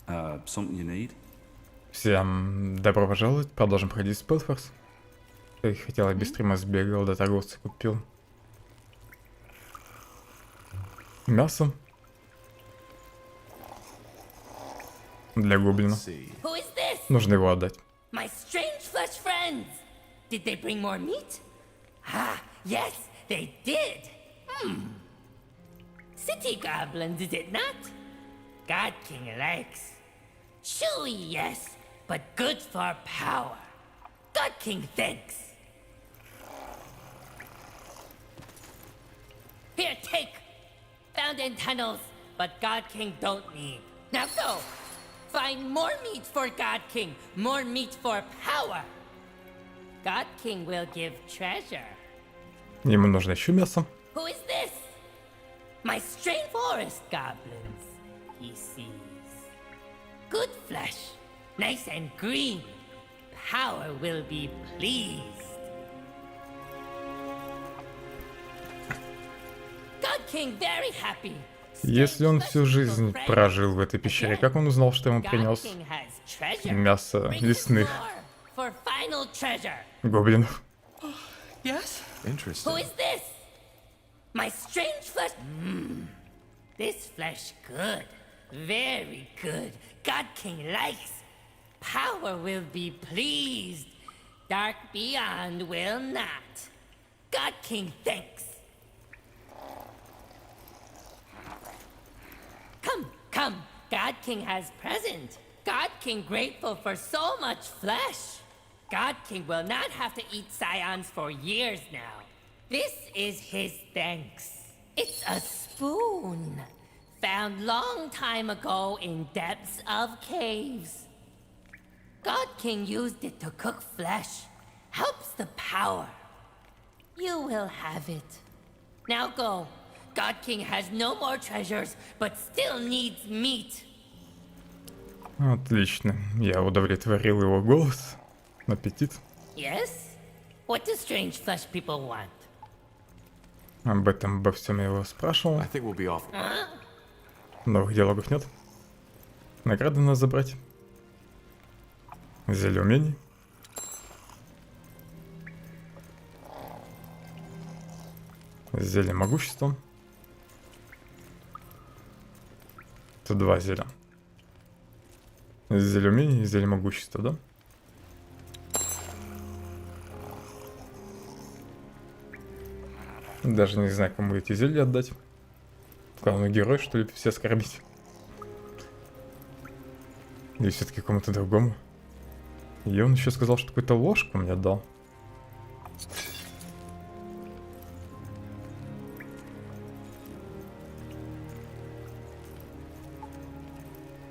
Something you need? Всем добро пожаловать, продолжим проходить SpellForce. Как и хотел, я без стрима сбегал, до торговца купил мясо для гоблина. Нужно его отдать. My strange flesh friends! Did they bring more meat? Ah, yes, they did. City goblins, is it not? God King likes. Chewy, yes, but good for power. God King thinks. Here, take. Found in tunnels, but God King don't need. Now go. Find more meat for God King. More meat for power. God King will give treasure. Ему нужно еще мясо. Who is this? My strange forest goblins, he sees. Good flesh, nice and green. Power will be pleased. God King very happy. Если он всю жизнь прожил в этой пещере, как он узнал, что ему принес мясо лесных гоблинов? Yes? Interesting. Who is this? My strange flesh. This flesh good. Very good. God King likes. Power will be pleased. Dark beyond will not. God King thanks. Come, come. God King has present. God King grateful for so much flesh. God King will not have to eat scions for years now. This is his thanks. It's a spoon. Found long time ago in depths of caves. God King used it to cook flesh. Helps the power. You will have it. Now go. God King has no more treasures, but still needs meat. Отлично. Я удовлетворил его голос. Аппетит. Yes? What do strange flesh people want? Об этом, обо всем я его спрашивал. I think we'll be off. Новых диалогов нет. Награды надо забрать. Зелье умений. Зелье могущества. Это два зелья. Зелье умений и зелье могущества, да? Даже не знаю, кому эти зелья отдать. Главный герой, что ли, все скорбить. Или все-таки кому-то другому. И он еще сказал, что какую-то ложку мне дал.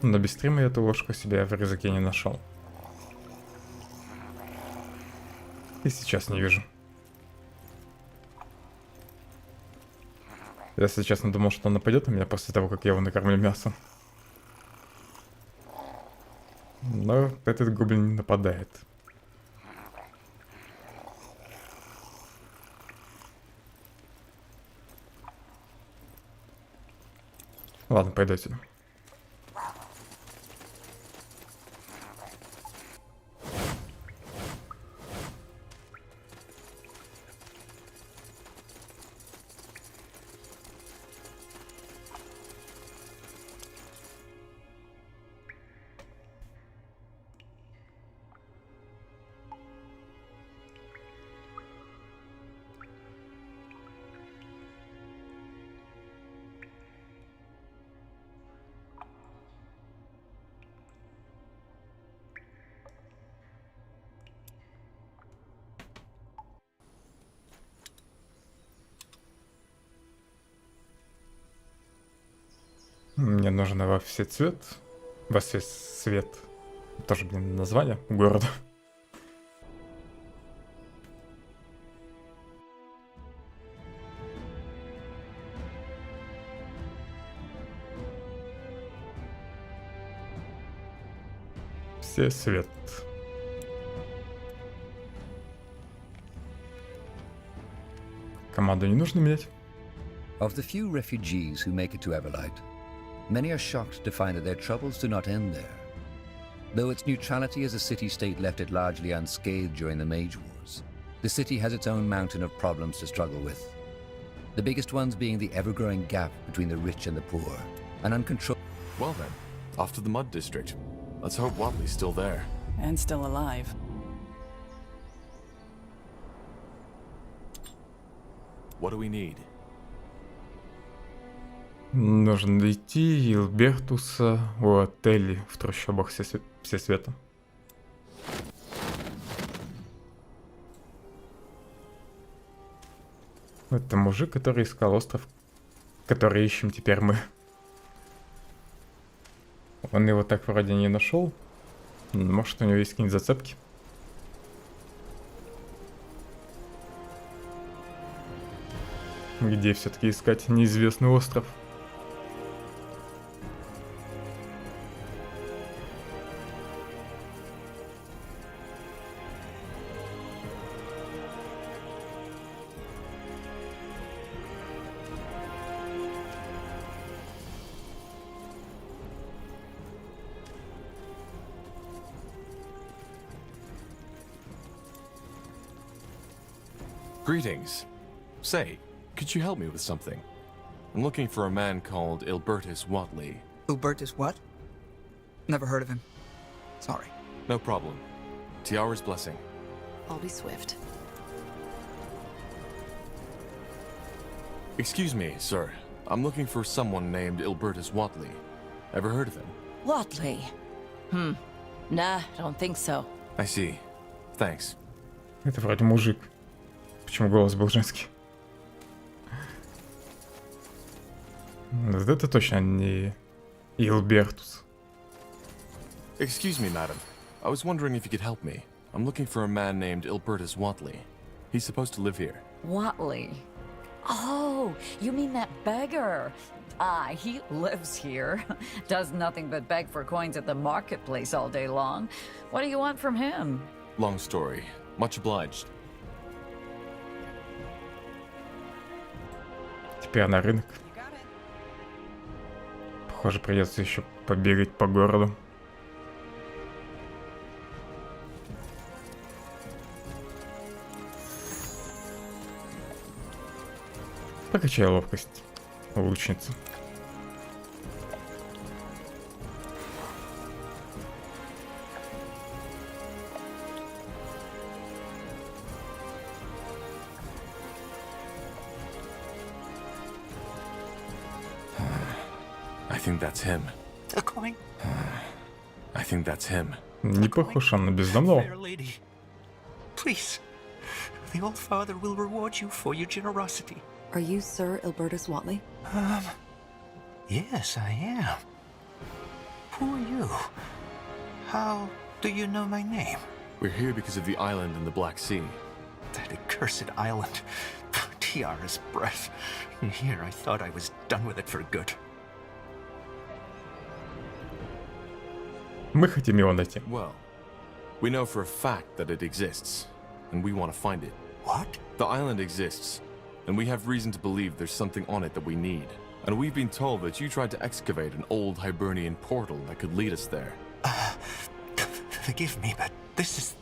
Но без стрима я эту ложку себе в рюкзаке не нашел. И сейчас не вижу. Я, если честно, думал, что он нападет на меня после того, как я его накормлю мясом. Но этот гоблин не нападает. Ладно, пойду отсюда. Мне нужно во все цвет. Во все свет. Тоже, блин, название города. Все свет. Команду не нужно менять. Of the few refugees who make it to Everlight, Many are shocked to find that their troubles do not end there. Though its neutrality as a city-state left it largely unscathed during the Mage Wars, the city has its own mountain of problems to struggle with. The biggest ones being the ever-growing gap between the rich and the poor, an uncontrolled... Well then, off to the Mud District. Let's hope Watley's still there. And still alive. What do we need? Нужно найти Илбертуса у отелей в трущобах Всесвета. Это мужик, который искал остров, который ищем теперь мы. Он его так вроде не нашел. Может, у него есть какие-нибудь зацепки? Где все-таки искать неизвестный остров? Greetings. Say, could you help me with something? I'm looking for a man called Ilbertus Watley. Ubertus what? Never heard of him. Sorry. No problem. Tiara's blessing. I'll be swift. Excuse me, sir. I'm looking for someone named Ilbertus Watley. Ever heard of him? Watley. Nah, don't think so. I see. Thanks. Это вроде мужик. Почему голос был женский? Вот это точно не Илбертус. Excuse me, madam. I was wondering if you could help me. I'm looking for a man named Ilbertus Watley. He's supposed to live here. Watley. Oh, you mean that beggar? Ah, he lives here. Does nothing but beg for coins at the marketplace all day long. What do you want from him? Long story. Much obliged. Теперь на рынок. Похоже, придется еще побегать по городу. Покачай ловкость, лучница. I think that's him. A coin? I think that's him. Не похож он на бездомного. Fair lady. Please. The old father will reward you for your generosity. Are you Sir Ilbertus Watley? Yes, I am. Who are you? How do you know my name? We're here because of the island in the Black Sea. That accursed island. Tiara's breath. And here I thought I was done with it for good. Мы хотим его найти. Well, we know for a fact that it exists, and we want to find it. What? The island exists, and we have reason to believe there's something on it that we need. And we've been told that you tried to excavate an old Hibernian portal that could lead us there. Forgive me, but this is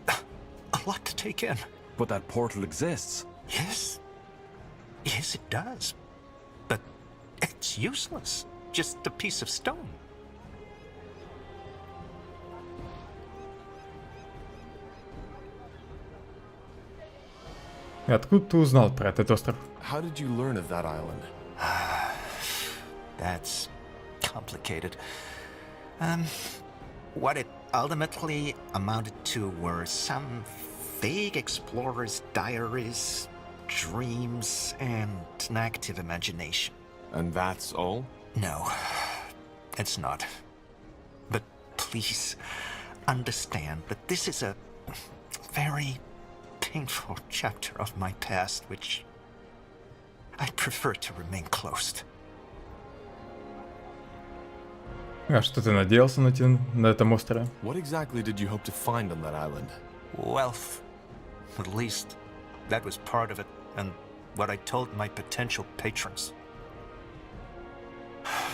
a lot to take in. But that portal exists. Yes. Yes, it does. But it's useless. Just a piece of stone. И откуда ты узнал про этот остров? How did you learn of that island? That's complicated. What it ultimately amounted to were some vague explorers' diaries, dreams, and an active imagination. And that's all? No, it's not. But please understand that this is a very painful chapter of my past, which I prefer to remain closed. А что ты надеялся найти на этом острове? What exactly did you hope to find on that island? Wealth. At least, that was part of it, and what I told my potential patrons.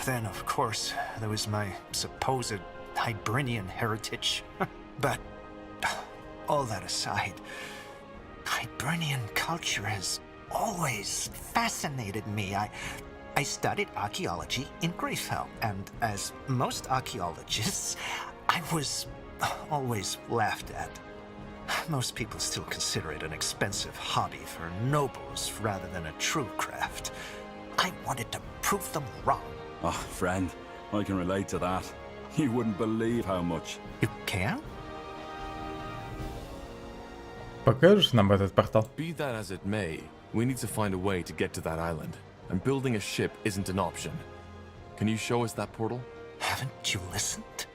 Then, of course, there was my supposed Hibernian heritage. But, all that aside, Hibernian culture has always fascinated me. I studied archaeology in Phellon, and as most archaeologists, I was always laughed at. Most people still consider it an expensive hobby for nobles rather than a true craft. I wanted to prove them wrong. Oh, friend, I can relate to that. You wouldn't believe how much. You can? Покажешь нам этот портал? Be that as it may, we need to find a way to get to that island, and building a ship isn't an option. Can you show us that portal? Haven't you listened?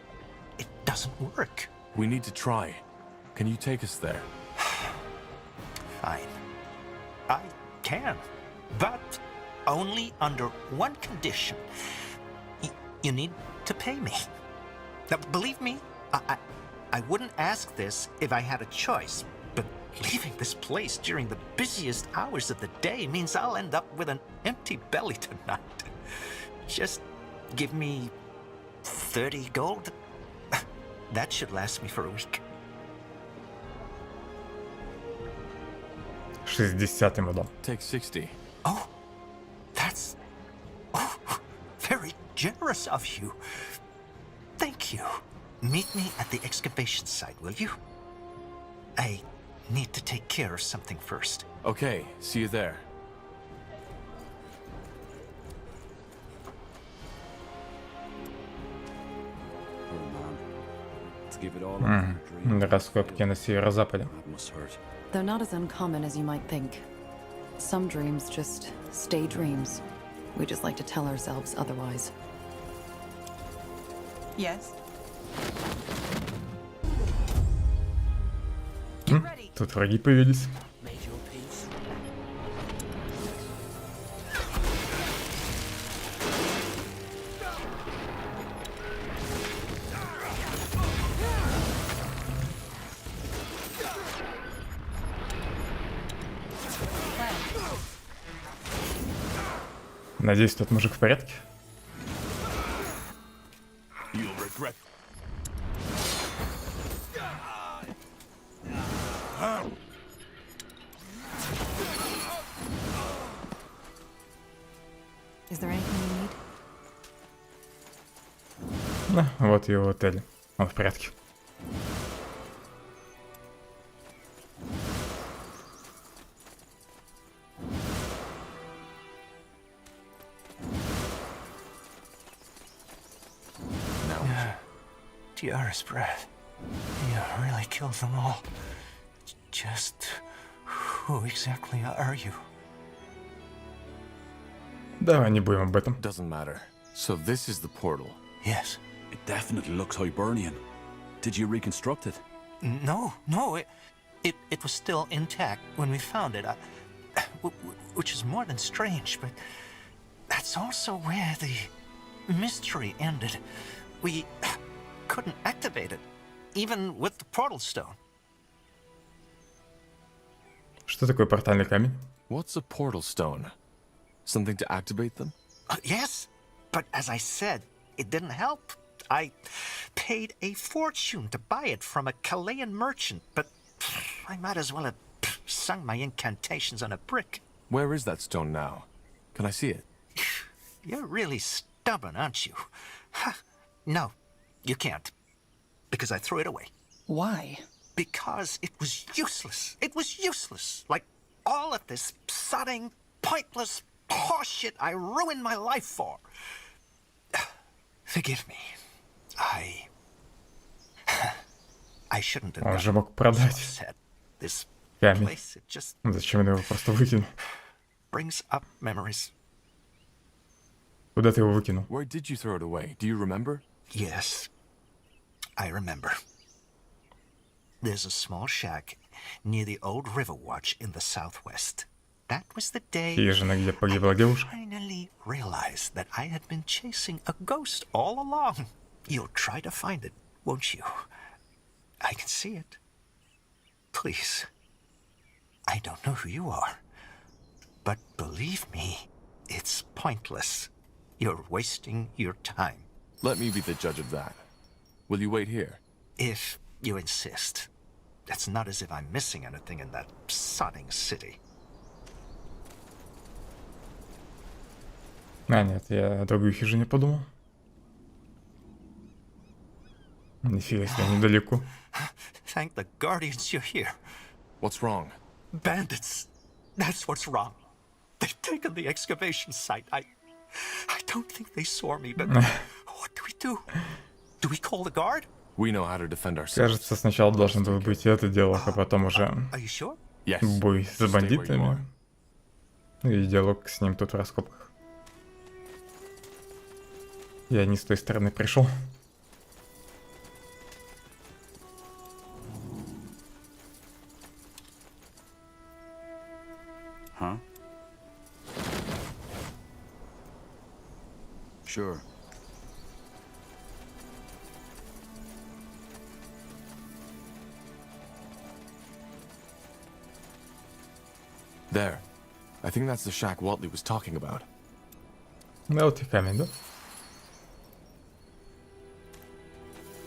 It doesn't work. We need to try. Can you take us there? Fine. I can. But only under one condition. You need to pay me. Now, believe me, I wouldn't ask this if I had a choice, but leaving this place during the busiest hours of the day means I'll end up with an empty belly tonight. Just give me 30 gold. That should last me for a week. 60 ему дал. Take 60. Oh, that's very generous of you. Thank you. Meet me at the excavation site, will you? I need to take care of something first. Okay, see you there. Oh man. To give it all up for a dream. Раскопки на северо-западе. That must hurt. They're not as uncommon as you might think. Some dreams just stay dreams. We just like to tell ourselves otherwise. Yes. Тут враги появились. Надеюсь, тот мужик в порядке. Is there anything you need? Да, вот его отель. Он в порядке. Dearest breath. You really killed them all. Just who exactly are you? Давай не будем об этом. Doesn't matter. So this is the portal. Yes. It definitely looks Hibernian. Did you reconstruct it? No. It was still intact when we found it. Which is more than strange, but that's also where the mystery ended. We couldn't activate it, even with the portal stone. Что такое портальный камень? What's a portal stone? Something to activate them? Yes, but as I said, it didn't help. I paid a fortune to buy it from a Chilean merchant, but I might as well have sung my incantations on a brick. Where is that stone now? Can I see it? You're really stubborn, aren't you? No, you can't. Because I threw it away. Why? Because it was useless. It was useless. Like all of this sodding, pointless horseshit I ruined my life for. Forgive me. I shouldn't have Он gotten же мог so продать upset. This камень. place, it just Зачем он его просто выкинул? brings up memories. Куда ты его выкинул? Where did you throw it away? Do you remember? Yes, I remember. There's a small shack near the old river watch in the southwest. That was the day Хижина, где погибла девушка. I finally realized that I had been chasing a ghost all along. You'll try to find it, won't you? I can see it. Please. I don't know who you are. But believe me, it's pointless. You're wasting your time. Let me be the judge of that. Will you wait here? If you insist. It's not as if I'm missing anything in that sodding city. А, нет, я о другой хижине подумал. Нифига себе, недалеко. Thank the Guardians you're here. What's wrong? Bandits. That's what's wrong. They've taken the excavation site. I don't think they saw me, but what do? Do we call the guard? We know how to defend ourselves. Кажется, сначала должен был быть это дело, а потом уже Are you sure? Yes. бой с Stay where you бандитами. are. Ну и диалог с ним тут в раскопках. Я не с той стороны пришел. Huh? Sure. There. I think that's the shack Watley was talking about. Да, вот и камень, да?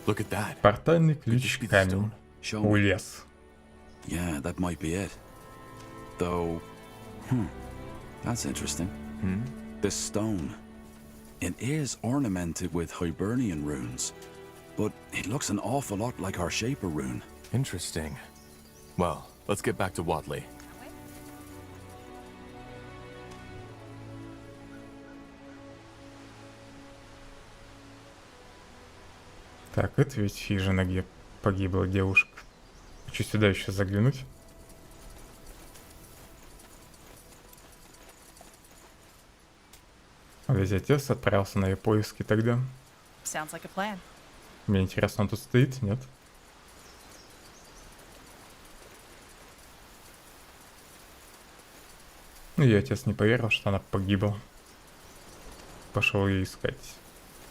Look at that. Портальный Could ключ this be the камень. stone? Show me. Улез. Yeah, that might be it. Though, that's interesting. This stone. It is ornamented with Hibernian runes, but it looks an awful lot like our Shaper rune. Interesting. Well, let's get back to Watley. Так, это ведь хижина, где погибла девушка. Хочу сюда еще заглянуть. А ведь отец отправился на ее поиски тогда. Sounds like a plan. Мне интересно, он тут стоит, нет? Ну, ее отец не поверил, что она погибла. Пошел ее искать.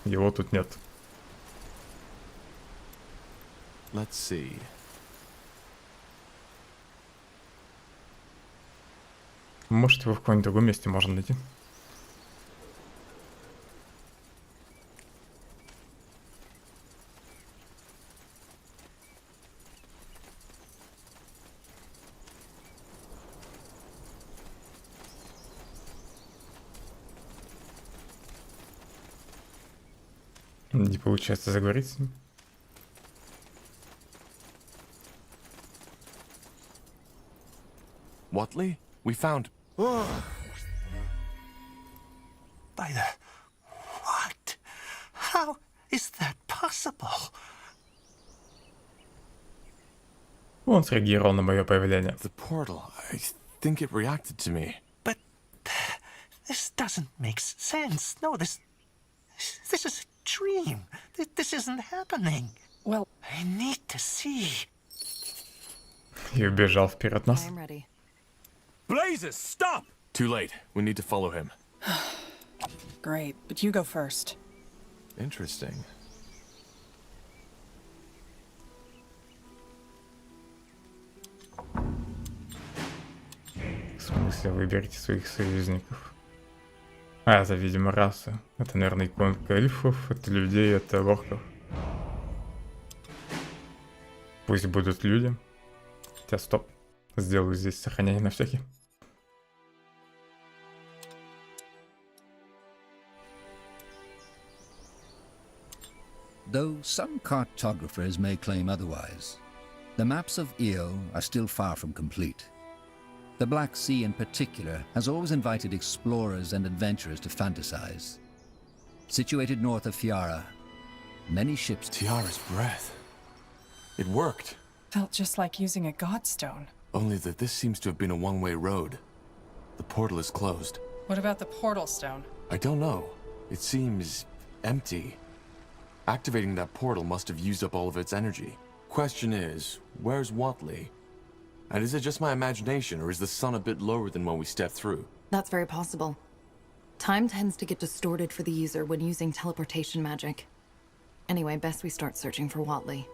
Его тут нет. Let's see. Может, его в каком-нибудь другом месте можно найти. Не получается заговорить с ним. Watley? We found... By the... What? How is that possible? Он среагировал на мое появление. The portal. I think it reacted to me. But this doesn't make sense. No, this is a dream. This isn't happening. Well, I need to see. И убежал вперед нас. I'm ready. Blazes, stop! Too late. We need to follow him. great, but you go first. Interesting. В смысле, выберите своих союзников. А, это, видимо, раса. Это, наверное, иконка эльфов, это людей, это орков. Пусть будут люди. Хотя, стоп. Сделаю здесь сохранение на всякий. Though some cartographers may claim otherwise, the maps of Io are still far from complete. The Black Sea in particular has always invited explorers and adventurers to fantasize. Situated north of Fiara, many ships... Tiara's breath. It worked. Felt just like using a godstone. Only that this seems to have been a one-way road. The portal is closed. What about the portal stone? I don't know. It seems empty. Activating that portal must have used up all of its energy. Question is, where's Watley? And is it just my imagination, or is the sun a bit lower than when we stepped through? That's very possible. Time tends to get distorted for the user when using teleportation magic. Anyway, best we start searching for Watley.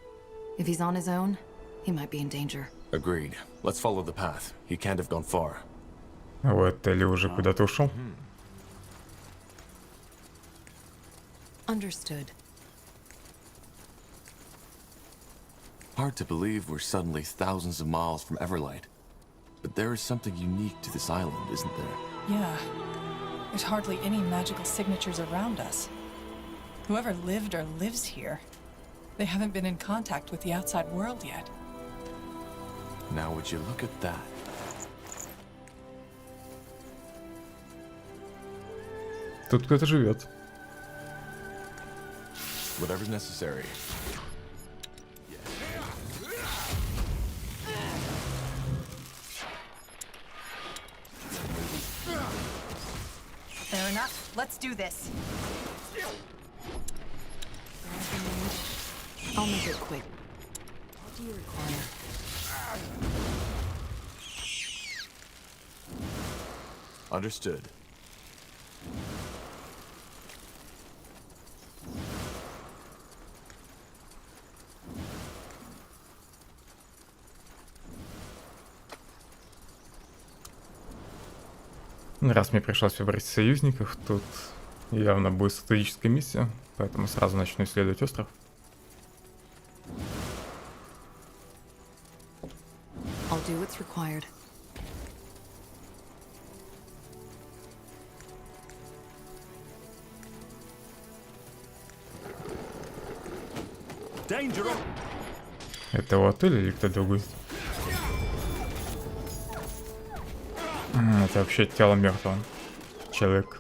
If he's on his own, he might be in danger. Agreed. Let's follow the path. He can't have gone far. Вот, Элли уже куда-то ушел. Understood. Hard to believe we're suddenly thousands of miles from Everlight. But there is something unique to this island, isn't there? Yeah. There's hardly any magical signatures around us. Whoever lived or lives here, they haven't been in contact with the outside world yet. Now would you look at that? Тут кто-то живет. Whatever's necessary. Fair enough. Let's do this. I'll make it quick. What do you require? Understood. Раз мне пришлось выбрать союзников, тут явно будет стратегическая миссия, поэтому сразу начну исследовать остров. I'll do what's required. Это отель или кто другой? Это вообще тело мертвого человека.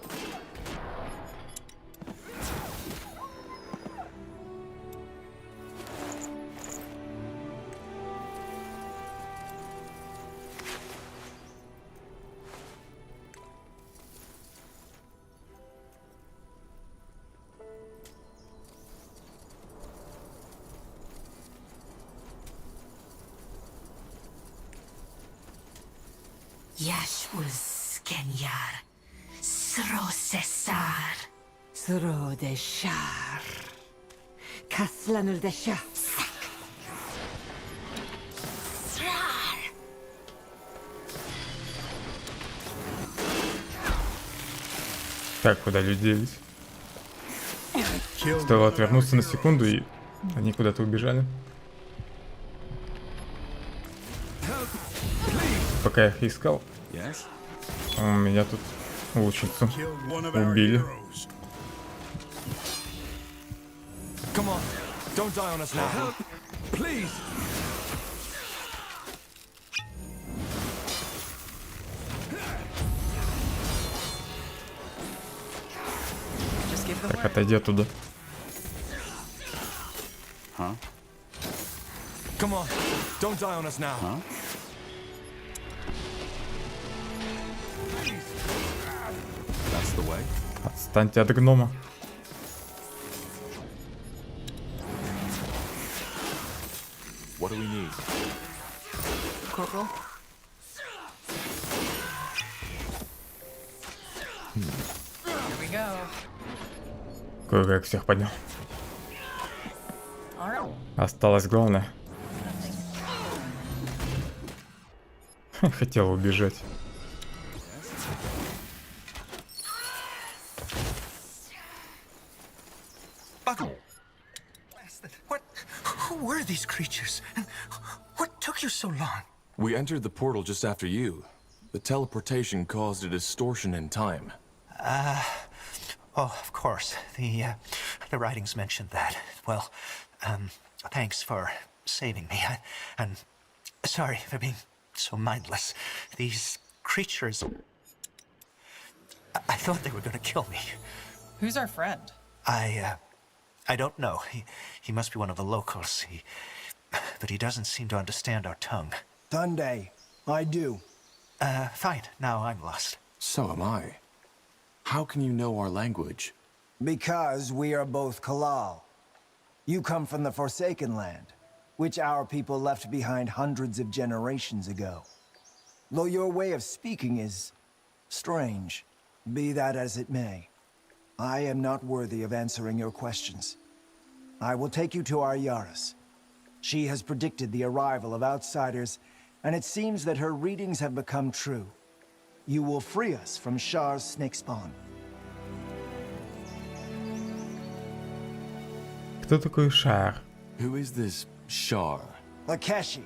Yashus Kenyar, Sro Cesar, Sro de Shar, Kaslanul de Shar, Srar. Так, куда люди делись? Стоило отвернуться на секунду, и они куда-то убежали. Пока я их искал, меня тут лучницу убили. Come on, don't die on us now. Help, please. Так, отойди оттуда. Come on, don't die on us now. That's the way. Отстаньте от гнома. What do we need? Corporal? Here we go. Кое-как всех поднял. All right. Осталось главное. Хотел убежать. Who were these creatures? And what took you so long? We entered the portal just after you. The teleportation caused a distortion in time. Oh, of course. The writings mentioned that. Well, thanks for saving me. I'm sorry for being so mindless. These creatures... I thought they were going to kill me. Who's our friend? I don't know. He must be one of the locals. But he doesn't seem to understand our tongue. Sunday, I do. Fine. Now I'm lost. So am I. How can you know our language? Because we are both Kalal. You come from the Forsaken Land, which our people left behind hundreds of generations ago. Though your way of speaking is strange, be that as it may, I am not worthy of answering your questions. I will take you to our Yaris. She has predicted the arrival of outsiders, and it seems that her readings have become true. You will free us from Shar's snake spawn. Кто такой Шар? Who is this Shar? Lakeshi,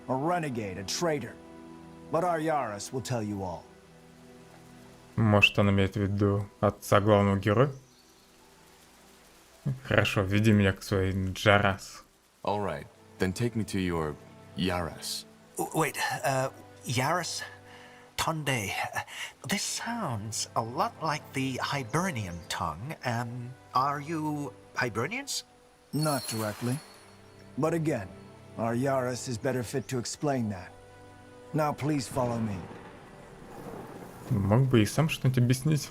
a renegade, a traitor. But our Yaris will tell you all. Может, он имеет в виду отца главного героя? Хорошо, веди меня к своей Джарас. All right, then take me to your Yaris. Wait, Yaris? Tonde. This sounds a lot like the Hibernian tongue. Are you Hibernians? Not directly. But again, our Yaris is better fit to explain that. Now please follow me. Мог бы и сам что-нибудь объяснить.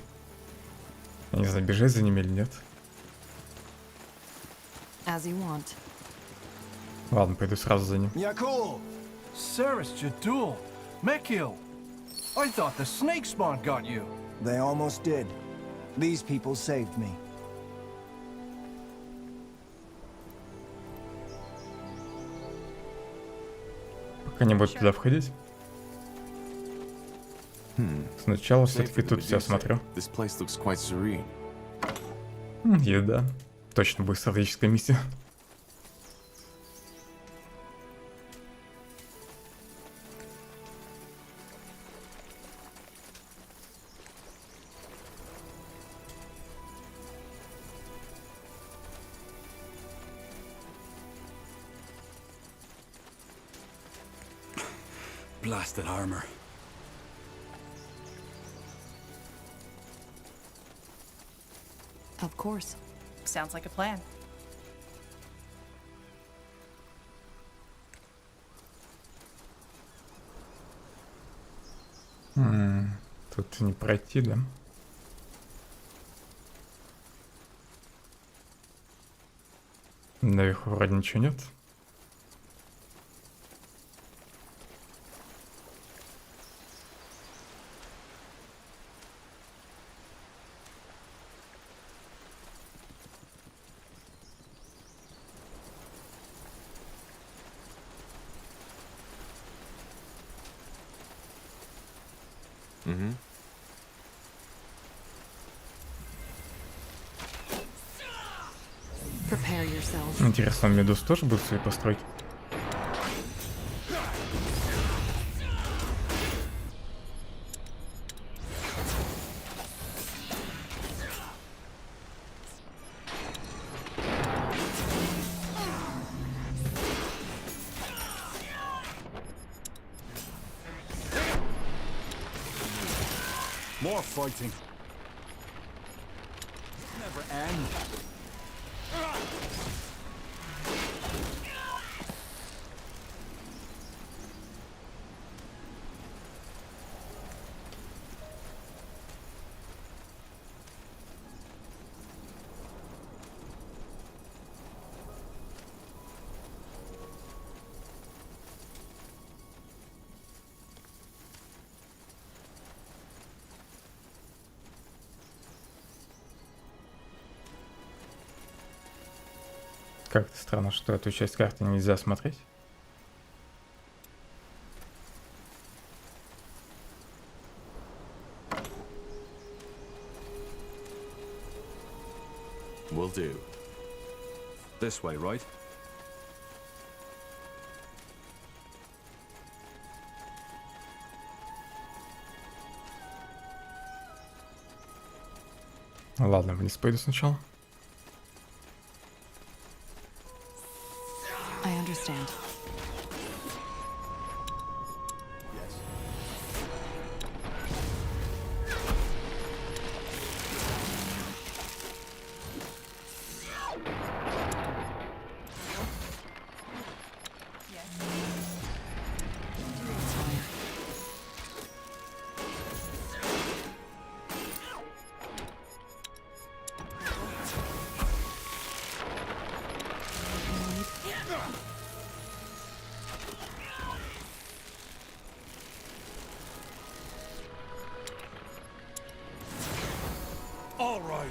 Я не знаю, бежать за ними или нет. As you want. Ладно, пойду сразу за ним. Yakul! Saris Jadul, Mekil. I thought the snake spawn got you. They almost did. These people saved me. Пока не буду туда входить. Сначала все-таки тут все осмотрю. This place looks quite serene. Еда. Точно будет стратегическая миссия. Blasted armor. Of course. Sounds like a plan. Тут не пройти, да? Наверху вроде ничего нет. Prepare yourself. Интересно, в Медуз тоже будут свои постройки? More fighting. Never end. Как-то странно, что эту часть карты нельзя смотреть. Will do. This way, right? Ладно, вниз пойду сначала. I understand. All right.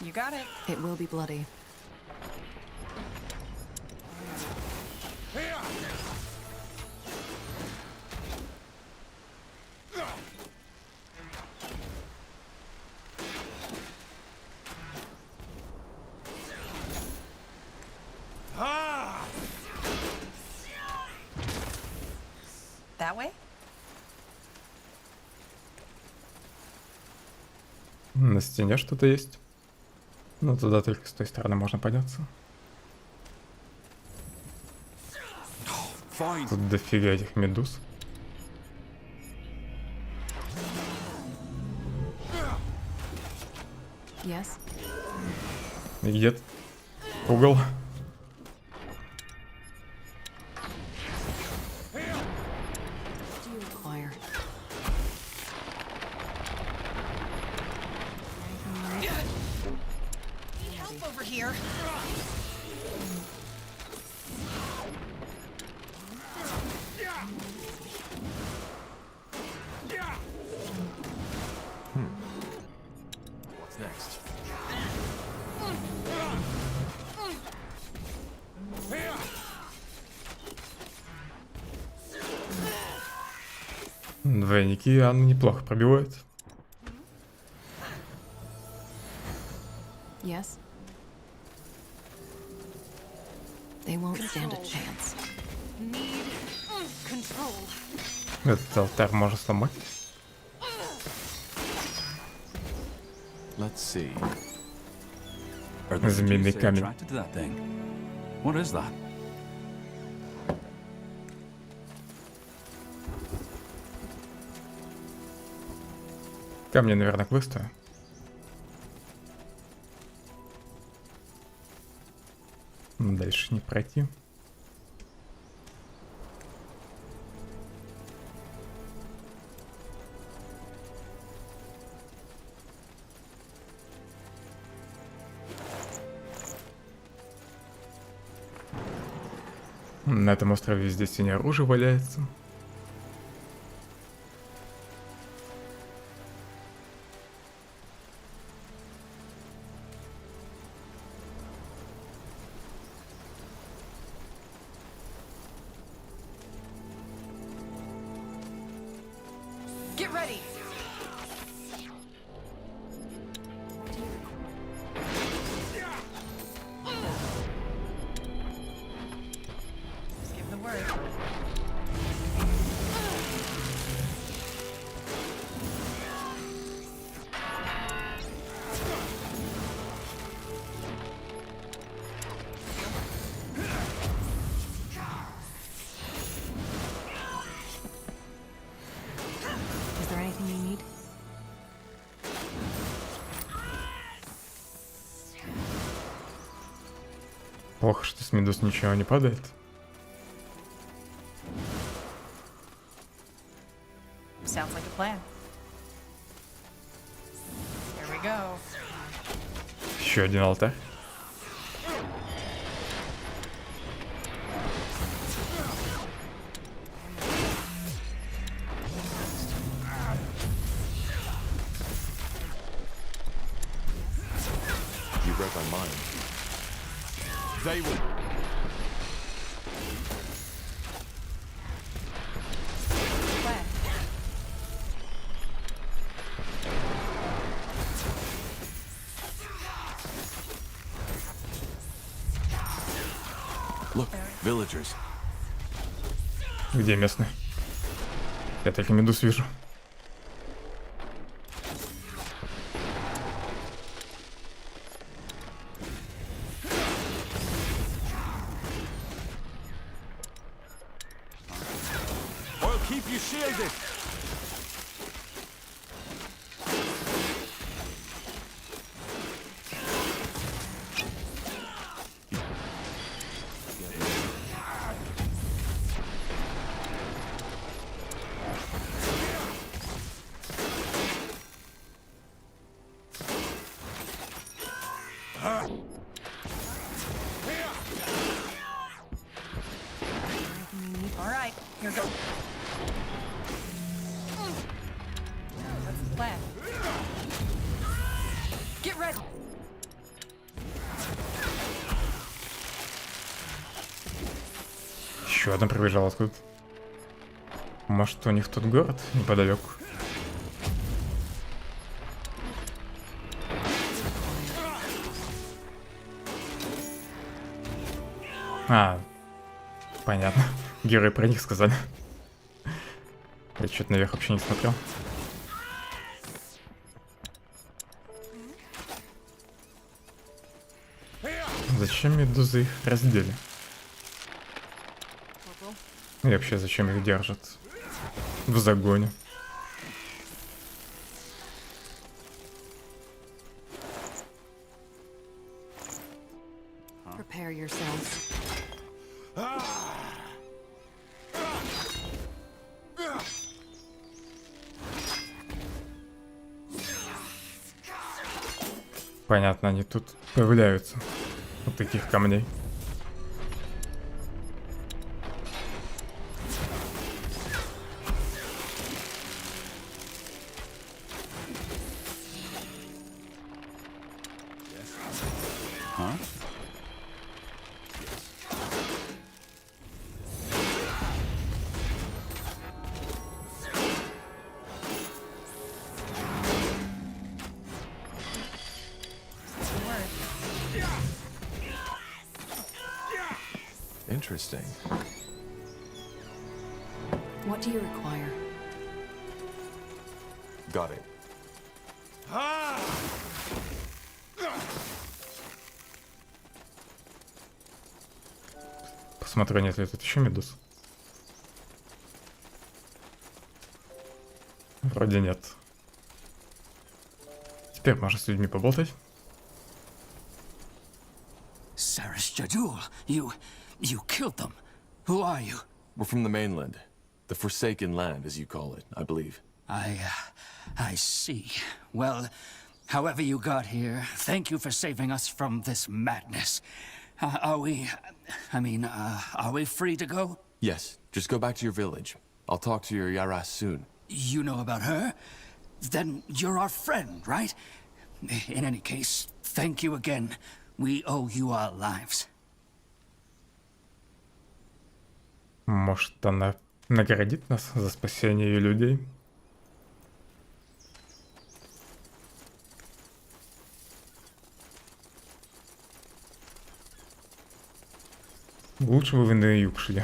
You got it. It will be bloody. that way? На стене что-то есть. Но туда только с той стороны можно подняться. Тут дофига этих медуз. Yes. И где-то угол. Require. Help over here. What's next? Двойники Анны неплохо пробивают. Yes. They won't stand a chance. Need control. Этот алтарь можно сломать. Let's see. Are the Змеиный Medusae камень. attracted to that thing? What is that? Камни, наверное, квесты. Дальше не пройти. На этом острове везде синее оружие валяется. Get ready. Just give the word. Is there anything you need? Плохо, что с медуз ничего не падает. Sounds like a plan. Here we go. Еще один алтарь. You read my mind. They will. Plan. Look, villagers. Где местные? Я только медуз вижу. I'll keep you shielded. All right, here goes. What's the plan? Get ready. Еще одна пробежала откуда-то. Может, у них тут город неподалеку? А, понятно. Герои про них сказали. Я что-то наверх вообще не смотрел. Зачем медузы их раздели? И вообще, зачем их держат в загоне? Prepare yourselves. Понятно, они тут появляются. Вот таких камней. Huh? Interesting. What do you require? Got it. Посмотрю, нет ли тут еще медуз. Вроде нет. Теперь можно с людьми поболтать. Saris Jadul, you killed them. Who are you? We're from the mainland. The Forsaken Land, as you call it, I believe. I see. Well, however you got here, thank you for saving us from this madness. Are we free to go? Yes, just go back to your village. I'll talk to your Yaras soon. You know about her? Then you're our friend, right? In any case, thank you again. We owe you our lives. Может, она наградит нас за спасение ее людей? Лучше бы вы на юг шли.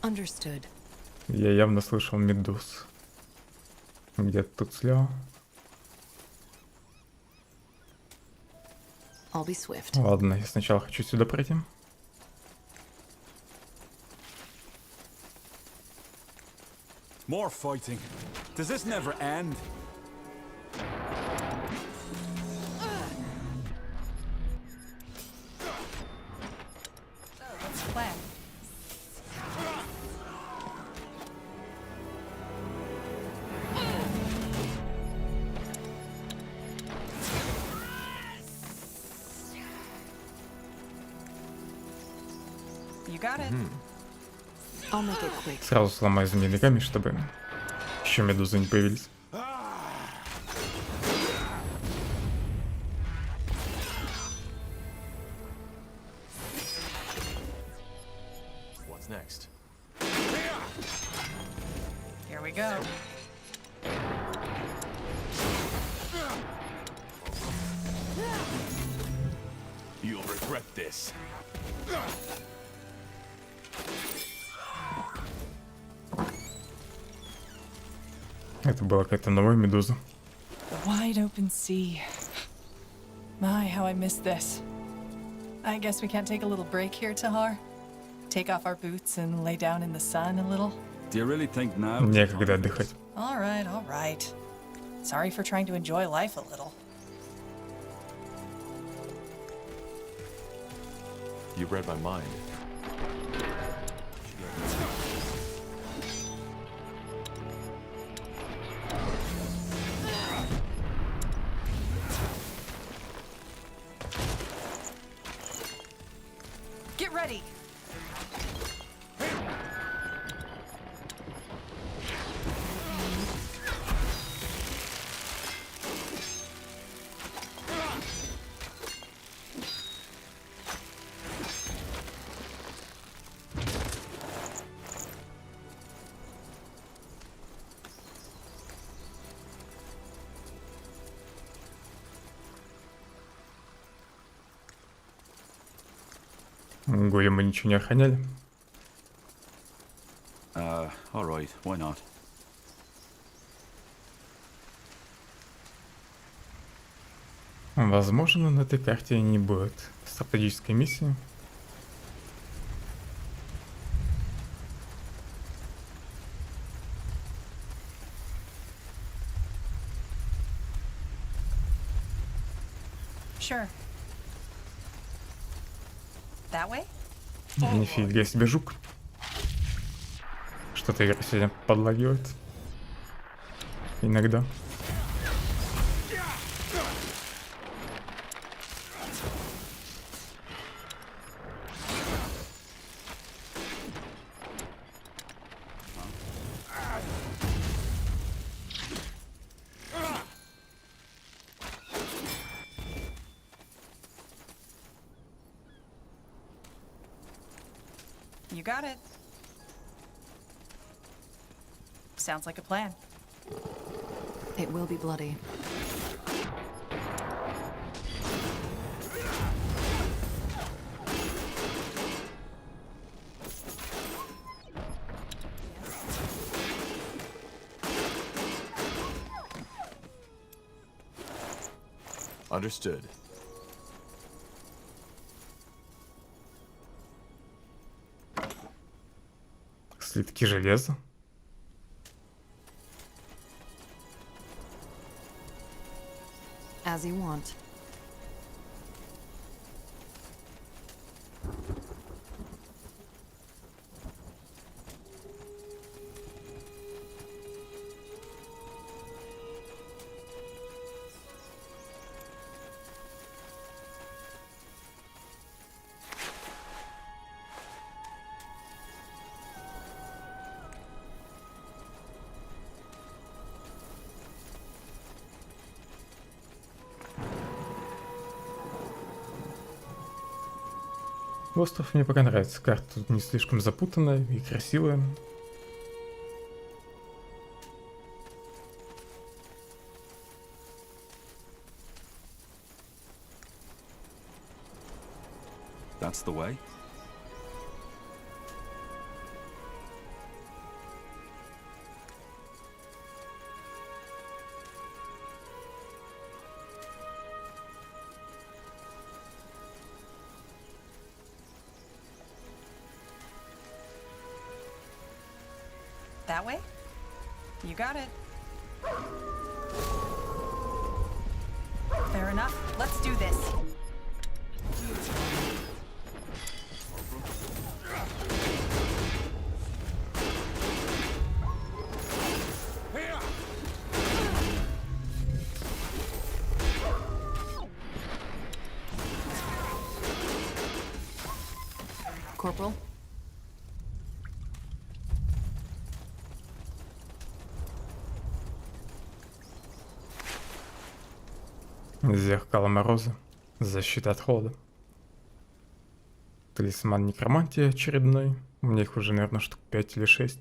Understood. Я явно слышал медуз. Где-то тут слева. I'll be swift. Ладно, я сначала хочу сюда пройти. More fighting. Does this never end? What's the plan? You got it. I'll make it quick. Сразу сломаю змеиными, чтобы еще медузы не появились. What's next? Here we go. You'll regret this. Это была какая-то новая медуза. The wide open sea. My, how I miss this. I guess we can't take a little break here, Tahar? Take off our boots and lay down in the sun a little? Do you really think now? Некогда отдыхать. All right. Sorry for trying to enjoy life a little. You read my mind. Get ready. Горе мы ничего не охраняли. Alright, why not? Возможно, на этой карте не будет стратегической миссии. Sure. That way? Нифига себе жук. Что-то игра сегодня подлагивает. Иногда. You got it. Sounds like a plan. It will be bloody. Understood. Слитки железа. As you want. Остров мне пока нравится. Карта тут не слишком запутанная и красивая. That's the way. That way? You got it. Fair enough. Let's do this. Corporal? Зеркало мороза. Защита от холода. Талисман некромантии очередной. У меня их уже, наверное, штук 5 или 6.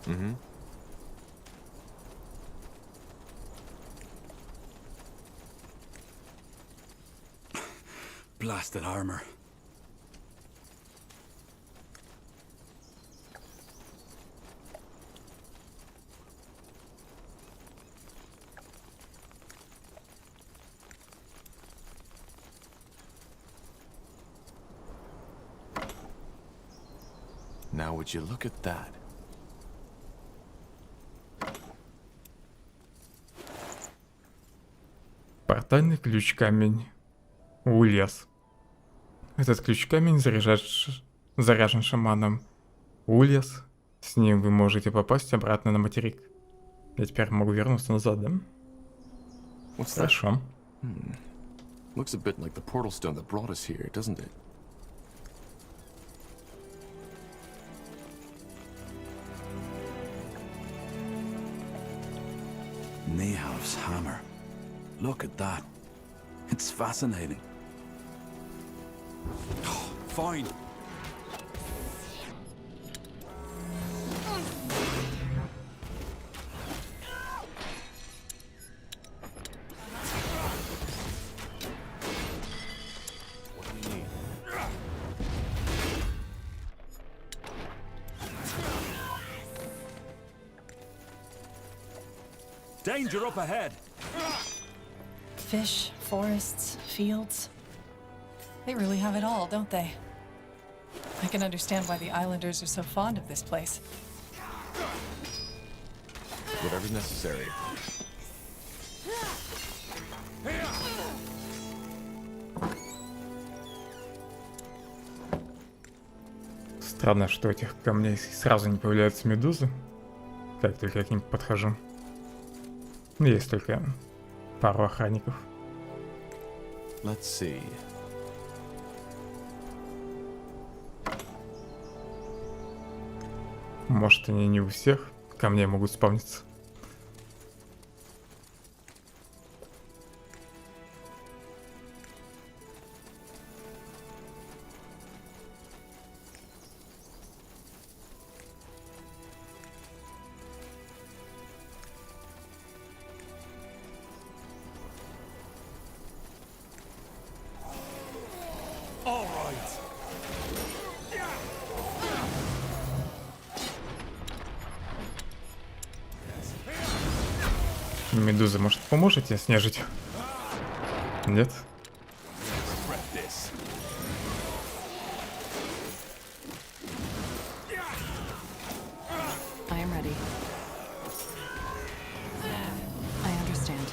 Mm-hmm. Blasted armor. Now would you look at that? Портальный ключ-камень. Ульяс. Этот ключ-камень заряжен шаманом. Ульяс. С ним вы можете попасть обратно на материк. Я теперь могу вернуться назад, да? Хорошо. Looks a bit like the portal stone that brought us here, doesn't it? Nehal's hammer. Look at that. It's fascinating. Oh, fine. Danger up ahead. Fish, forests, fields. They really have it all, don't they? I can understand why the islanders are so fond of this place. Whatever's necessary. Странно, что у этих камней сразу не появляются медузы, как только я к ним подхожу. Есть только пару охранников. Let's see. Может, они не у всех камней могут спавниться. All right. Медуза, может, поможете снежить? Нет? I am ready. I understand.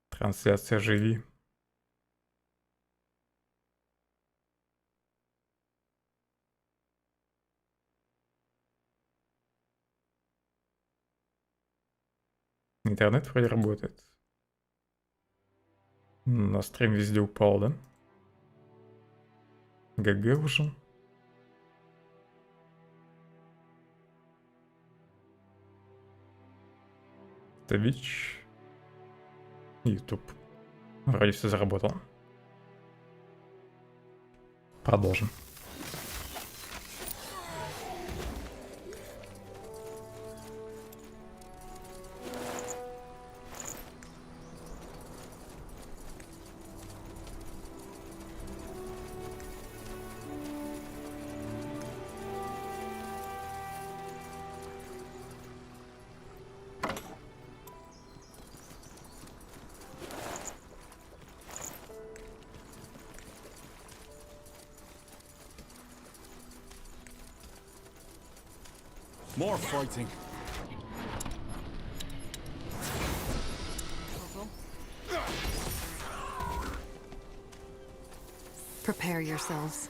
Трансляция живи. Интернет вроде работает. На стрим везде упал, да? ГГ уже. Twitch. YouTube. Вроде все заработало. Продолжим. More fighting. Prepare yourselves.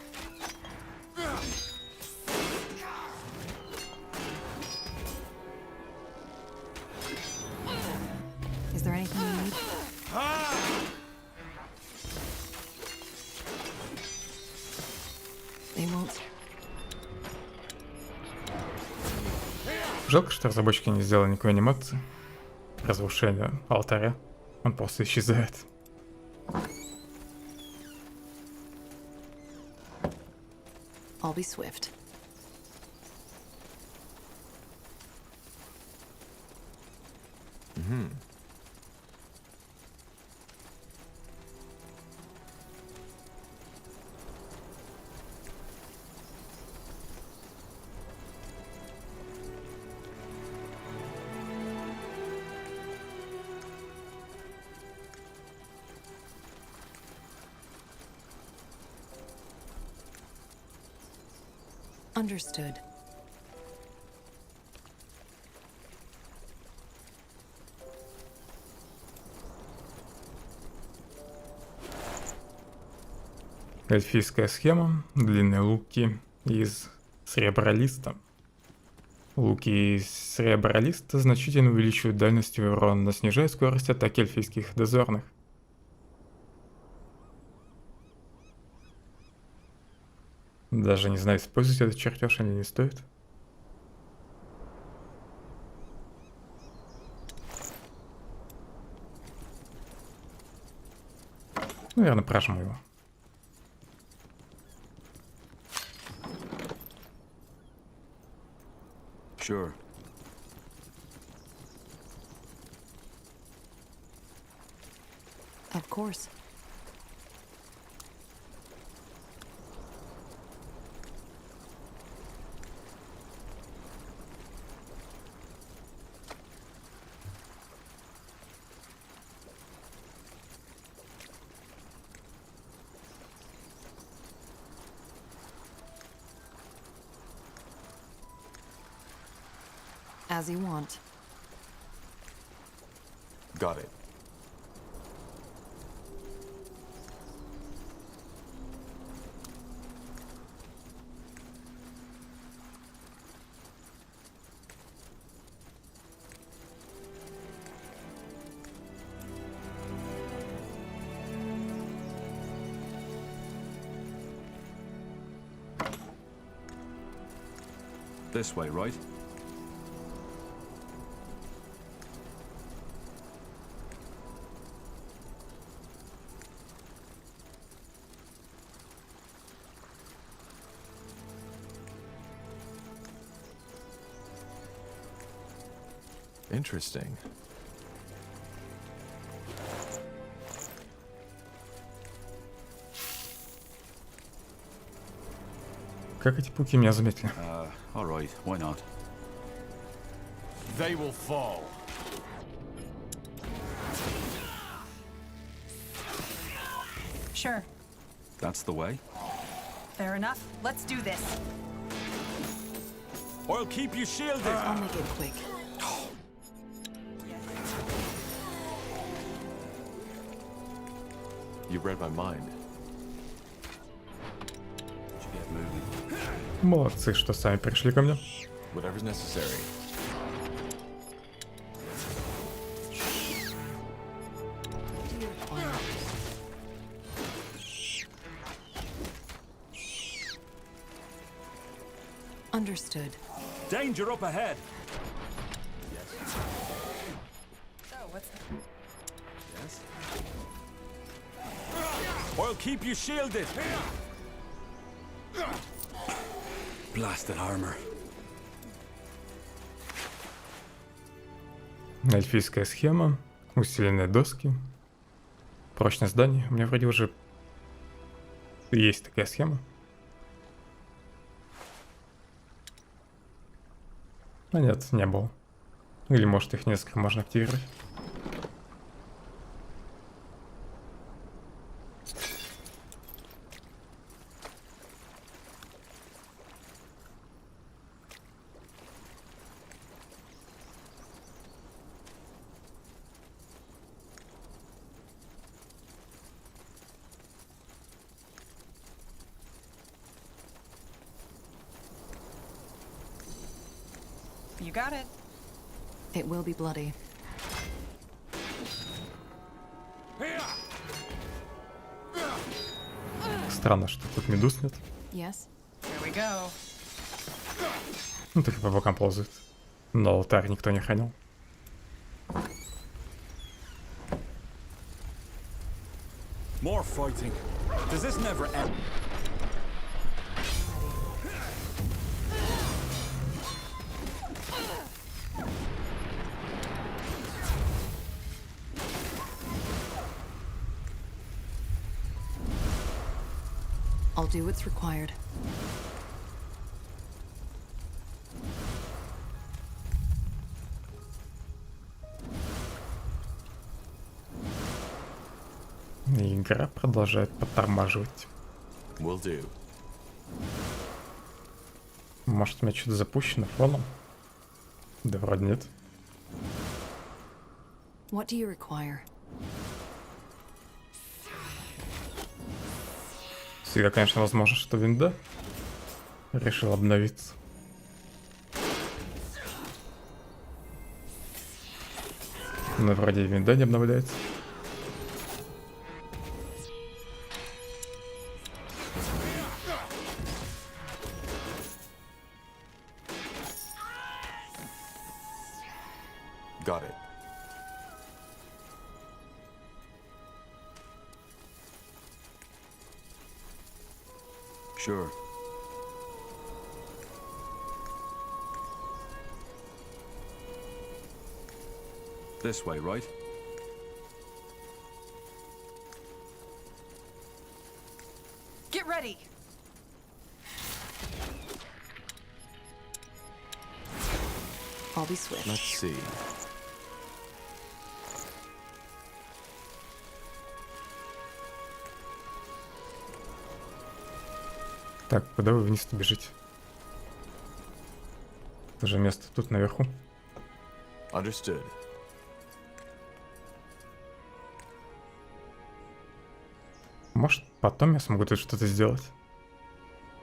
Is there anything you need? They won't. Жалко, что разработчики не сделали никакой анимации. Разрушение алтаря. Он просто исчезает. I'll be swift. Understood. Эльфийская схема. Длинные луки из сребролиста. Луки из сребролиста значительно увеличивают дальность и урон, но снижают скорость атаки эльфийских дозорных. Даже не знаю, использовать этот чертеж или не стоит. Наверное, прожму его. Sure. Of course. As you want. Got it. This way, right? Interesting. Как эти пауки меня заметили? All right, why not? They will fall. Sure. That's the way. Fair enough. Let's do this. I'll keep you shielded. I'll make it quick. You read my mind. Молодцы, что сами пришли ко мне. Whatever's necessary. Understood. Danger up ahead. So, what's the... Yes? I'll keep you shielded. Blasted armor. Эльфийская схема, усиленные доски, прочность зданий. У меня вроде уже есть такая схема. А нет, не было. Или может их несколько можно активировать. You got it. It will be bloody. Странно, что тут медуз нет. Yes? Here we go. Ну, так и по бокам ползают. Но алтарь никто не хранил. More fighting. Does this never end? I'll do what's required. Игра продолжает подтормаживать. Will do. Может, у меня что-то запущено фоном? Да вроде нет. What do you require? Всегда, конечно, возможно, что винда решил обновиться. Но вроде и винда не обновляется. Got it. Sure. This way, right? ready. I'll be swift. Let's see. Так, куда вы вниз-то бежите? Это же место тут наверху. Understood. Может, потом я смогу тут что-то сделать?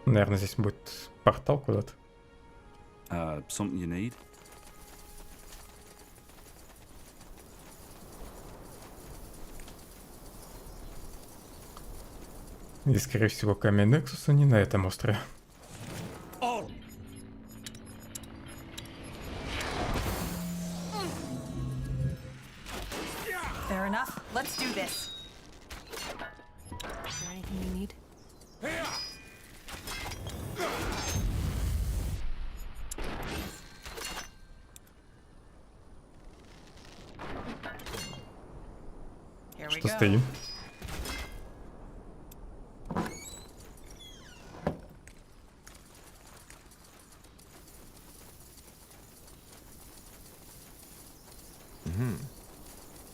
Наверное, здесь будет портал куда-то. Something you need? И, скорее всего, камень Нексуса не на этом острове. Fair enough. Let's do this. Is there anything you need? Here we Что go. стоим?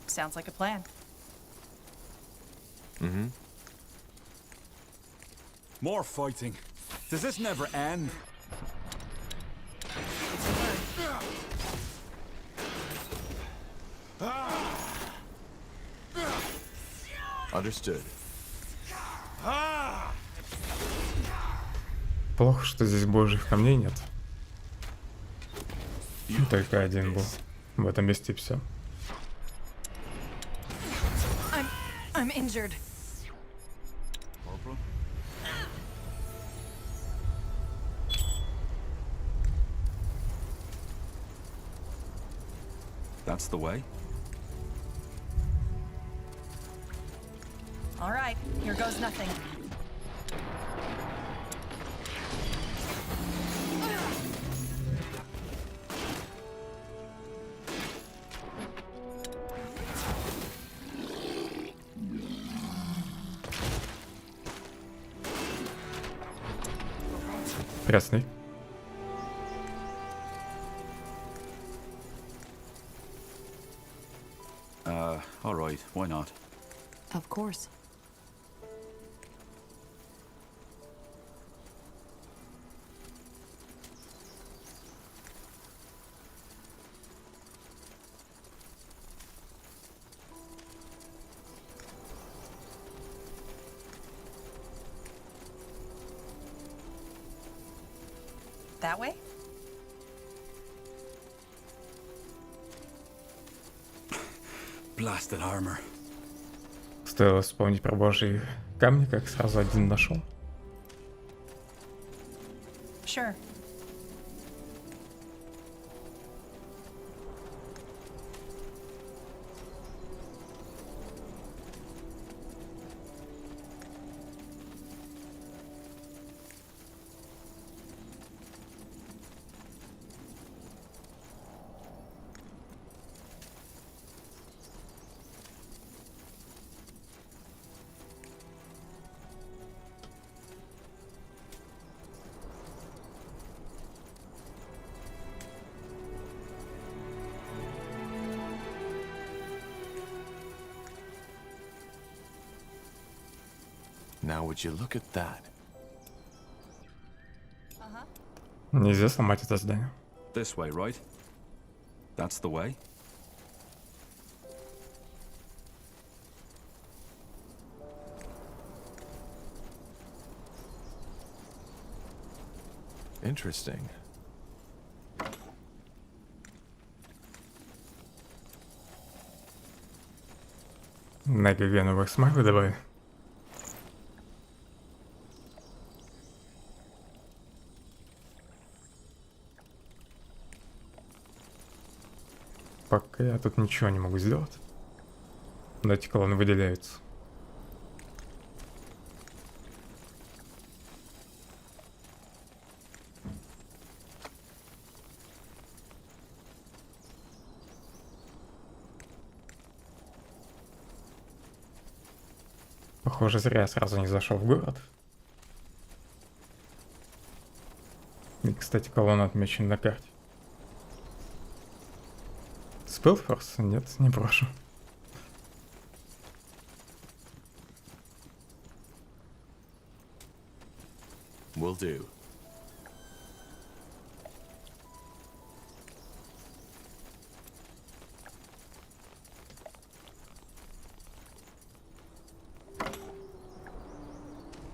Sounds like a plan. More fighting. Does this never end? Understood. Плохо, что здесь божьих камней нет. Только один был. В этом месте и все. I'm injured. That's the way. All right, here goes nothing. Красный. All right, why not? Of course. That way? Blasted armor. Стоило вспомнить про божьи камни, как сразу один нашел. Sure. Now would you look at that? Нельзя сломать это здание. This way, right? That's the way? Interesting. На ГГ новых смайлов давай. Пока я тут ничего не могу сделать. Но эти колонны выделяются. Похоже, зря я сразу не зашел в город. Кстати, колонна отмечена на карте. SpellForce? Нет, не брошу. Will do.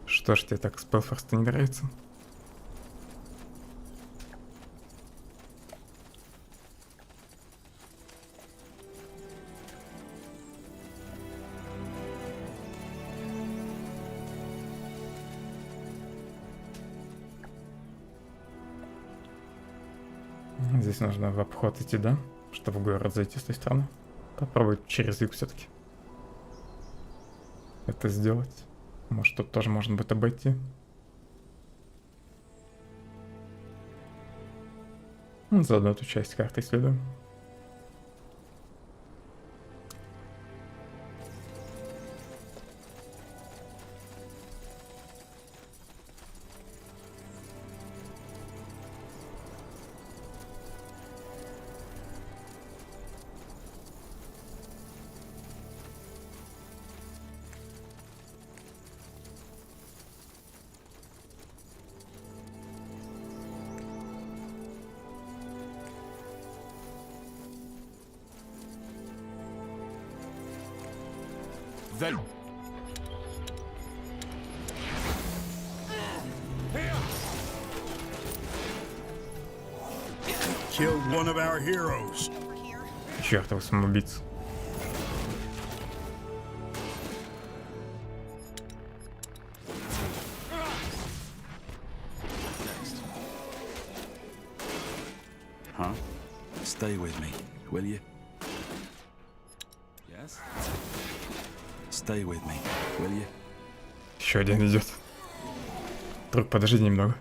Что ж тебе так SpellForce-то не нравится? Здесь нужно в обход идти, да? Чтобы в город зайти с той стороны. Попробовать через юг все-таки это сделать. Может, тут тоже можно будет обойти. Заодно эту часть карты исследуем. Then... Killed one of our heroes. Чертов самоубийца. Huh? Stay with me, will you? Yes? Stay with me, will you? Еще один идет. Друг, подожди немного.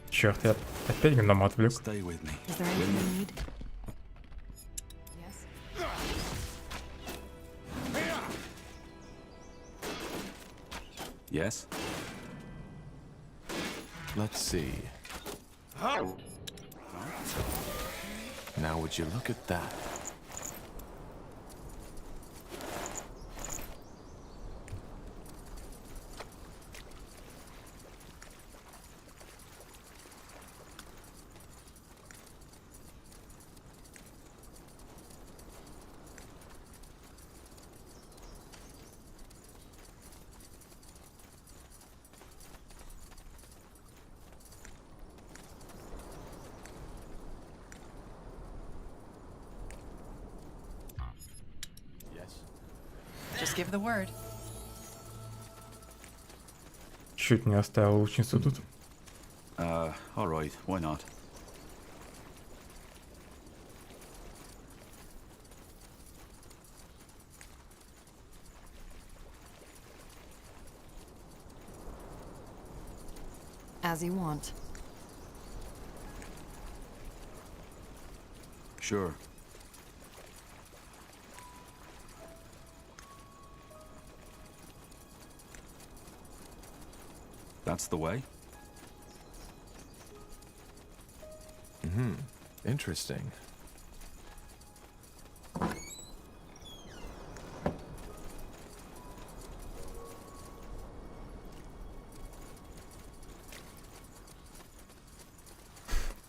Черт, я опять гнома отвлек. Stay with me, Is there will anything you? you need? Yes? Yes? Let's see. Now would you look at that? Just give the word. Чуть не оставил лучницу тут. Alright, why not? As you want. Sure. That's the way? Interesting.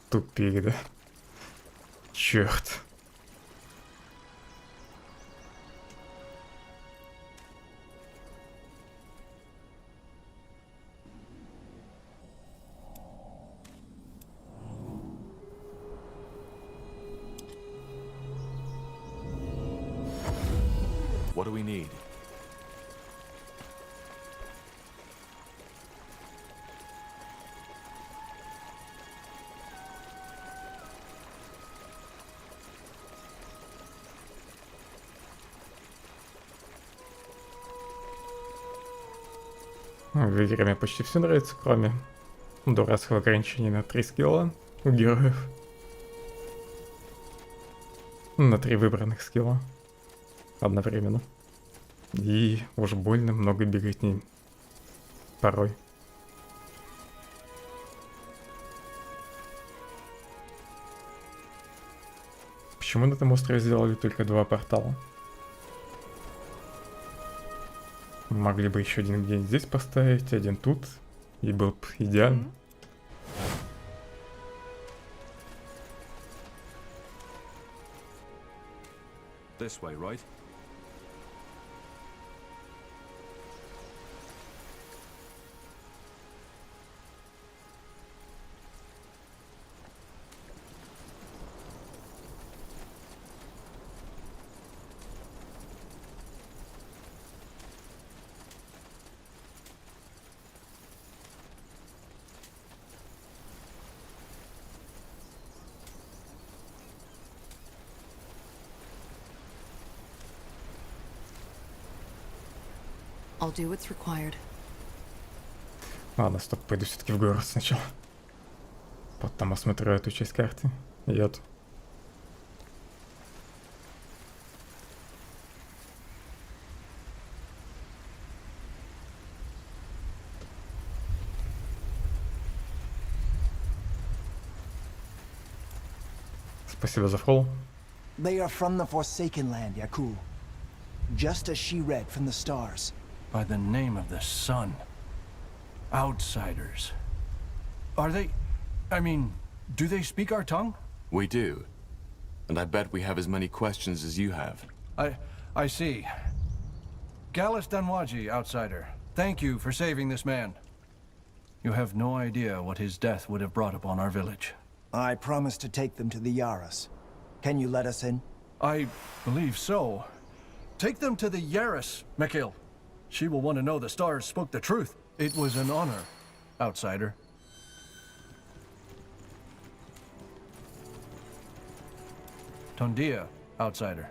Тупик, да? Черт. What do we need? В игре мне почти все нравится, кроме дурацкого ограничения на 3 скилла у героев. На 3 выбранных скилла одновременно. И уж больно много беготни. порой. Почему на этом острове сделали только 2 портала? Могли бы еще один где-нибудь здесь поставить, один тут, и был бы идеально. This way, right? I'll do what's required. Ладно, стоп, пойду все-таки в город сначала. Потом осмотрю эту часть карты и эту. Спасибо за фолл. They are from the Forsaken Land, Yakul. Just as she read from the stars. By the name of the sun. Outsiders. Are they... I mean, do they speak our tongue? We do. And I bet we have as many questions as you have. I see. Gallus Danwaji, outsider. Thank you for saving this man. You have no idea what his death would have brought upon our village. I promised to take them to the Yaras. Can you let us in? I believe so. Take them to the Yaris, Mikhail. She will want to know the stars spoke the truth. It was an honor, outsider. Tondia, outsider.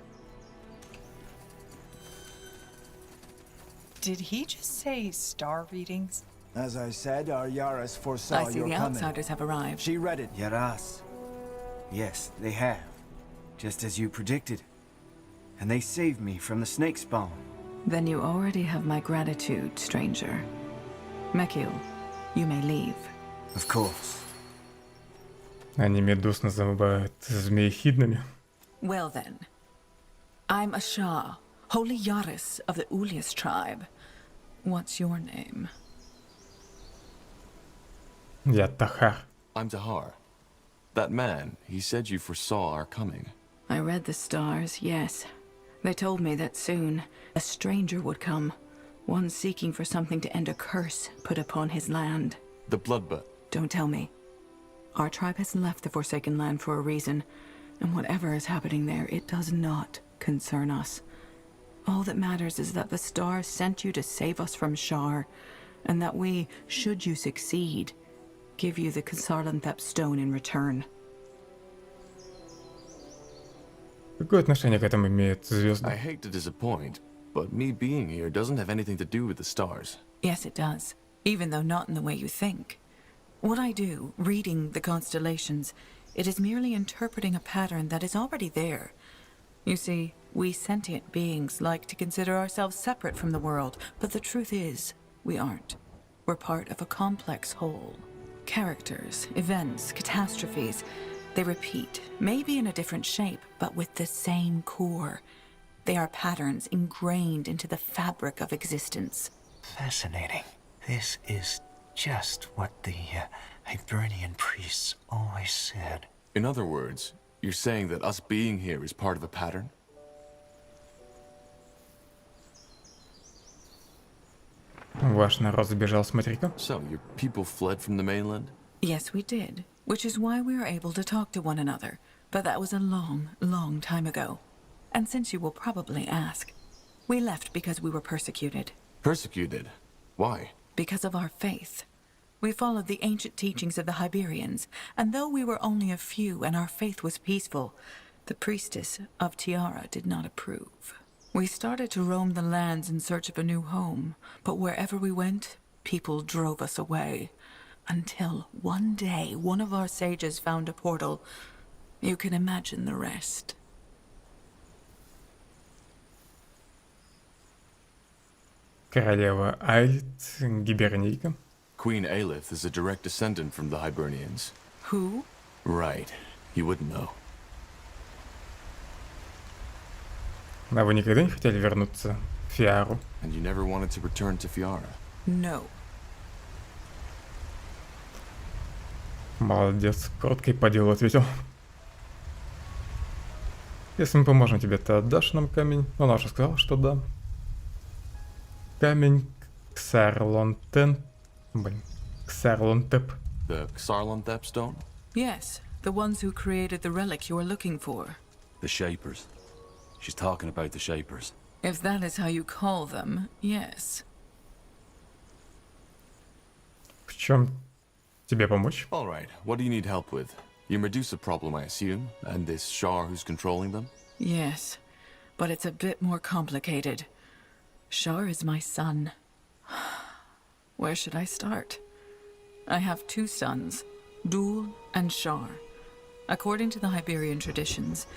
Did he just say star readings? As I said, our Yaras foresaw I see your the coming. outsiders have arrived. She read it. Yaras. Yes, they have. Just as you predicted. And they saved me from the snake spawn. Then you already have my gratitude, stranger. Mekil, you may leave. Of course. Они медуз называют змеехидными. Well then. I'm a Shah, holy Yaris of the Ulias tribe. What's your name? Я Тахар. I'm Tahar. That man, he said you foresaw our coming. I read the stars, yes. They told me that soon a stranger would come, one seeking for something to end a curse put upon his land. The Bloodbutt. Don't tell me. Our tribe has left the Forsaken Land for a reason, and whatever is happening there, it does not concern us. All that matters is that the stars sent you to save us from Shar, and that we, should you succeed, give you the Kasarlanthep stone in return. Какое отношение к этому имеют звезды? I hate to disappoint, but me being here doesn't have anything to do with the stars. Yes, it does, even though not in the way you think. What I do, reading the constellations, it is merely interpreting a pattern that is already there. You see, we sentient beings like to consider ourselves separate from the world, but the truth is, we aren't. We're part of a complex whole. Characters, events, catastrophes, they repeat, maybe in a different shape, but with the same core. They are patterns ingrained into the fabric of existence. Fascinating. This is just what the Hibernian priests always said. In other words, you're saying that us being here is part of a pattern? Ваш народ сбежал с материка? So, your people fled from the mainland? Yes, we did, which is why we were able to talk to one another. But that was a long, long time ago. And since you will probably ask, we left because we were persecuted. Persecuted? Why? Because of our faith. We followed the ancient teachings of the Hiberians, and though we were only a few and our faith was peaceful, the priestess of Tiara did not approve. We started to roam the lands in search of a new home, but wherever we went, people drove us away. Until one day, one of our sages found a portal. You can imagine the rest. Королева Айлит, гибернейка. Queen Aelith is a direct descendant from the Hibernians. Who? Right. You wouldn't know. А вы никогда не хотели вернуться в Фиару? And you never wanted to return to Fiara? No. Молодец, коротко и по делу ответил. Если мы поможем тебе, ты отдашь нам камень? Она уже сказала, что да. Камень Ксарлонтеп. The Xarlontep stone? Yes, the ones who created the relic you are looking for. The Shapers. She's talking about the Shapers. If that is how you call them, yes. В чем тебе помочь? All right. What do you need help with? Your Medusa problem, I assume, and this Shar who's controlling them? Yes, but it's a bit more complicated. Shar is my son. Where should I start? I have two sons, Dul and Shar. According to the Iberian traditions,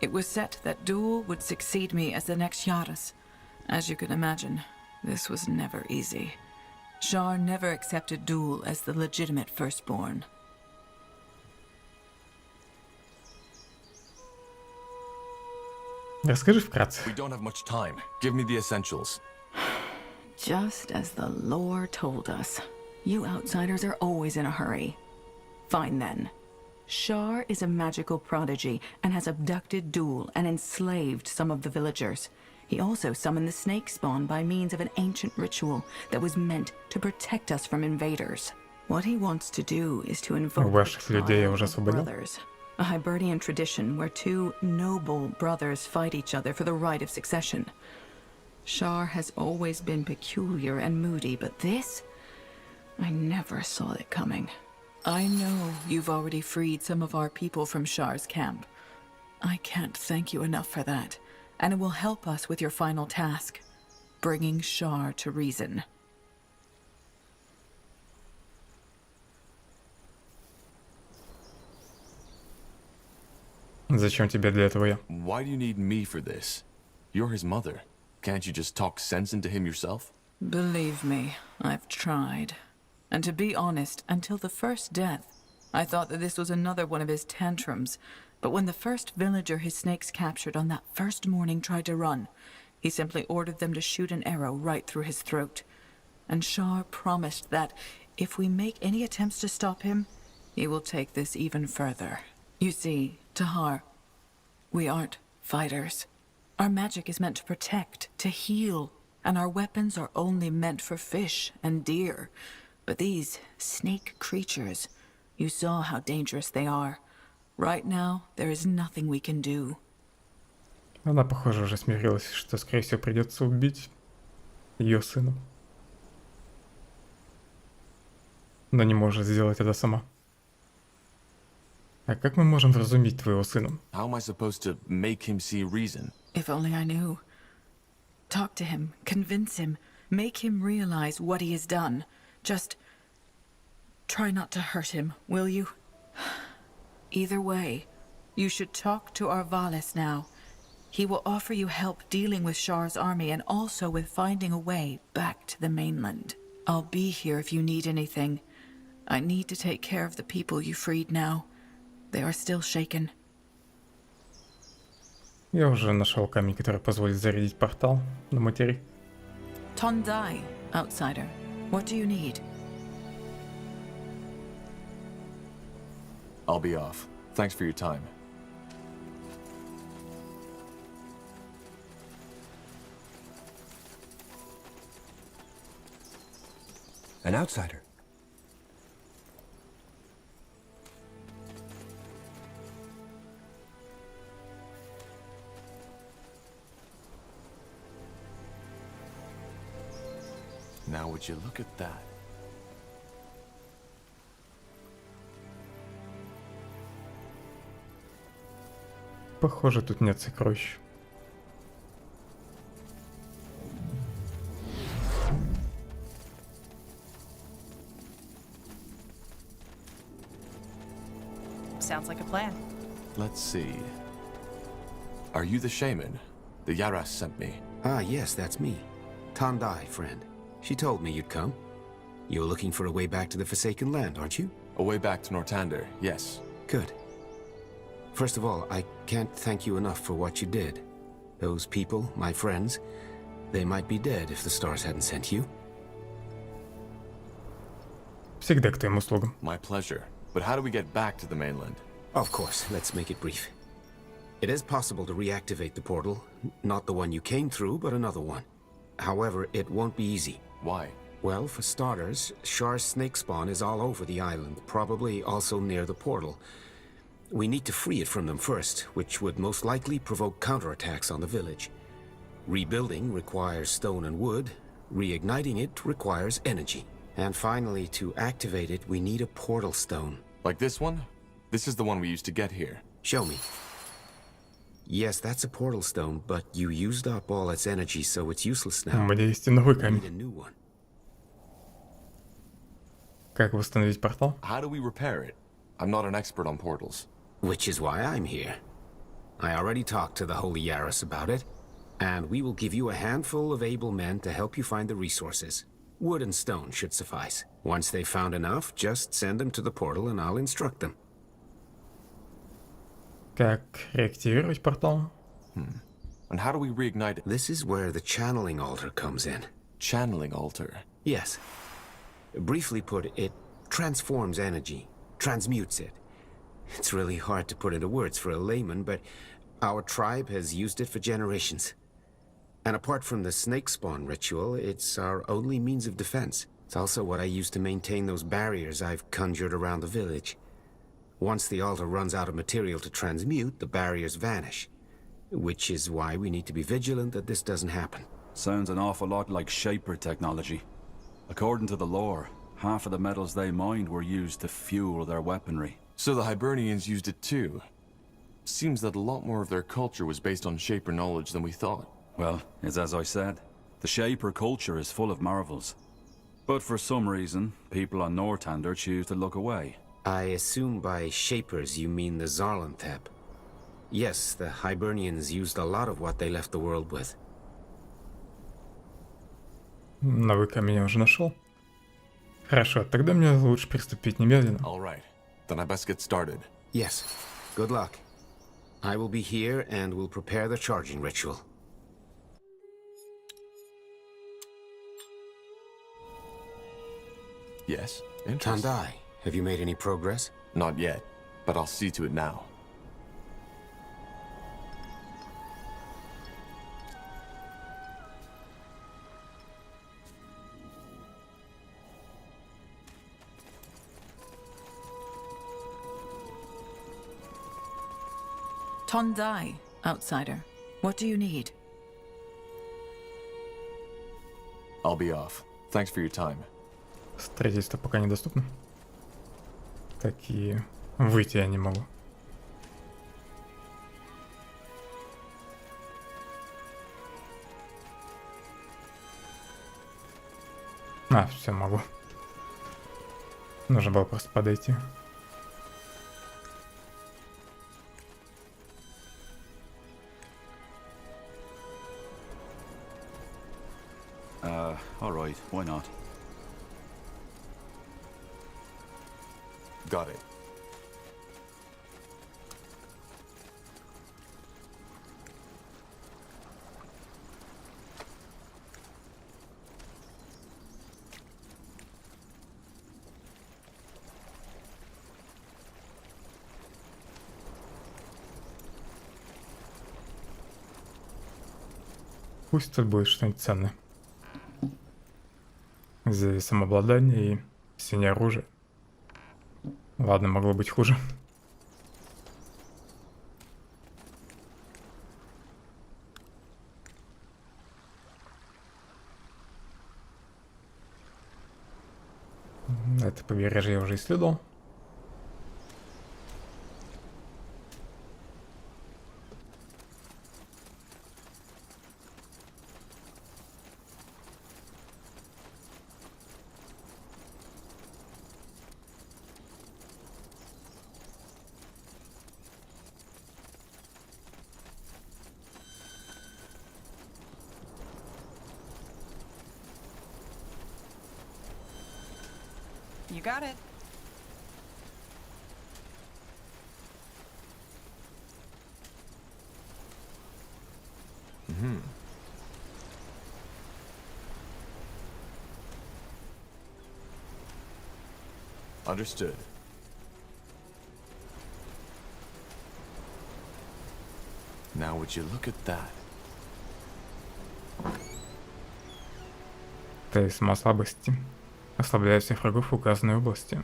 it was set that Dul would succeed me as the next Yaras. As you can imagine, this was never easy. Shar never accepted Dul as the legitimate firstborn. Расскажи вкратце. We don't have much time. Give me the essentials. Just as the lore told us, you outsiders are always in a hurry. Fine then. Shar is a magical prodigy and has abducted Dul and enslaved some of the villagers. He also summoned the snake spawn by means of an ancient ritual that was meant to protect us from invaders. What he wants to do is to invoke Ваших людей я уже освободил. brothers, a Hibernian tradition where two noble brothers fight each other for the right of succession. Shar has always been peculiar and moody, but this, I never saw it coming. I know you've already freed some of our people from Shar's camp. I can't thank you enough for that, and it will help us with your final task, bringing Shar to reason. Зачем тебе для этого я? Why do you need me for this? You're his mother. Can't you just talk sense into him yourself? Believe me, I've tried. And to be honest, until the first death, I thought that this was another one of his tantrums. But when the first villager his snakes captured on that first morning tried to run, he simply ordered them to shoot an arrow right through his throat. And Shar promised that if we make any attempts to stop him, he will take this even further. You see, Tahar, we aren't fighters. Our magic is meant to protect, to heal, and our weapons are only meant for fish and deer. But these snake creatures, you saw how dangerous they are. Right now, there is nothing we can do. Она, похоже, уже смирилась, что, скорее всего, придется убить ее сына. Но не может сделать это сама. А как мы можем вразумить твоего сына? How am I supposed to make him see reason? If only I knew. Talk to him, convince him, make him realize what he has done. Just try not to hurt him, will you? Either way, you should talk to Arvalis now. He will offer you help dealing with Shar's army and also with finding a way back to the mainland. I'll be here if you need anything. I need to take care of the people you freed now. They are still shaken. Я уже нашел камень, который позволит зарядить портал на материк. Tondai, outsider. What do you need? I'll be off. Thanks for your time. An outsider. Now would you look at that? Похоже, тут нет сокровищ. Sounds like a plan. Let's see. Are you the shaman? The Yaras sent me. Ah, yes, that's me. Tandai, friend. She told me you'd come. You're looking for a way back to the Forsaken Land, aren't you? A way back to Nortander, yes. Good. First of all, I can't thank you enough for what you did. Those people, my friends, they might be dead if the stars hadn't sent you. Всегда к твоим услугам. My pleasure. But how do we get back to the mainland? Of course, let's make it brief. It is possible to reactivate the portal. Not the one you came through, but another one. However, it won't be easy. Why? Well, for starters, Shar's snake spawn is all over the island, probably also near the portal. We need to free it from them first, which would most likely provoke counterattacks on the village. Rebuilding requires stone and wood. Reigniting it requires energy. And finally, to activate it, we need a portal stone. Like this one? This is the one we used to get here. Show me. Yes, that's a portal stone, but you used up all its energy, so it's useless now. У меня есть и новый We камень. need a new one. Как восстановить портал? How do we repair it? I'm not an expert on portals. Which is why I'm here. I already talked to the Holy Yaris about it, and we will give you a handful of able men to help you find the resources. Wood and stone should suffice. Once they've found enough, just send them to the portal and I'll instruct them. Как реактивировать портал? And how do we reignite it? This is where the channeling altar comes in. Channeling altar? Yes. Briefly put, it transforms energy, transmutes it. It's really hard to put into words for a layman, but our tribe has used it for generations. And apart from the snake spawn ritual, it's our only means of defense. It's also what I use to maintain those barriers I've conjured around the village. Once the altar runs out of material to transmute, the barriers vanish. Which is why we need to be vigilant that this doesn't happen. Sounds an awful lot like Shaper technology. According to the lore, half of the metals they mined were used to fuel their weaponry. So the Hibernians used it too. Seems that a lot more of their culture was based on Shaper knowledge than we thought. Well, it's as I said. The Shaper culture is full of marvels. But for some reason, people on Nortander choose to look away. I assume by Shapers you mean the Zarlanthep. Yes, the Hibernians used a lot of what they left the world with. Новый камень я уже нашел. Хорошо, тогда мне лучше приступить немедленно. All right. Then I best get started. Yes. Good luck. I will be here and will prepare the charging ritual. Yes, interesting. Tandai, have you made any progress? Not yet, but I'll see to it now. Tandai, outsider. What do you need? I'll be off. Thanks for your time. Строительство пока недоступно. Так и выйти я не могу. А, все, могу. Нужно было просто подойти. Alright, why not? Got it. Пусть тут будет что-нибудь ценное. Здесь самообладание и синее оружие. Ладно, могло быть хуже. Это побережье я уже исследовал. You got it. Understood. Now would you look at that? Талисман слабости. Ослабляет всех врагов в указанной области.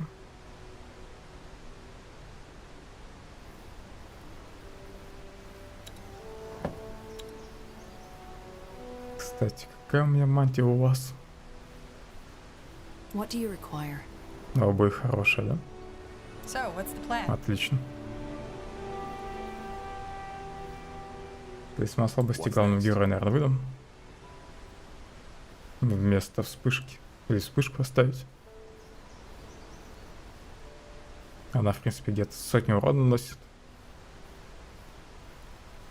Кстати, какая у меня мантия у вас? What do you require? У обоих хорошая, да? So, what's the plan? Отлично. Талисман слабости главному герою, наверное, выдам. Вместо вспышки. Или вспышку оставить. Она, в принципе, где-то 100 урона наносит.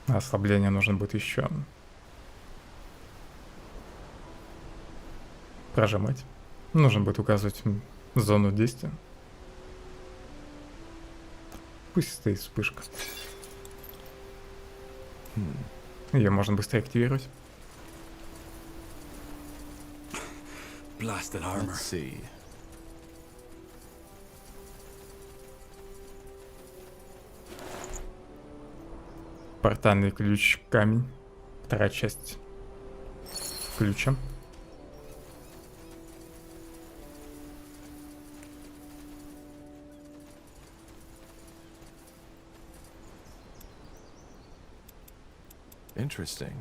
А ослабление нужно будет еще. Прожимать. Нужно будет указывать зону действия. Пусть стоит вспышка. Ее можно быстрее активировать. Blasted armor. Let's see. Портальный ключ, камень. Вторая часть ключа. Interesting.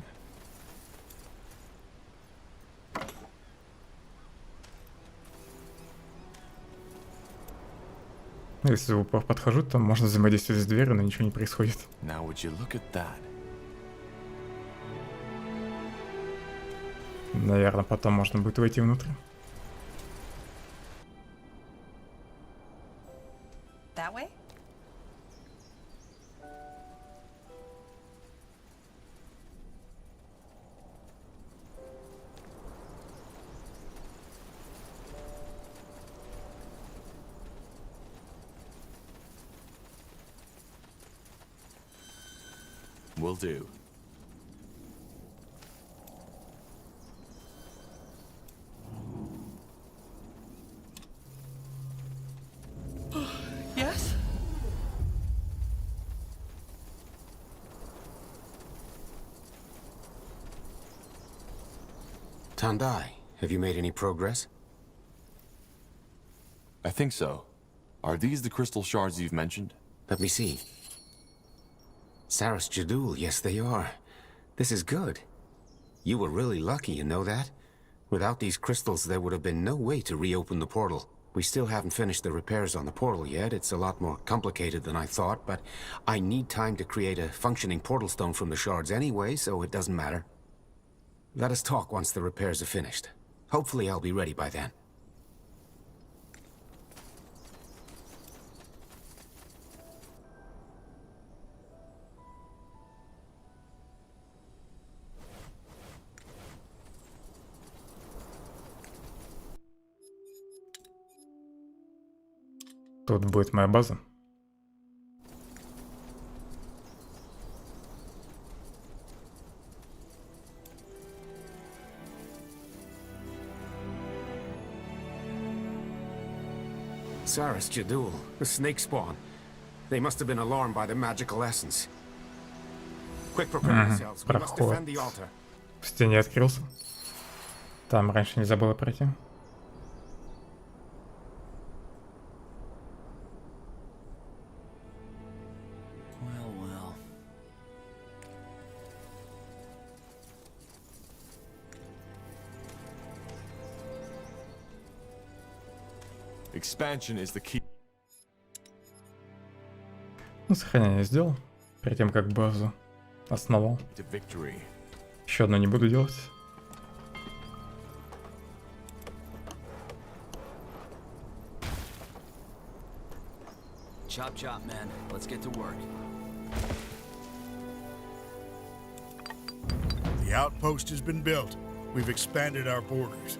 Если в упор подхожу, то можно взаимодействовать с дверью, но ничего не происходит. Now would you look at that? Наверное, потом можно будет войти внутрь. That way? Will do. Yes? Tandai, have you made any progress? I think so. Are these the crystal shards you've mentioned? Let me see. Saras Jadul, yes they are. This is good. You were really lucky, you know that? Without these crystals, there would have been no way to reopen the portal. We still haven't finished the repairs on the portal yet. It's a lot more complicated than I thought, but I need time to create a functioning portal stone from the shards anyway, so it doesn't matter. Let us talk once the repairs are finished. Hopefully I'll be ready by then. Тут будет моя база. Saras Jadul, the snake spawn. They must have been alarmed by the magical essence. Quick, prepare yourselves. We must defend the altar. В стене открылся. Там раньше нельзя было пройти. Expansion is the key. Ну, сохранение сделал. Перед тем, как базу основал. To victory. Еще одно не буду делать. Chop chop, man. Let's get to work. The outpost has been built. We've expanded our borders.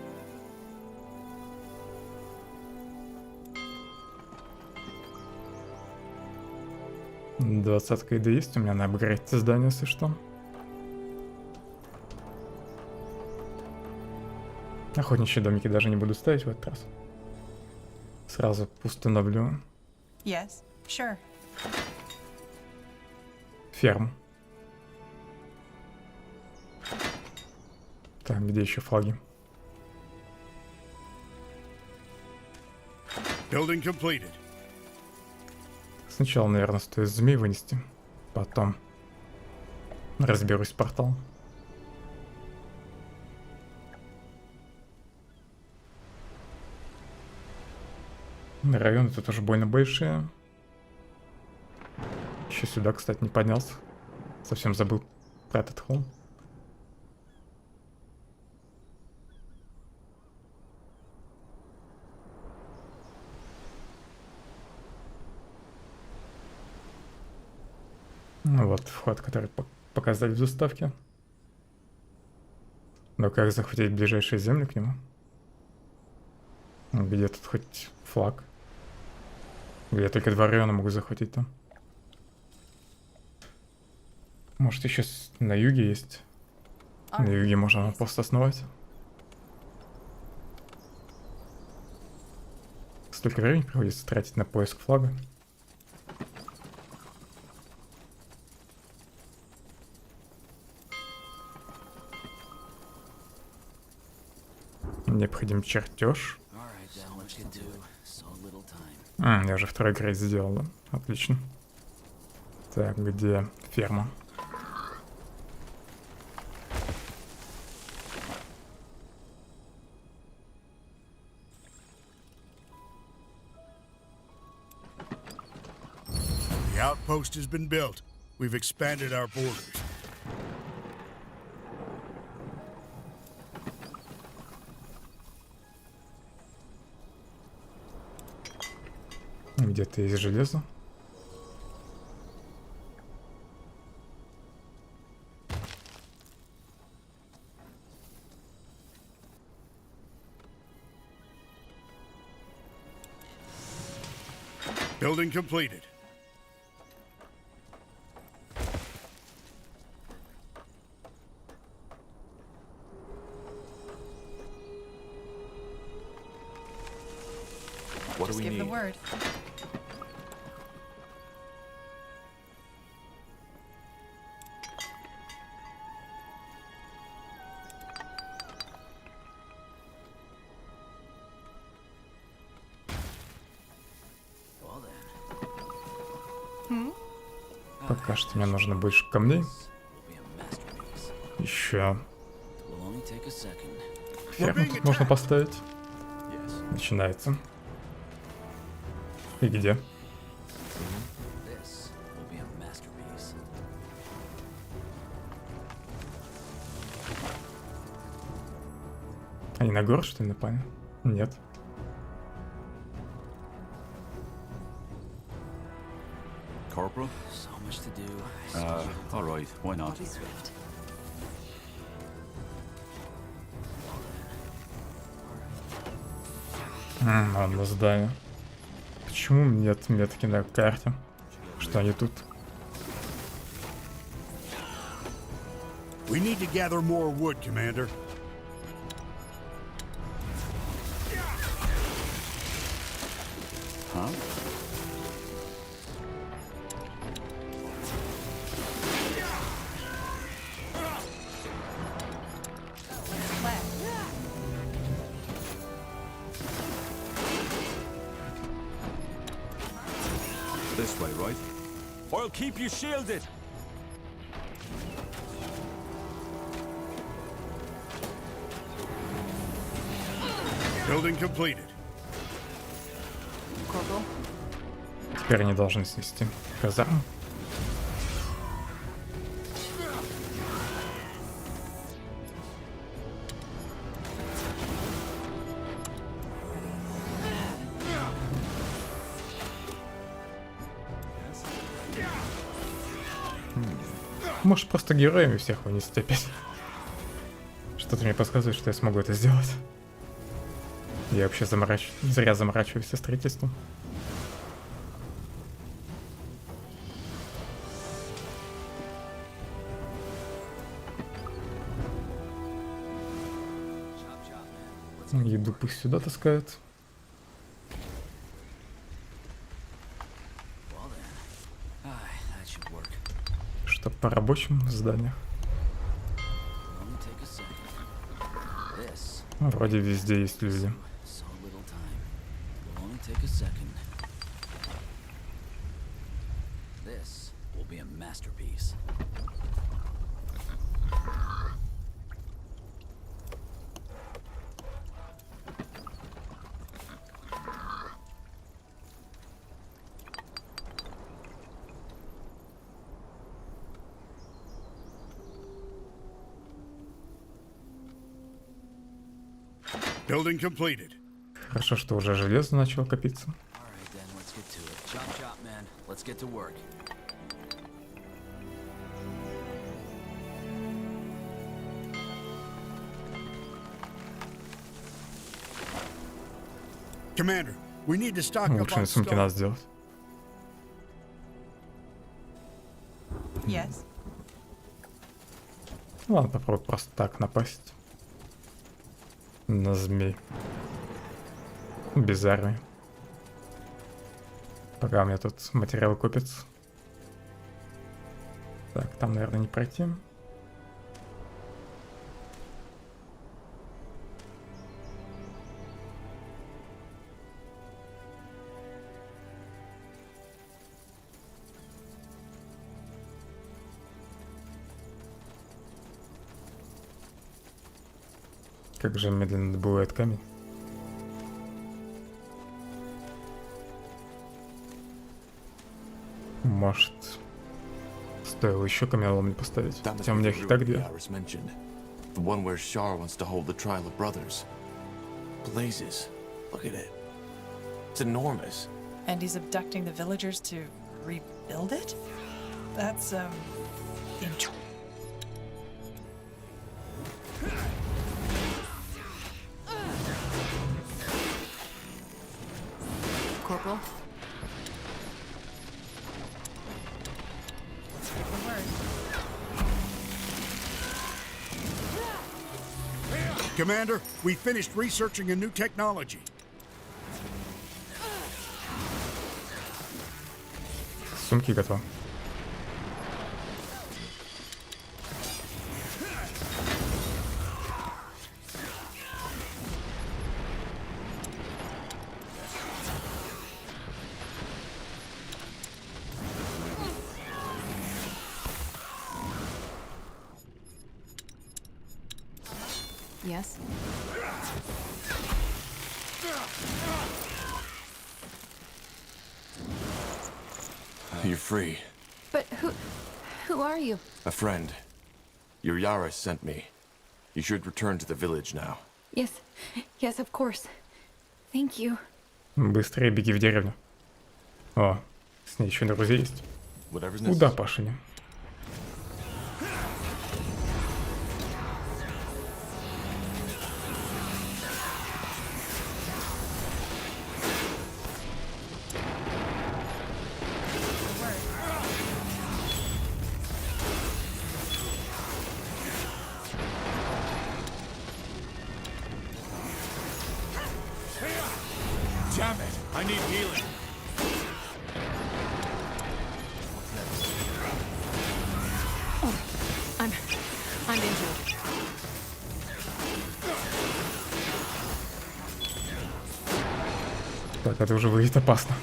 20-ка еды есть, у меня на апгрейд здание, если что. Охотничьи домики даже не буду ставить в этот раз. Сразу установлю Yes, sure. ферму. Так, где еще флаги? Building completed. Сначала, наверное, стоит змей вынести. Потом разберусь с порталом. Районы тут уже больно большие. Еще сюда, кстати, не поднялся. Совсем забыл про этот холм. Ну вот вход, который показали в заставке. Но как захватить ближайшие земли к нему? Где тут хоть флаг? Я только 2 района могу захватить там. Может, еще на юге есть? На юге можно пост основать. Столько времени приходится тратить на поиск флага. Необходим чертеж. Я уже 2-й грейд сделал, да? Отлично. Так, где ферма? The outpost has been built. We've expanded our borders. Где-то есть железо. Building completed. What do we need? Just give the word. Пока что мне нужно больше камней. Еще ферму тут можно поставить. Начинается. И где? Они на город, что ли, напали? Нет. Corporal? So much to do. All right, why not? Ладно, здание. Почему нет метки на карте? Что они тут? We need to gather more wood, Commander. Huh? This way, right? I'll keep you shielded. Building completed. Теперь они должны снести казарму. Может, просто героями всех вынести опять. Что-то мне подсказывает, что я смогу это сделать. Я вообще зря заморачиваюсь со строительством. Еду пусть сюда таскают. Что по рабочим зданиям. Вроде везде есть люди. Building completed. Хорошо, что уже железо начало копиться. Commander, we need to stock up Улучшенные on сумки stone. надо сделать. Yes. Ладно, попробуй просто так напасть. На змей. Без армии. Пока у меня тут материал копится. Так, там, наверное, не пройти. Как же медленно добывает камень. Может, стоило еще каменолом не поставить. Хотя у меня их и так две. The one where Shar wants to hold the trial of brothers. Blazes. Look at it. It's enormous. And he's abducting the villagers to rebuild it? That's, interesting. Corporal? Commander, we finished researching a new technology. Сумки готовы. Yes. You're free. But who are you? A friend. Your Yaris sent me. You should return to the village now. Yes, of course. Thank you. Быстрее беги в деревню. О, с ней еще друзья есть. Куда, Пашиня? Damn it! I need healing. I'm injured. Так, это уже выглядит опасно.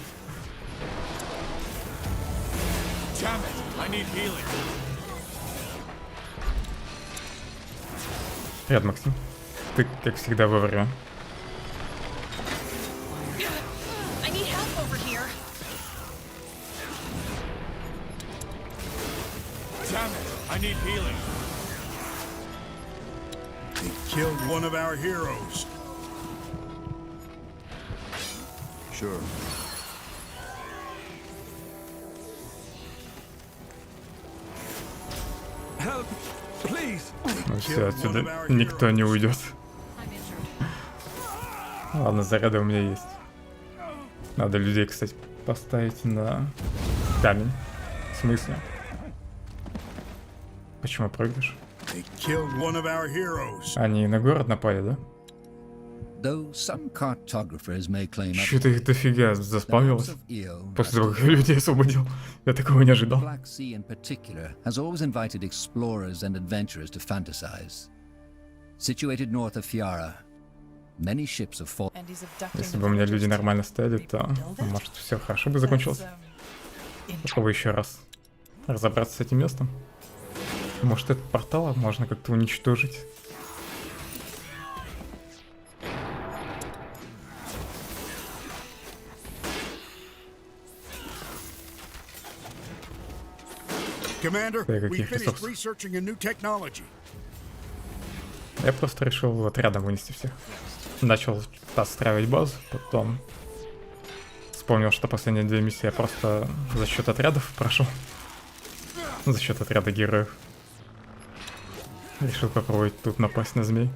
Damn it! I need healing. Привет, Максим. Ты, как всегда, вовремя. I need help over here. Damn it! I need healing. They killed one of our heroes. Sure. Help! Please! Ну все, отсюда никто не уйдет. Ладно, заряды у меня есть. Надо людей, кстати, поставить на камень. В смысле? Почему прыгаешь? They killed one of our heroes. Они на город напали, да? Though some cartographers may claim Что-то их дофига заспавнилось после того, как я людей освободил. Я такого не ожидал. The Black Sea in particular has always invited explorers and adventurers to fantasize. Situated north of Fiara, many ships have fallen. Если бы у меня люди нормально стояли, то, может, все хорошо бы закончилось. Попробую еще раз разобраться с этим местом. Может, этот портал можно как-то уничтожить. Commander, we finished researching a new technology. Я просто решил отрядом вынести всех. Начал отстраивать базу, потом вспомнил, что последние 2 миссии я просто за счет отрядов прошел. За счет отряда героев. Решил попробовать тут напасть на змей.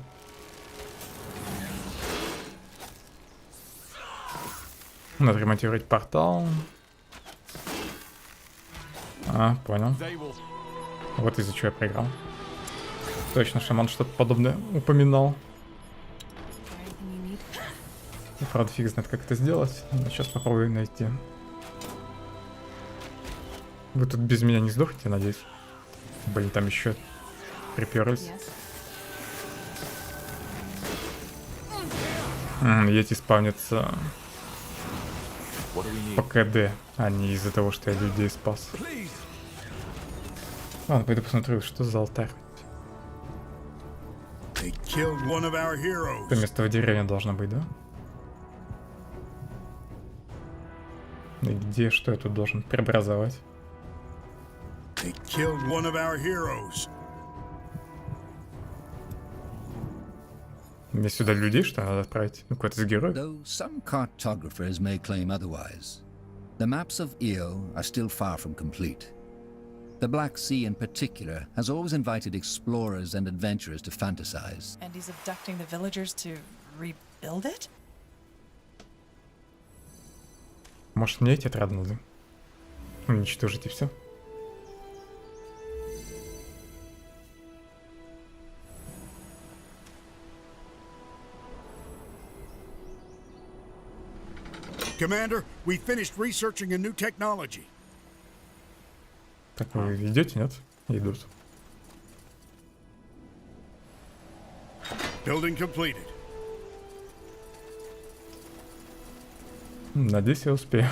Надо ремонтировать портал. А, понял. Вот из-за чего я проиграл. Точно, шаман что-то подобное упоминал. И, правда, фиг знает, как это сделать. Но сейчас попробую найти. Вы тут без меня не сдохнете, надеюсь? Блин, там еще приперлись. Эти спавнятся по КД, а не из-за того, что я людей спас. Ладно, пойду посмотрю, что за алтарь. Это место в деревне должно быть, да? И где, что я тут должен преобразовать? Мне сюда людей, что надо отправить? Ну, какой-то из героев? Though some cartographers may claim otherwise, the maps of Io are still far from complete. The Black Sea in particular has always invited explorers and adventurers to fantasize. And he's abducting the villagers to rebuild it? Может, мне эти отряды надо уничтожить и все? Commander, we finished researching a new technology. Так вы идете, нет? Идут. Building completed. Надеюсь, я успею.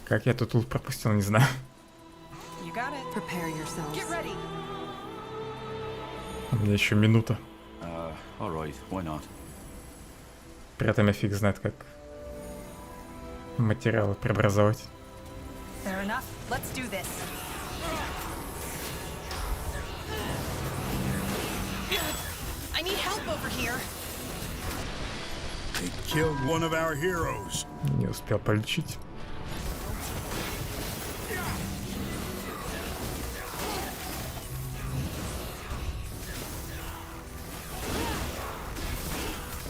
Как я тут лут пропустил, не знаю. У меня еще минута. При этом я фиг знает, как материалы преобразовать. Не успел полечить.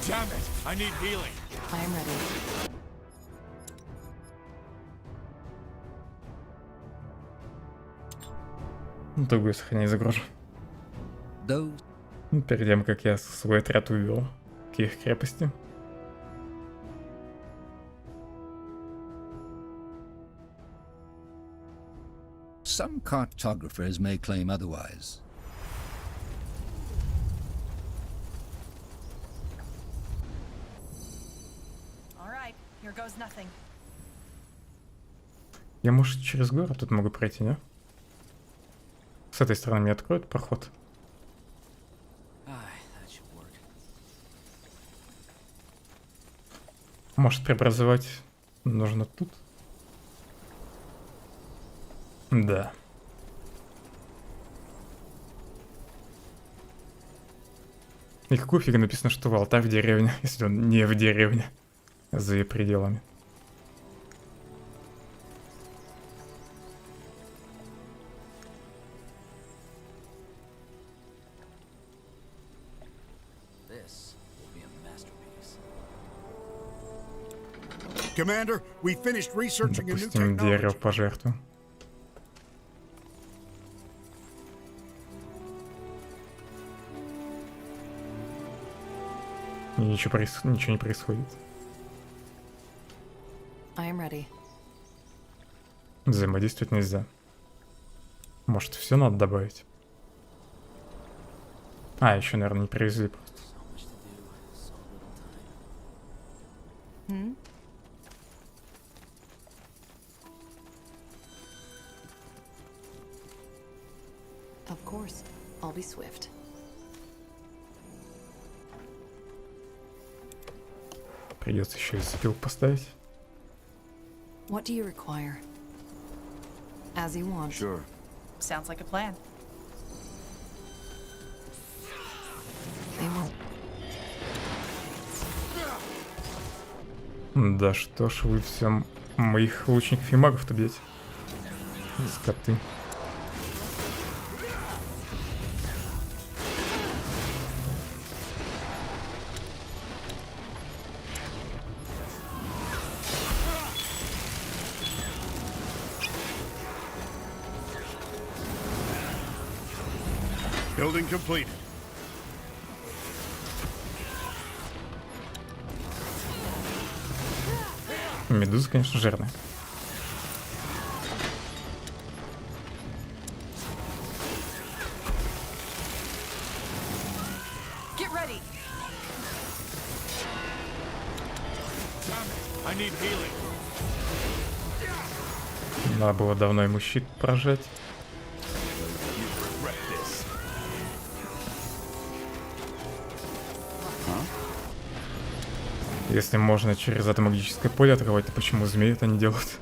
Damn it! I need healing. I am ready. Другое сохранение загружу. Перед тем, как я свой отряд увел к их крепости. Some cartographers may claim otherwise. Here goes nothing. Я, может, через город тут могу пройти, не? С этой стороны мне откроют проход. Может, преобразовать нужно тут? Да. И какую фигу написано, что алтарь в деревне, если он не в деревне, за ее пределами. Commander, we finished researching a new Допустим, technology. дерево пожертвую. И ничего не происходит. I am ready. Взаимодействовать нельзя. Может, все надо добавить? А, еще, наверное, не привезли просто. Hmm? Of course. I'll be swift. Придется еще и спил поставить. What do you require? As you want. Sure. Sounds like a plan. They won't. Да что ж вы все моих лучников и магов-то бьете? Скоты. Building completed. Медуза, конечно, жирная. Get ready. I need healing. Надо было давно ему щит прожать. Если можно через это магическое поле атаковать, то почему змеи это не делают?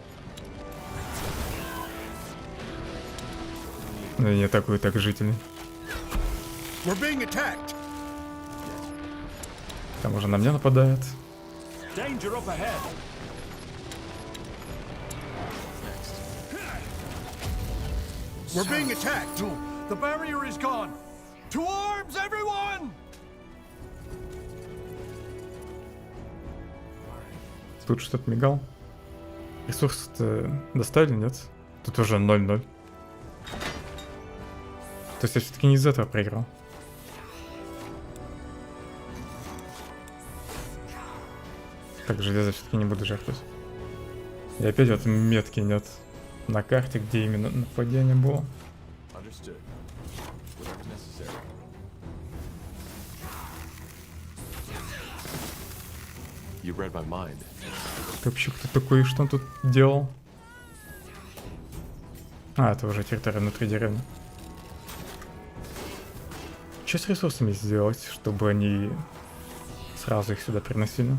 Ну, не такой так жительный. Там уже на меня нападает. Danger up ahead. We're being attacked. The barrier is gone. To arms, everyone! Тут что-то мигал. Ресурсы-то доставили, нет? Тут уже 0-0. То есть я все-таки не из этого проиграл. Так, железо все-таки не буду жертвовать. И опять вот метки нет на карте, где именно нападение было. You read my mind. Ты вообще кто такой и что он тут делал? А, это уже территория внутри деревни. Что с ресурсами сделать, чтобы они сразу их сюда приносили?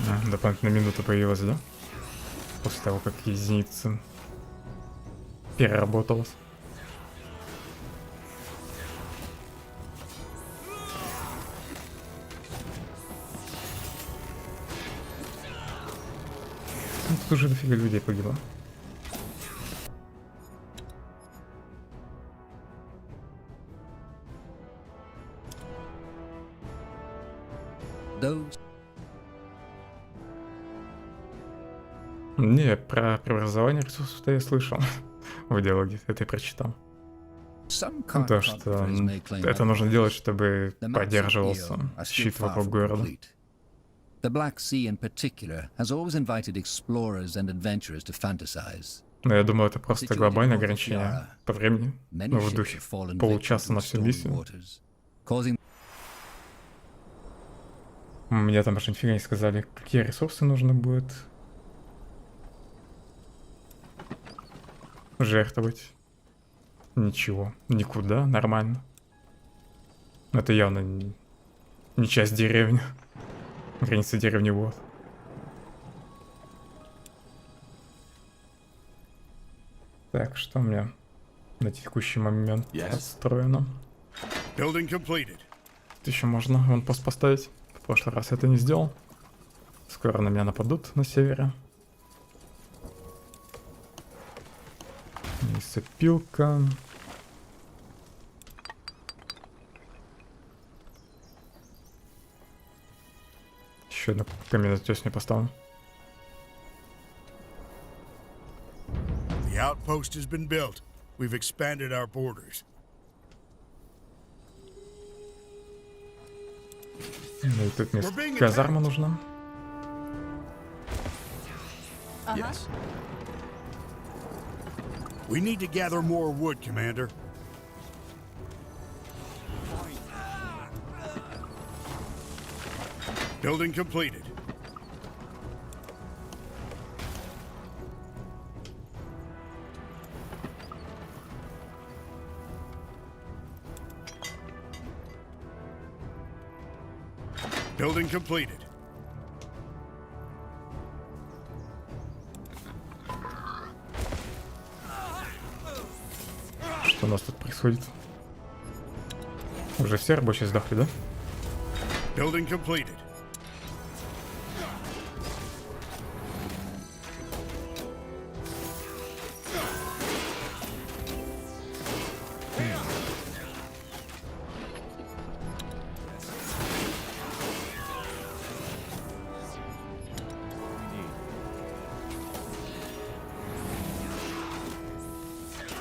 А, дополнительная минута появилась, да? После того, как единица переработалась. Тут уже дофига людей погибло. Не, про преобразование ресурсов-то я слышал в диалоге, это я прочитал. То, что это нужно делать, чтобы поддерживался щит вокруг города. The Black Sea in particular has always invited explorers and adventurers to fantasize. Но я думаю, это просто глобальное ограничение по времени, ну, в духе получаса на всю миссию. Мне там аж нифига не сказали, какие ресурсы нужно будет жертвовать. Ничего, никуда, нормально. Это явно не часть деревни. Граница деревни вот. Так, что у меня на текущий момент отстроено? Тут еще можно вон пост поставить. В прошлый раз это не сделал. Скоро на меня нападут на севере. Лесопилка. Еще одну каменотесную поставим. The outpost has been built. We've expanded our borders. Ну и тут место казарма нужна. Yes. We need to gather more wood, Commander. Building completed. Building completed. Что у нас тут происходит? Уже все рабочие сдохли, да? Building completed.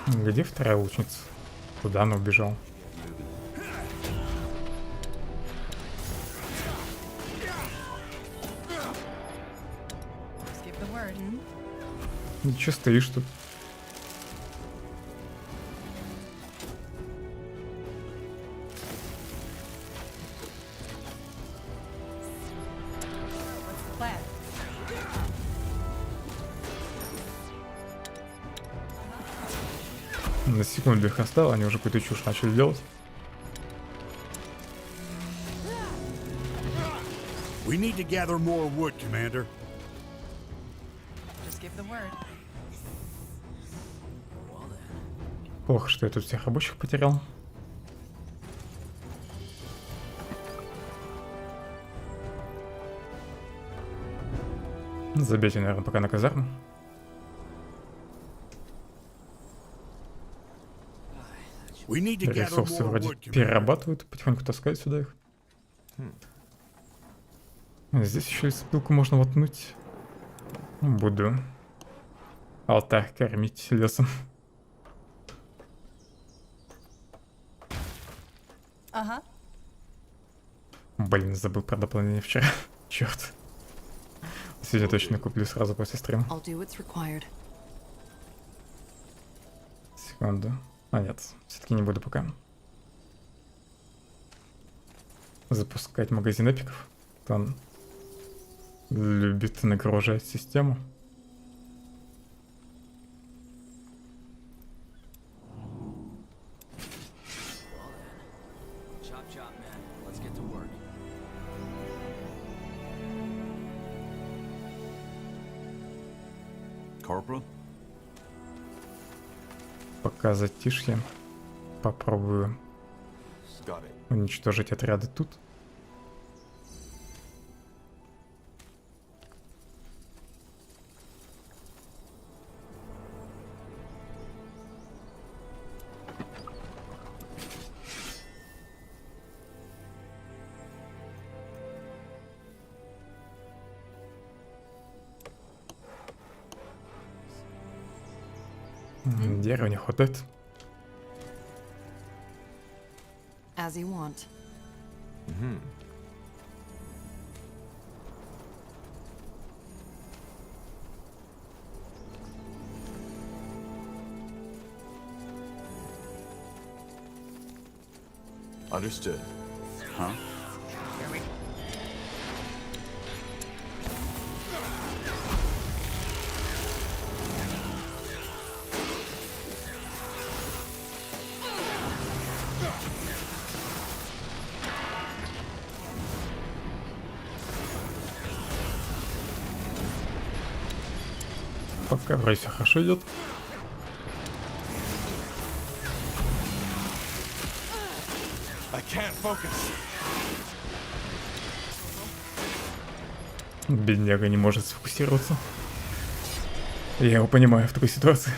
Где вторая лучница? Куда она убежала? Ничего стоишь тут. На секунду их оставил, они уже какую-то чушь начали делать. We need to gather more wood, Commander. Just give the word. Плохо, что я тут всех рабочих потерял. Забейте, наверное, пока на казарму. Ресурсы вроде перерабатывают, потихоньку таскают сюда их. Здесь еще и спилку можно воткнуть. Буду алтарь кормить лесом. Ага. Блин, забыл про дополнение вчера. Черт. Сегодня точно куплю сразу после стрима. Секунду. А нет, все-таки не буду пока запускать магазин эпиков. Он любит нагружать систему. Corporal? Пока затишье, попробую уничтожить отряды тут. Дерева не хватает. As you want. Understood. Huh? Пока вроде все хорошо идет. Бедняга не может сфокусироваться. Я его понимаю в такой ситуации.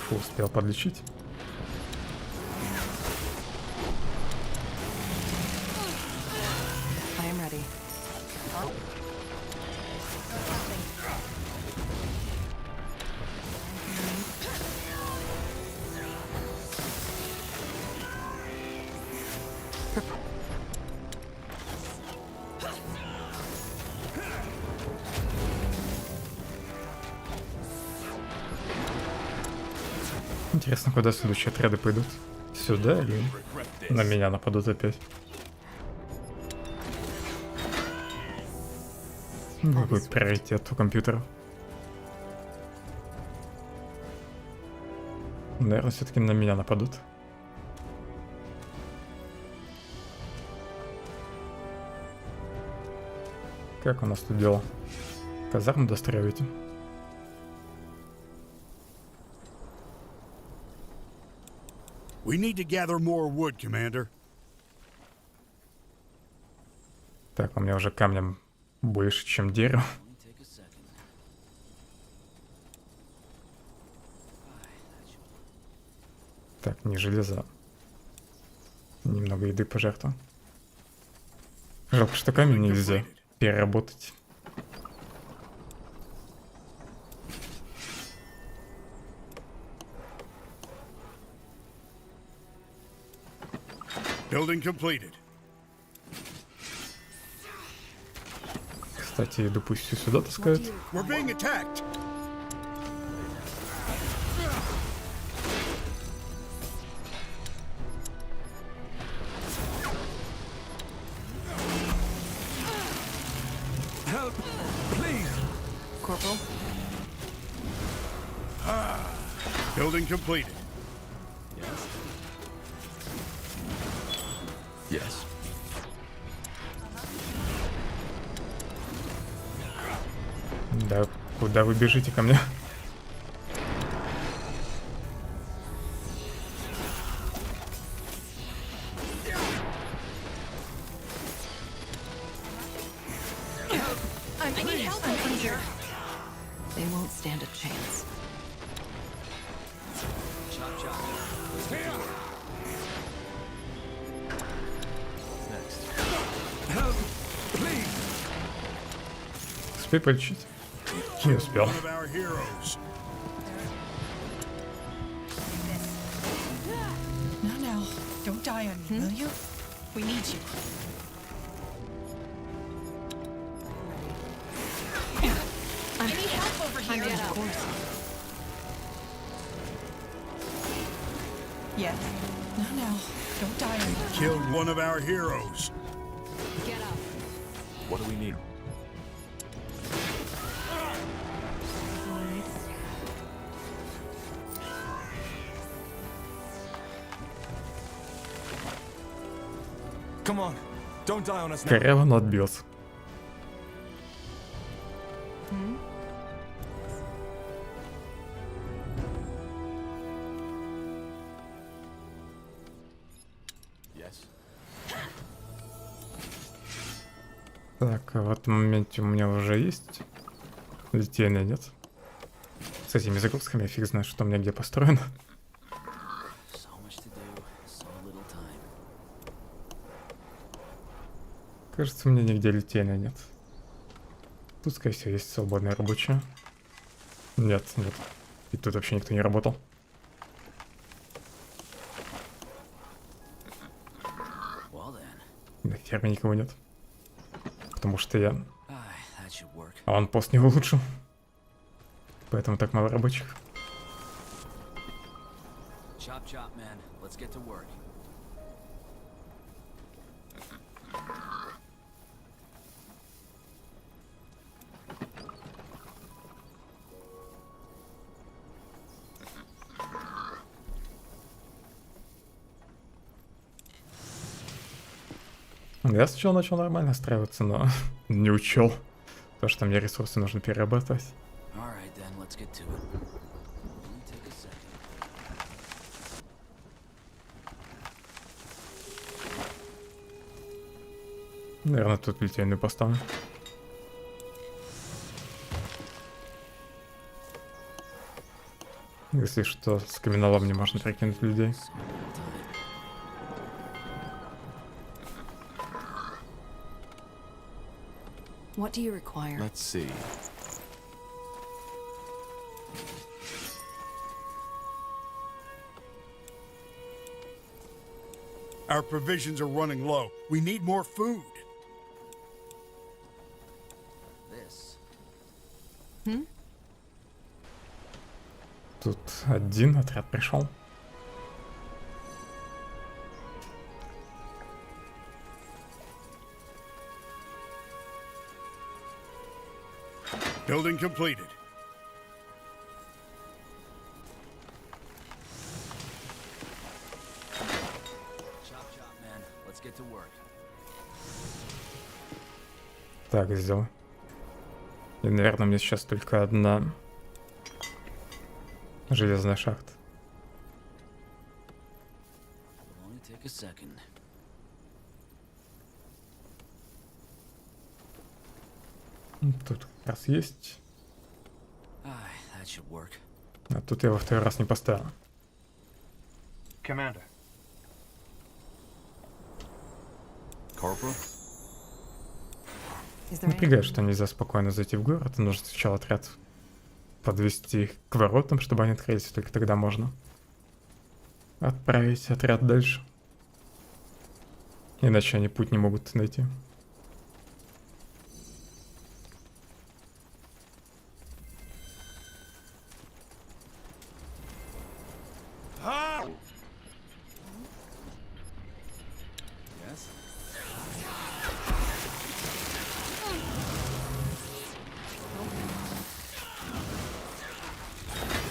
Фу, успел подлечить. Интересно, куда следующие отряды пойдут? Сюда или на меня нападут опять? Какой приоритет у компьютера? Наверное, все-таки на меня нападут. Как у нас тут дела? Казарму достраиваете? We need to gather more wood, Commander. Так, у меня уже камнем больше, чем дерево. Так, не железо. Немного еды пожертвую. Жалко, что камень нельзя переработать. Building completed. Кстати, еду пусть все сюда таскают. We're being attacked. Help, please. Corporal. Building completed. Yes. Да, куда вы бежите ко мне? I need help over here. They won't stand a chance. Chop, chop. Let's get to work. Next. Help, please. Успей полечить? Не успел. One of our heroes. Now, don't die on me, will you? We need you. I need help over here. Of course. Yes. Now, don't die on me. Killed one of our heroes. Get up. What do we need? Come on, don't die on us now. Коряво, но отбился. Yes. Так, а в этом моменте у меня уже есть литейная, нет? С этими загрузками я фиг знает, что у меня где построено. So much to do, so little time. Кажется, у меня нигде литейная нет. Тут, скорее всего, есть свободная рабочая. Нет, нет. И тут вообще никто не работал. Well then. На ферме никого нет. Потому что я That should work. аванпост не улучшил. Поэтому так мало рабочих. Chop, chop, man. Let's get to work. Я сначала начал нормально настраиваться, но не учел то, что мне ресурсы нужно перерабатывать. Alright then, let's get to it. Only take a second. Наверное, тут литейную поставлю. Если что, с каменолом не можно прикинуть людей. What do you require? Let's see. Our provisions are running low. We need more food. This. Тут один отряд пришел. Building completed. Chop, chop, man. Let's get to work. Так, сделал. И, наверное, мне сейчас только одна железная шахта. It'll only take a second. Тут как раз есть. That should work. А тут я во второй раз не поставил. Commander. Corporal? Напрягает, что нельзя спокойно зайти в город. Нужно сначала отряд подвести к воротам, чтобы они открылись, только тогда можно отправить отряд дальше. Иначе они путь не могут найти. Yes?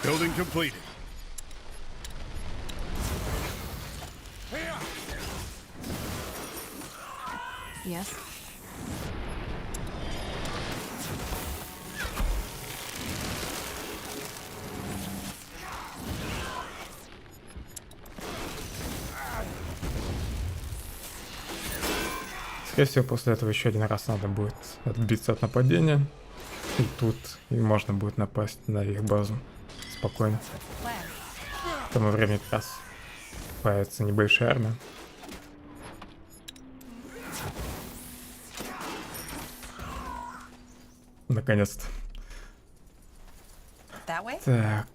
Building completed. Yes? Скорее всего, после этого еще один раз надо будет отбиться от нападения. И тут и можно будет напасть на их базу спокойно. К тому времени как раз появится небольшая армия. Наконец-то. Так.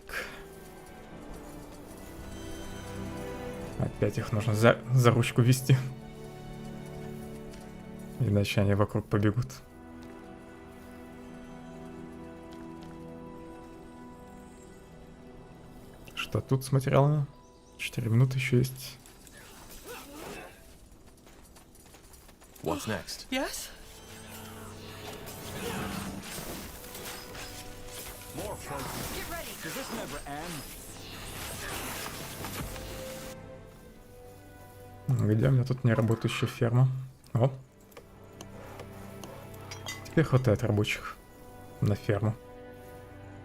Опять их нужно за ручку вести. Иначе они вокруг побегут. Что тут с материалами? 4 минуты еще есть. What's next? Yes? More fighting. Get ready. Does this never end? Где у меня тут не работающая ферма? О. Теперь хватает рабочих на ферму.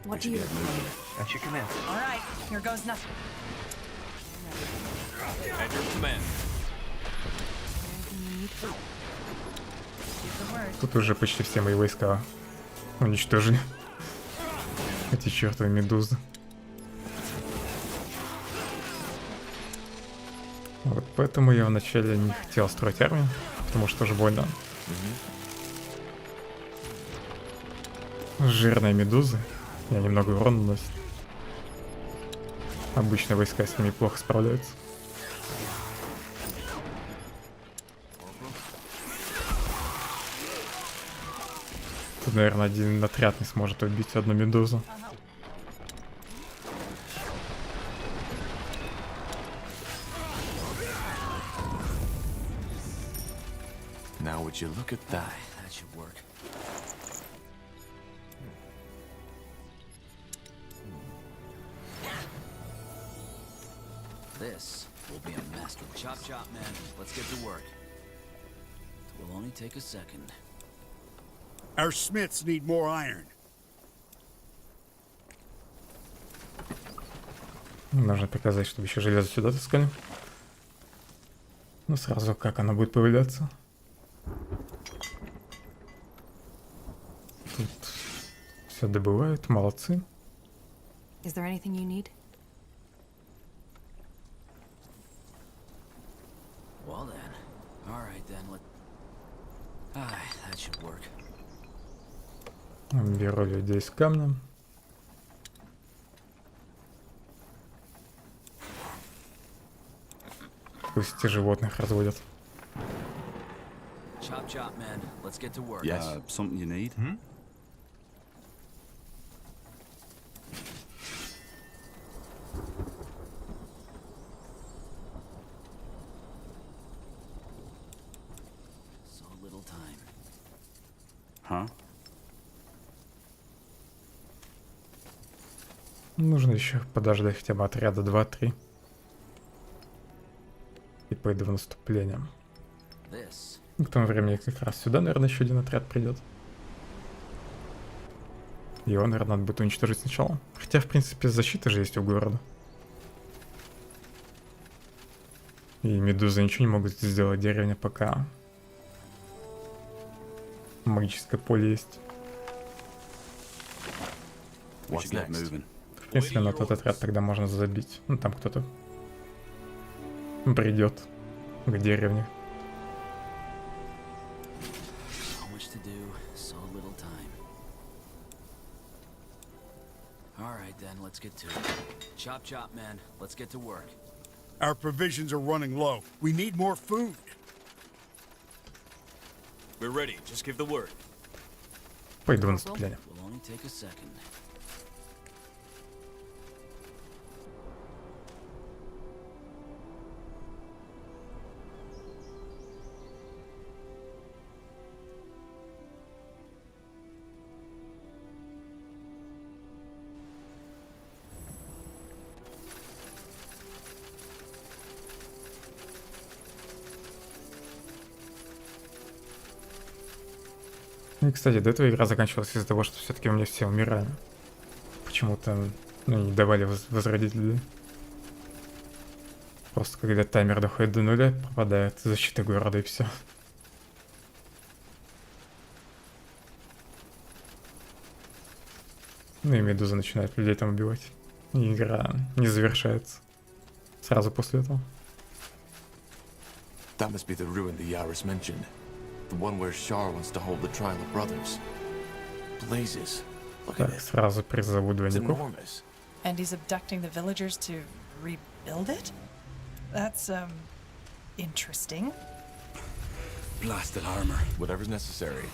What do you require? At your command. All right, here goes nothing. At your command. Тут уже почти все мои войска уничтожили. Эти чертовы медузы. Вот поэтому я вначале не хотел строить армию, потому что тоже больно. Жирные медузы. Я немного урона наносит. Обычно войска с ними плохо справляются. Тут, наверное, один отряд не сможет убить одну медузу. Now would you look at that? That should work. This will be a masterpiece. Chop, chop, man. Let's get to work. It will only take a second. Our smiths need more iron. Нужно приказать, чтобы еще железо сюда таскали. Ну сразу как оно будет появляться. Тут все добывают, молодцы. Is there anything you need? Well then. Alright then, that should work. Беру людей с камнем. Пусть животных разводят. Chop, chop, man. Let's get to work. Yes. Something you need? So little time. Huh? Нужно еще подождать хотя бы отряда 2-3. И пойду в наступление. This. К тому времени как раз сюда, наверное, еще один отряд придет. Его, наверное, надо будет уничтожить сначала. Хотя, в принципе, защита же есть у города. И медузы ничего не могут сделать деревня, пока магическое поле есть. В принципе, на тот отряд тогда можно забить. Ну, там кто-то придет к деревне. So much to do, so little time. All right, then, let's get to it. Chop, chop, man. Let's get to work. Our provisions are running low. We need more food. We're ready. Just give the word. Пойду в наступление. Will only take a second. И, кстати, до этого игра заканчивалась из-за того, что все-таки у меня все умирали. Почему-то, не давали возродить людей. Просто когда таймер доходит до нуля, пропадает защита города и все. Ну и медуза начинает людей там убивать. И игра не завершается сразу после этого. That must be the ruin the Yaris mentioned. The one where Shar wants to hold the trial of brothers. Blazes. Look at Так, it. сразу призову It's двойников. enormous. And he's abducting the villagers to rebuild it? That's, interesting. Blasted armor. Whatever's necessary.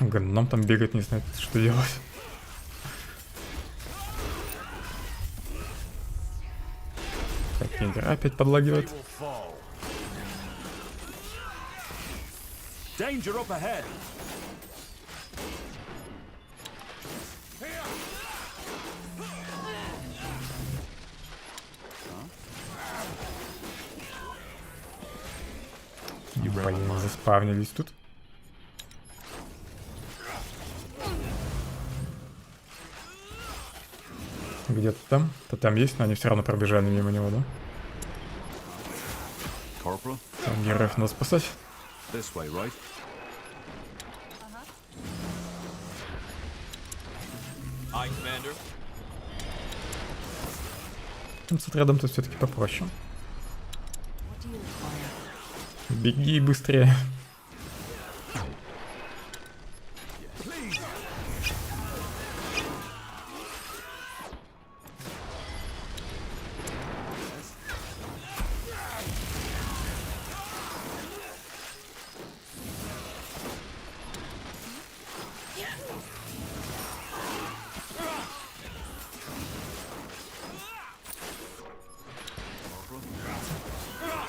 Гном там бегать, не знает, что делать. Так, игра опять подлагивает. Danger up ahead. Блин, заспавнились тут. Где-то там, то там есть, но они все равно пробежали мимо него, да? Там героев надо спасать. This way, right? Aye, Commander. С отрядом-то все-таки попроще. Беги быстрее.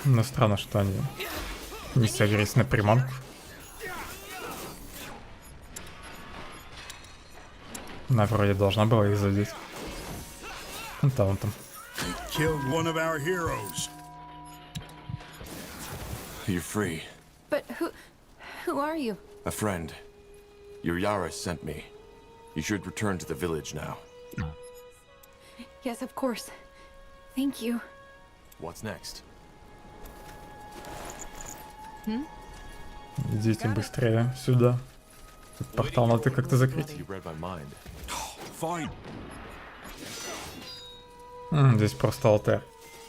Но странно, что они не согрелись на приманку. Она вроде должна была их задеть. Вон там. Killed one of our heroes. You're free. But who are you? A friend. Your Yaris sent me. You should return to the village now. Yes, of course. Thank you. What's next? Идите быстрее сюда. Тут портал надо как-то закрыть. You read my mind. Fine. Здесь просто алтарь.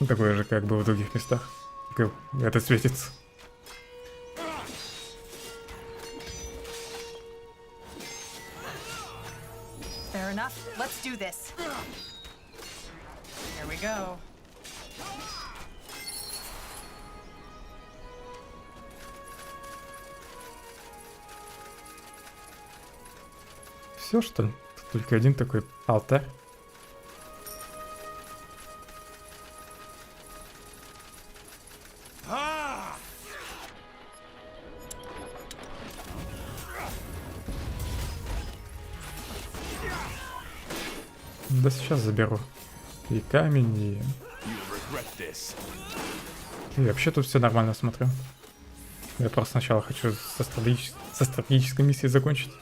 Такой же, как бы в других местах. Как это светится. Fair enough. Let's do this. Here we go. Все, что ли? Тут только один такой алтарь. Да сейчас заберу. И камень, и вообще тут все нормально смотрю. Я просто сначала хочу со стратегической миссией закончить.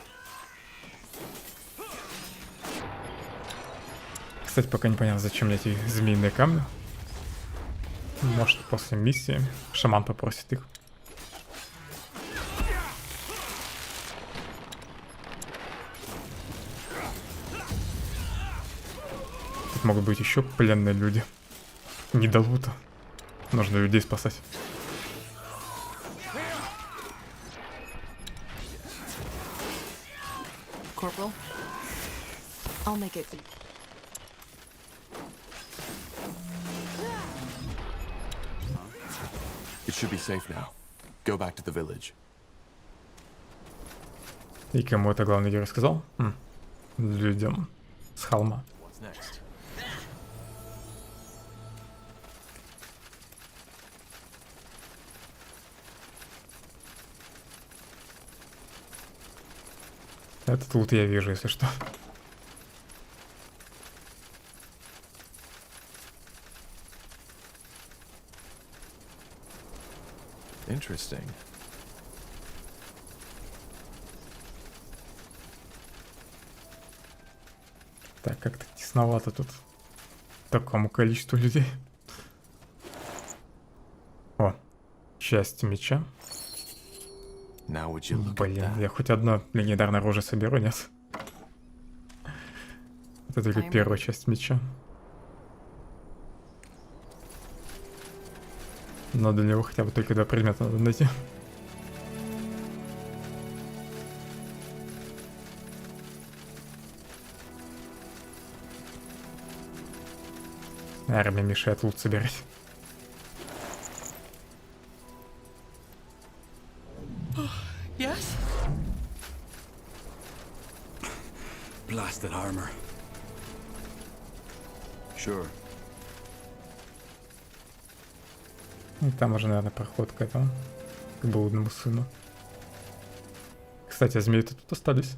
Кстати, пока непонятно, зачем мне эти змеиные камни. Может, после миссии шаман попросит их. Тут могут быть еще пленные люди. Не до лута. Нужно людей спасать. Corporal, I'll make it. It should be safe now. Go back to the village. И кому это главный герой сказал? Людям с холма. What's next? Этот лут я вижу, если что. Interesting. Так, как-то тесновато тут такому количеству людей. О, часть меча. Блин, я хоть одно легендарное оружие соберу, нет? Это только первая часть меча. Но для него хотя бы только 2 предмета надо найти. Армия мешает лут собирать. Yes? Blasted armor. Sure. И там уже, наверное, проход к этому, к блудному сыну. Кстати, змеи-то тут остались.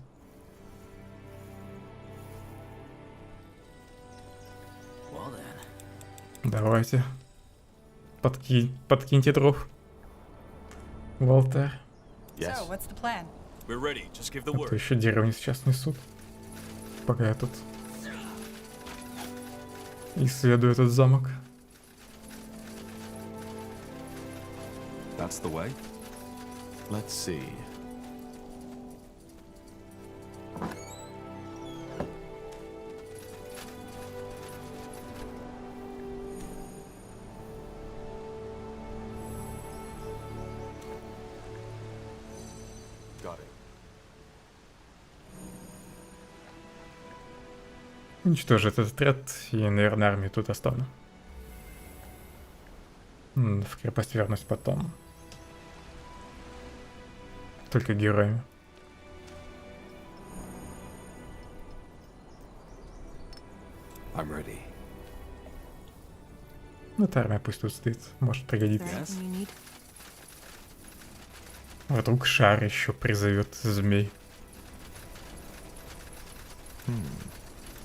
Давайте. Подкиньте дров. В алтарь. So, what's the plan? We're ready. Just give the А word. то еще деревни сейчас несут. Пока я тут исследую этот замок. That's the way. Let's see. Got it. Уничтожу этот отряд и, наверное, армию тут оставлю. В крепость вернусь потом. Только героями. I'm ready. Эта армия пусть тут стоит, может пригодится. Вдруг шар еще призовет змей.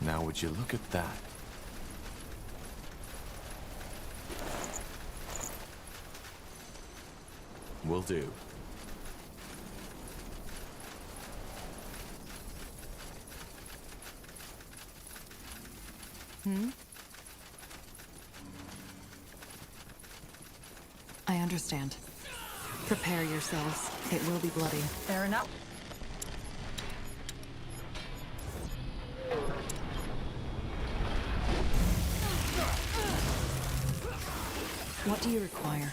Now would you look at that? Will do. I understand. Prepare yourselves. It will be bloody. Fair enough. What do you require?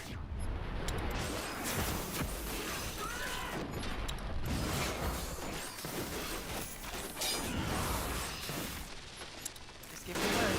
Just give me word.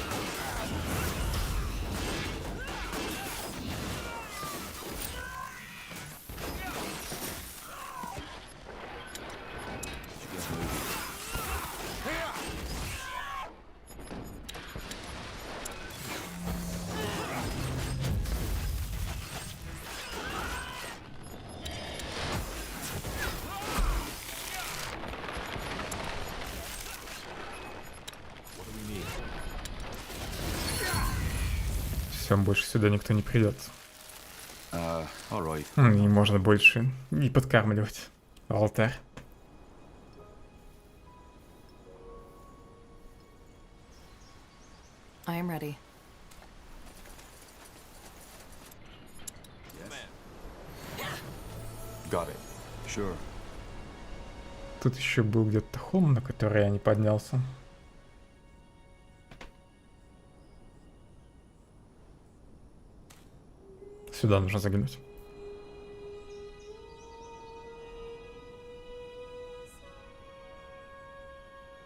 Все, больше сюда никто не придет. Alright. И можно больше не подкармливать алтарь. I am ready. Got it. Sure. Тут еще был где-то холм, на который я не поднялся. Сюда нужно заглянуть.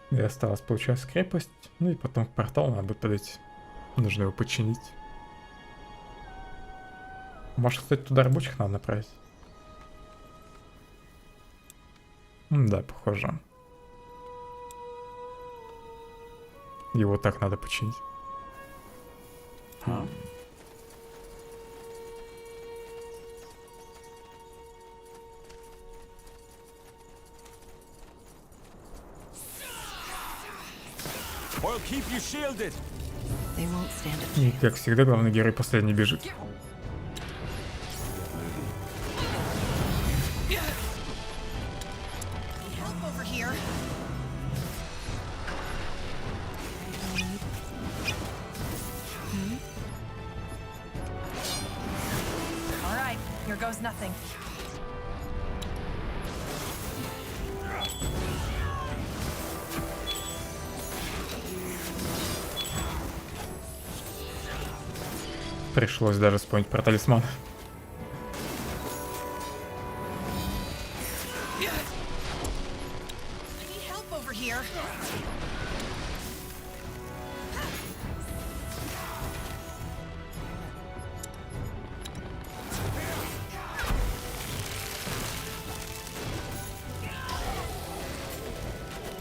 И осталось, получается, крепость. Ну и потом к порталу надо будет подойти. Нужно его починить. Может, кстати, туда рабочих надо направить? Да, похоже. Его так надо починить. I'll keep you shielded. They won't stand a И, chance. как всегда, главный герой последний бежит. Help over here. All right, here goes nothing. Пришлось даже вспомнить про талисман. I need help over here.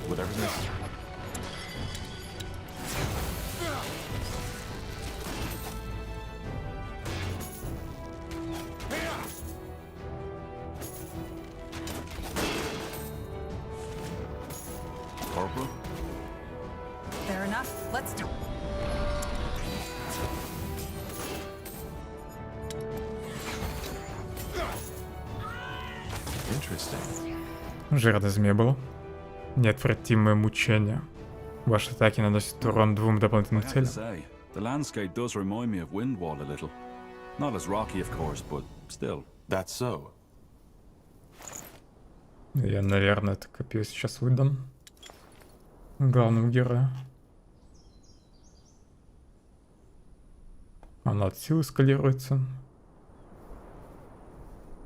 Whatever's necessary. Corporal? Fair enough. Let's do. Interesting. Жирная змея была. Неотвратимое мучение. Ваши атаки наносят урон 2 дополнительным I have to целям. say, the landscape does remind me of Windwall a little. Not as rocky, of course, but still. That's so. Я, наверное, это копье сейчас выдам главному герою. Оно от силы скалируется.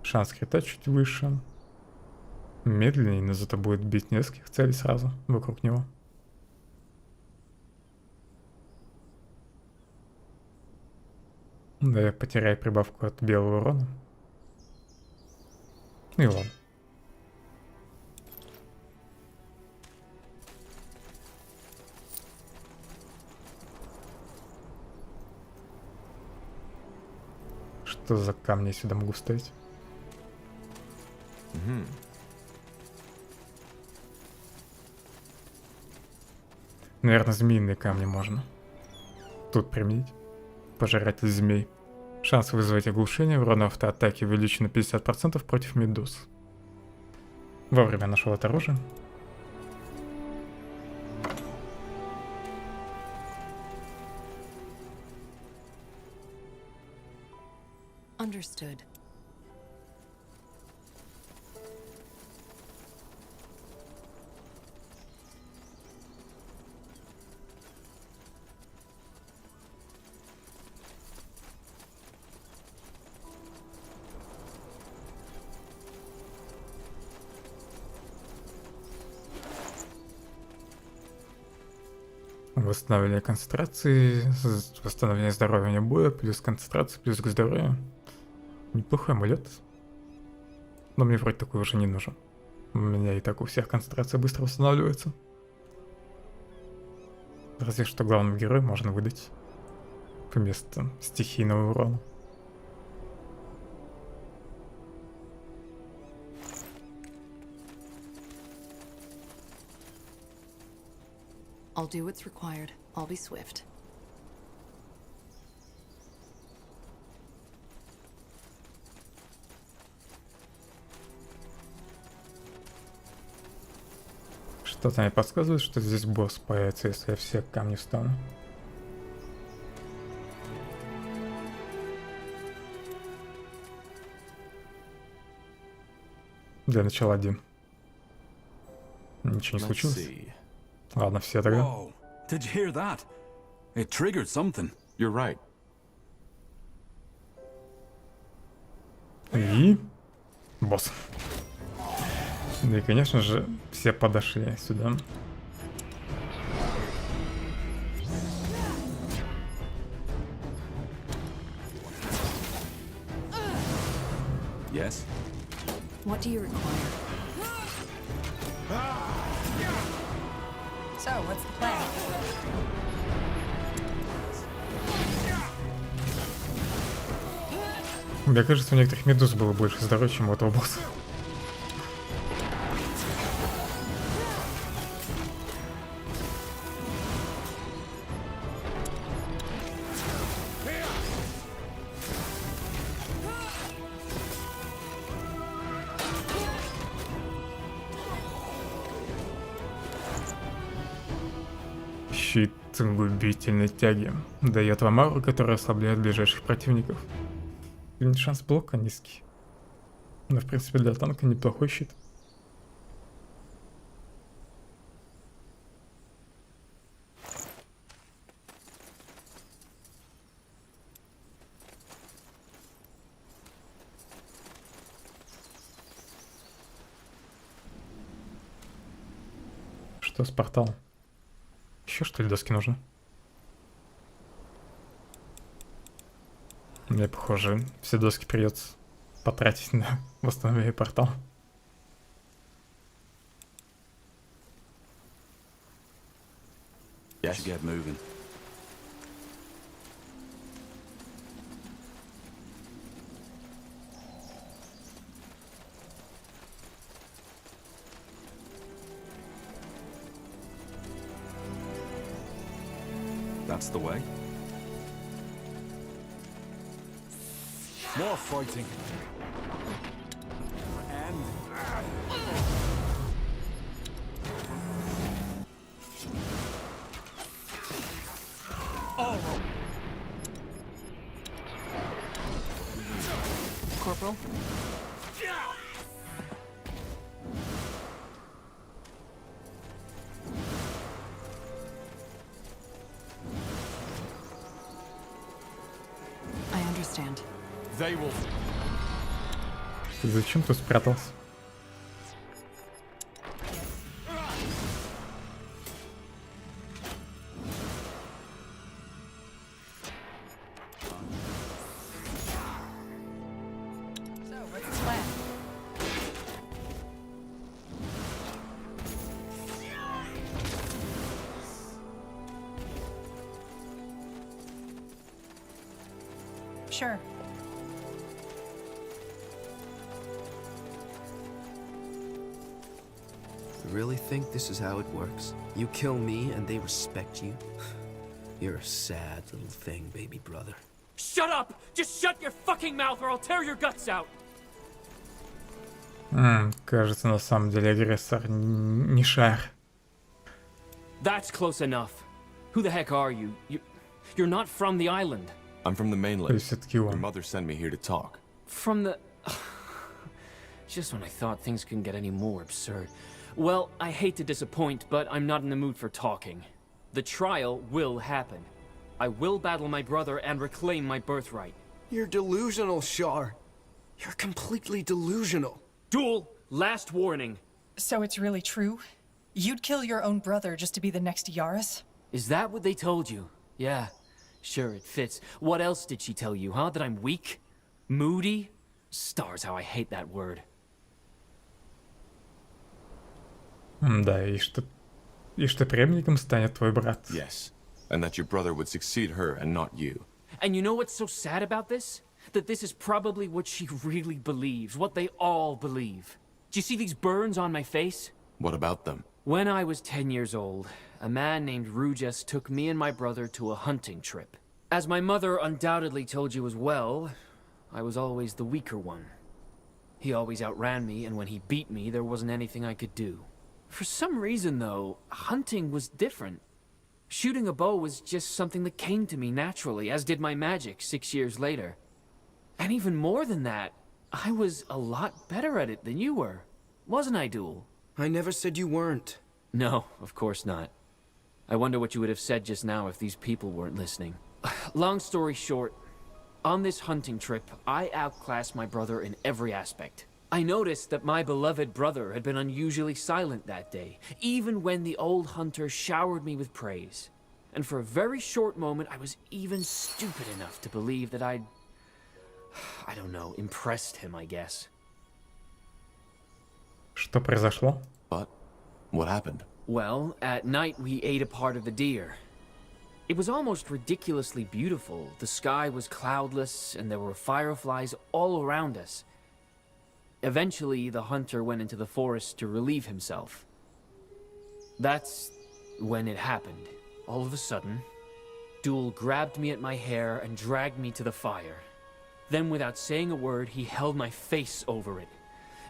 Шанс крита чуть выше. Медленнее, но зато будет бить нескольких целей сразу вокруг него. Да, я потеряю прибавку от белого урона. И ладно. Что за камни я сюда могу ставить? Наверное, змеиные камни можно тут применить. Пожиратель змей. Шанс вызвать оглушение, урон автоатаки увеличен на 50% против медуз. Вовремя нашел это оружие. Understood. Восстановление концентрации, восстановление здоровья вне боя, плюс концентрация, плюс к здоровью. Неплохой амулет. Но мне вроде такой уже не нужен. У меня и так у всех концентрация быстро восстанавливается. Разве что главному герою можно выдать вместо стихийного урона. I'll do what's required. I'll be swift. Что-то мне подсказывает, что здесь босс появится, если я все камни встану. Для начала один. Ничего не случилось. Ладно, все тогда. Whoa, did you hear that? It triggered something. You're right. И босс. Да и, конечно же, все подошли сюда. Yes. What do you require? So, what's the plan? Мне кажется, у некоторых медуз было больше здоровья, чем у этого босса. Щит губительной тяги дает вам ауру, которая ослабляет ближайших противников. Шанс блока низкий. Но, в принципе, для танка неплохой щит. Что с порталом? Еще что ли доски нужны? Мне, похоже, все доски придется потратить на восстановление портала. Yes. Get moving. That's the way. More fighting. And oh. Corporal? I understand. They will. Ты зачем тут спрятался? So, what's the plan? Sure. You really think this is how it works? You kill me and they respect you? You're a sad little thing, baby brother. Shut up! Just shut your fucking mouth or I'll tear your guts out! Кажется, на самом деле агрессор не шар. That's close enough. Who the heck are you? You're not from the island. I'm from the mainland. Your mother sent me here to talk. From the... Just when I thought things couldn't get any more absurd. Well, I hate to disappoint, but I'm not in the mood for talking. The trial will happen. I will battle my brother and reclaim my birthright. You're delusional, Shar. You're completely delusional. Duel, last warning. So it's really true? You'd kill your own brother just to be the next Yaris? Is that what they told you? Yeah, sure, it fits. What else did she tell you, huh? That I'm weak? Moody? Stars, how I hate that word. Да, и что преемником станет твой брат. Yes, and that your brother would succeed her and not you. And you know what's so sad about this? That this is probably what she really believes, what they all believe. Do you see these burns on my face? What about them? When I was 10 years old, a man named Rujas took me and my brother to a hunting trip. As my mother undoubtedly told you as well, I was always the weaker one. He always outran me, and when he beat me, there wasn't anything I could do. For some reason, though, hunting was different. Shooting a bow was just something that came to me naturally, as did my magic 6 years later. And even more than that, I was a lot better at it than you were. Wasn't I, Duel? I never said you weren't. No, of course not. I wonder what you would have said just now if these people weren't listening. Long story short, on this hunting trip, I outclassed my brother in every aspect. I noticed that my beloved brother had been unusually silent that day, even when the old hunter showered me with praise. And for a very short moment, I was even stupid enough to believe that I don't know, impressed him, I guess. Что произошло? But what happened? Well, at night we ate a part of the deer. It was almost ridiculously beautiful. The sky was cloudless, and there were fireflies all around us. Eventually, the hunter went into the forest to relieve himself. That's when it happened. All of a sudden, Duel grabbed me at my hair and dragged me to the fire. Then, without saying a word, he held my face over it.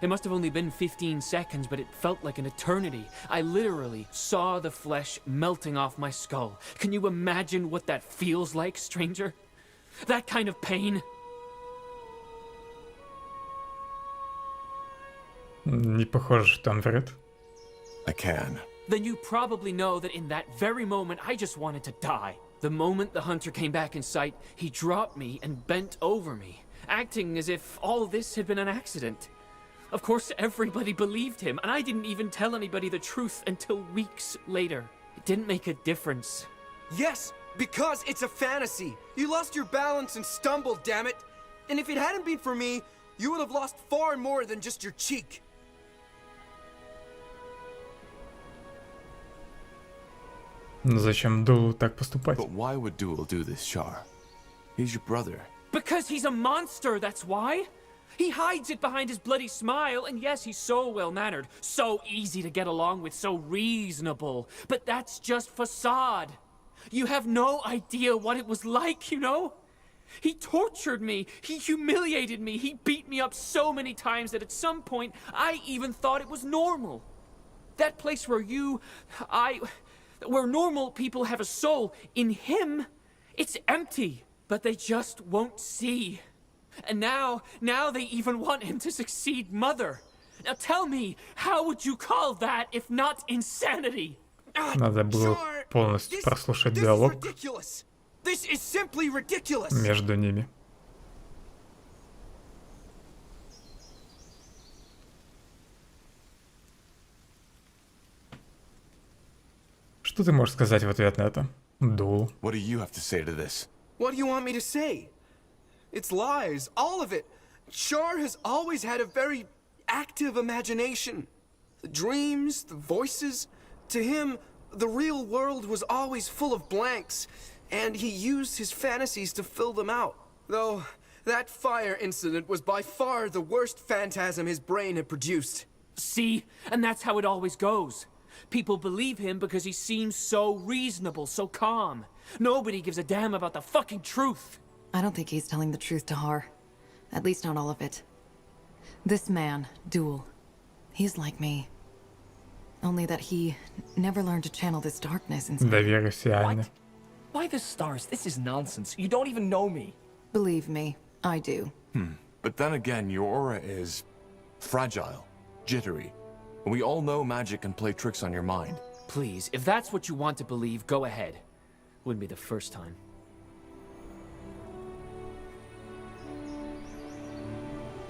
It must have only been 15 seconds, but it felt like an eternity. I literally saw the flesh melting off my skull. Can you imagine what that feels like, stranger? That kind of pain? Не похоже, что он врет. I can. Then you probably know that in that very moment, I just wanted to die. The moment the hunter came back in sight, he dropped me and bent over me, acting as if all this had been an accident. Of course, everybody believed him, and I didn't even tell anybody the truth until weeks later. It didn't make a difference. Yes, because it's a fantasy. You lost your balance and stumbled, damn it. And if it hadn't been for me, you would have lost far more than just your cheek. Зачем Дуэлу так поступать? But why would Duel do this, Char? He's your brother. Because he's a monster, that's why. He hides it behind his bloody smile, and yes, he's so well-mannered, so easy to get along with, so reasonable. But that's just facade. You have no idea what it was like, you know? He tortured me, he humiliated me, he beat me up so many times that at some point, I even thought it was normal. That place where where normal people have a soul, in him, it's empty. But they just won't see. And now they even want him to succeed Mother. Now tell me, how would you call that if not insanity? Надо было полностью прослушать диалог между ними. Что ты можешь сказать в ответ на это, Дуэл? What do you have to say to this? What do you want me to say? It's lies, all of it. Char has always had a very active imagination. The dreams, the voices. To him, the real world was always full of blanks, and he used his fantasies to fill them out. Though, that fire incident was by far the worst phantasm his brain had produced. See? And that's how it always goes. People believe him because he seems so reasonable, so calm. Nobody gives a damn about the fucking truth. I don't think he's telling the truth to Har. At least not all of it. This man, Duel, he's like me. Only that he never learned to channel this darkness inside. What? Why the stars? This is nonsense. You don't even know me. Believe me, I do. But then again, your aura is fragile, jittery. We all know magic can play tricks on your mind. Please, if that's what you want to believe, go ahead. Wouldn't be the first time.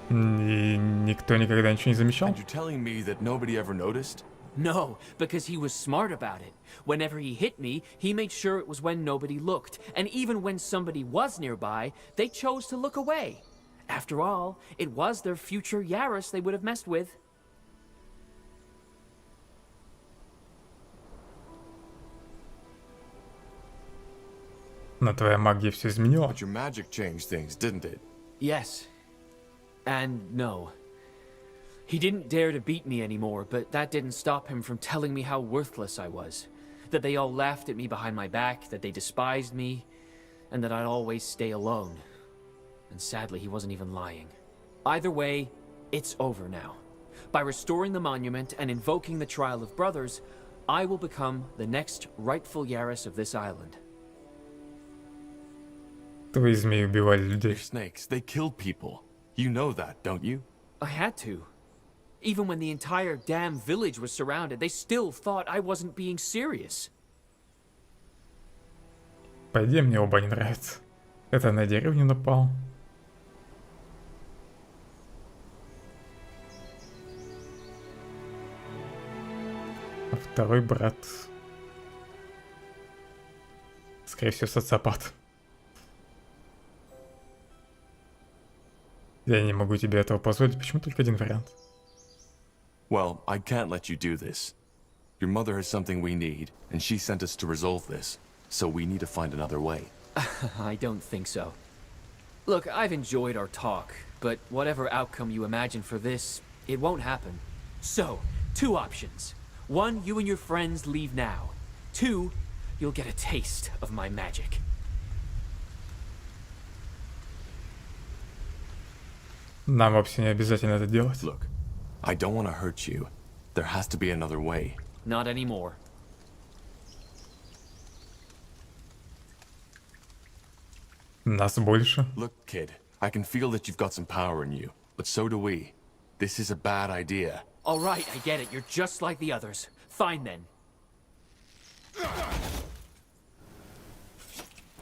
И никто никогда ничего не замечал? And you're telling me that nobody ever noticed? No, because he was smart about it. Whenever he hit me, he made sure it was when nobody looked. And even when somebody was nearby, they chose to look away. After all, it was their future Yaris they would have messed with. Но твоя магия все изменила. But your magic changed things, didn't it? Yes. And no. He didn't dare to beat me anymore, but that didn't stop him from telling me how worthless I was. That they all laughed at me behind my back, that they despised me, and that I'd always stay alone. And sadly, he wasn't even lying. Either way, it's over now. By restoring the monument and invoking the Trial of Brothers, I will become the next rightful Yaris of this island. Твои змеи убивали людей. Snakes, they kill people. You know that, don't you? I had to. Even when the entire damn village was surrounded, they still thought I wasn't being serious. По идее, мне оба не нравятся. Это на деревню напал. А второй брат... Скорее всего, социопат. Я не могу тебе этого позволить. Почему только один вариант? Well, I can't let you do this. Your mother has something we need, and she sent us to resolve this. So we need to find another way. I don't think so. Look, I've enjoyed our talk, but whatever outcome you imagine for this, it won't happen. So, two options. One, you and your friends leave now. Two, you'll get a taste of my magic. Нам вообще не обязательно это делать. Look, I don't want to hurt you. There has to be another way. Not anymore. Нас больше. Look, kid, I can feel that you've got some power in you, but so do we. This is a bad idea. All right, I get it. You're just like the others. Fine then.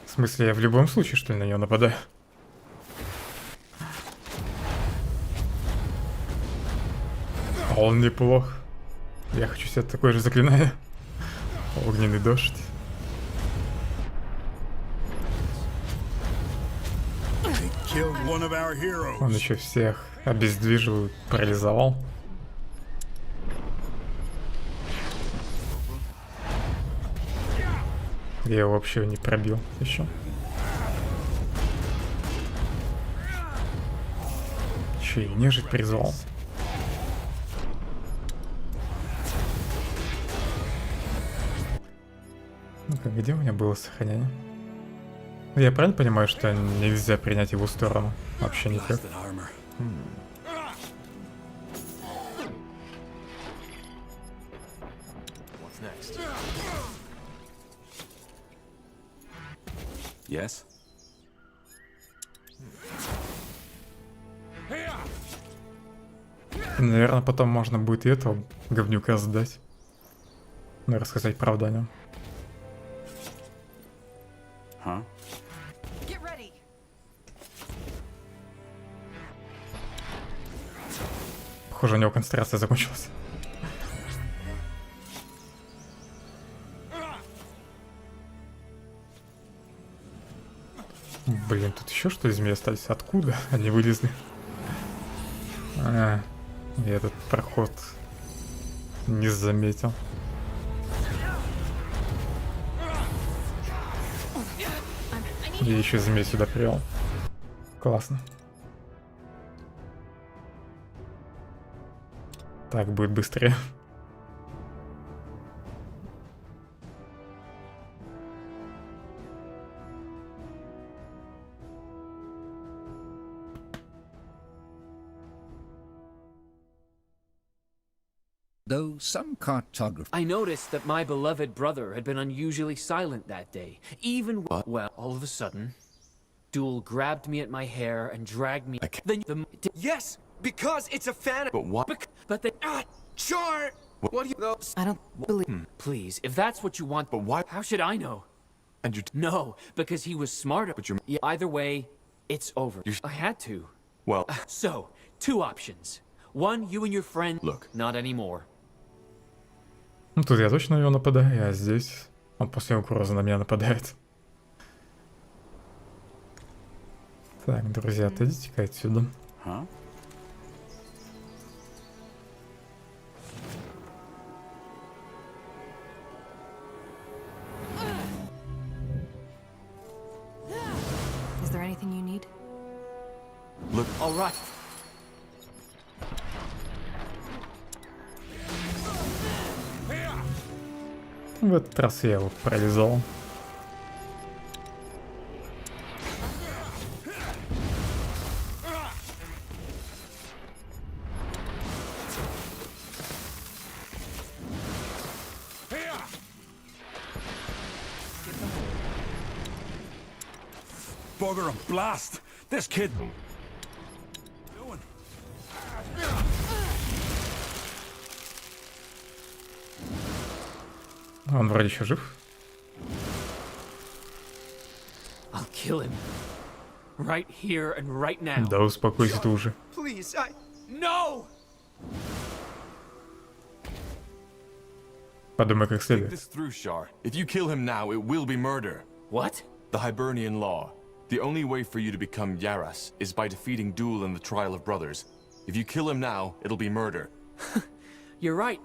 В смысле, я в любом случае, что ли, на нее нападаю? Он неплох. Я хочу себе такое же заклинание. Огненный дождь. Он еще всех обездвижил, парализовал. Я его вообще не пробил еще. Че и нежить призвал. Ну-ка, где у меня было сохранение? Я правильно понимаю, что нельзя принять его сторону? Вообще никак. Yes? Наверное, потом можно будет и этого говнюка сдать. Ну и рассказать правду о нем. Похоже, у него концентрация закончилась. Блин, тут еще что ли змеи остались? Откуда они вылезли? Я этот проход не заметил. Я еще змей сюда привел. Классно. Так будет быстрее. Though some cartographers... I noticed that my beloved brother had been unusually silent that day. Even well, all of a sudden, Duel grabbed me at my hair and dragged me. Yes, because it's a fan. But what? But they. Char! What do you know? I don't believe. Please, if that's what you want, but why? How should I know? And you. No, because he was smarter. But you're. Yeah, either way, it's over. I had to. Well. So, two options. One, you and your friend. Look. Not anymore. Ну тут я точно на него нападаю, а здесь он после угрозы на меня нападает. Так, друзья, отойдите-ка отсюда. Is there anything you need? Look. All right. В этот раз я его пролезал. Bugger him, blast! This kid. Он вроде еще жив. I'll kill him. Right here and right now. Да успокойся ты уже. Please, No! Подумай как Think следует. this through, Shar. If you kill him now, it will be murder. What? The Hibernian law. The only way for you to become Yaras is by defeating Duel in the Trial of Brothers. If you kill him now, it'll be murder. You're right.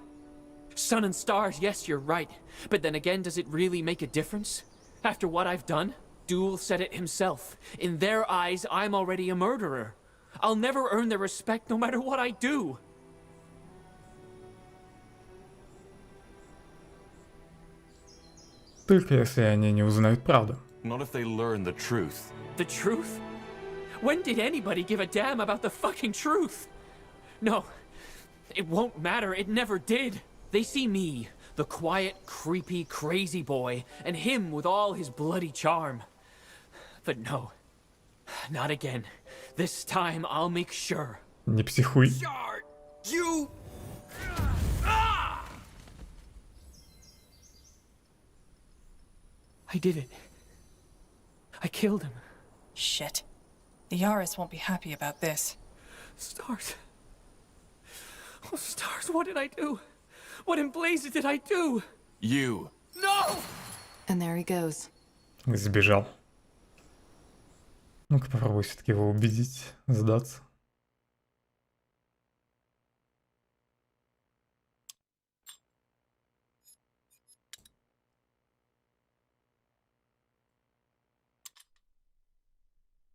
Sun and stars, yes, you're right. But then again, does it really make a difference? After what I've done? Duel said it himself. In their eyes, I'm already a murderer. I'll never earn their respect no matter what I do. Только если они не узнают правду. Not if they learn the truth. The truth? When did anybody give a damn about the fucking truth? No, it won't matter, it never did. They see me, the quiet, creepy, crazy boy, and him with all his bloody charm. But no, not again. This time I'll make sure. Не психуй. Shard, you... I did it. I killed him. Shit. The Yaris won't be happy about this. Stars. Oh, stars, what did I do? What in blazes did I do? You. No! And there he goes. Сбежал. Ну-ка попробуй все-таки его убедить, сдаться.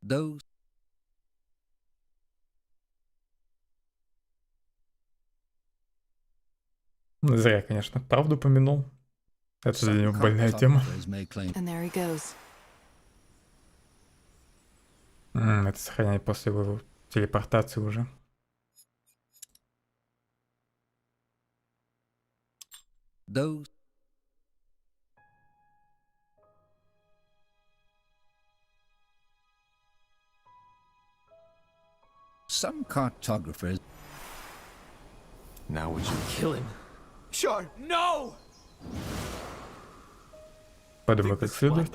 Those Зря, конечно, правду помянул. Это для него больная тема. And there he goes. Это сохранять после его телепортации уже. Those some cartographers. Now would you kill him? Shard, no! Подумай как следует.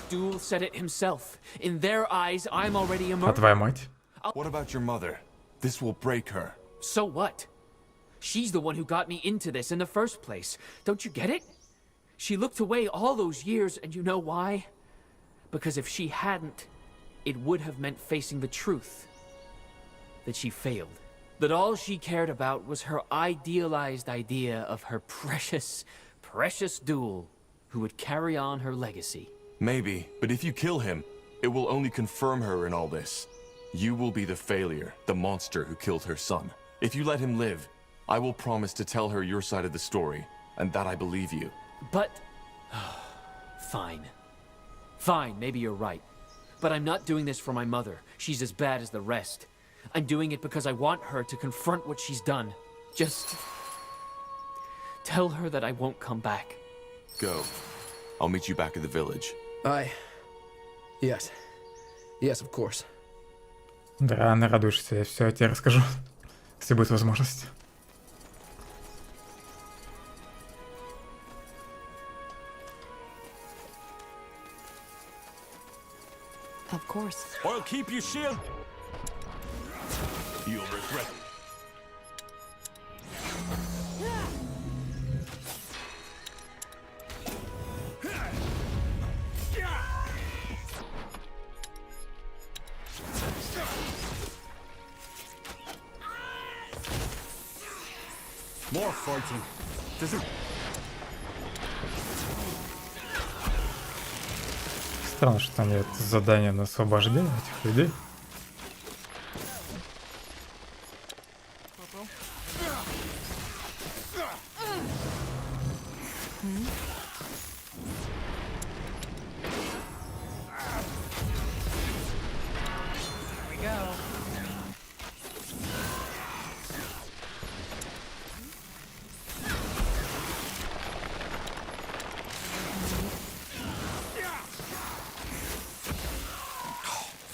Duel said it himself. In their eyes, I'm already a А murderer. твоя мать? What about your mother? This will break her. So what? She's the one who got me into this in the first place. Don't you get it? She looked away all those years, and you know why? Because if she hadn't, it would have meant facing the truth. That she failed. That all she cared about was her idealized idea of her precious, precious Duel, who would carry on her legacy. Maybe, but if you kill him, it will only confirm her in all this. You will be the failure, the monster who killed her son. If you let him live, I will promise to tell her your side of the story, and that I believe you. But... Fine. Fine, maybe you're right. But I'm not doing this for my mother. She's as bad as the rest. I'm doing it because I want her to confront what she's done. Just... tell her that I won't come back. Go. I'll meet you back at the village. Yes. Yes, of course. Да, рано радуешься, я все тебе расскажу, если будет возможность. Of course. I'll keep you shield. You'll regret More fighting. Does it... Странно, что нет задания на освобождение этих людей.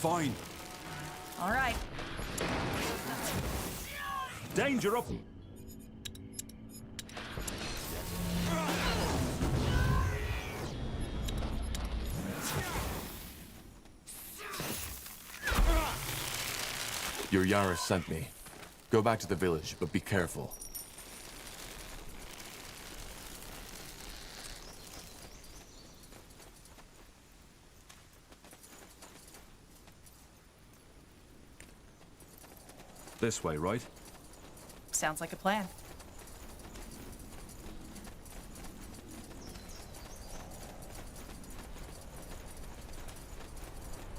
Fine. All right. Danger up. Your Yaris sent me. Go back to the village, but be careful. This way, right? Sounds like a plan.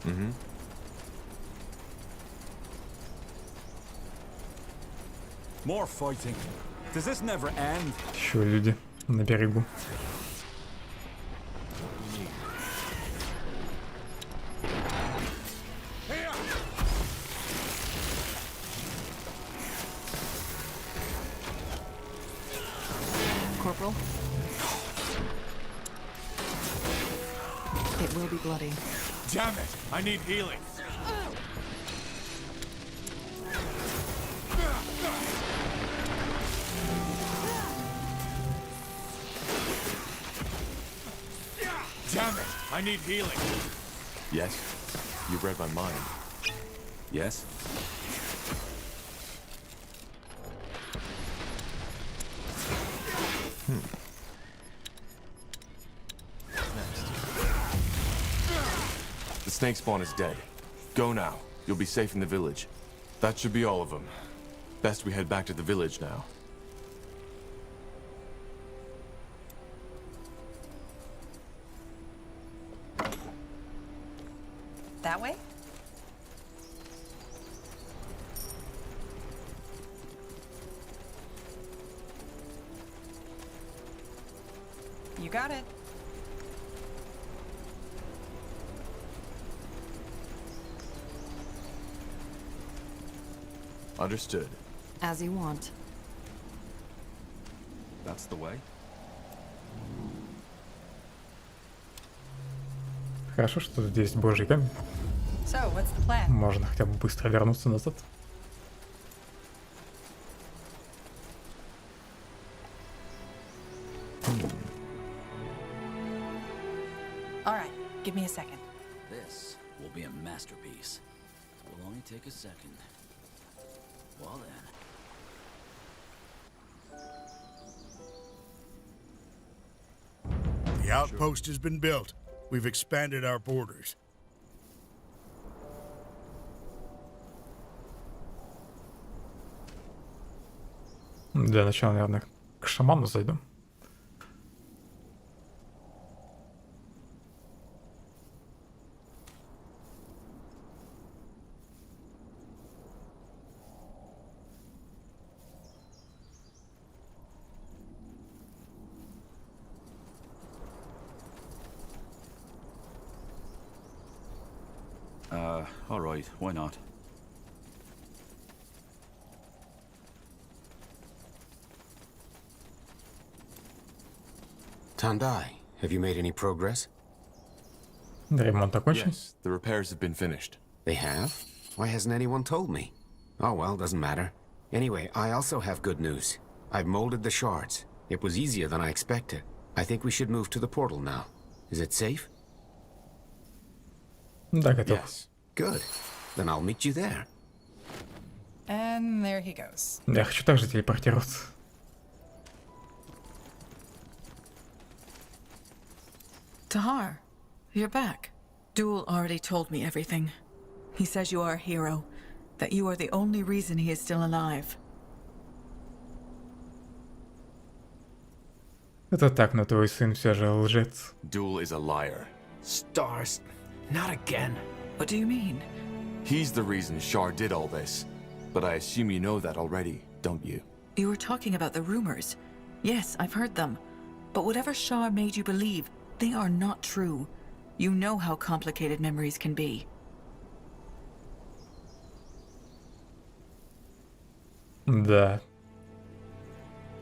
Mm-hmm. More fighting. Does this never end? Еще люди на берегу. Corporal? It will be bloody. Damn it! I need healing. Damn it! I need healing. Yes? You've read my mind. Yes? The snake spawn is dead. Go now. You'll be safe in the village. That should be all of them. Best we head back to the village now. That way? You got it. Understood. As you want. That's the way. Хорошо, что здесь божий камень. So, what's the plan? Можно хотя бы быстро вернуться назад. All right, give me a second. This will be a masterpiece. It will only take a second. Well then. The outpost has been built. We've expanded our borders. Для начала, наверное, к шаману зайду. All right, why not? Tandai, have you made any progress? Ремонт окончен. Yes, the repairs have been finished. They have? Why hasn't anyone told me? Oh well, doesn't matter. Anyway, I also have good news. I've molded the shards. It was easier than I expected. I think we should move to the portal now. Is it safe? Да, готов. Yes. Good. Then I'll meet you there. And there he goes. Я хочу также телепортироваться. Tahar, you're back. Duel already told me everything. He says you are a hero, that you are the only reason he is still alive. Это так, но твой сын все же лжец. Duel is a liar. Stars, not again. What do you mean? He's the reason Shar did all this. But I assume you know that already, don't you? You were talking about the rumors. Yes, I've heard them. But whatever Shar made you believe, they are not true. You know how complicated memories can be. Да.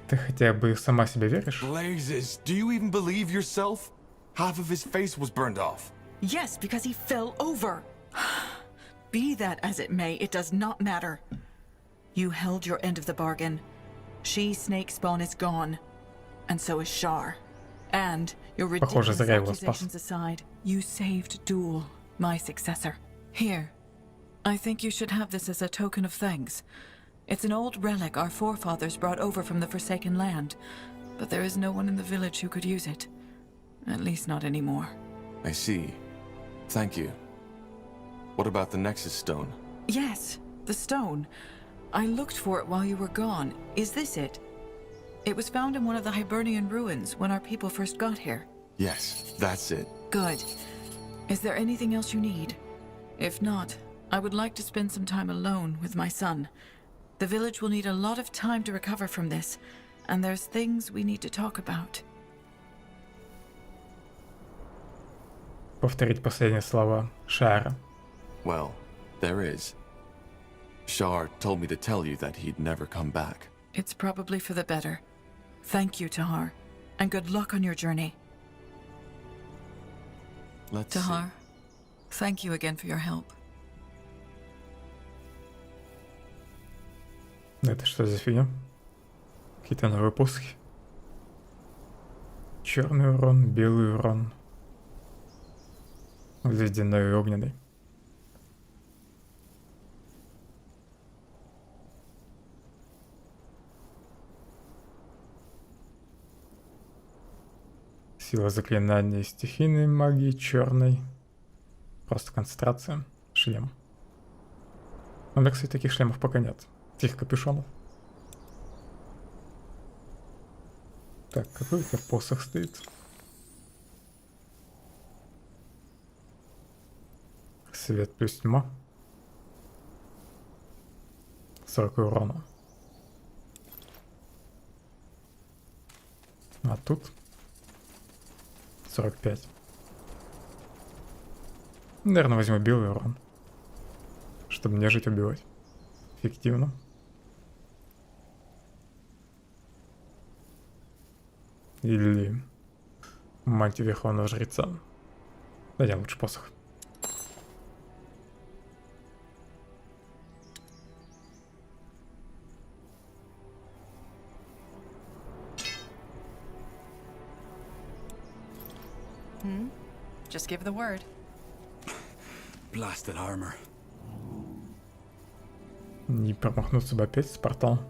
Ты хотя бы сама себе веришь? Blazes, do you even believe yourself? Half of his face was burned off. Yes, because he fell over. Be that as it may, it does not matter. You held your end of the bargain. She-snake spawn is gone. And so is Shar. And your ridiculous accusations aside, you saved Duel, my successor. Here. I think you should have this as a token of thanks. It's an old relic our forefathers brought over from the Forsaken Land, but there is no one in the village who could use it. At least not anymore. I see. Thank you. What about the Nexus Stone? Yes, the stone. I looked for it while you were gone. Is this it? It was found in one of the Hibernian ruins when our people first got here. Yes, that's it. Good. Is there anything else you need? If not, I would like to spend some time alone with my son. The village will need a lot of time to recover from this, and there's things we need to talk about. Повторить последние слова Шара. Well, there is. Shar told me to tell you that he'd never come back. It's probably for the better. Thank you, Tahar, and good luck on your journey. Let's Tahar, thank you again for your help. Это что за фигня? Какие-то новые посохи. Черный урон, белый урон. Ледяной и огненный. Сила заклинания стихийной магии, черной. Просто концентрация. Шлем. У меня, кстати, таких шлемов пока нет. Этих капюшонов. Так, какой у тебя посох стоит? Свет плюс тьма. 40 урона. А тут 45. Наверное, возьму белый урон, чтобы не жить убивать. Эффективно. Или мантию Верховного Жреца. Да я лучше посох. Just give the word. Blasted armor. Не промахнуться бы опять с порталом.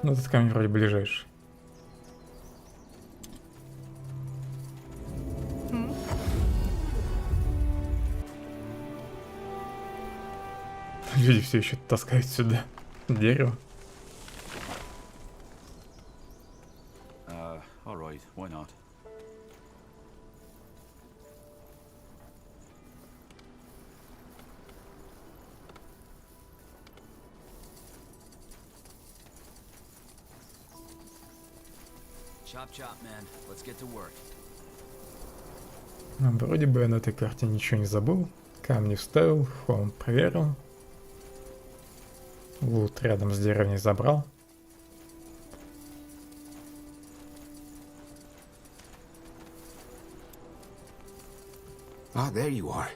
Ну, этот камень вроде ближайший. Люди все еще таскают сюда дерево. All right, why not? Chop chop, man. Let's get to work. Вроде бы я на этой карте ничего не забыл. Камни вставил, холм проверил. Лут рядом с деревней забрал. Ah, there you are.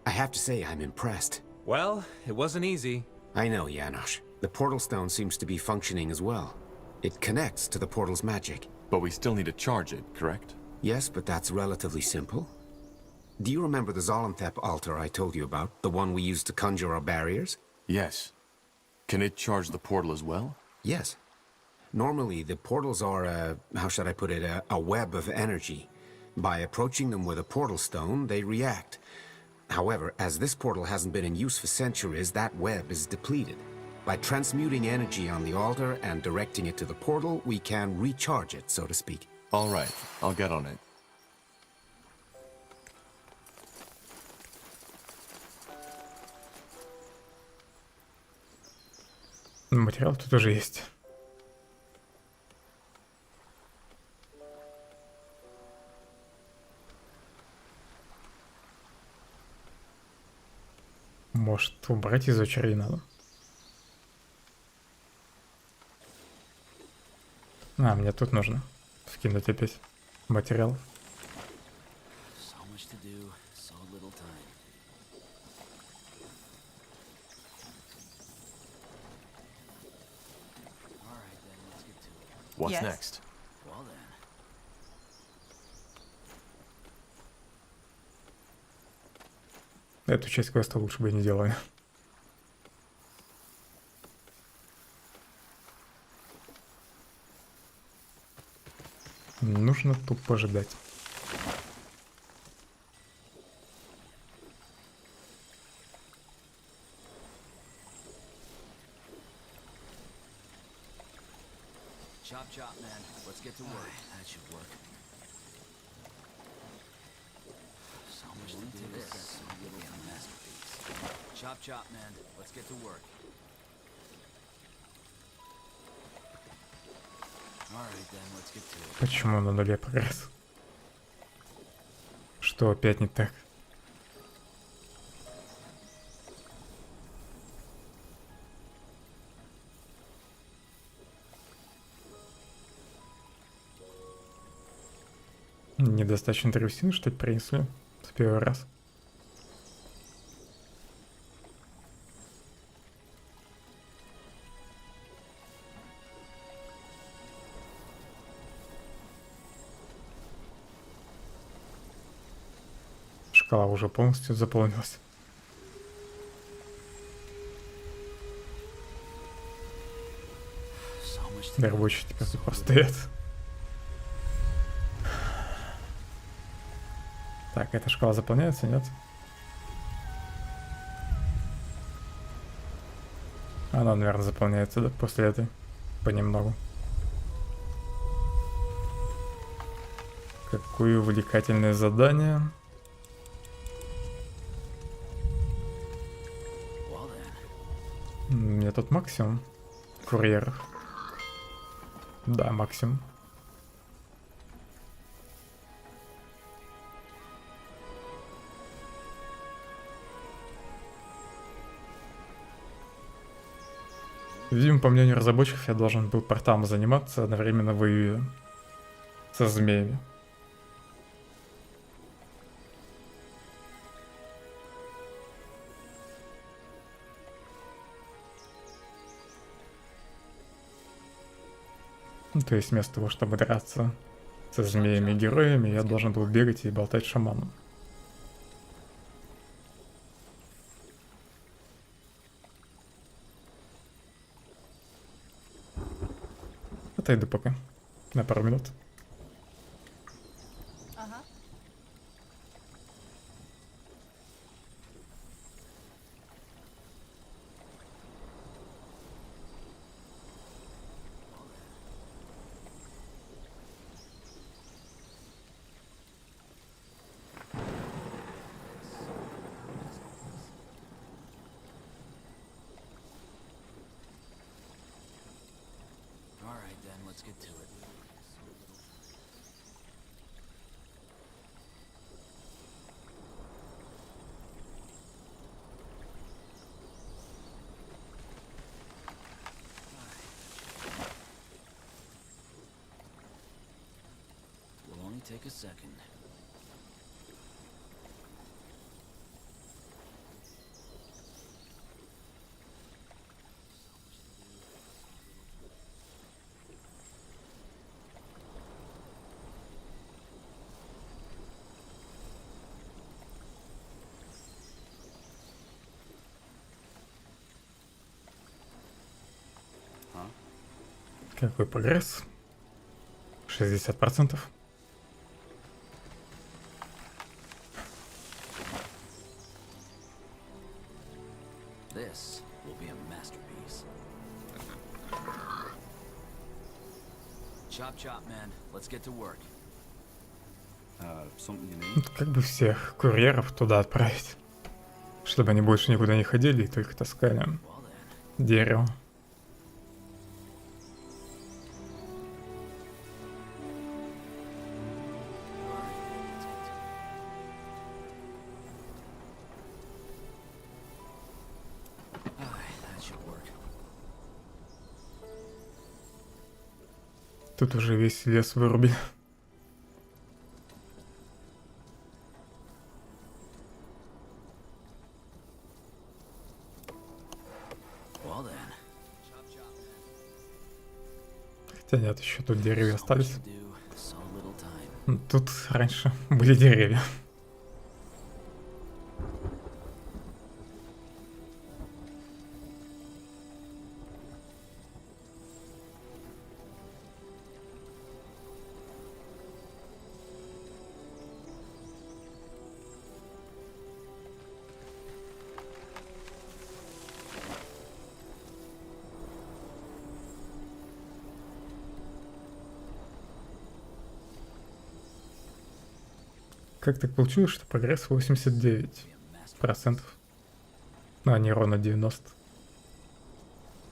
I have to say I'm impressed. Well, it wasn't easy. I know, Janosch. The portal stone seems to be functioning as well. It connects to the portal's magic. But we still need to charge it, correct? Yes, but that's relatively simple. Do you remember the Zolanthep altar I told you about? The one we used to conjure our barriers? Yes. Can it charge the portal as well? Yes. Normally, the portals are how should I put it, a web of energy. By approaching them with a portal stone, they react. However, as this portal hasn't been in use for centuries, that web is depleted. By transmuting energy on the altar and directing it to the portal, we can recharge it, so to speak. All right, I'll get on it. Материал тут уже есть. Может, убрать из очереди надо? А, мне тут нужно вкинуть опять материал. What's Yes? next? Well then. Эту часть квеста лучше бы не делали. Нужно тупо ждать. Chop, chop, man. Let's get to work. That should work. So much to do this. So little a masterpiece. Chop, chop, man. Let's get to work. Alright then, let's get to it. Почему на нуле прогресс? Что опять не так? Недостаточно древесины, что ли, принесли в первый раз? Шкала уже полностью заполнилась. Рабочие теперь тут постоят. Так, эта шкала заполняется, нет? Она, наверное, заполняется, да, после этой. Понемногу. Какое увлекательное задание. У меня тут максимум курьеров. Да, максимум. Видимо, по мнению разработчиков, я должен был порталом заниматься, одновременно воюя со змеями. Ну, то есть вместо того, чтобы драться со змеями и героями, я должен был бегать и болтать с шаманом. Отойду пока. На пару минут. Ага. Alright then, let's get to it. Will only take a second. Какой прогресс? 60%. This will be a masterpiece. Chop chop, man. Let's get to work. Something you need? Ну, как бы всех курьеров туда отправить, чтобы они больше никуда не ходили и только таскали дерево. Тут уже весь лес вырубили. Хотя нет, еще тут деревья остались. Тут раньше были деревья. Как так получилось, что прогресс 89%, а не ровно 90%?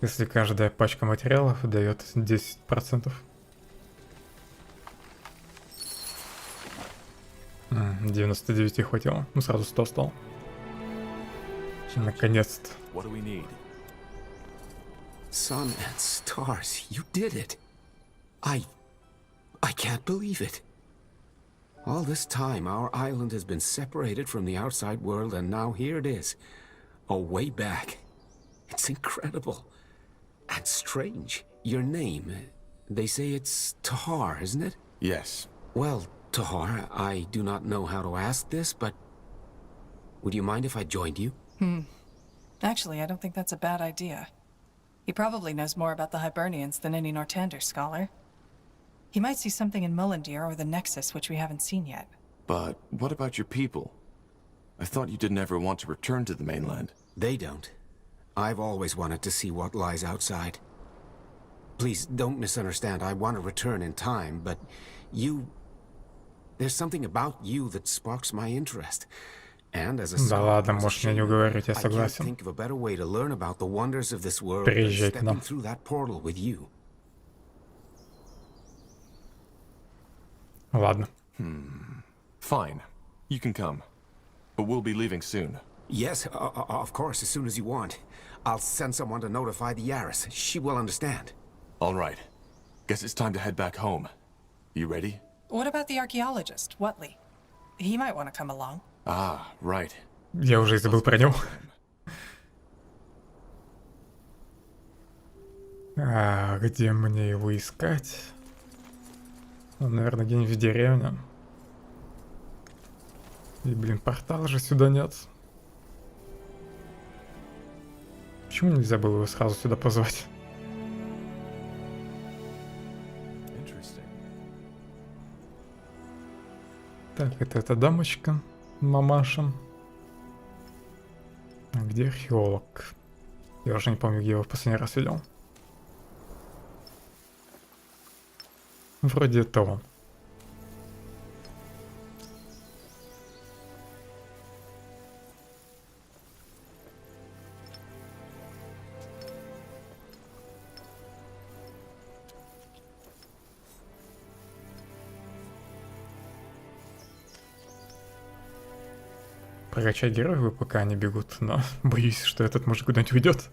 Если каждая пачка материалов дает 10%. 99 хватило, ну сразу 100 стал. Наконец-то. Sun and stars, you did it. I can't believe it. All this time, our island has been separated from the outside world, and now here it is. A way back. It's incredible. And strange. Your name, they say it's Tahar, isn't it? Yes. Well, Tahar, I do not know how to ask this, but would you mind if I joined you? Actually, I don't think that's a bad idea. He probably knows more about the Hibernians than any Nortander scholar. He might see something in Mullendeer or the Nexus which we haven't seen yet. But what about your people? I thought you didn't ever want to return to the mainland. They don't. I've always wanted to see what lies outside. Please, don't misunderstand. I want to return in time, but you... There's something about you that sparks my interest. And as a Да ладно, можешь меня не уговорить, я I can't согласен. think of a better way to learn about the wonders of this world than Приезжай к нам. stepping through that portal with you. Ладно. Fine. You can come. But we'll be leaving soon. Yes, of course, as soon as you want. I'll send someone to notify the Yaris. She will understand. All right. Guess it's time to head back home. You ready? What about the archaeologist, Whatley? He might want to come along. Ah, right. Я уже и забыл про него. А где мне его искать? Он, наверное, где-нибудь в деревне. И, блин, портала же сюда нет. Почему нельзя было его сразу сюда позвать? Так, это эта дамочка, мамаша. А где археолог? Я уже не помню, где я его в последний раз видел. Вроде это он. Прокачать героев, пока они бегут, но боюсь, что этот мужик куда-нибудь уйдет.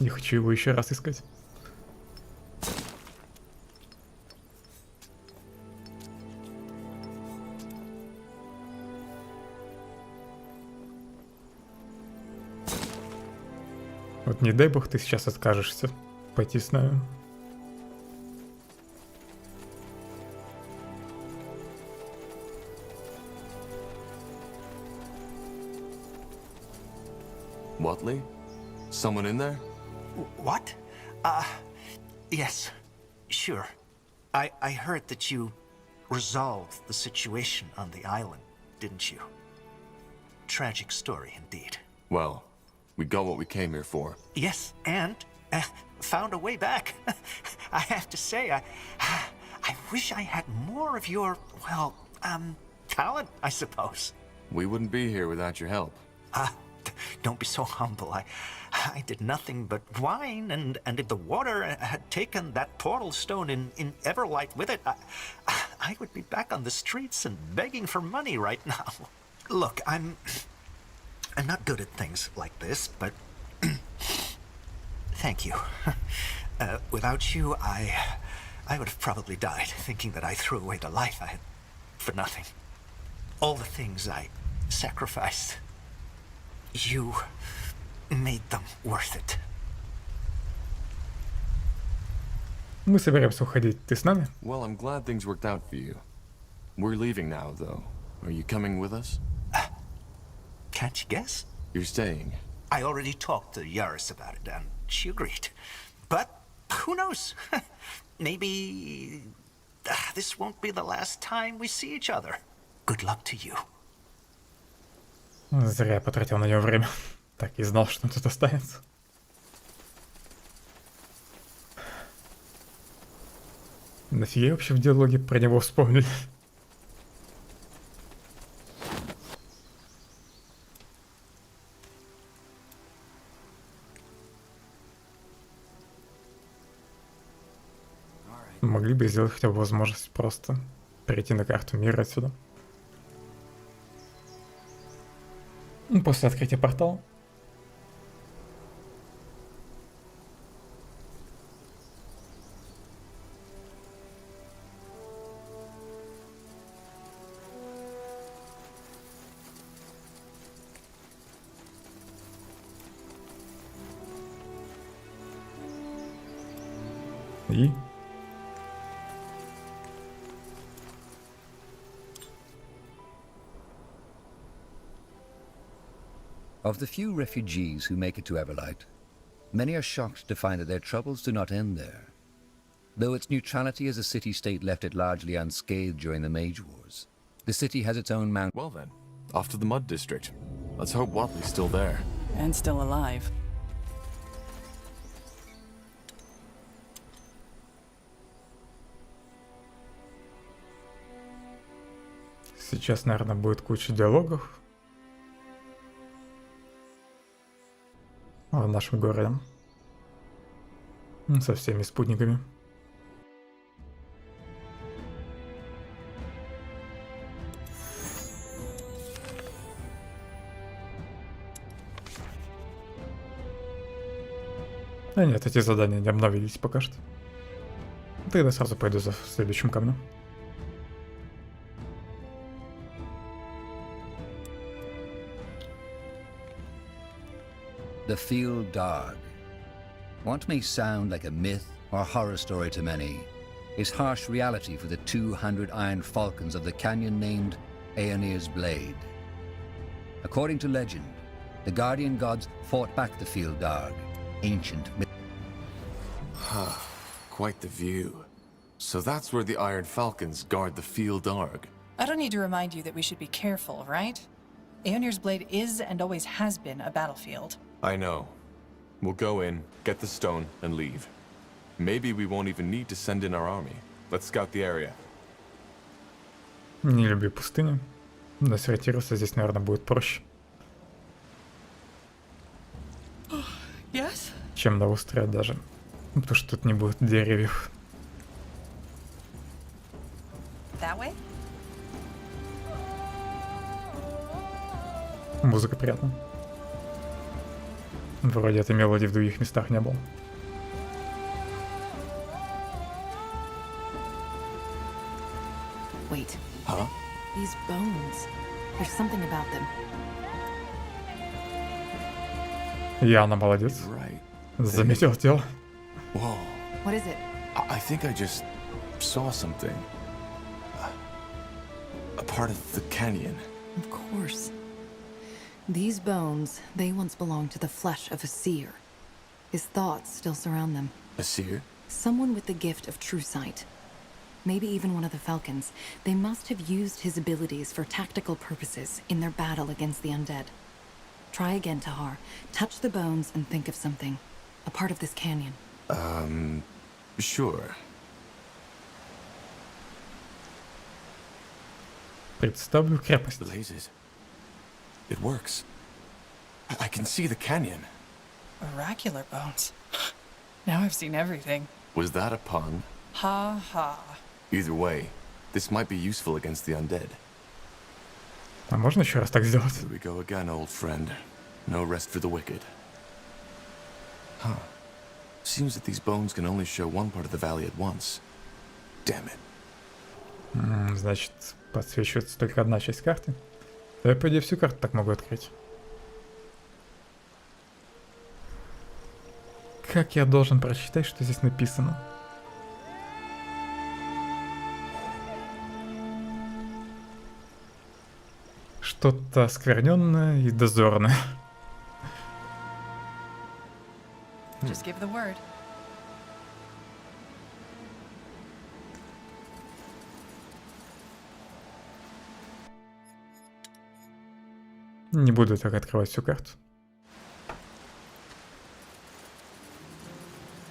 Не хочу его еще раз искать. Вот не дай бог ты сейчас откажешься пойти с нами. Whatley? Someone in there? What? Yes. Sure. I heard that you resolved the situation on the island, didn't you? Tragic story indeed. Well, We got what we came here for. Yes, and found a way back. I have to say, I wish I had more of your, well, talent, I suppose. We wouldn't be here without your help. Don't be so humble. I did nothing but whine, and if the water had taken that portal stone in Everlight with it, I would be back on the streets and begging for money right now. Look, I'm not good at things like this, but thank you. Without you, I would have probably died thinking that I threw away the life I had for nothing. All the things I sacrificed, you made them worth it. Мы собираемся уходить. Ты с нами? Well, I'm glad things worked out for you. We're leaving now, though. Are you coming with us? Can't you guess? You're staying. I already talked to Yaris about it, and she agreed. But who knows? Maybe this won't be the last time we see each other. Good luck to you. Зря я потратил на него время. Так и знал, что он тут останется. Нафига вообще в диалоге про него вспомнили? Могли бы сделать хотя бы возможность просто перейти на карту мира отсюда. После открытия портала. И Of the few refugees who make it to Everlight, many are shocked to find that their troubles do not end there. Though its neutrality as a city-state left it largely unscathed during the Mage Wars, the city has its own mountain. Well then, off to the Mud District. Let's hope Watley's still there. And still alive. сейчас, наверное, будет куча диалогов в нашем городе со всеми спутниками. А нет, эти задания не обновились пока что. Тогда сразу пойду за следующим камнем. The Field Dog. What may sound like a myth or horror story to many is harsh reality for the 200 iron falcons of the canyon named Aeonir's Blade. According to legend, the guardian gods fought back the Field Dog, ancient myth. Quite the view. So that's where the Iron Falcons guard the Field Darg. I don't need to remind you that we should be careful, right? Aeonir's Blade is and always has been a battlefield. I know. We'll go in, get the stone, and leave. Maybe we won't even need to send in our army. Let's scout the area. Не люблю пустыню, но сортироваться здесь, наверное, будет проще. Yes? Чем на острове даже. Потому что тут не будет деревьев. That way? Музыка приятная. Вроде этой мелодии в других местах не было. Wait. Huh? These bones. There's something about them. Яна молодец. Заметил тело. Whoa. What is it? I think I just saw something. A part of the canyon. Of course. These bones, they once belonged to the flesh of a seer. His thoughts still surround them. A seer? Someone with the gift of true sight. Maybe even one of the Falcons. They must have used his abilities for tactical purposes in their battle against the undead. Try again, Tahar. Touch the bones and think of something. A part of this canyon. Sure. Представлю крепость. Blazes. It works. I can see the canyon. Oracular bones. Now I've seen everything. Was that a pun? Ha ha. Either way, this might be useful against the undead. А можно еще раз так сделать? Here we go again, old friend. No rest for the wicked. Huh. Seems that these bones can only show one part of the valley at once. Damn it. Значит, подсвечивается только одна часть карты. Да я, по идее, всю карту так могу открыть. Как я должен прочитать, что здесь написано? Что-то оскверненное и дозорное. Just give the word. Не буду так открывать всю карту.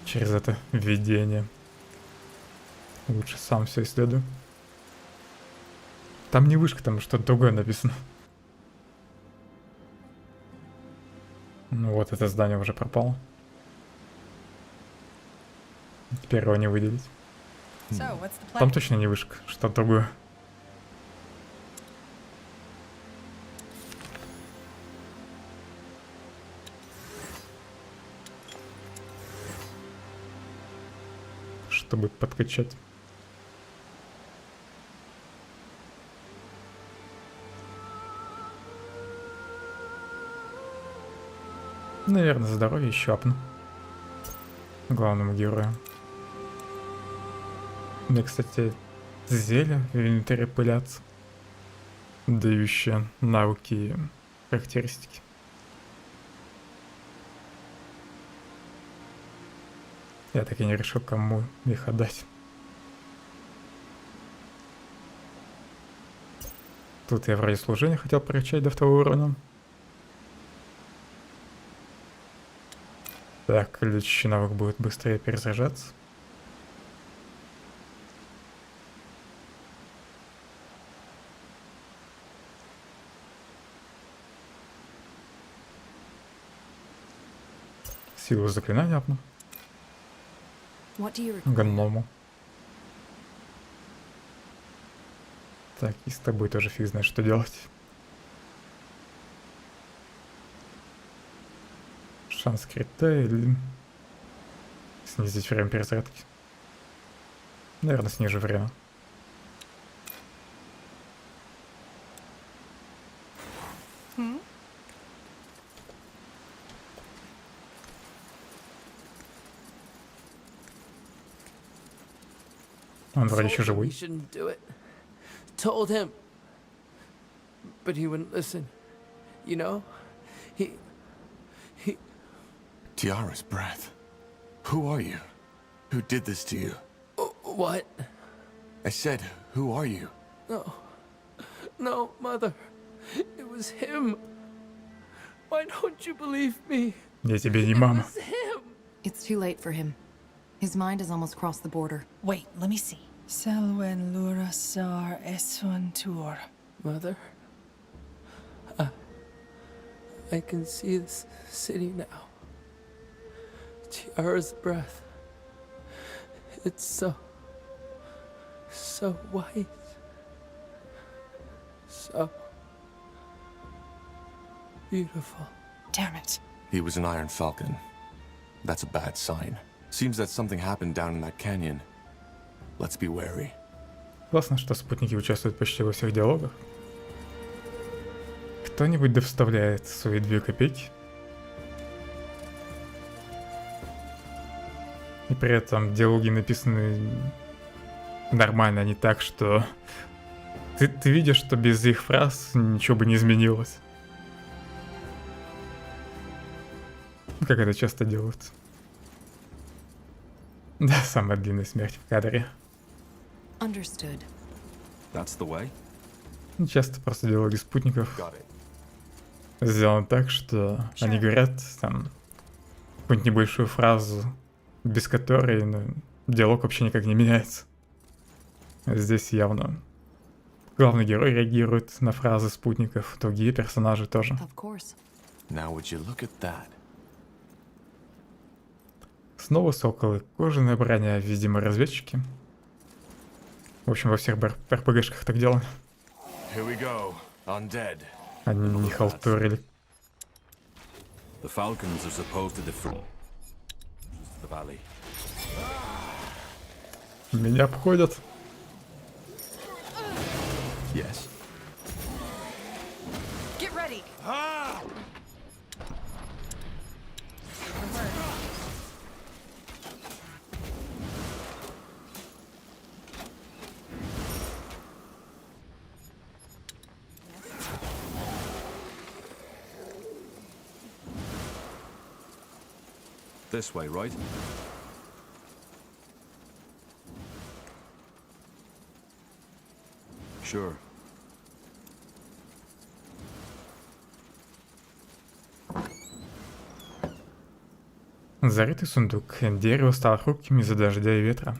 Через это введение. Лучше сам все исследую. Там не вышка, там что-то другое написано. Ну вот, это здание уже пропало. Теперь его не выделить. Там точно не вышка, что-то другое. Чтобы подкачать. Наверное, здоровье еще апну. Главному герою. Мне, кстати, зелье в инвентаре пылятся, дающие навыки и характеристики. Я так и не решил, кому их отдать. Тут я вроде служение хотел прокачать до 2 уровня. Так, лечащий навык будет быстрее перезаряжаться. Силу заклинания апну. Гному. Так, и с тобой тоже фиг знает, что делать. Шанс крита или снизить время перезарядки. Наверное, снижу время. Он вроде еще живой. Told him, but he wouldn't listen. You know, he. Tiara's breath. Who are you? Who did this to you? What? I said, who are you? No, Mother. It was him. Why don't you believe me? Я тебе не мама. It's too late for him. His mind has almost crossed the border. Wait, let me see. Selwen lura sar eswan tur. Mother? I can see this city now. Tiara's breath. It's so white. So beautiful. Damn it. He was an Iron Falcon. That's a bad sign. Seems that something happened down in that canyon. Let's be wary. Классно, что спутники участвуют почти во всех диалогах. Кто-нибудь да вставляет свои 2 копейки. И при этом диалоги написаны нормально, а не так, что ты видишь, что без их фраз ничего бы не изменилось. Как это часто делают. Да, самая длинная смерть в кадре. Understood. That's the way. Часто просто диалоги спутников сделано так, что они говорят там какую-нибудь небольшую фразу, без которой диалог вообще никак не меняется. Здесь явно главный герой реагирует на фразы спутников, другие персонажи тоже. Now would you look at that? Снова соколы, кожаная броня, видимо, разведчики. В общем, во всех РПГшках так делали. Here we go. Undead. Они не халтурили. The falcons are supposed to defend the valley. Меня обходят. Yes. Get ready. This way, right? Sure. Зарытый сундук. Дерево стало хрупким из-за дождя и ветра.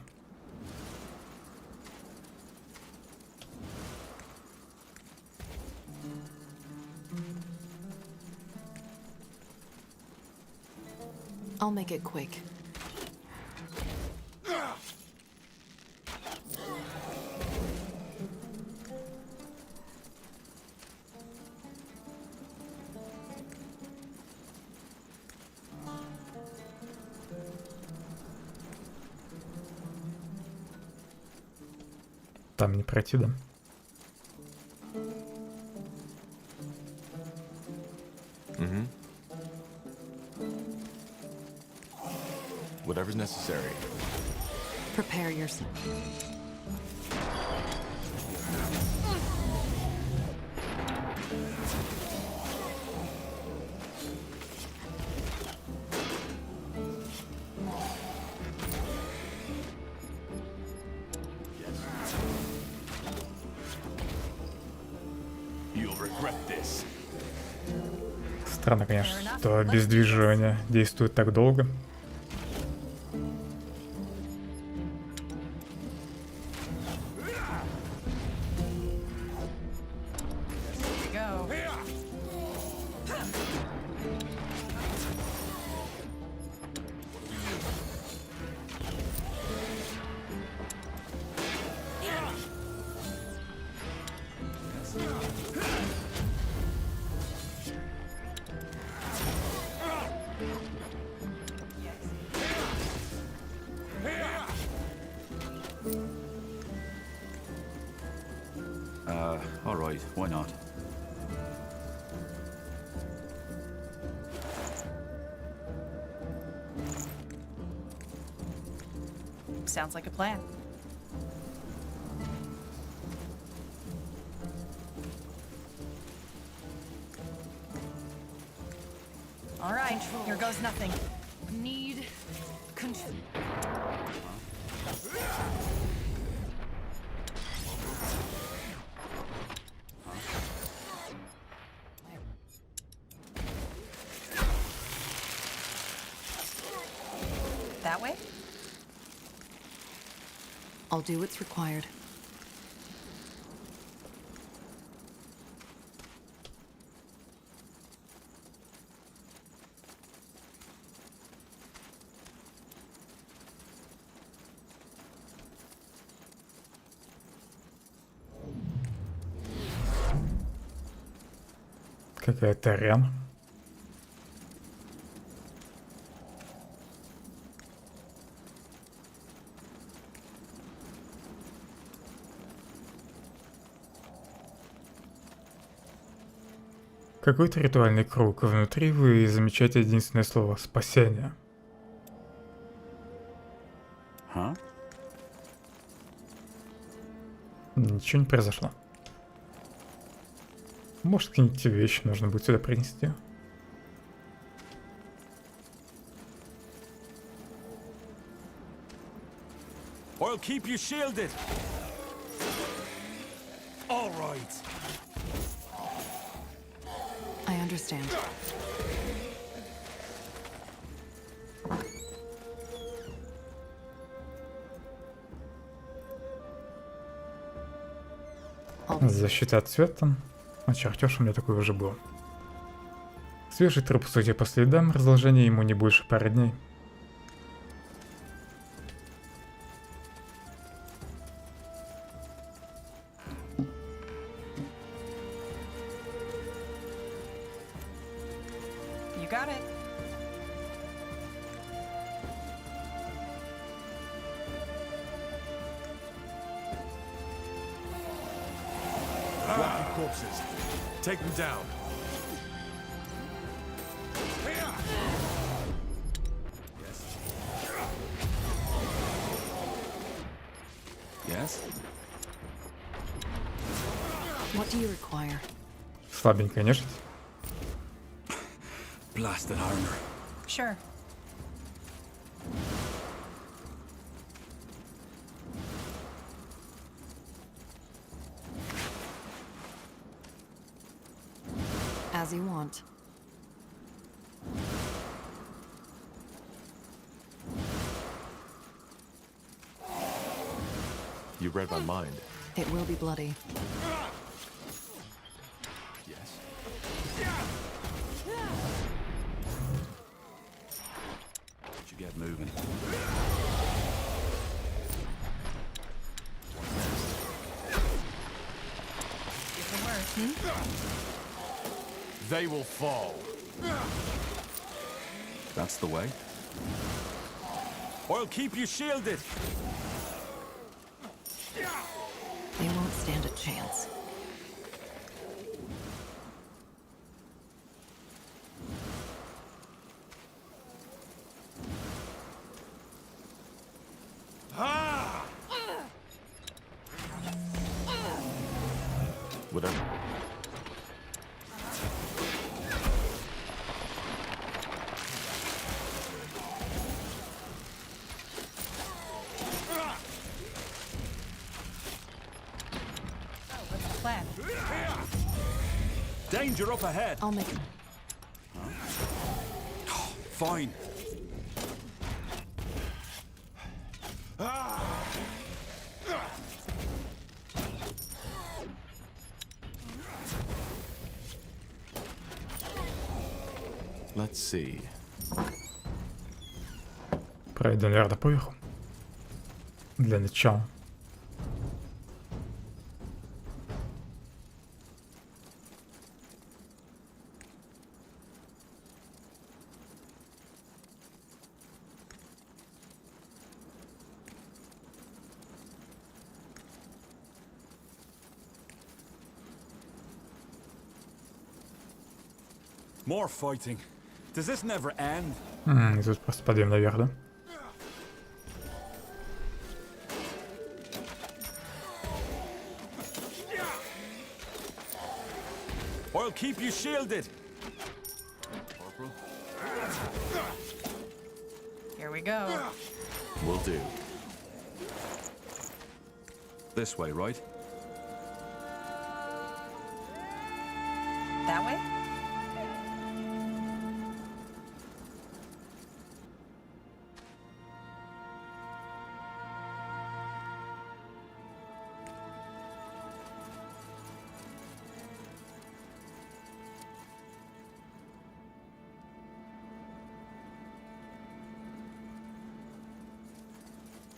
I'll make it quick. Там не пройти, да? Whatever's necessary. Prepare yourself. Странно, конечно, что обездвиживание действует так долго. All right, why not? Sounds like a plan. All right, here goes nothing. Need control. That way? I'll do what's required. Какая-то арена. Какой-то ритуальный круг. Внутри вы замечаете единственное слово — спасение. Ничего не произошло. Может, какие-нибудь вещи нужно будет сюда принести. I'll keep you shielded. All right. I understand. Защита от света. А чертеж у меня такой уже был. Свежий труп, судя по следам, разложение ему не больше пары дней. You got it. Walking corpses. Take them down. Yes? What do you require? Слабенькая нежить. Blasted armor. Sure. As you want. You read my mind. It will be bloody. Yes. Should get moving. Even worse. They will fall. That's the way. I'll keep you shielded. They won't stand a chance. Whatever. Plan. Danger up ahead. I'll make it. Fine. Let's see. Пройдем, наверное, поверху. Для начала. More fighting. Does this never end? И тут просто подъем наверх, да? I'll keep you shielded. Here we go. Will do. This way, right? That way?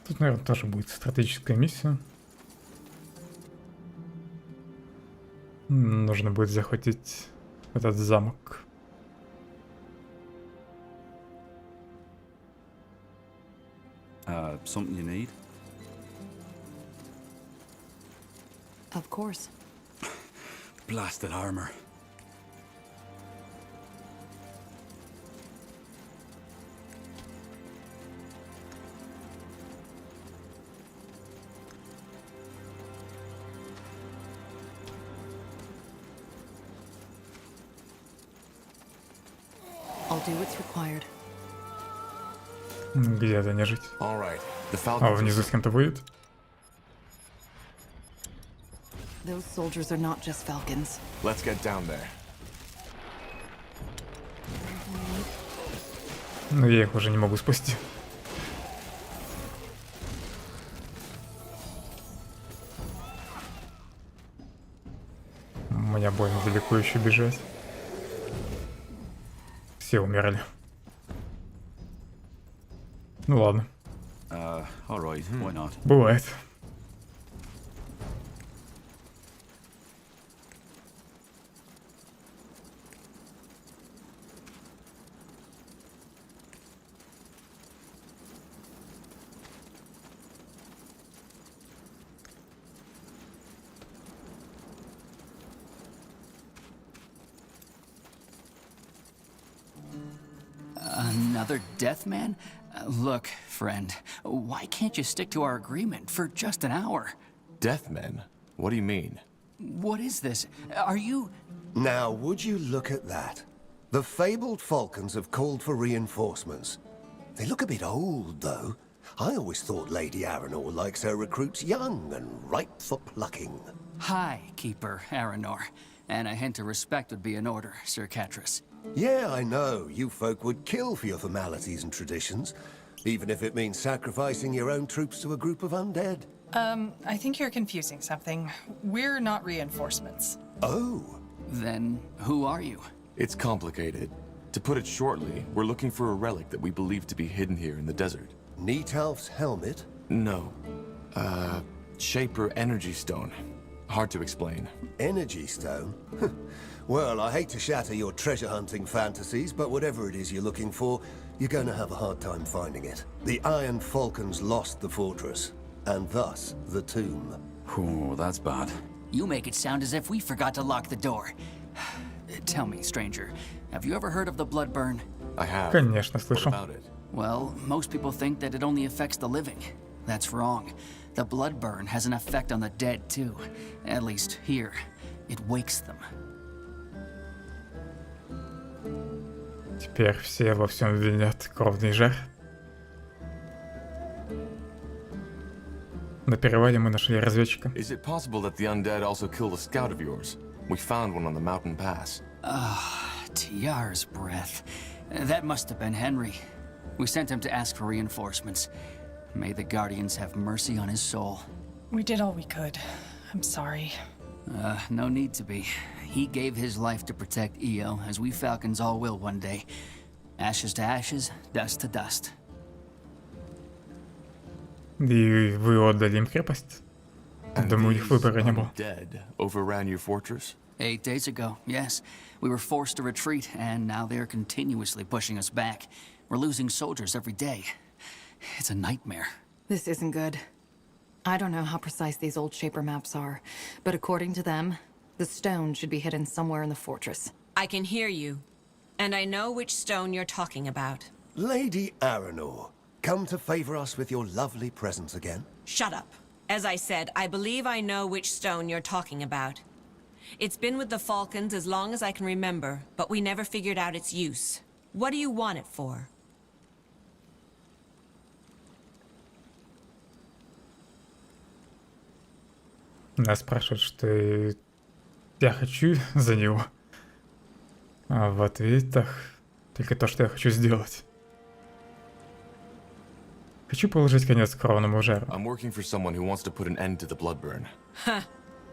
Тут, наверное, тоже будет стратегическая миссия. Нужно будет захватить этот замок. Something you need? Of course. Blasted armor. I'll do what's required. Где-то не жить. All right. The А Falcons. внизу с кем-то будет? Those soldiers are not just falcons. Let's get down there. Но я их уже не могу спасти. Мне больно далеко еще бежать. Все умерли. Ну ладно. Бывает. Another death man? Look, friend, why can't you stick to our agreement for just an hour? Death men? What do you mean? What is this? Are you... Now, would you look at that? The fabled falcons have called for reinforcements. They look a bit old, though. I always thought Lady Aranor likes her recruits young and ripe for plucking. Hi, Keeper Aranor. And a hint of respect would be in order, Sir Catras. Yeah, I know. You folk would kill for your formalities and traditions, even if it means sacrificing your own troops to a group of undead. I think you're confusing something. We're not reinforcements. Oh. Then who are you? It's complicated. To put it shortly, we're looking for a relic that we believe to be hidden here in the desert. Neatalf's helmet? No. Shaper energy stone. Hard to explain. Energy stone? Well, I hate to shatter your treasure hunting fantasies, but whatever it is you're looking for, you're going to have a hard time finding it. The Iron Falcons lost the fortress, and thus the tomb. Oh, that's bad. You make it sound as if we forgot to lock the door. Tell me, stranger, have you ever heard of the blood burn? I have. Конечно, слышал. What about it? Well, most people think that it only affects the living. That's wrong. The blood burn has an effect on the dead, too. At least here. It wakes them. Теперь все во всем винят кровный жар. На перевале мы нашли разведчика. Is it possible that the undead also killed a scout of yours? We found one on the mountain pass. Tiar's breath. That must have been Henry. We sent him to ask for reinforcements. May the Guardians have mercy on his soul. We did all we could. I'm sorry. No need to be. He gave his life to protect Io, as we Falcons all will one day. Ashes to ashes, dust to dust. И вы отдали им крепость? Думаю, их выбора не было. Dead overran your fortress? 8 days ago, yes. We were forced to retreat, and now they're continuously pushing us back. We're losing soldiers every day. It's a nightmare. This isn't good. I don't know how precise these old Shaper maps are, but according to them, the stone should be hidden somewhere in the fortress. I can hear you, and I know which stone you're talking about. Lady Aranor, come to favor us with your lovely presence again? Shut up. As I said, I believe I know which stone you're talking about. It's been with the Falcons as long as I can remember, but we never figured out its use. What do you want it for? Нас спрашивают, что я хочу за него. А в ответах только то, что я хочу сделать. Хочу положить конец кровному жару. I'm working for someone who wants to put an end to the blood burn. Huh.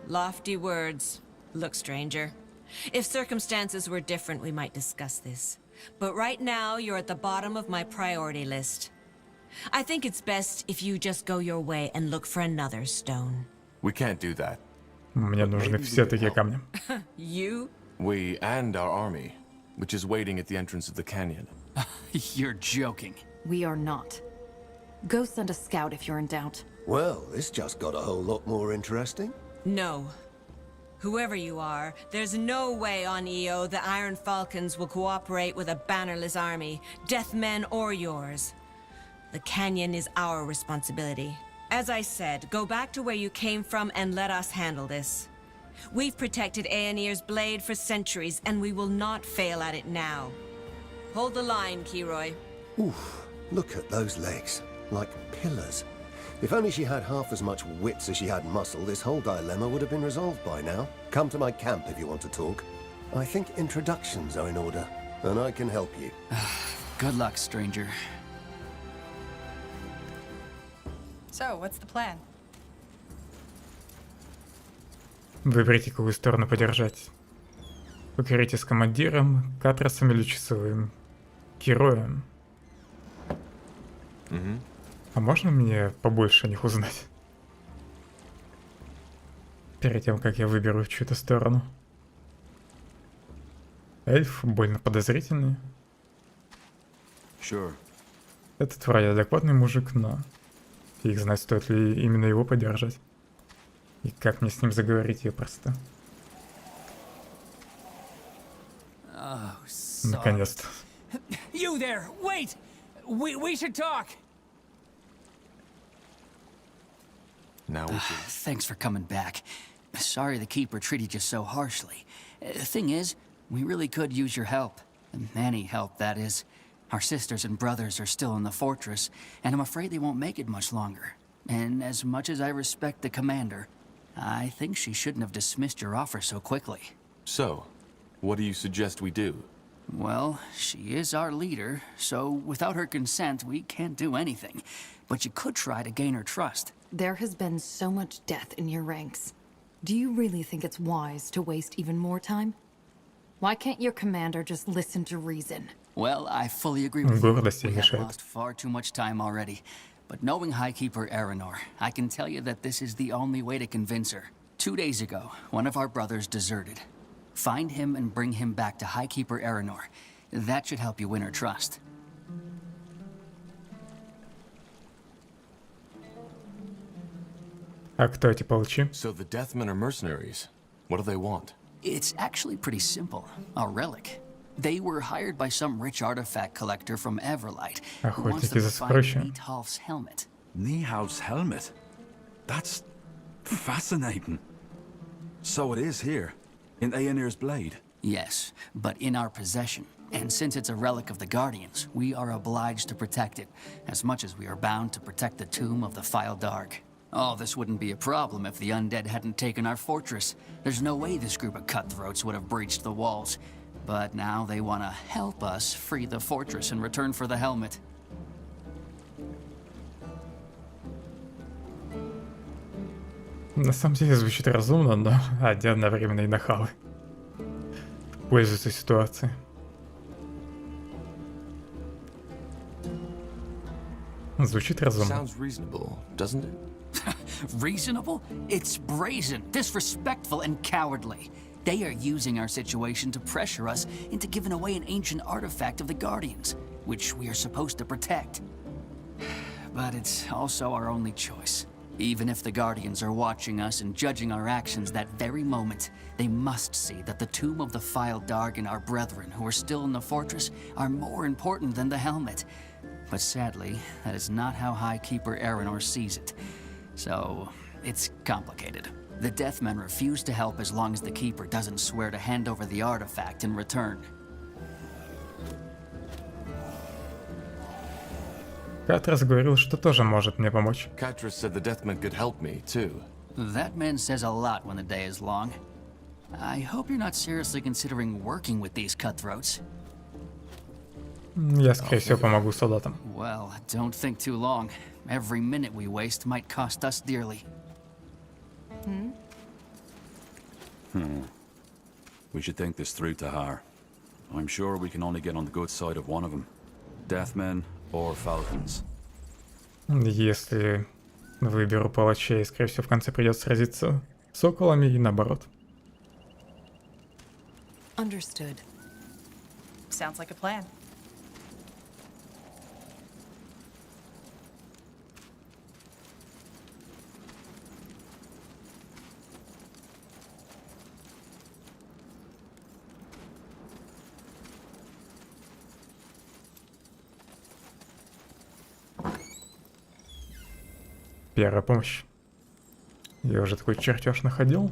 Lofty words. Look, stranger. If circumstances were different, we might discuss this. But right now, you're at the bottom of my priority list. I think it's best if you just go your way and look for another stone. We can't do that. Мне нужны все такие камни. You? We and our army, which is waiting at the entrance of the canyon. You're joking. We are not. Go send a scout if you're in doubt. Well, this just got a whole lot more interesting. No. Whoever you are, there's no way on Io the Iron Falcons will cooperate with a bannerless army, deathmen or yours. The canyon is our responsibility. As I said, go back to where you came from and let us handle this. We've protected Aenir's blade for centuries, and we will not fail at it now. Hold the line, Kiroy. Oof, look at those legs. Like pillars. If only she had half as much wits as she had muscle, this whole dilemma would have been resolved by now. Come to my camp if you want to talk. I think introductions are in order. and I can help you. Good luck, stranger. So, what's the plan? Выберите, какую сторону подержать. Покорите с командиром, катросом или часовым героем. А можно мне побольше о них узнать? Перед тем, как я выберу чью-то сторону. Эльф больно подозрительный. Sure. Этот вроде адекватный мужик, но фиг знать, стоит ли именно его поддержать. И как мне с ним заговорить, я просто... Наконец-то. You there! Wait! We should talk! Now we should... Thanks for coming back. Sorry the Keeper treated you so harshly. Thing is, we really could use your help. Any help, that is. Our sisters and brothers are still in the fortress, and I'm afraid they won't make it much longer. And as much as I respect the commander, I think she shouldn't have dismissed your offer so quickly. So, what do you suggest we do? Well, she is our leader, so without her consent, we can't do anything. But you could try to gain her trust. There has been so much death in your ranks. Do you really think it's wise to waste even more time? Why can't your commander just listen to reason? Well, I fully agree with you. Гордость We have мешает. lost far too much time already. But knowing Highkeeper Aranor, I can tell you that this is the only way to convince her. 2 days ago, one of our brothers deserted. Find him and bring him back to Highkeeper Aranor. That should help you win her trust. А кто эти палачи? So the Deathmen are mercenaries. What do they want? It's actually pretty simple. A relic. They were hired by some rich artifact collector from Everlight who wants them Охотники за to find сокровищами. Neathalf's helmet. Neathalf's helmet? That's fascinating. So it is here, in Aenir's blade. Yes, but in our possession. And since it's a relic of the Guardians, we are obliged to protect it, as much as we are bound to protect the tomb of the File Dark. Oh, this wouldn't be a problem if the undead hadn't taken our fortress. There's no way this group of cutthroats would have breached the walls. But now they want to help us free the fortress in return for the helmet. На самом деле звучит разумно, но они одновременно и нахалы. Пользуются ситуацией. Звучит разумно. Sounds reasonable, doesn't it? Reasonable? It's brazen, disrespectful, and cowardly. They are using our situation to pressure us into giving away an ancient artifact of the Guardians, which we are supposed to protect. But it's also our only choice. Even if the Guardians are watching us and judging our actions that very moment, they must see that the tomb of the File Dark and our brethren who are still in the fortress are more important than the helmet. But sadly, that is not how Highkeeper Aranor sees it. So, it's complicated. The Deathmen refuse to help as long as the Keeper doesn't swear to hand over the artifact in return. Катрас говорил, что тоже может мне помочь. Katris said the Deathmen could help me, too. That man says a lot when the day is long. I hope you're not seriously considering working with these cutthroats. Я, скорее всего, помогу солдатам. Well, don't think too long. Every minute we waste might cost us dearly. We should think this through, Tahar. I'm sure we can only get on the good side of one of them. Deathmen or Falcons. Если выберу палачей, скорее всего, в конце придется сразиться с соколами и наоборот. Understood. Sounds like a plan. Первая помощь. Я уже такой чертеж находил.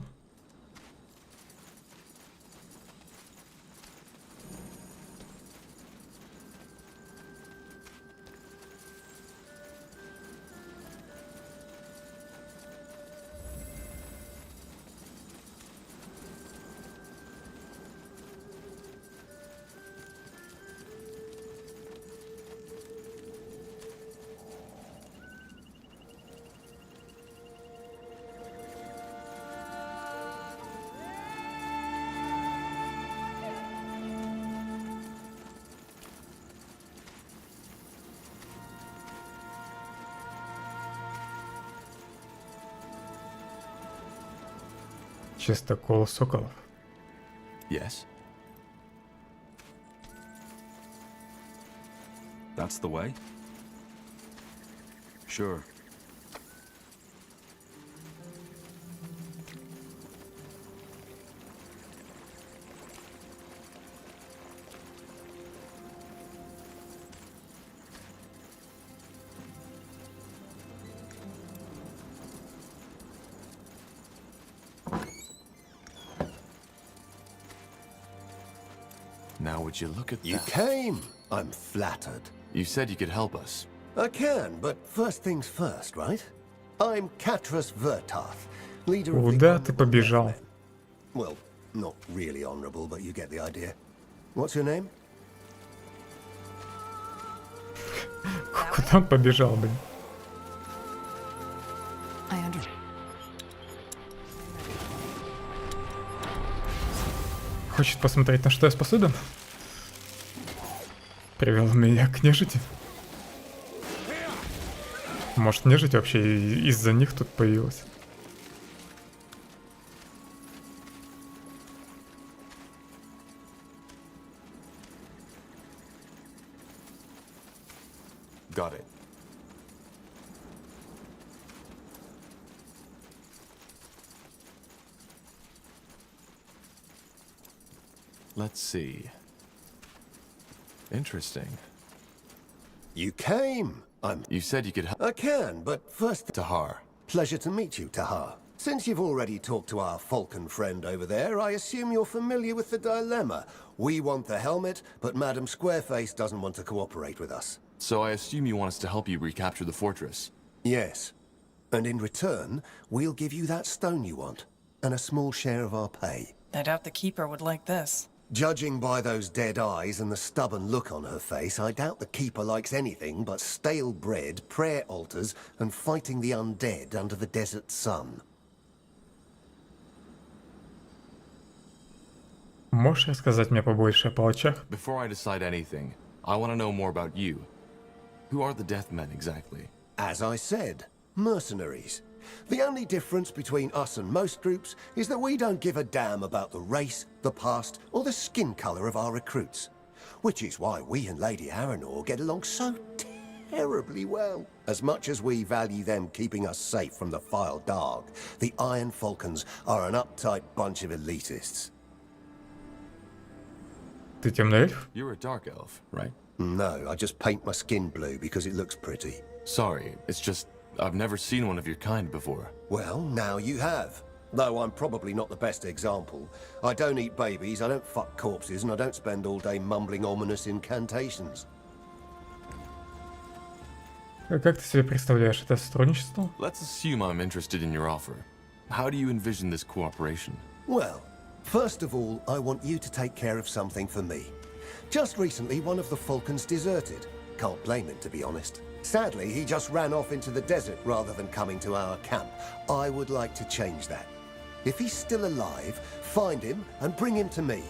Частокол соколов. Yes? That's the way? Sure. Now would you look at that? You came! I'm flattered. You said you could help us. I can, but first things first, right? I'm Katras Vertarth, leader of the... Куда ты побежал? Well, not really honorable, but you get the idea. What's your name? Куда он побежал, блин? Хочет посмотреть, на что я способен? Привел меня к нежити. Может, нежить вообще из-за них тут появилась? Got it. Let's see. Interesting. You came! You said you could help. I can, but first... Tahar. Pleasure to meet you, Tahar. Since you've already talked to our falcon friend over there, I assume you're familiar with the dilemma. We want the helmet, but Madam Squareface doesn't want to cooperate with us. So I assume you want us to help you recapture the fortress? Yes. And in return, we'll give you that stone you want, and a small share of our pay. I doubt the Keeper would like this. Judging by those dead eyes and the stubborn look on her face, I doubt the Keeper likes anything but stale bread, prayer altars, and fighting the undead under the desert sun. Можешь рассказать мне побольше о палачах? Before I decide anything, I want to know more about you. Who are the Death Men exactly? As I said, mercenaries. The only difference between us and most groups is that we don't give a damn about the race, the past, or the skin color of our recruits. Which is why we and Lady Aranor get along so terribly well. As much as we value them keeping us safe from the Vile Dark, the Iron Falcons are an uptight bunch of elitists. Ты темный эльф? You're a dark elf, right? No, I just paint my skin blue because it looks pretty. Sorry, it's just I've never seen one of your kind before. Well, now you have. Though I'm probably not the best example. I don't eat babies, I don't fuck corpses, and I don't spend all day mumbling ominous incantations. Как ты себе представляешь это сотрудничество? Let's assume I'm interested in your offer. How do you envision this cooperation? Well, first of all, I want you to take care of something for me. Just recently, one of the Falcons deserted. Can't blame him, to be honest. Sadly, he just ran off into the desert rather than coming to our camp. I would like to change that. If he's still alive, find him and bring him to me.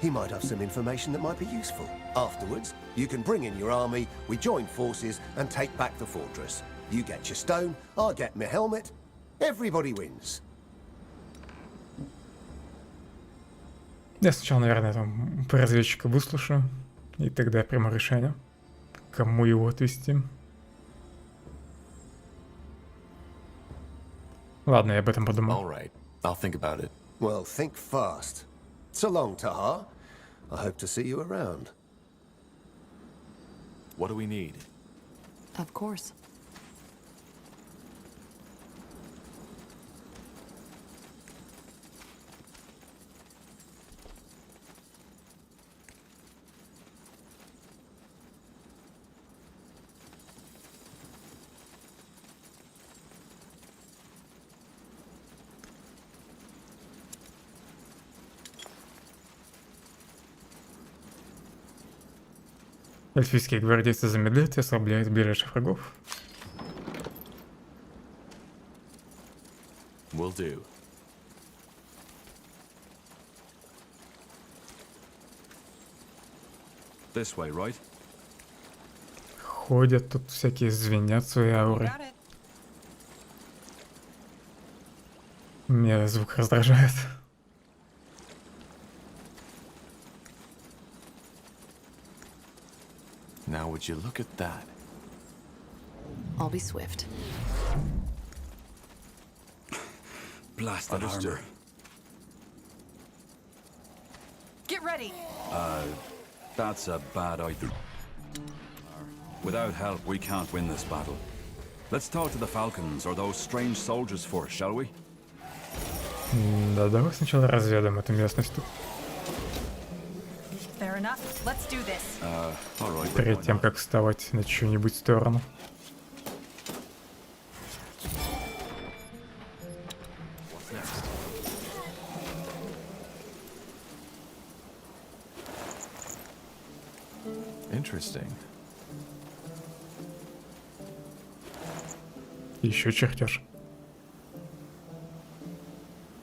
He might have some information that might be useful. Afterwards, you can bring in your army, we join forces and take back the fortress. You get your stone, I get my helmet. Everybody wins. Я сначала, наверное, там по разведчика выслушаю, и тогда я приму решение, кому его отвезти. Ладно, я об этом подумаю. All right, I'll think about it. Well, think fast. So long, Tahar. I hope to see you around. What do we need? Of course. Эльфийские гвардейцы замедляют и ослабляют ближайших врагов. Will do. This way, right? Ходят тут всякие, звенят свои ауры. Меня звук раздражает. Now would you look at that? I'll be swift. Blasted armor. Get ready. That's a bad idea. Without help, we can't win this battle. Let's talk to the Falcons or those strange soldiers first, shall we? Да, давай сначала разведаем эту местность тут. Fair enough. Let's do this. Перед тем, как вставать на чью-нибудь сторону. Interesting. Еще чертеж.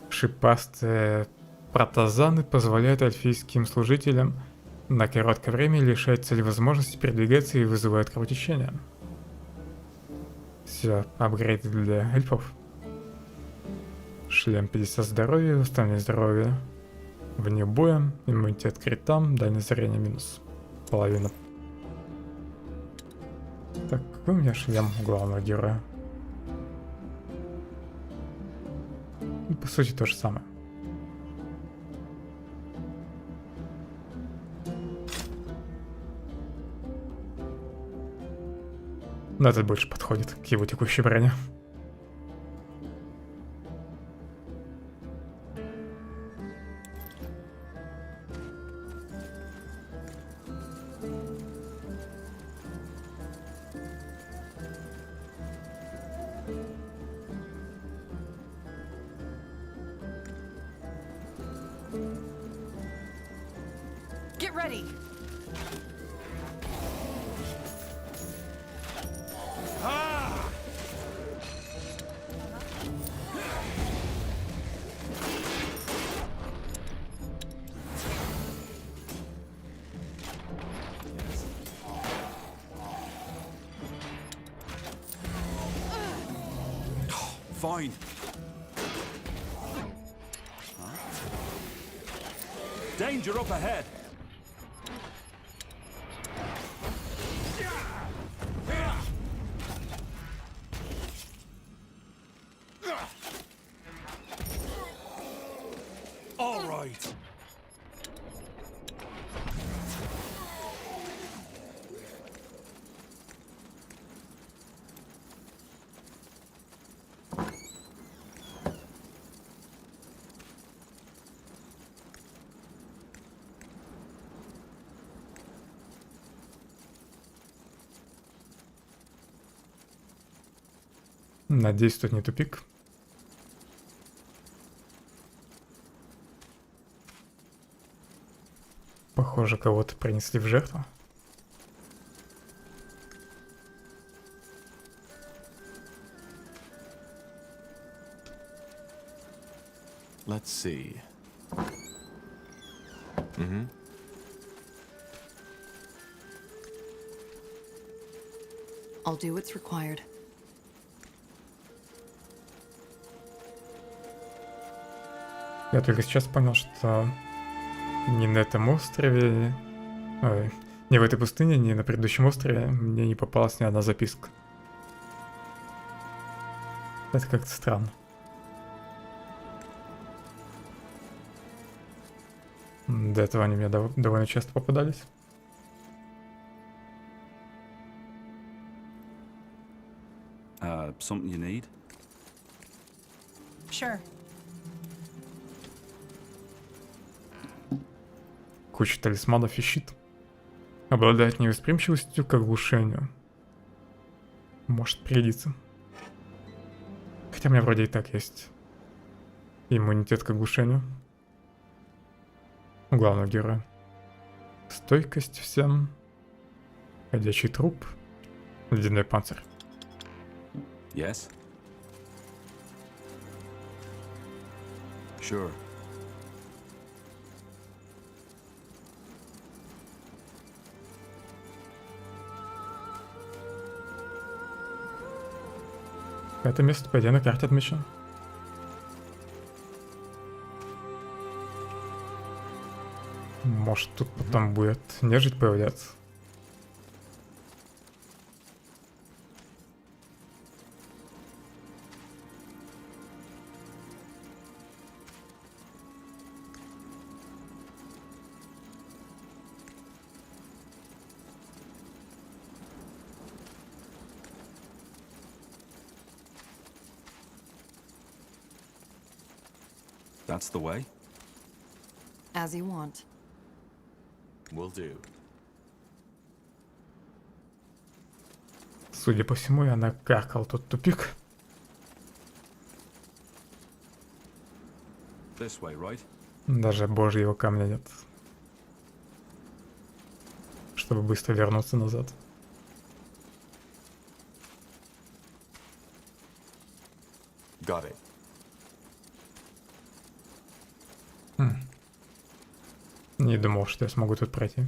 Шипастые протазаны позволяют эльфийским служителям на короткое время лишать цели возможности передвигаться и вызывают кровотечение. Все, апгрейды для эльфов. Шлем 50 здоровья, восстановление здоровья вне боя, иммунитет к критам, дальнее зрение минус половина. Так, какой у меня шлем главного героя? Ну, по сути, то же самое. Но этот больше подходит к его текущей броне. Get ready. Fine. Danger up ahead. All right. Надеюсь, тут не тупик. Похоже, кого-то принесли в жертву. Let's see. Mm-hmm. I'll do what's required. Я только сейчас понял, что ни на этом острове, ни в этой пустыне, ни на предыдущем острове мне не попалась ни одна записка. Это как-то странно. До этого они мне довольно часто попадались. Something you need? Sure. Куча талисманов и щит. Обладает невосприимчивостью к оглушению. Может пригодиться. Хотя у меня вроде и так есть иммунитет к оглушению. У главного героя. Стойкость всем. Ходячий труп. Ледяной панцирь. Yes. Sure. Это место, по идее, на карте отмечено. Может, тут потом будет нежить появляться. That's the way? As you want. Will do. Судя по всему, я накаркал тот тупик. This way, right? Даже божьего камня нет. Чтобы быстро вернуться назад. Got it. Не думал, что я смогу тут пройти.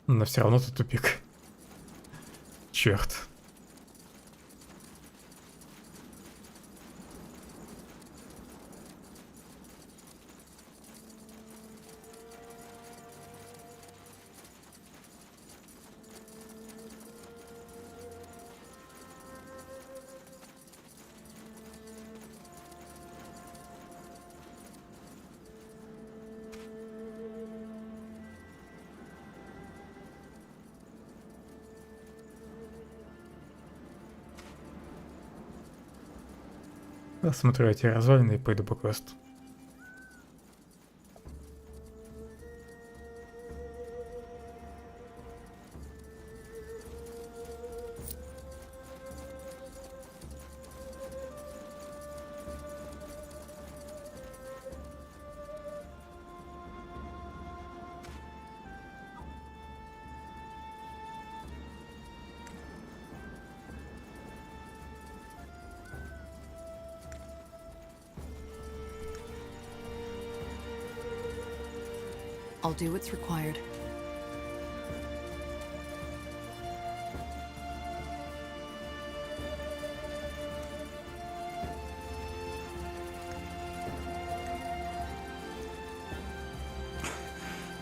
Но все равно тут тупик. Черт. Осмотрю эти развалины и пойду по квесту. I'll do what's required.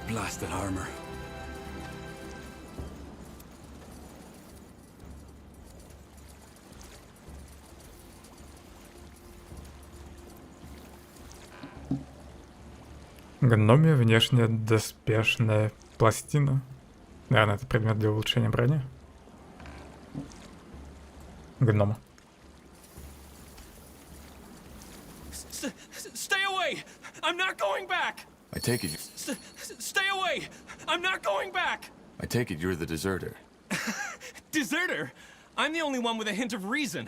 Blasted armor. Гномия внешняя доспешная пластина. Наверное, это предмет для улучшения брони. Гнома. Stay away! I'm not going back! I take it. Stay away! I'm not going back! I take it you're the deserter. Deserter? I'm the only one with a hint of reason.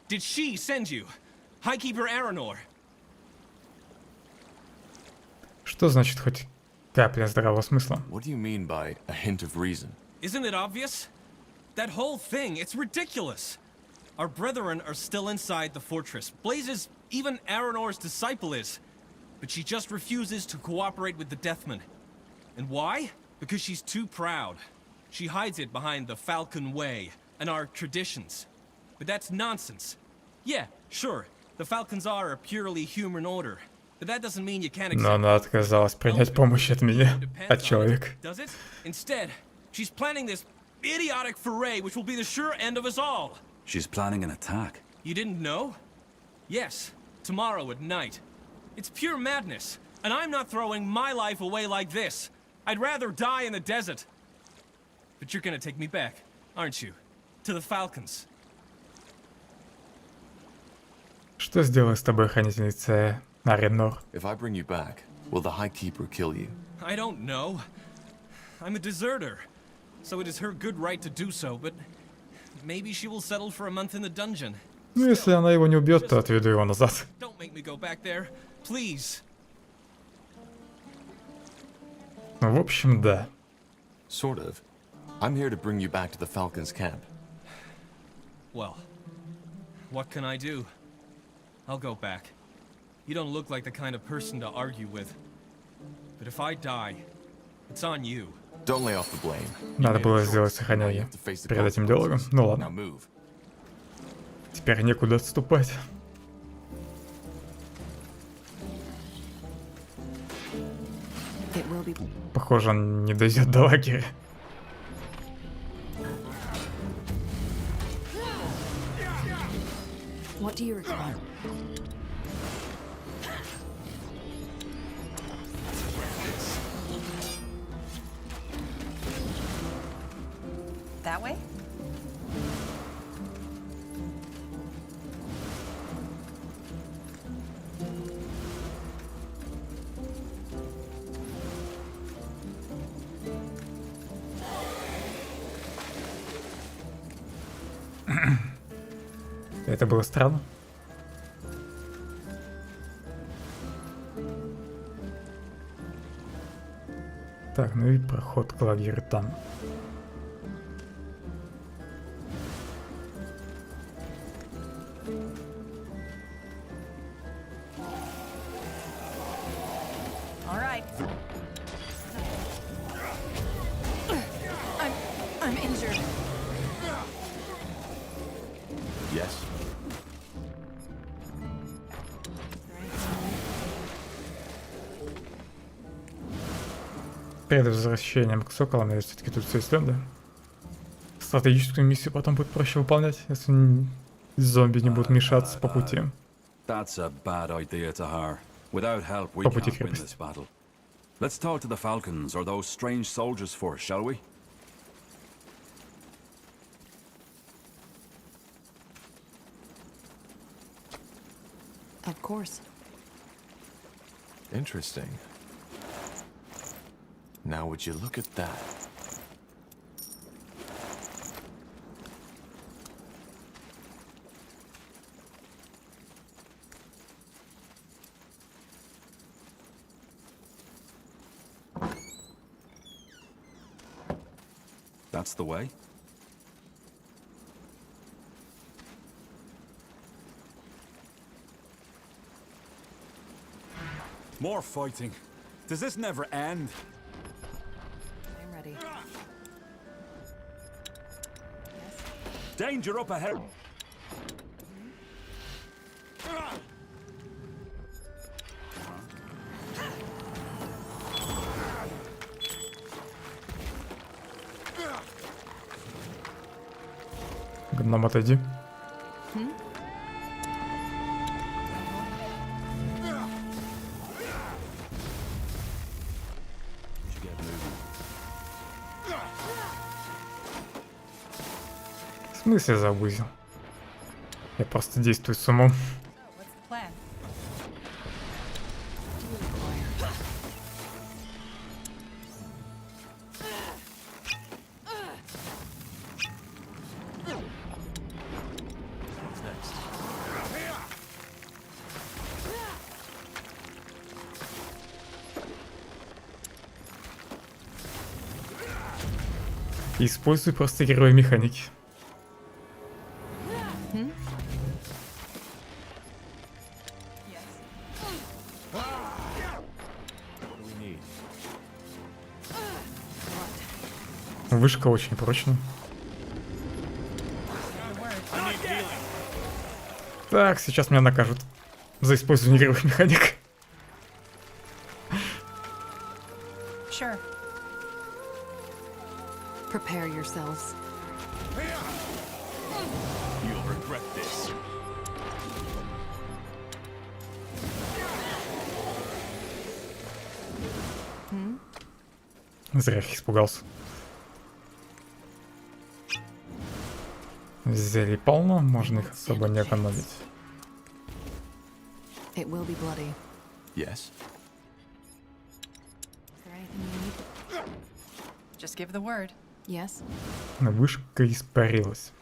Did she send you? Highkeeper Aranor? Что значит хоть капля здравого смысла? What do you mean by a hint of reason? Isn't it obvious? That whole thing, it's ridiculous. Our brethren are still inside the fortress. Blaze's, even Aranor's disciple is. But she just refuses to cooperate with the Deathmen. And why? Because she's too proud. She hides it behind the Falcon Way and our traditions. But that's nonsense. Yeah, sure, the Falcons are a purely human order. But that doesn't mean you can't accept. Но она отказалась принять помощь от меня, от человека. Does it? Instead, she's planning this idiotic foray which will be the sure end of us all. She's planning an attack. You didn't know? Yes, tomorrow at night. It's pure madness, and I'm not throwing my life away like this. I'd rather die in the desert. But you're gonna take me back, aren't you? To the Falcons. Что сделает с тобой хранительница Аренор? If I bring you back, will the High Keeper kill you? I don't know. I'm a deserter, so it is her good right to do so, but maybe she will settle for a month in the dungeon. Ну, если она его не убьет, то отведу его назад. Don't make me go back there, please. В общем, да. Sort of. I'm here to bring you back to the Falcons' camp. Well, what can I do? I'll go back. You don't look like the kind of person to argue with. But if I die, it's on you. Don't lay off the blame. Надо было сделать сохранение перед этим диалогом. Ну ладно. Теперь некуда отступать. Похоже, он не дойдет до лагеря. What do you require? That way? Это было странно. Так, ну и проход к лагерю там. I'm injured. Yes. Перед возвращением к соколам я все-таки тут все исследую, да? Стратегическую миссию потом будет проще выполнять, если зомби не будут мешаться по пути. That's a bad idea, Tahar. Without help, we По пути can't win this battle. Let's talk to the Falcons or those strange soldiers first, shall we? Of course. Interesting. Now would you look at that? That's the way. More fighting. Does this never end? I'm ready. Danger up ahead. Гном, отойди. В смысле забузил? Я просто действую с умом. Используй просто героя механики. Вышка очень прочная. Так, сейчас меня накажут за использование игровых механик. Sure. Prepare yourselves. You'll regret this. Зря их испугался. Зелий полно, можно их особо не экономить. It will be bloody. Yes. Is there anything you need? Just give the word. Yes. Вышка испарилась.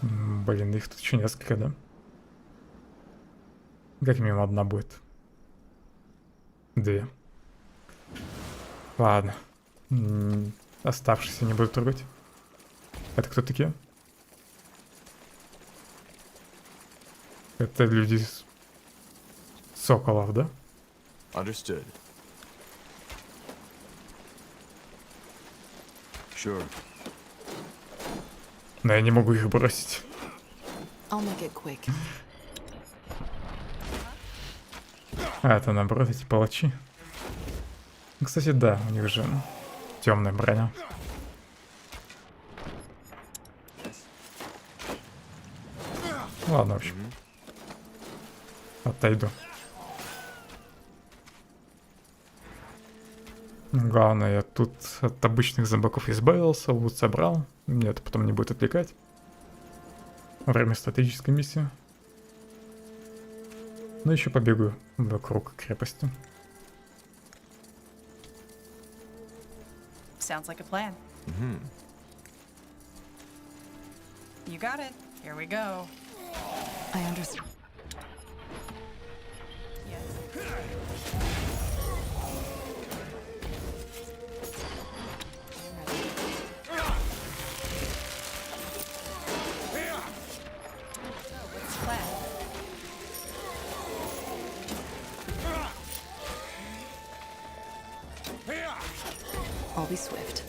Блин, их тут еще несколько, да? Как минимум одна будет. Две. Ладно. Оставшиеся не буду трогать. Это кто такие? Это люди с соколов, да? Understood. Sure. Но я не могу их бросить. I'll make it quick. А, это наоборот, эти палачи. Кстати, да, у них же темная броня. Ладно, в общем. Отойду. Главное, я тут от обычных зомбаков избавился, лут собрал. Меня это потом не будет отвлекать. Во время стратегической миссии. Ну, еще побегаю вокруг крепости. Sounds like a plan. You got it. Here we go. I understand. I'll be swift.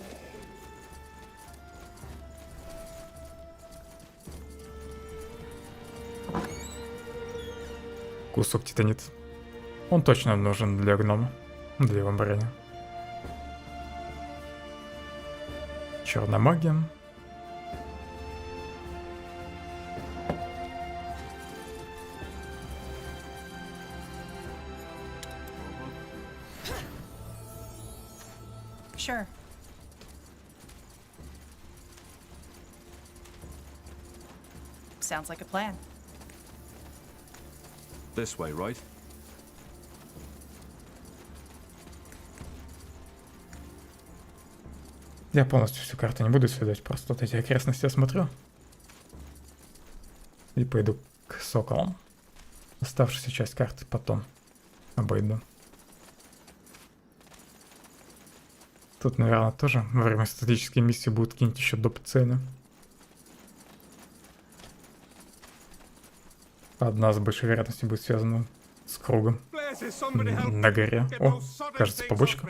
Кусок титанит. Он точно нужен для гнома, для его брони. Черная магия. Sure. Sounds like a plan. This way, right? Я полностью всю карту не буду исследовать, просто вот эти окрестности осмотрю. И пойду к соколам. Оставшуюся часть карты потом обойду. Тут, наверное, тоже во время статической миссии будут какие-нибудь еще доп. Цели. Одна с большей вероятностью будет связана с кругом на горе. О, кажется, побочка.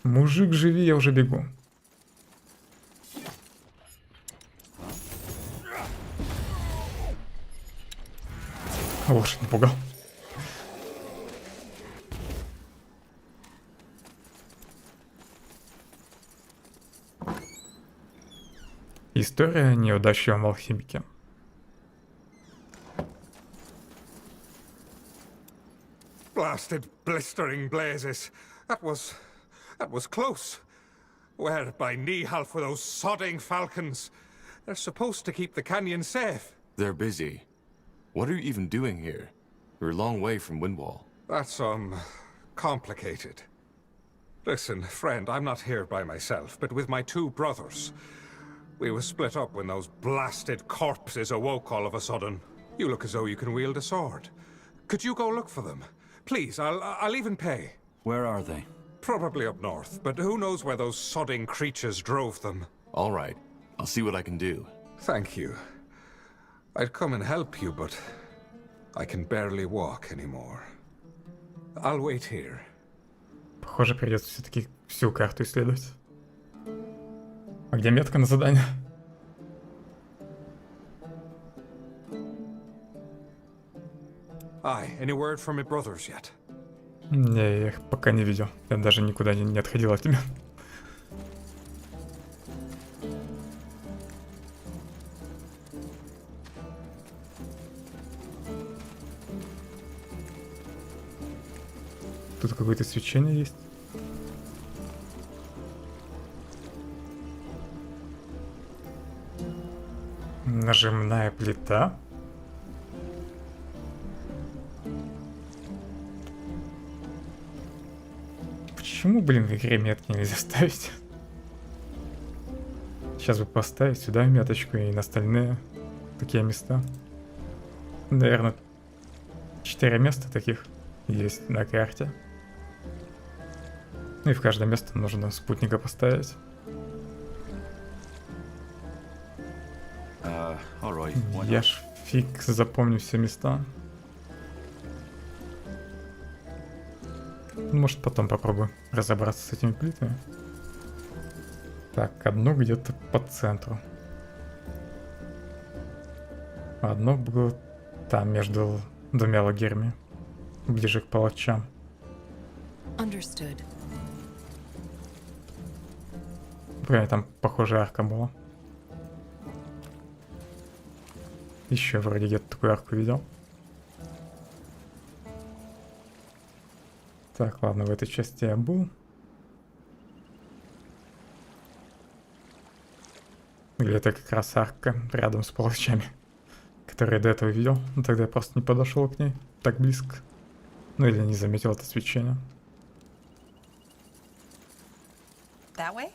Мужик, живи, я уже бегу. Лошадь напугал. История о неудачливом алхимике. Blasted blistering blazes. That was close. Where by knee-half were those sodding falcons? They're supposed to keep the canyon safe. They're busy. What are you even doing here? You're a long way from Windwall. That's, complicated. Listen, friend, I'm not here by myself, but with my two brothers. We were split up when those blasted corpses awoke all of a sudden. You look as though you can wield a sword. Could you go look for them? Please, I'll even pay. Where are they? Probably up north, but who knows where those sodding creatures drove them. All right. I'll see what I can do. Thank you. I'd come and help you, but I can barely walk anymore. I'll wait here. Похоже, придется все-таки всю карту исследовать. А где метка на задание? Aye, any word from my brothers yet? Не, я их пока не видел. Я даже никуда не отходил от тебя. Тут какое-то свечение есть. Нажимная плита. Почему, блин, в игре метки нельзя ставить? Сейчас бы поставить сюда меточку и на остальные такие места. Наверное, 4 места таких есть на карте. Ну и в каждое место нужно спутника поставить. Я ж фиг запомню все места. Может, потом попробую разобраться с этими плитами. Так, одно где-то по центру. Одно было там, между двумя лагерями. Ближе к палачам. Блин, там, похоже, арка была. Еще вроде где-то такую арку видел. Так, ладно, в этой части я был. Или это как раз арка рядом с палачами, которые я до этого видел. Но тогда я просто не подошел к ней так близко. Ну или не заметил это свечение. That way?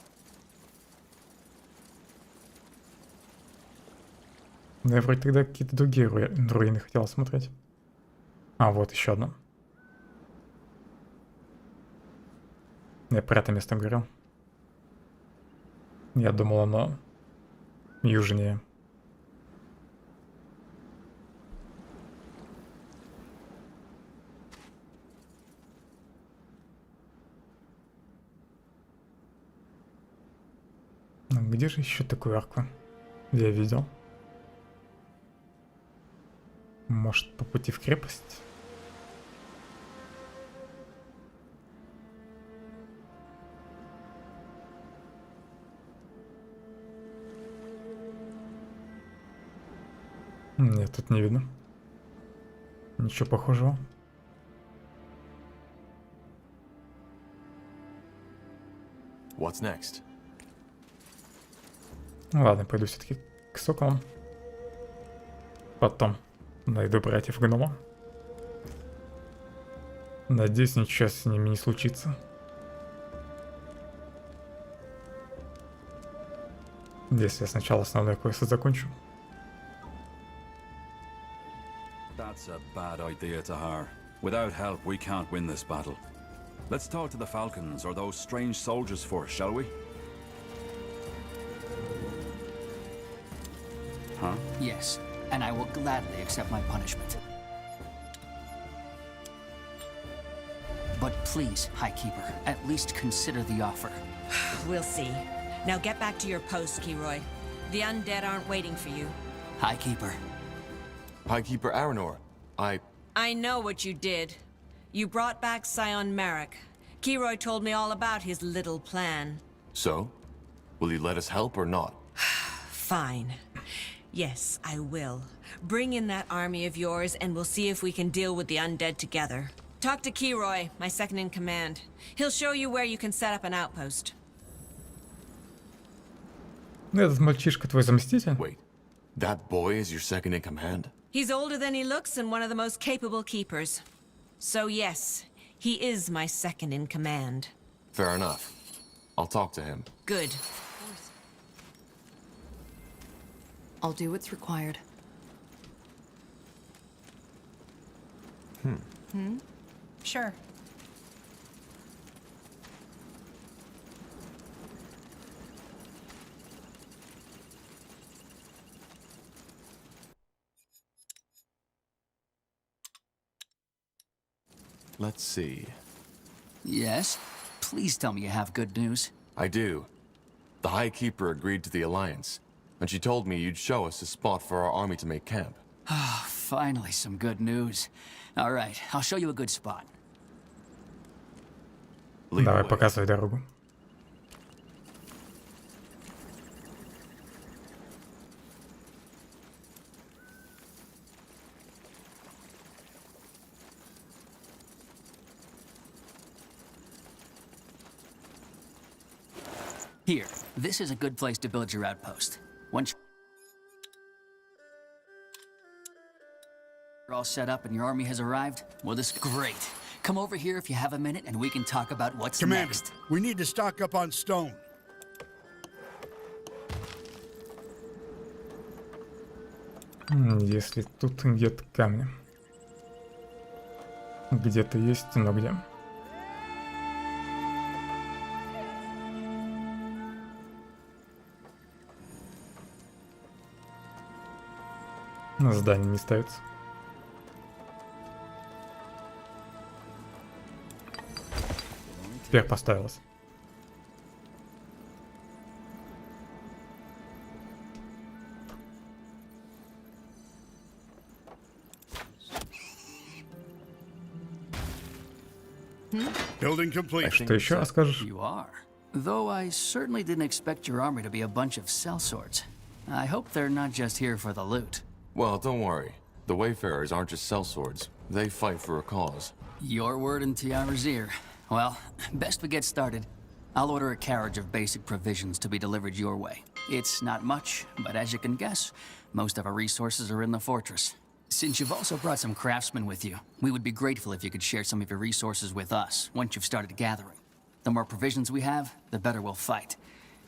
Да, я вроде тогда какие-то другие руины хотел смотреть. А, вот еще одно. Я про это место говорил. Я думал, оно южнее. Где же еще такую арку? Я видел. Может, по пути в крепость? Нет, тут не видно. Ничего похожего. What's next? Ладно, пойду все-таки к соколам. Потом найду братьев гнома. Надеюсь, ничего с ними не случится. Если я сначала основной квест закончу. That's a bad idea, Tahar. Without help, we can't win this battle. Let's talk to the Falcons or those strange soldiers first, shall we? Huh? Yes, and I will gladly accept my punishment. But please, High Keeper, at least consider the offer. We'll see. Now get back to your post, Keroy. The undead aren't waiting for you. High Keeper. High Keeper Aranor, I know what you did. You brought back Scion Merrick. Keroy told me all about his little plan. So? Will you let us help or not? Fine. Yes, I will. Bring in that army of yours and we'll see if we can deal with the undead together. Talk to Keroy, my second in command. He'll show you where you can set up an outpost. Этот мальчишка твой заместитель? Wait, that boy is your second in command? He's older than he looks and one of the most capable keepers. So yes, he is my second in command. Fair enough. I'll talk to him. Good. I'll do what's required. Sure. Let's see. Yes? Please tell me you have good news. I do. The High Keeper agreed to the alliance, and she told me you'd show us a spot for our army to make camp. Finally, some good news. All right, I'll show you a good spot. Давай, показывай дорогу. Here, this is a good place to build your outpost. Once you're all set up and your army has arrived, well, this is great. Come over here if you have a minute and we can talk about what's Commander, next. we need to stock up on stone. Если тут где-то камни. Где-то есть, но где? На здание не ставится. Теперь поставилось. Building complete. Что еще расскажешь? You are. Though I certainly didn't expect your army to be a bunch of sellswords. I hope they're not just here for the loot. Well, don't worry. The Wayfarers aren't just sellswords. They fight for a cause. Your word in Tiara's ear. Well, best we get started. I'll order a carriage of basic provisions to be delivered your way. It's not much, but as you can guess, most of our resources are in the fortress. Since you've also brought some craftsmen with you, we would be grateful if you could share some of your resources with us once you've started gathering. The more provisions we have, the better we'll fight.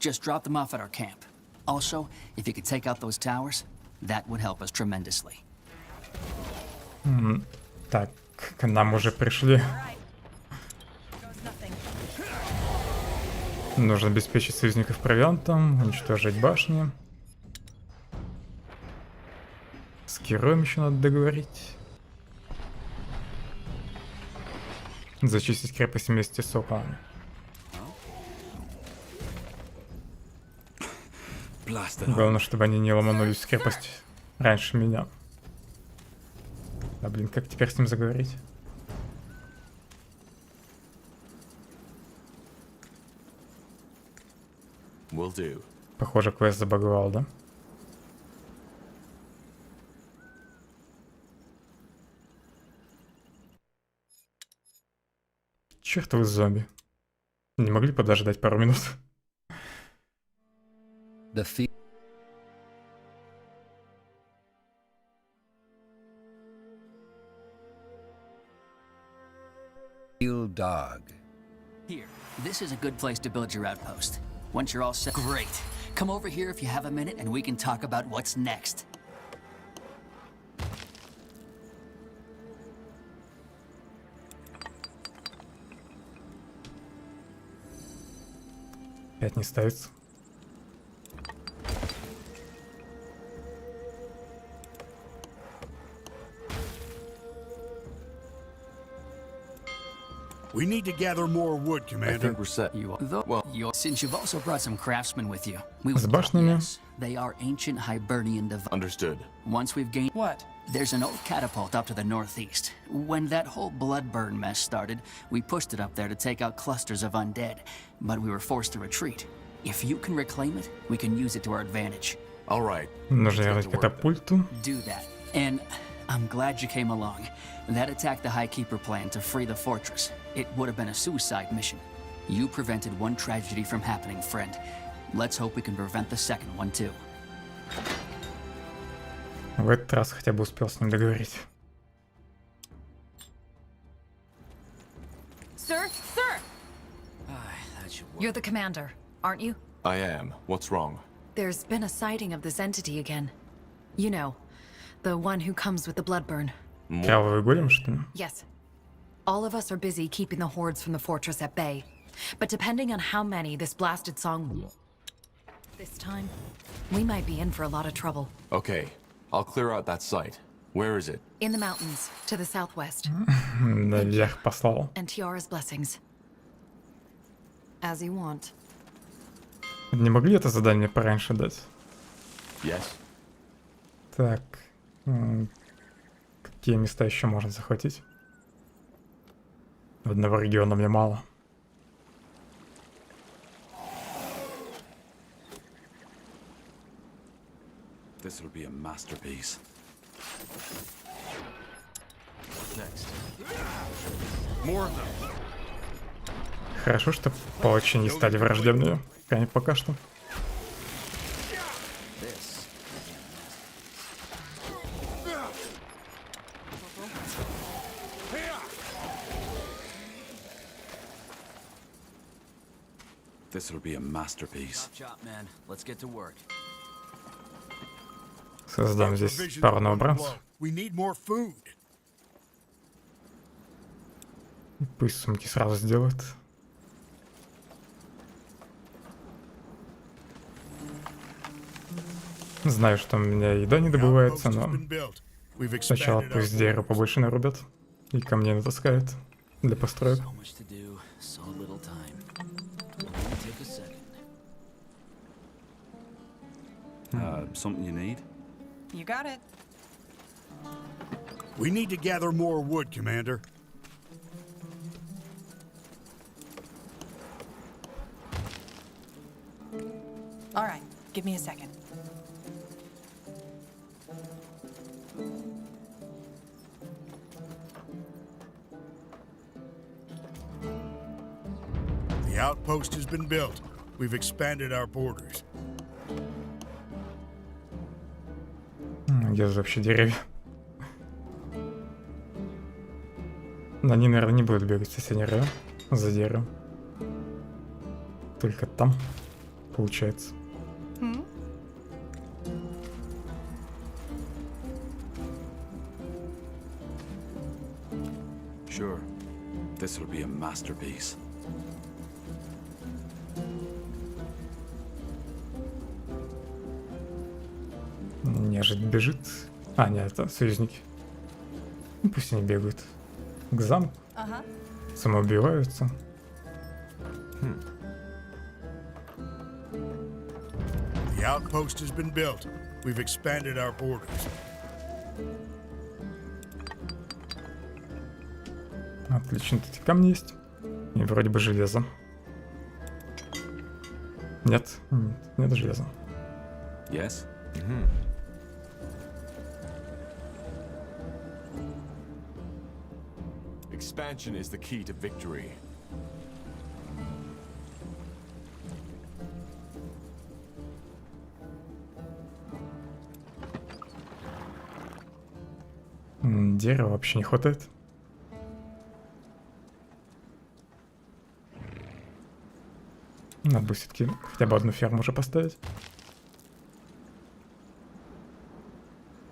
Just drop them off at our camp. Also, if you could take out those towers, that would help us tremendously. Так, к нам уже пришли. Нужно обеспечить союзников провиантом, уничтожить башни. С героем еще надо договорить. Зачистить крепость вместе с соколами. Главное, чтобы они не ломанулись в крепость раньше меня. А блин, как теперь с ним заговорить? Will do. Похоже, квест забаговал, да? Чёртовы зомби. Не могли подождать пару минут? The field dog. Here, this is a good place to build your outpost. Once you're all set, great. Come over here if you have a minute and we can talk about what's next. Опять не ставится. We need to gather more wood, Commander. I think we're set. Since you've also brought some craftsmen with you, we С башнями. Yes, they are ancient Hibernian devices. Understood. Once we've gained What? There's an old catapult up to the northeast. When that whole blood burn mess started, we pushed it up there to take out clusters of undead, but we were forced to retreat. If you can reclaim it, we can use it to our advantage. All right. Нужно делать катапульту. Do that. And I'm glad you came along. That attack the High Keeper plan to free the fortress. It would have been a suicide mission. You prevented one tragedy from happening, friend. Let's hope we can prevent the second one too. В этот раз хотя бы успел с ним договорить. Sir? Sir! You're the commander, aren't you? I am. What's wrong? There's been a sighting of this entity again. You know, the one who comes with the bloodburn. Кровавый голем, что ли? Yes. All of us are busy keeping the hordes from the fortress at bay. But depending on how many this blasted song... This time, we might be in for a lot of trouble. Okay. I'll clear out that site. Where is it? In the mountains, to the southwest. Наверх послал. And Tiara's blessings. As you want. Не могли это задание пораньше дать? Yes. Так. Какие места еще можно захватить? Одного региона мне мало. This will be a masterpiece. Next. More of them. Хорошо, что палачи не стали враждебными. Пока что. This will be a masterpiece. Создам здесь пару новобранцев. We need more food. И пусть сумки сразу сделают. Знаю, что у меня еда не добывается, но сначала пусть дерева побольше нарубят и ко мне натаскают для построек. Something you need? You got it. We need to gather more wood, Commander. All right, give me a second. The outpost has been built. We've expanded our borders. Где же вообще деревья? Но они, наверное, не будут бегать в соседний район за деревом. Только там, получается. Sure, this will be a masterpiece. Нежить бежит. А, нет, это союзники. Ну, пусть они бегают к замку. Самоубиваются. The outpost has been built. We've expanded our borders. Отлично, тут и камни есть. И вроде бы железо. Нет, нет железа. Yes? Expansion is the key to victory. Дерева вообще не хватает. Надо бы все-таки хотя бы одну ферму уже поставить.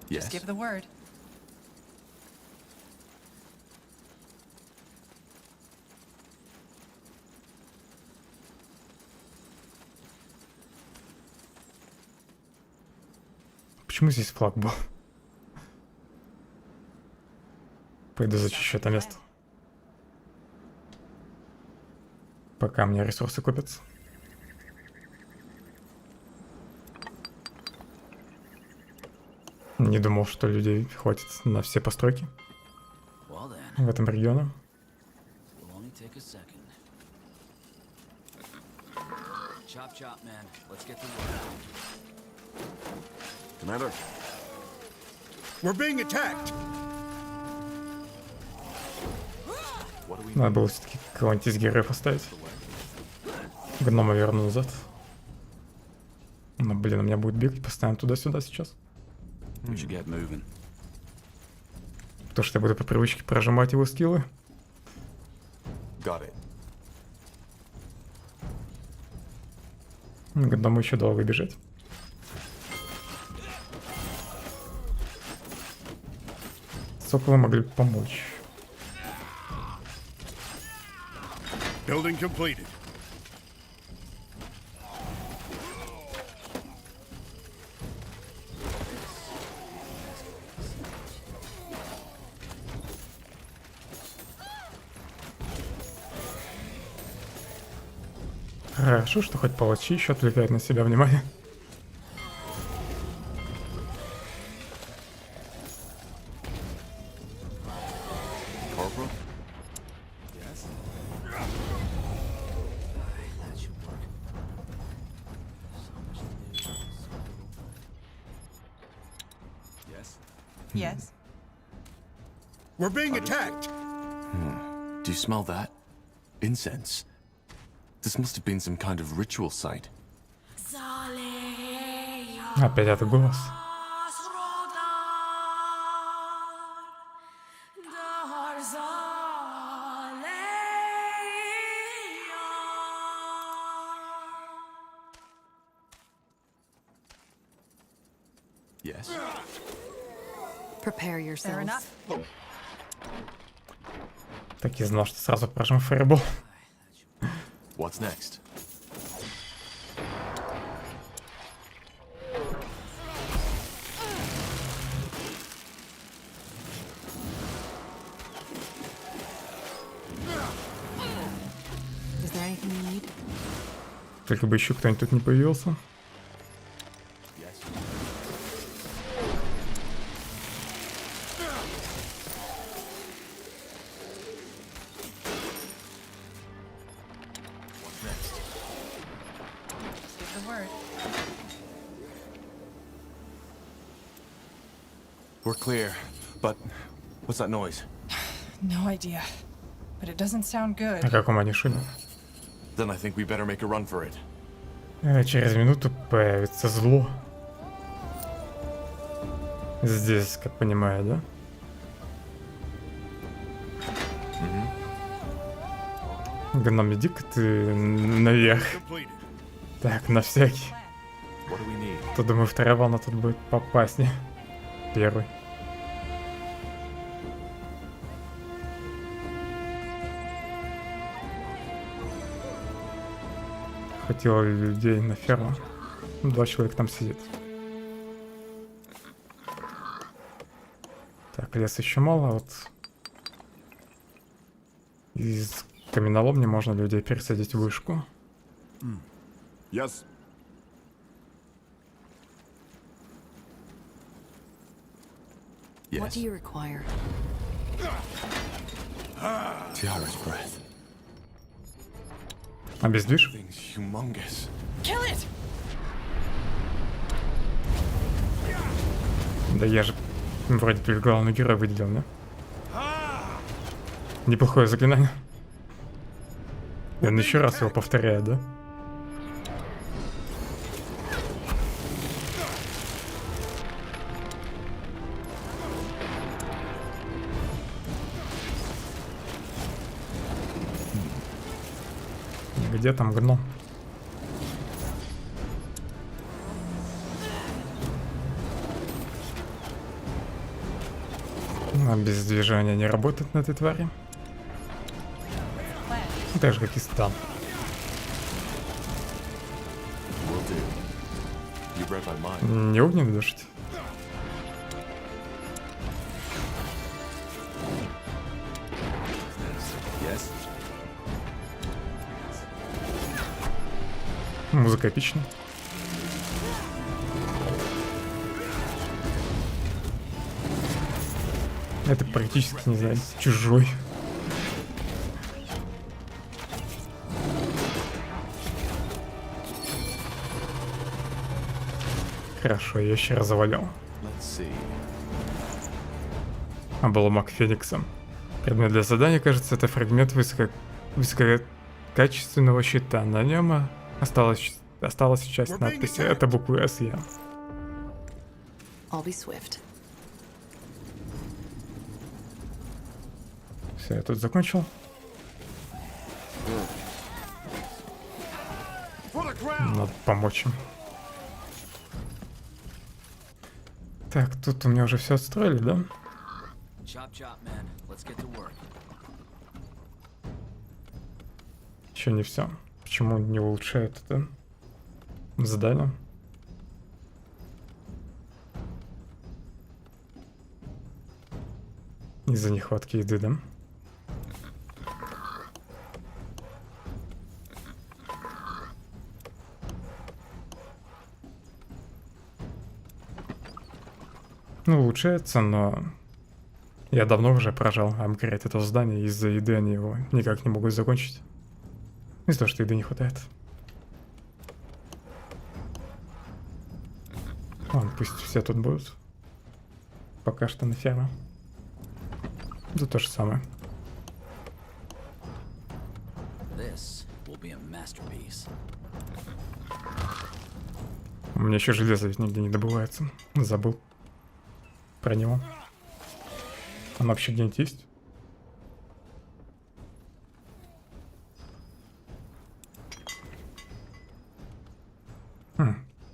Just give the word. Почему здесь флаг был? Пойду зачищу это место. Пока мне ресурсы купятся. Не думал, что людей хватит на все постройки в этом регионе. Commander. We're being attacked. Надо было все-таки кого-нибудь из героев оставить. Гнома верну назад. Но, блин, у меня будет бегать постоянно туда-сюда сейчас. Потому что я буду по привычке прожимать его скиллы. Гному еще долго бежать. Соколы могли бы помочь. Building completed. Хорошо, что хоть палачи еще отвлекают на себя внимание. Yes. We're being attacked. Do you smell that? Incense. This must have been some kind of ritual site. Опять этот голос. Yes. Prepare yourselves. Так и знал, что сразу прожму фаербол. What's next? Is there anything you need? Только бы еще кто-нибудь тут не появился. We're clear, but what's that noise? No idea, but it doesn't sound good. На каком они шуме? Then I think we better make a run for it. Через минуту появится зло. Здесь, как понимаю, да? Гном, иди-ка ты наверх. Так, на всякий. То, думаю, вторая волна тут будет попаснее. Первый. Хватило людей на ферму. 2 человека там сидит. Так, леса еще мало. Вот из каменоломни можно людей пересадить в вышку. Yes. What do you require? Tiara's breath. Обездвижь? Humongous. Kill it! Да я же вроде только главный герой выделил, да? Неплохое заклинание. И он еще раз его повторяет, да? Где там гном? Без движения не работает на этой твари. Так же, как и стан. Не огненный дождь. Музыка эпичная. Это практически, не знаю, чужой. Хорошо, я еще раз завалил. Обломок Феникса. Предмет для задания, кажется, это фрагмент высококачественного щита. На нем осталась часть надписи. Это буквы СЕ. Все, я тут закончил. Надо помочь им. Так, тут у меня уже все отстроили, да? Еще не все. Почему не улучшает это задание? Из-за нехватки еды, да? Ну, улучшается, но я давно уже прожал апгрейд этого здания, из-за еды они его никак не могут закончить. Из-за того, что еды не хватает. Ладно, пусть все тут будут. Пока что на ферме. Это то же самое. У меня еще железо ведь нигде не добывается. Забыл про него. Он вообще где-нибудь есть?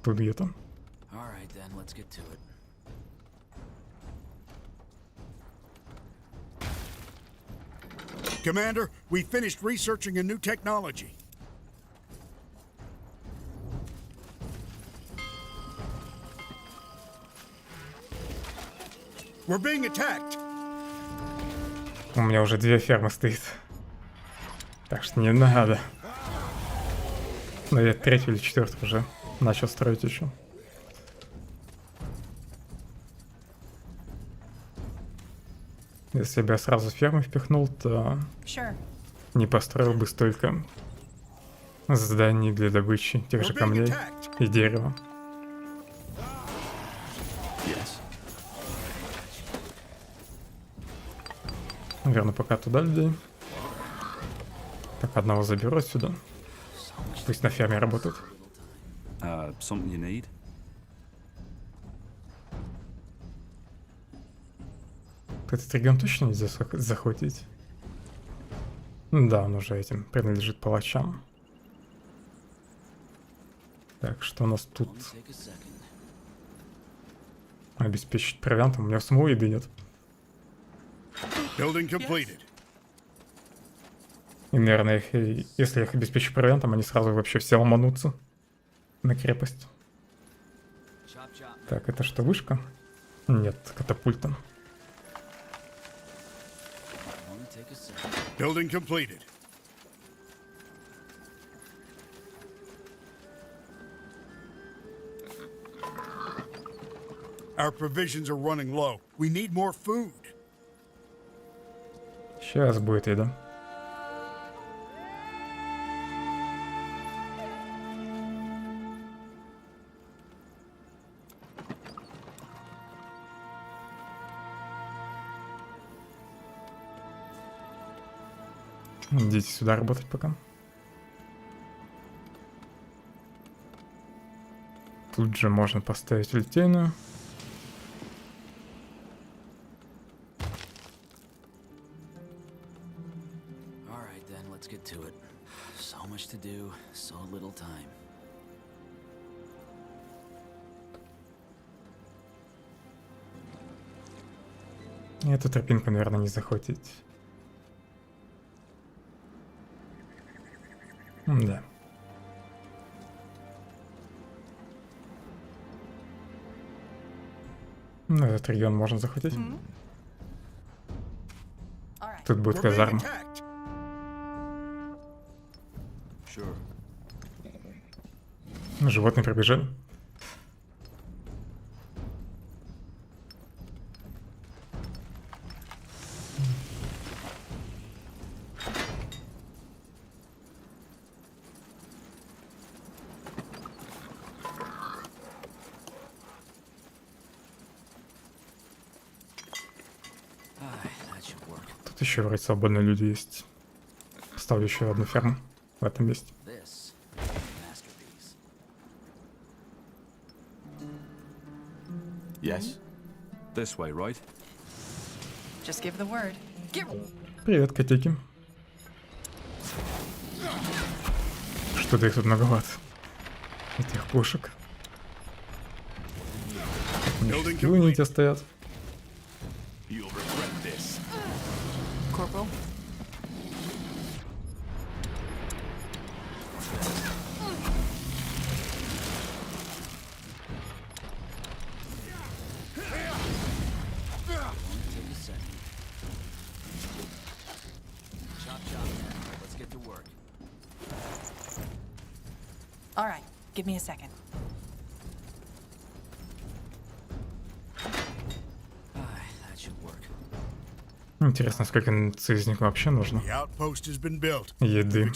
Тут где-то. Commander, we finished researching a new technology. We're being attacked. У меня уже 2 фермы стоит. Так что не надо. Но я 3-ю или 4-ю уже начал строить еще. Если бы я сразу ферму впихнул, то не построил бы столько зданий для добычи тех же камней и дерева. Наверное, пока туда людей. Так, одного заберу отсюда. Пусть на ферме работают. Этот регион точно нельзя захватить. Да, он уже этим принадлежит палачам. Так, что у нас тут? Обеспечить провиантом. У меня самого еды нет. И, наверное, если я их обеспечу провиантом, они сразу вообще все ломанутся на крепость. Так, это что, вышка? Нет, катапульта. Building completed. Our provisions are running low. We need more food. Сейчас будет еда. Идите сюда работать пока. Тут же можно поставить литейную. Эту тропинку, наверное, не захватить. Да. Ну, этот регион можно захватить. Тут будет казарма. Животные пробежали. Тут еще вроде свободные люди есть. Поставлю еще одну ферму в этом месте. Yes. This way, right? Just give the word. Привет, котейки. Что-то их тут многовато. Этих пушек. Скиллы не те стоят. Corporal. All right, give me a second. Интересно, сколько из них вообще нужно. Еды.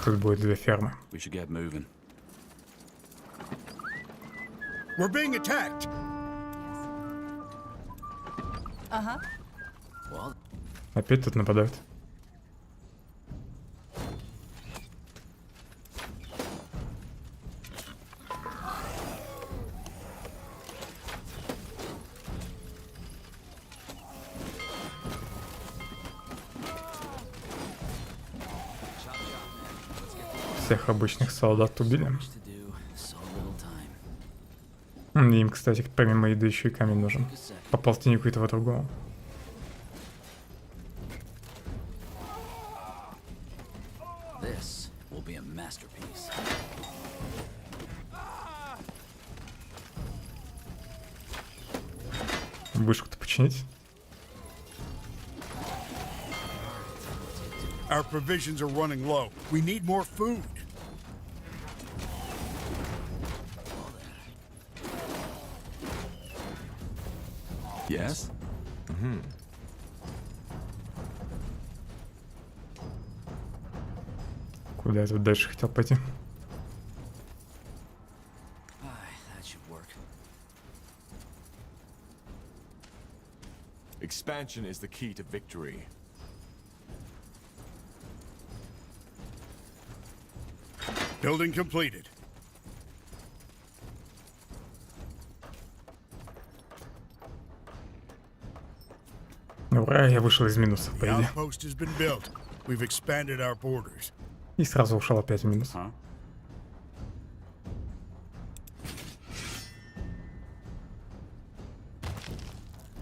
Тут будет две фермы. We're being attacked. Uh-huh. Опять тут нападают. Всех обычных солдат убили. Им, кстати, помимо еды еще и камень нужен. По полтиннику этого другого. Вышку-то починить? Our provisions are running low. We need more food. Yes? Куда я тут дальше хотел пойти? Expansion is the key to victory. Building completed. Ура, я вышел из минусов, по The идее. outpost has been built. We've expanded our borders. И сразу ушел опять в минус.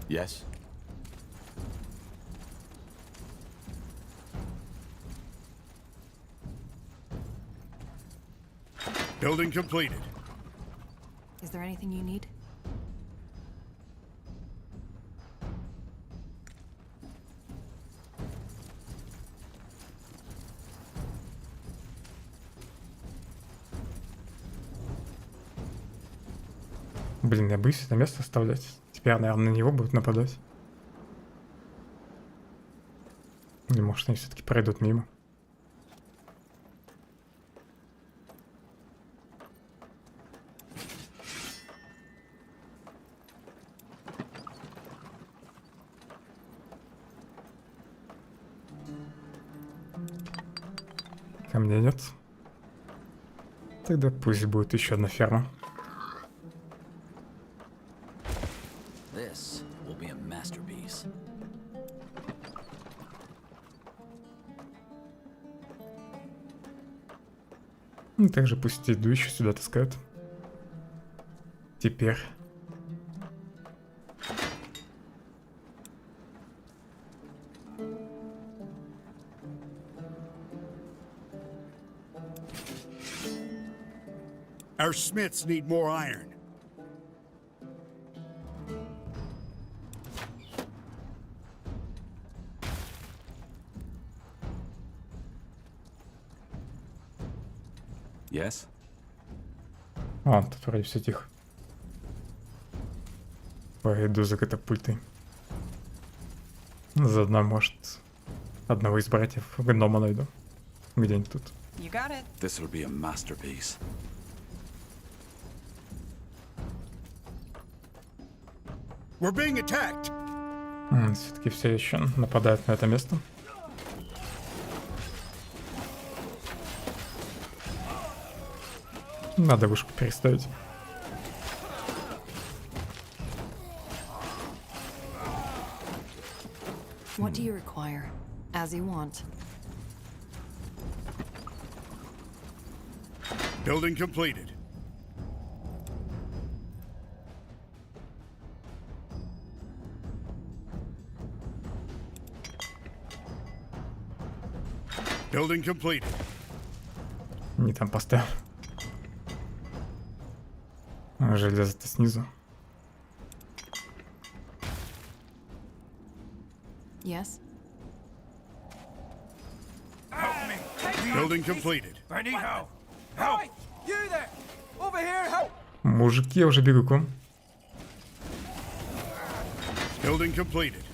Yes? Building completed. Is there anything you need? Блин, я боюсь это место оставлять. Теперь, наверное, на него будут нападать. Или может они все-таки пройдут мимо. Камня нет. Тогда пусть будет еще одна ферма. This will be a masterpiece. И также пусть еду еще сюда таскают. Теперь. Our smiths need more iron. Yes? А, тут вроде все тихо. Пойду за катапультой. Заодно, может, одного из братьев гнома найду. Где-нибудь тут. You got it. This will be a masterpiece. We're being attacked. Все-таки все еще нападают на это место. Надо вышку переставить. What do you require? As you want. Building completed. Building completed. Не там поставил. Железо-то снизу. Yes? Building completed. I need help. Help! You there! Over here, help! Мужики, я уже бегу к вам. Building completed.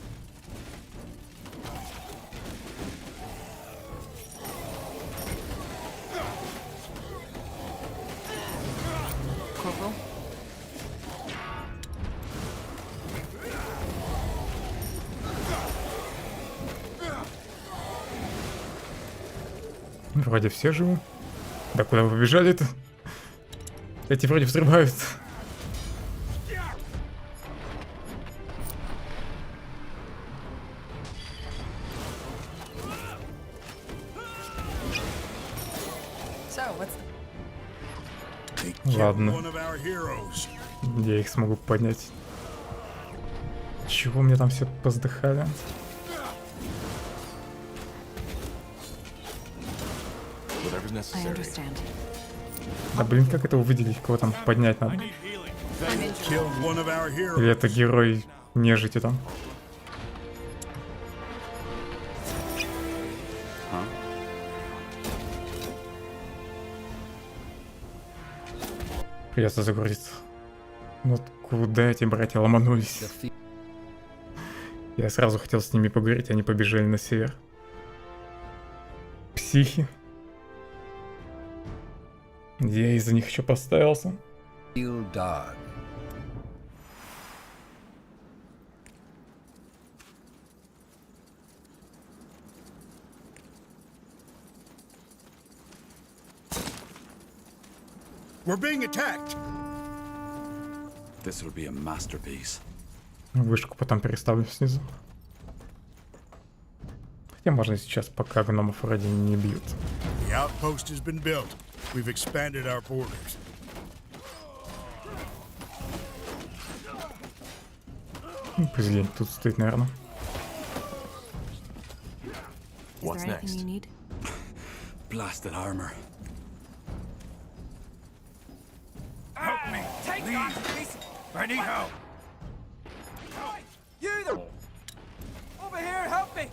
Corporal? Вроде все живы. Да куда вы побежали-то? Эти вроде взрывают. So, what's Ладно. Я их смогу поднять. Чего мне там все поздыхали? I understand. Да блин, как это выделить? Кого там поднять надо? Или это герой нежити там? Придется загрузиться. Ну куда эти братья ломанулись? Я сразу хотел с ними поговорить, они побежали на север. Психи. Я из-за них еще поставился. We're being attacked. This would be a masterpiece. Вышку потом переставлю снизу. Хотя можно сейчас, пока гномов вроде не бьют. The outpost has been built. We've expanded our borders. Пусть где-нибудь тут стоит, наверное. What's next? Blasted armor. Help me, please. I need help. You there! Over here, help me!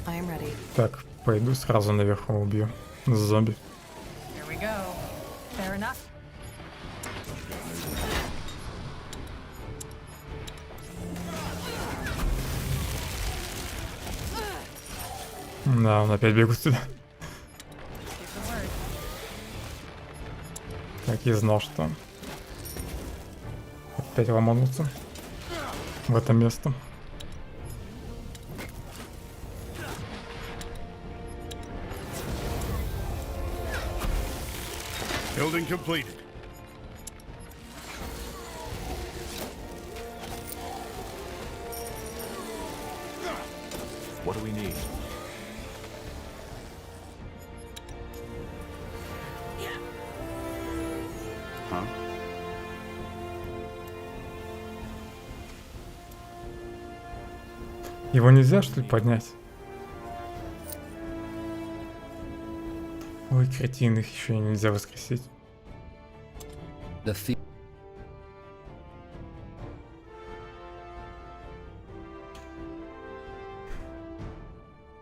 I am ready. Так, пойду сразу наверху убью зомби. Here we go. Fair enough. Да, он опять бегут сюда. Так, я знал, что опять ломанутся в это место. Building completed. What do we need? Huh? Его нельзя, что ли, поднять? Ой, кретин, их еще и нельзя воскресить.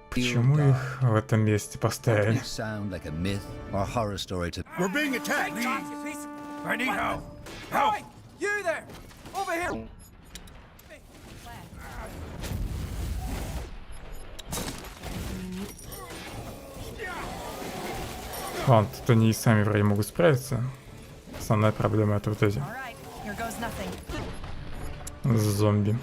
Почему их в этом месте поставили? We're being attacked. I need help. Help! You there! Over here! Ладно, тут они и сами вроде могут справиться. Основная проблема это вот эти Here goes nothing. зомби.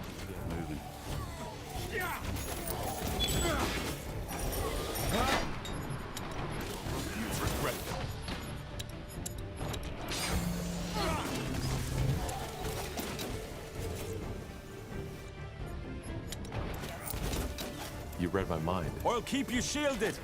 You read my mind. I'll keep you shielded.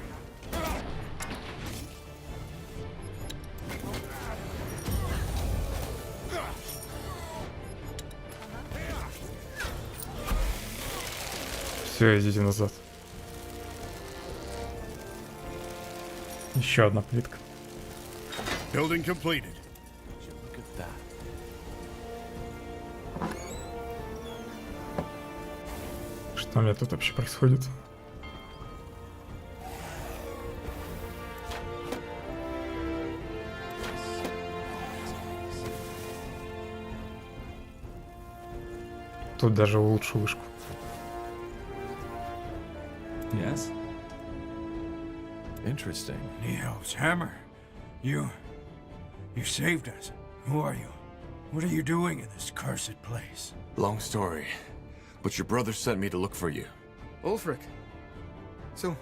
Все, идите назад. Еще одна плитка. Building completed. Look at that. Что у меня тут вообще происходит? Тут даже лучше вышку. Yes? Interesting. Neo's hammer. You saved us. Who are you? What are you doing in this cursed place? Long story. But your brother sent me to look for you. Ulfric. So,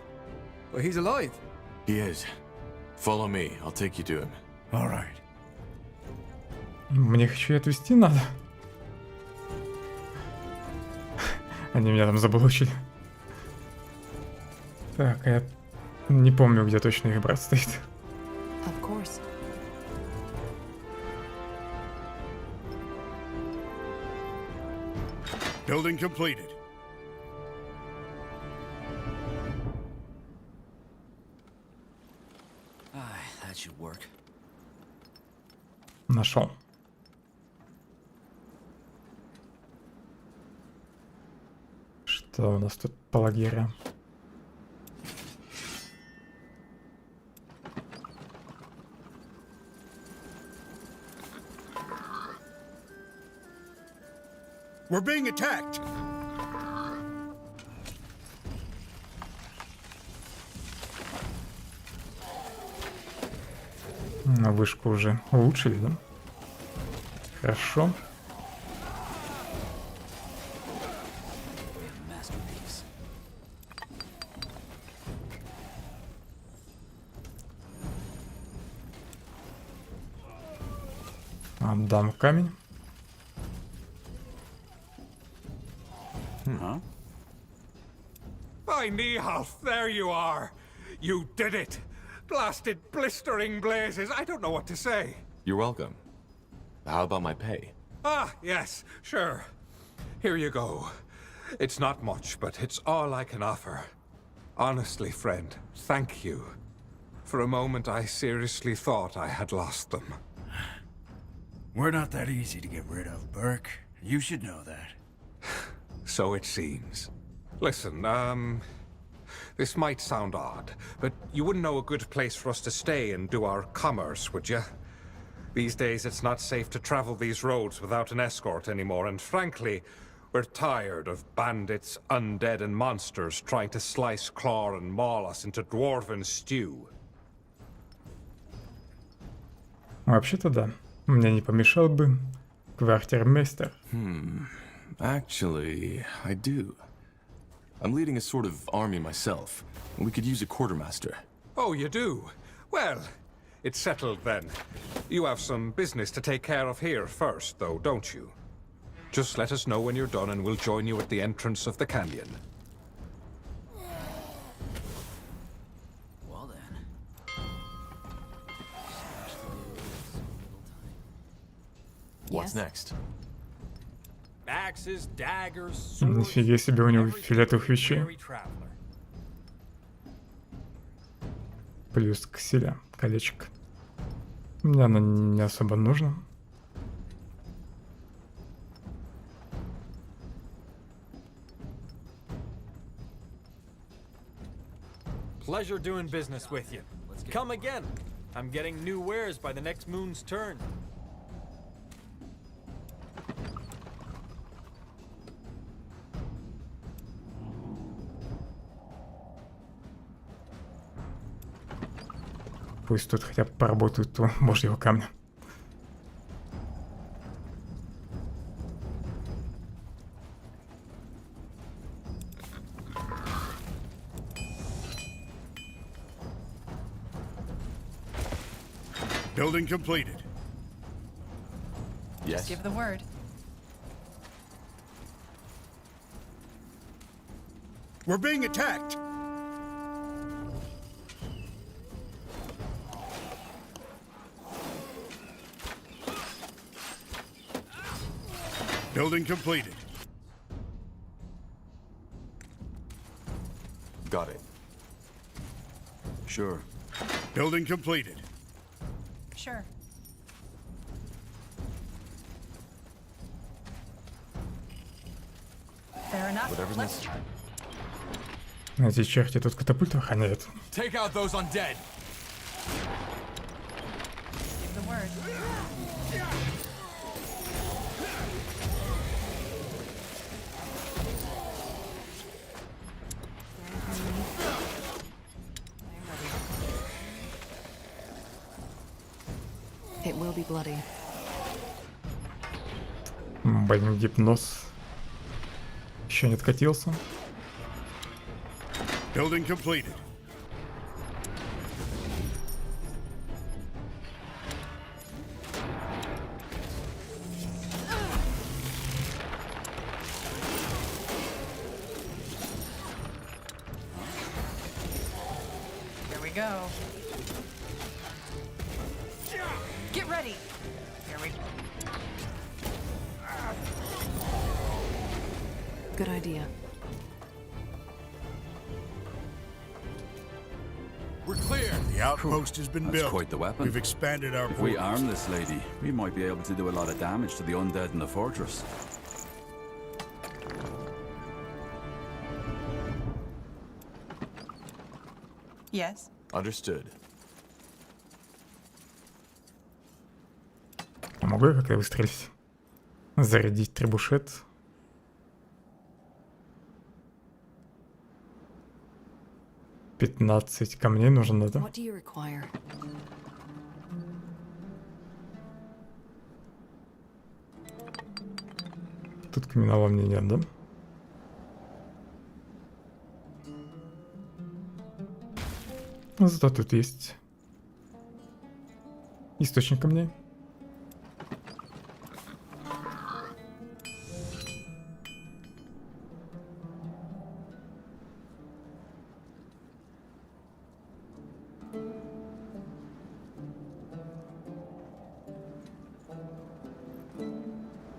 well, he's alive? He is. Follow me. I'll take you to him. All right. Мне их еще и отвезти надо. Они меня там заблочили. Так, я не помню, где точно их брат стоит. Of course. Building completed. That should work. Нашел. Что у нас тут по лагерям? We're being attacked. На вышку уже улучшили, да? Хорошо. Дам камень. Huh? By Nihalf, there you are! You did it! Blasted blistering blazes, I don't know what to say. You're welcome. How about my pay? Ah, yes, sure. Here you go. It's not much, but it's all I can offer. Honestly, friend, thank you. For a moment, I seriously thought I had lost them. We're not that easy to get rid of, Burke. You should know that. So it seems. Listen, this might sound odd, but you wouldn't know a good place for us to stay and do our commerce, would you? These days, it's not safe to travel these roads without an escort anymore, and frankly, we're tired of bandits, undead, and monsters trying to slice, claw, and maul us into dwarven stew. Вообще-то да. Мне не помешал бы квартирмейстер. Actually, I do. I'm leading a sort of army myself, and we could use a quartermaster. Oh, you do? Well, it's settled then. You have some business to take care of here first, though, don't you? Just let us know when you're done and we'll join you at the entrance of the canyon. Well then. What's next? Axes, daggers, Нифига себе, у него фиолетовых вещей. Плюс кселя, колечко. Мне оно не особо нужно. Pleasure doing business with you. Come again. I'm getting new wares by the next moon's turn. Пусть тут хотя бы поработают у божьего камня. Building completed. Just give the word. We're being attacked. Building completed. Got it. Sure. Building completed. Sure. Fair enough. Whatever's Let's necessary. Эти черти тут катапульты охраняют. Take out those undead. give the word. It will be bloody. Блин, гипноз еще не откатился. Building completed. Here we go. Get ready. Here we go. Good idea. We're clear. The outpost has been That's built. quite the weapon. We've expanded our If we borders. arm this lady, we might be able to do a lot of damage to the undead in the fortress. Yes. Understood. А могу я как-то выстрелить? Зарядить требушет. «15 камней нужно, да? What do you require? Тут каменного мне нет, да? Но зато тут есть источник камней.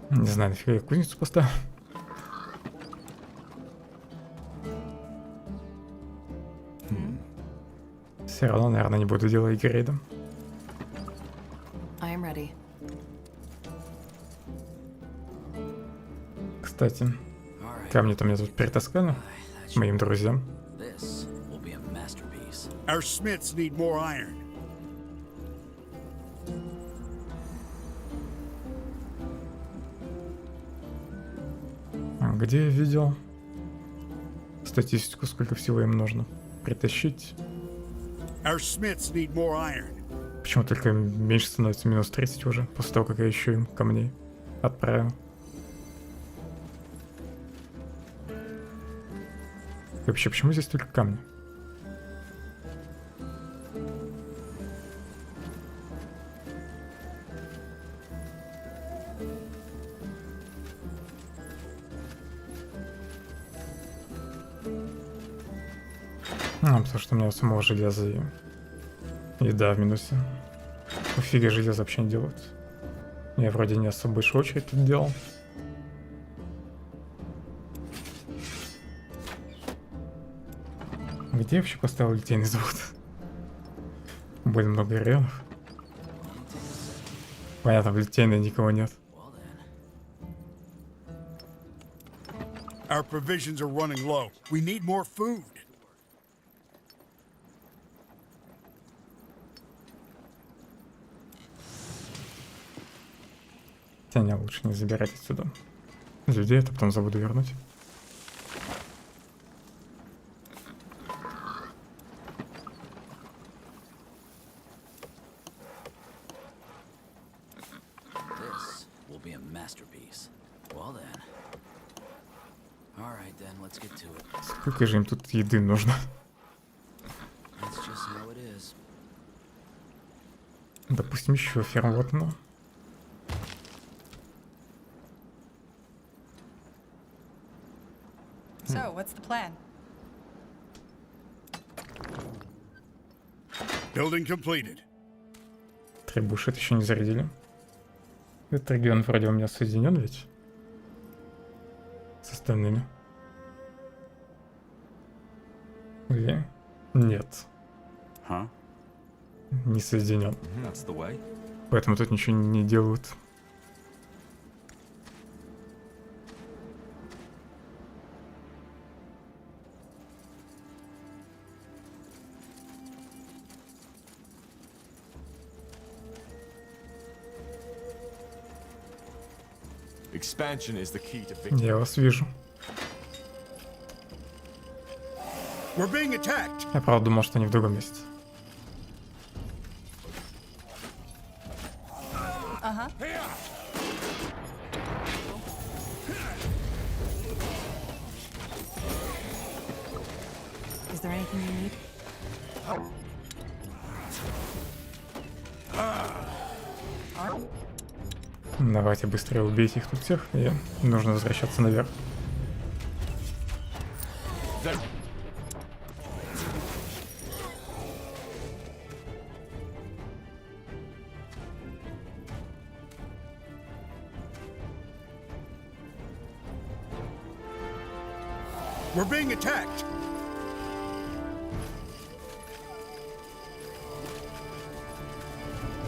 Не знаю, нафига я кузницу поставил. Все равно, наверное, не буду делать грейдом. I am ready. Кстати, камни-то меня тут перетаскали моим друзьям. This will be a masterpiece. Our smiths need more iron. Где я видел статистику, сколько всего им нужно притащить? Our smiths need more iron. Почему только меньше становится? Минус 30 уже, после того, как я еще им камней отправил. И вообще, почему здесь только камни? Потому что у меня у самого железа и еда в минусе. Фига железо вообще не делают. Я вроде не особо большую очередь тут делал. Где я вообще поставил литейный завод? Более много районов. Понятно, в литейной никого нет. Our provisions are running low. We need more food. Хотя лучше не забирать отсюда людей, это потом забуду вернуть. This will be a masterpiece. Well then. All right then, let's get to it. Сколько же им тут еды нужно? That's just how it is. Допустим, еще ферм вот, ну. So, what's the plan? Building completed. Трибушет еще не зарядили. Этот регион вроде у меня соединен ведь с остальными. Или нет? Не соединен. Поэтому тут ничего не делают. Expansion is the key to victory. Я вас вижу. We're being attacked. Я правда думал, что они в другом месте. Uh-huh. Is there anything you need? Давайте быстрее убейте их тут всех, и нужно возвращаться наверх. We're being attacked.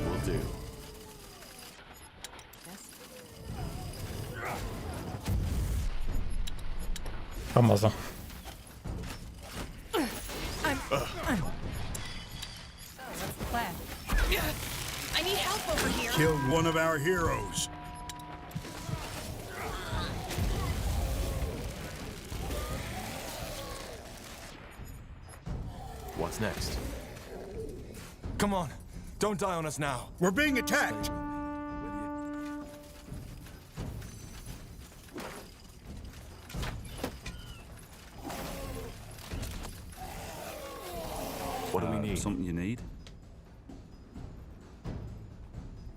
Will do. Промазал. What's the plan? I need help over here. Killed one of our heroes. What's next? Come on, don't die on us now. We're being attacked. What do we need? Something you need?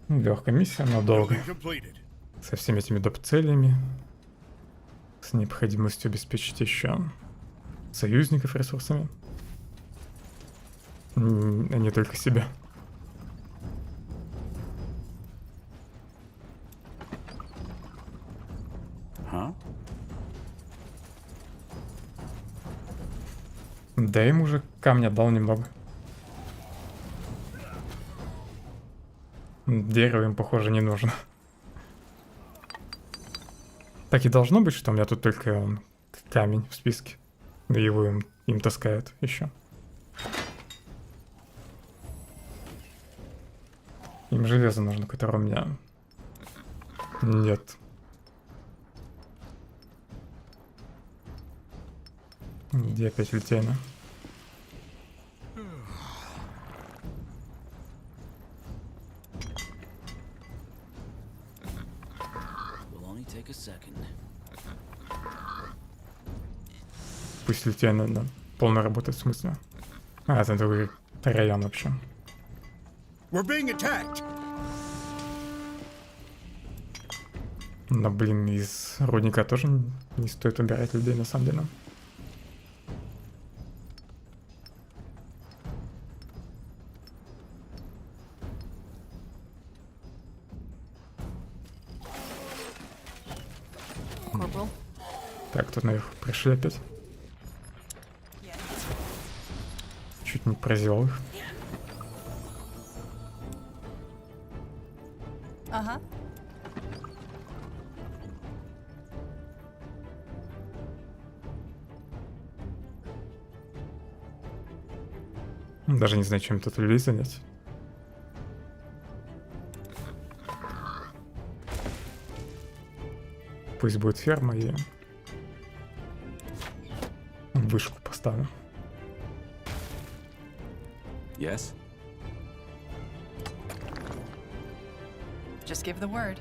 Легкая миссия, но долгая. Building completed. Со всеми этими доп-целями. С необходимостью обеспечить еще союзников ресурсами. А не только себя. Да ему уже камня дал немного. Дерево им, похоже, не нужно. Так и должно быть, что у меня тут только камень в списке. Да его им таскают еще. Им железо нужно, которого у меня нет. Где опять литейна? Пусть литейна, да, полно работает в смысле. А, это другой район вообще. Но, блин, из рудника тоже не стоит убирать людей, на самом деле. Так, тут наверху пришли опять. Чуть не прозевал их. Ага. Даже не знаю, чем тут людей занять. Пусть будет ферма, и вышку поставлю. Yes. Just give the word.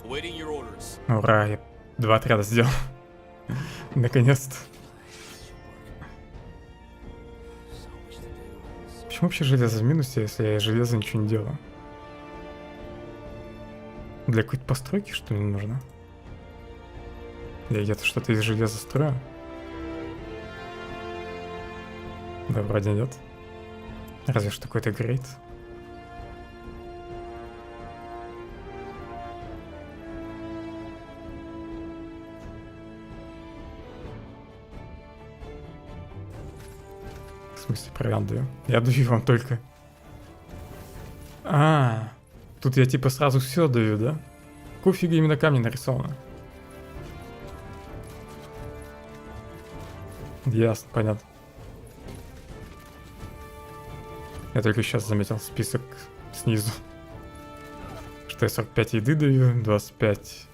Awaiting your orders. Ура, я 2 отряда сделал. Наконец-то. Почему вообще железо в минусе, если я из железа ничего не делаю? Для какой-то постройки, что ли, нужно? Я где-то что-то из железа строю? Да, вроде нет. Разве что какой-то грейд. В смысле, провиант даю? Я даю вам только. Тут я типа сразу все даю, да? Какого фига именно камни нарисовано? Ясно, понятно. Я только сейчас заметил список снизу. Что я 45 еды даю, 25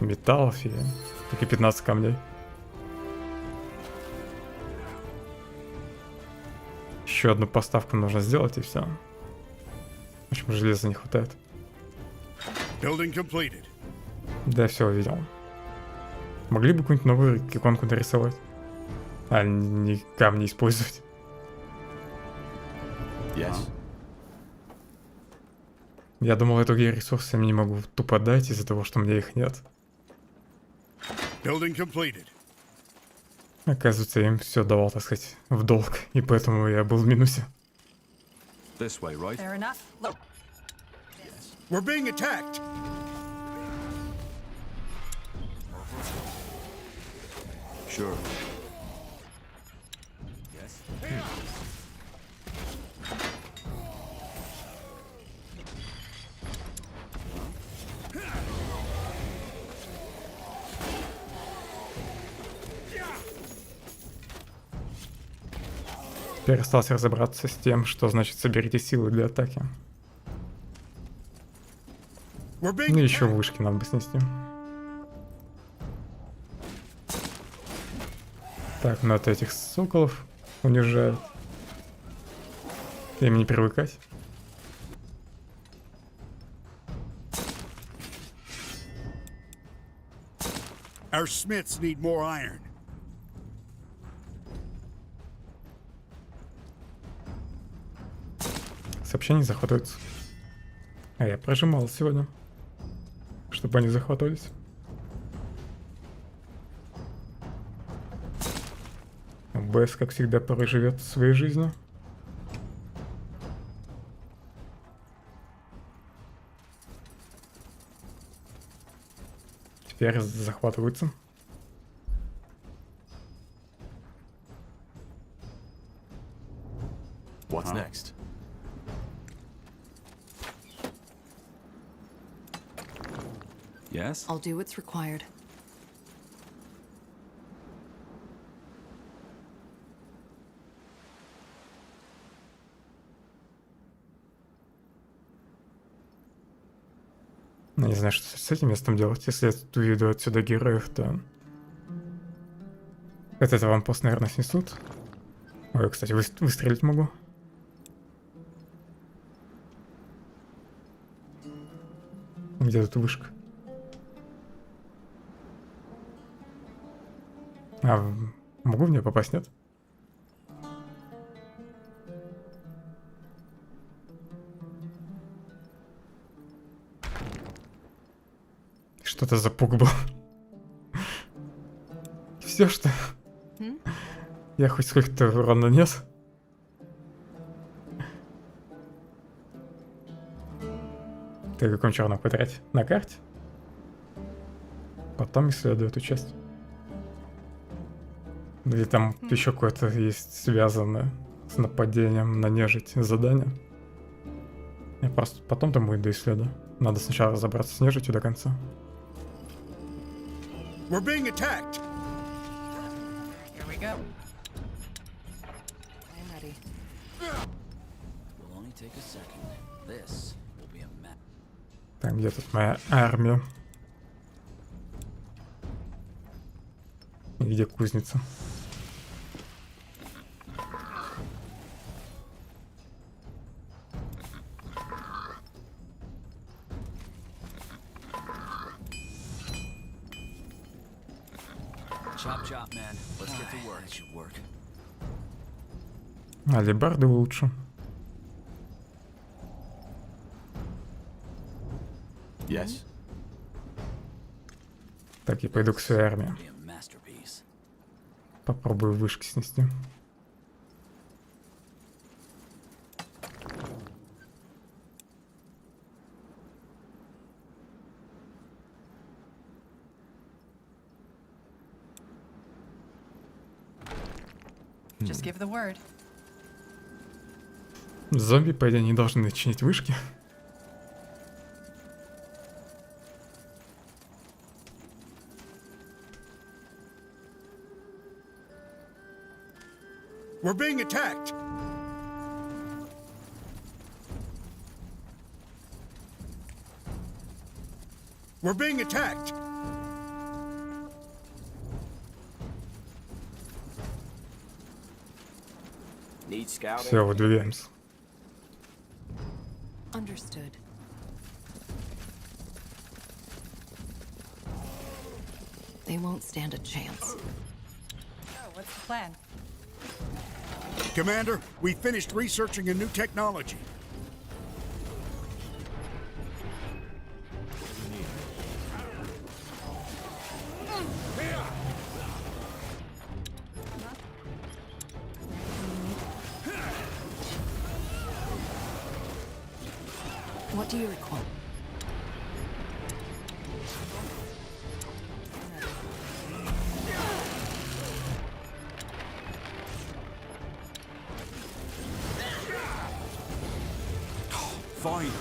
металлов и только 15 камней. Еще одну поставку нужно сделать и все. Почему железа не хватает? Да, я все увидел. Могли бы какую-нибудь новую иконку нарисовать? А не камни использовать. Yes. Я думал, я другие ресурсы не могу тупо дать из-за того, что у меня их нет. Оказывается, я им все давал, так сказать, в долг, и поэтому я был в минусе. This way, right? Fair enough. Look. We're being attacked. Sure. Теперь осталось разобраться с тем, что значит соберите силы для атаки. Ну и еще вышки надо бы снести. Так, ну от этих соколов унижают. Им не привыкать. Our smiths need more iron. Сообщения захватываются. А я прожимал сегодня, чтобы они захватывались. БС, как всегда, порой живет своей жизнью. Теперь захватываются. What's next? Yes? I'll do what's required. Я не знаю, что с этим местом делать. Если я тут уведу отсюда героев, то... Этот аванпост, наверное, снесут. Ой, кстати, выстрелить могу. Где тут вышка? А, могу в нее попасть, нет? Что-то за пук был. Все, что... Я хоть сколько-то урона нанес. Ты в каком черном квадрате? На карте? Потом исследую эту часть. Или там еще какое-то есть связанное с нападением на нежить задание. Я просто потом там будет доисследую. Надо сначала разобраться с нежитью до конца. We're being attacked. Here we go. I'm ready. Will only take a second. This will be a map. Так, где тут моя армия? И где кузница? Chop, chop, man. Let's get to work. That should work. Алибарды лучше. Yes. Так, я пойду к своей армии. Попробую вышки снести. Just give the word. Зомби, по идее, не должны чинить вышки. We're being attacked. We're being attacked. Need scouting. Все, выдвигаемся. Understood. They won't stand a chance. Oh, what's the plan? Commander, we finished researching a new technology. What do you require? Fine.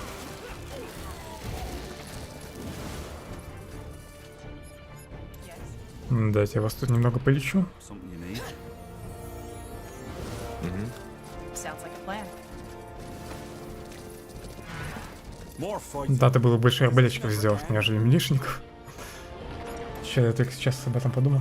Дайте я вас тут немного полечу. Sounds like a plan. Да, ты было больше арбалетчиков сделать, нежели милишников. Сейчас я только сейчас об этом подумал.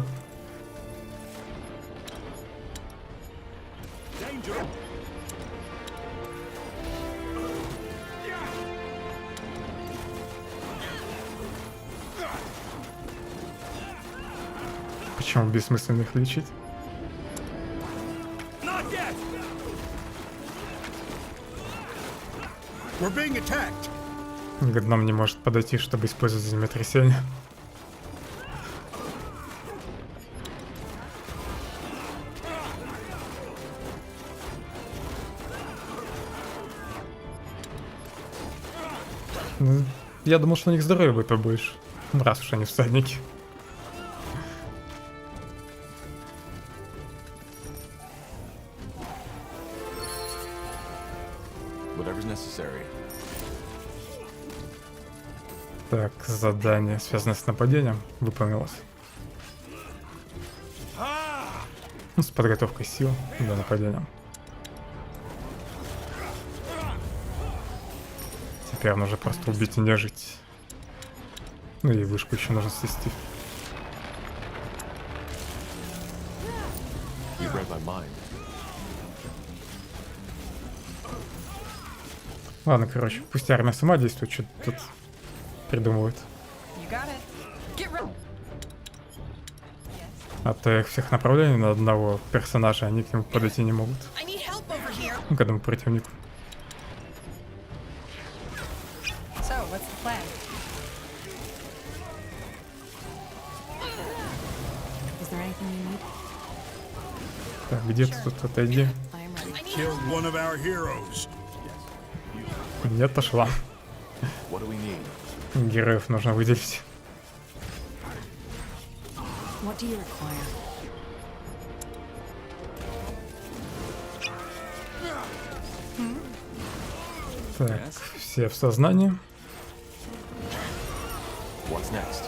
Почему бессмысленно их лечить? We're being attacked. К нам не может подойти, чтобы использовать землетрясение. Ну, я думал, что у них здоровья будет побольше. Раз уж они всадники. Whatever's necessary. Так, задание, связанное с нападением, выполнилось. Ну, с подготовкой сил для нападения. Теперь нужно просто убить и нежить. Ну и вышку еще нужно снести. You read my mind. Ладно, короче, пусть армия сама действует, что тут придумывает. А то их всех направлений на одного персонажа, они к нему подойти не могут. Ну, к этому противнику. Так, где ты тут? Отойди. Не отошла. Героев нужно выделить. Так, все в сознании. What's next?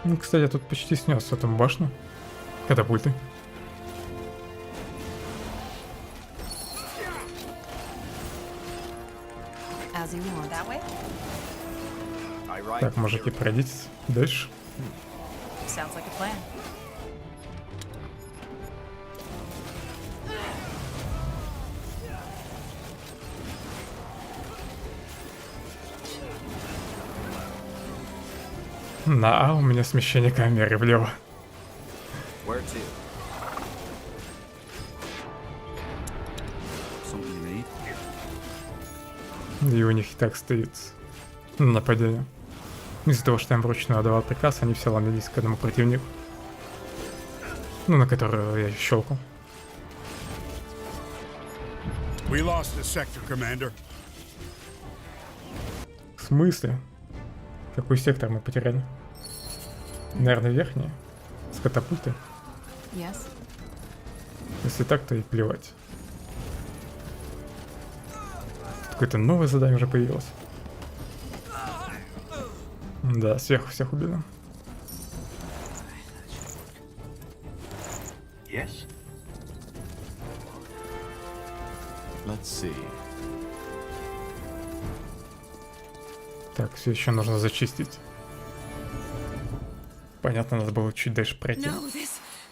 Ну, кстати, я тут почти снес эту башню. Катапульты. Так, можете пройдите дальше. На А у меня смещение камеры влево. И у них и так стоит нападение. Из-за того, что я им вручную отдавал приказ, они все ломились к этому противнику. Ну, на которого я щелкал. В смысле? Какой сектор мы потеряли? Наверное, верхний? С катапультой? Если так, то и плевать. Какое-то новое задание уже появилось. Да, сверху всех убили. Yes. Let's see. Так, все еще нужно зачистить. Понятно, надо было чуть дальше пройти. No,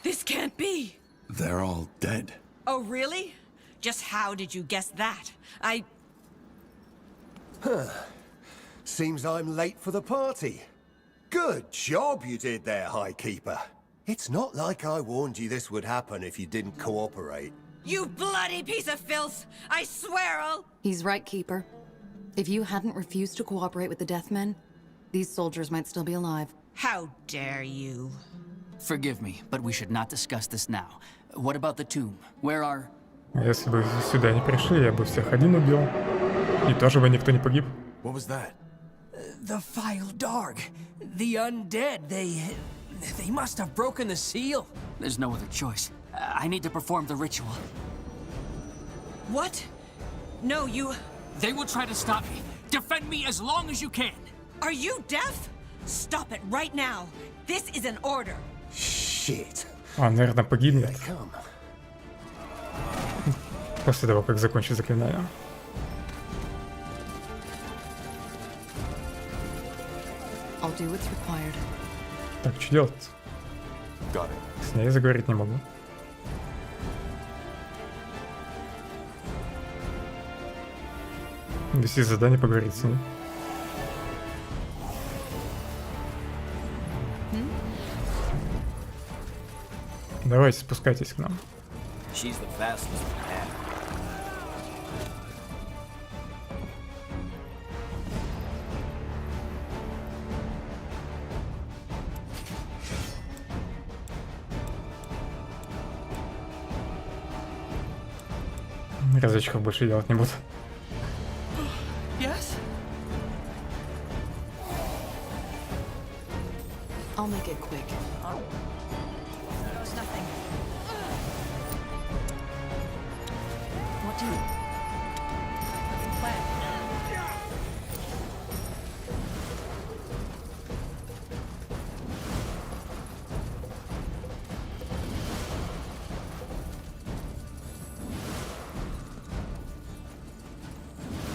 this can't be. They're all dead. Oh, really? Just how did you guess that? Seems I'm late for the party. Good job you did there, High Keeper. It's not like I warned you this would happen if you didn't cooperate. You bloody piece of filth! I swear I'll... He's right, Keeper. If you hadn't refused to cooperate with the Deathmen, these soldiers might still be alive. How dare you? Forgive me, but we should not discuss this now. What about the tomb? Where are... Если бы сюда не пришли, я бы всех один убил. И тоже бы никто не погиб. What was that? The Vile Darg. The undead. They must have broken the seal. There's no other choice. I need to perform the ritual. What? No, you... They will try to stop me. Defend me as long as you can. Are you deaf? Stop it right now. This is an order. Shit. А, наверное, погибнет. После того, как закончит заклинание. I'll do what's required. Так, что делать? С ней заговорить не могу. Вести задание, поговорить с ней. Давайте, спускайтесь к нам. She's the fastest we have. Разведчиков больше делать не буду. Yes? I'll make it quick. There's nothing. What do you... What's the plan?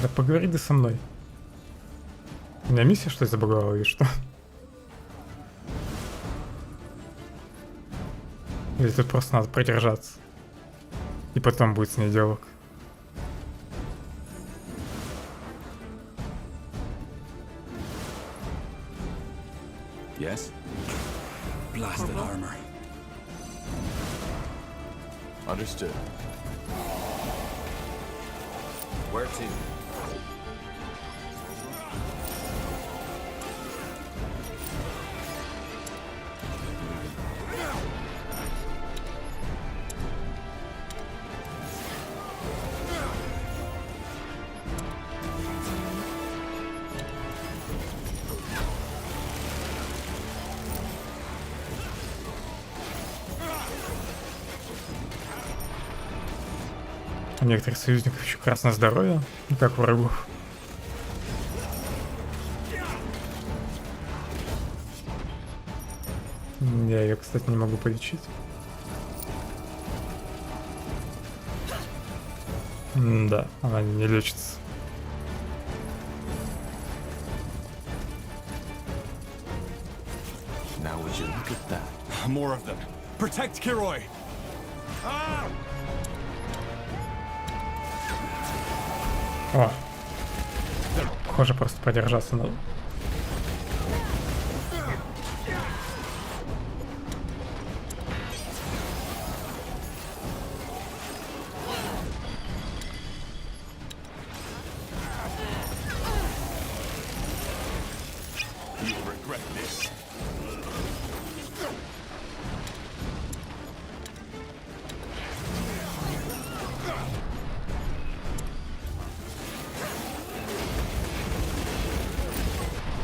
Да поговори ты со мной. У меня миссия, что ли, забаговала или что? Или тут просто надо продержаться. И потом будет с ней диалог. Yes? Blasted armor. Understood. Where to? У некоторых союзников еще красное здоровье, как у врагов. Я ее, кстати, не могу полечить. Да, она не лечится. Now would you look at that? More of them. Protect Kiroi. О, похоже, просто продержаться надо.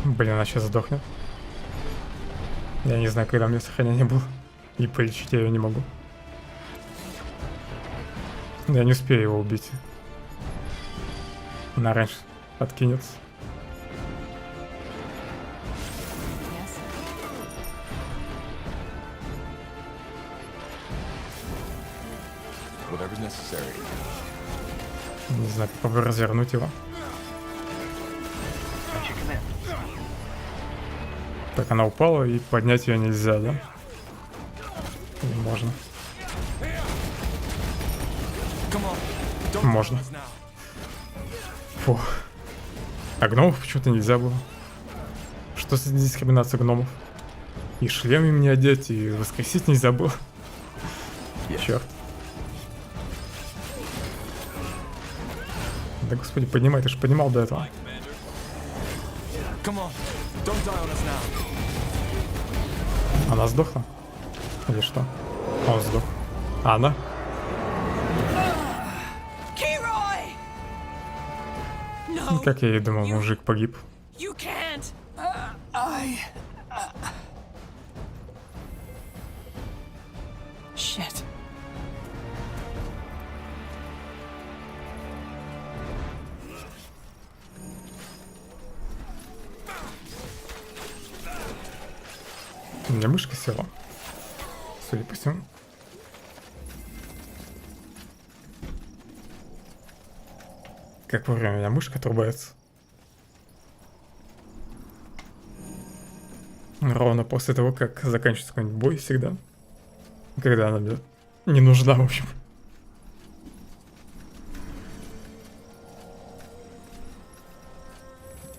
Блин, она сейчас сдохнет. Я не знаю, когда у меня сохранение было. И полечить я ее не могу. Я не успею его убить. Она раньше откинется. Не знаю, попробую развернуть его. Так, она упала, и поднять ее нельзя, да? Или можно? Можно. Фу. А гномов почему-то нельзя было. Что за дискриминация гномов? И шлем им не одеть, и воскресить нельзя было. Черт. Да господи, поднимай, ты же поднимал до этого. Она сдохла? Или что? Он сдох. А она? Как я и думал, мужик погиб. Shit. У меня мышка села. Судя по всему. Как вовремя у меня мышка отрубается. Ровно после того, как заканчивается какой-нибудь бой всегда. Когда она мне не нужна, в общем.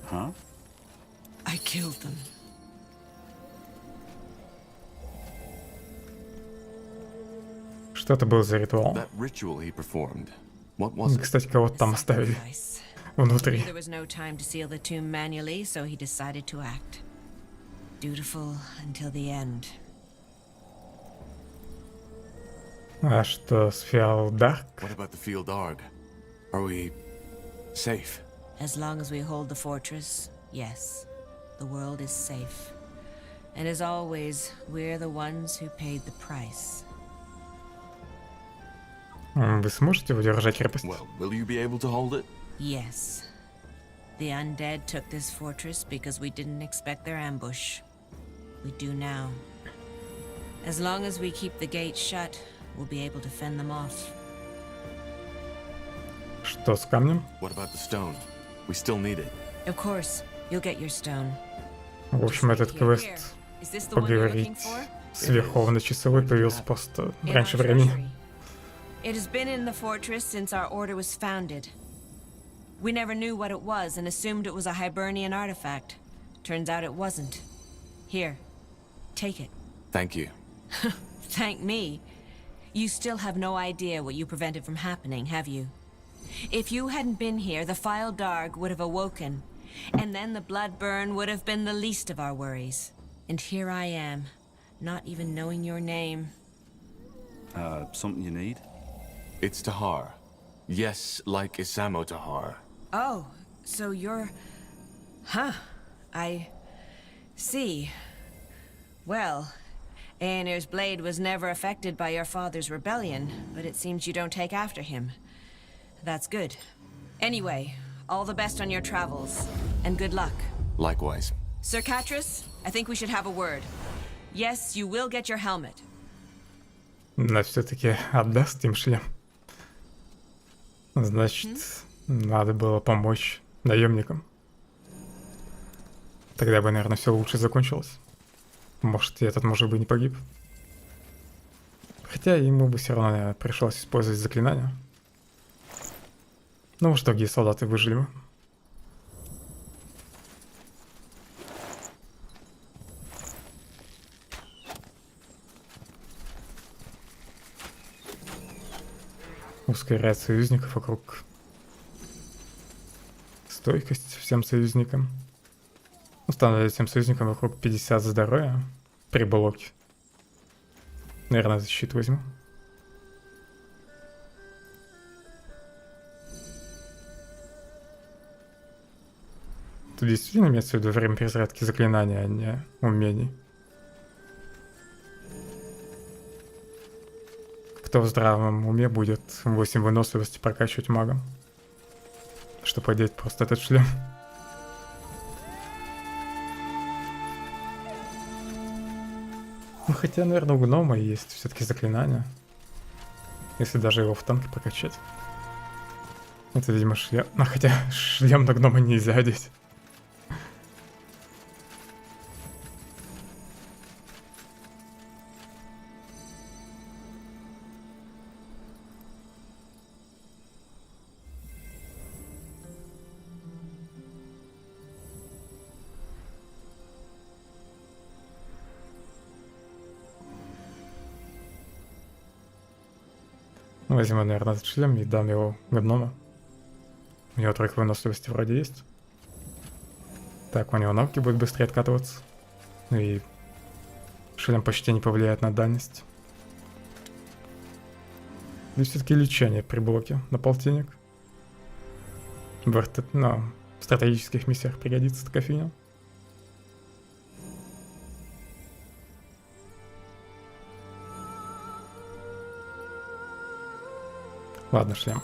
Huh? I killed them. Что это был за ритуал? Кстати, кого-то там оставили внутри. There was no time to seal the tomb manually, so he decided to act. Dutiful until the end. А что с Фиалдарк? What about the Field Arg? Are we safe? As long as we hold the fortress, yes, the world is safe. And as always, we're the ones who paid the price. Вы сможете удержать крепость? Well, will you be able to hold it? Yes. The undead took this fortress because we didn't expect their ambush. We do now. As long as we keep the gates shut, we'll be able to fend them off. Что с камнем? What about the stone? We still need it. Of course, you'll get your stone. В общем, этот квест поговорить с Верховной Часовой появился просто раньше времени. It has been in the fortress since our order was founded. We never knew what it was and assumed it was a Hibernian artifact. Turns out it wasn't. Here, take it. Thank you. Thank me. You still have no idea what you prevented from happening, have you? If you hadn't been here, the File Darg would have awoken, and then the blood burn would have been the least of our worries. And here I am, not even knowing your name. Something you need? It's Tahar. Yes, like Isamo Tahar. Oh, so you're... Huh. I... see. Well, Aenir's blade was never affected by your father's rebellion, but it seems you don't take after him. That's good. Anyway, all the best on your travels, and good luck. Likewise. Sir Catras, I think we should have a word. Yes, you will get your helmet. Но все-таки отдаст им шлем. Значит, надо было помочь наемникам. Тогда бы, наверное, все лучше закончилось. Может, и этот мужик бы не погиб. Хотя ему бы все равно, наверное, пришлось использовать заклинание. Ну, может, другие солдаты выжили бы. Ускоряет союзников вокруг. Стойкость всем союзникам. Устанавливает всем союзникам вокруг 50 здоровья при блоке. Наверное, защиту возьму. Тут действительно имеется в виду время перезарядки заклинания, а не умений. Кто в здравом уме будет 8 выносливости прокачивать магом, чтобы одеть просто этот шлем. Ну, хотя, наверное, у гнома есть все-таки заклинание. Если даже его в танке прокачать. Это, видимо, шлем. Ну, хотя шлем на гнома нельзя одеть. Возьму, наверное, этот шлем и дам его гному. У него тройка выносливости вроде есть. Так, у него навыки будут быстрее откатываться. Ну и шлем почти не повлияет на дальность. И все-таки лечение при блоке на полтинник. В стратегических миссиях пригодится такая фигня. Ладно, шлем.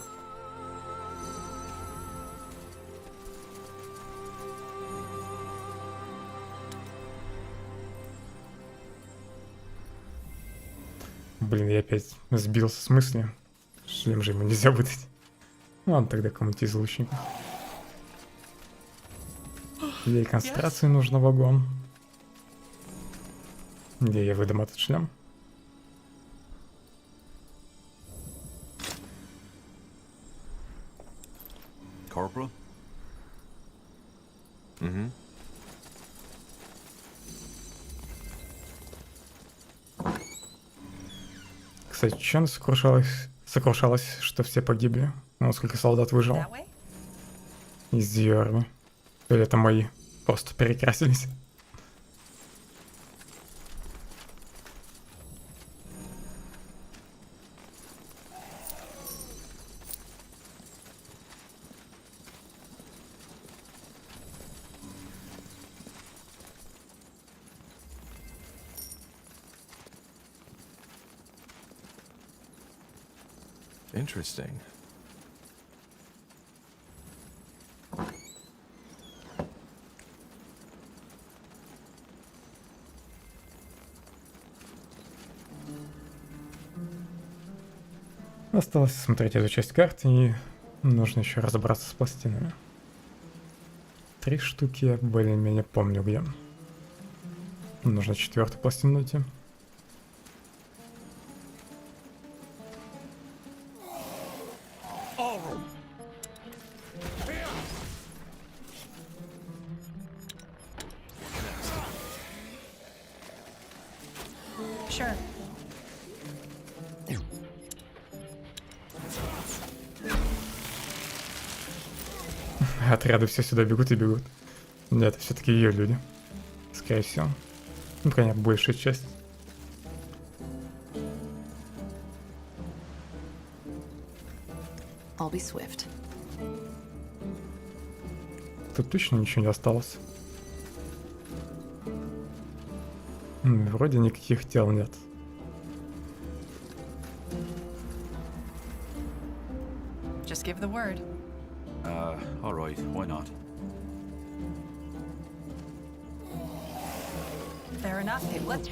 Блин, я опять сбился с мысли. Шлем же ему нельзя выдать. Ну ладно, тогда кому-нибудь из лучников. Ей концентрации нужно вагон. Где я выдам этот шлем? Corporal? Mm-hmm. Кстати, че она сокрушалась, что все погибли? Ну, сколько солдат выжило? Из ее армии. Или это мои просто перекрасились? Interesting. Осталось смотреть эту часть карты, и нужно еще разобраться с пластинами. 3 штуки я более-менее помню где. Нужно 4-ю пластину найти. Sure. Отряды все сюда бегут и бегут. Нет, это все-таки ее люди. Скорее всего. Ну, конечно, большая часть. I'll be swift. Тут точно ничего не осталось. Вроде никаких тел нет. Just give the word. Alright, why not? Fair enough. Hey, let's...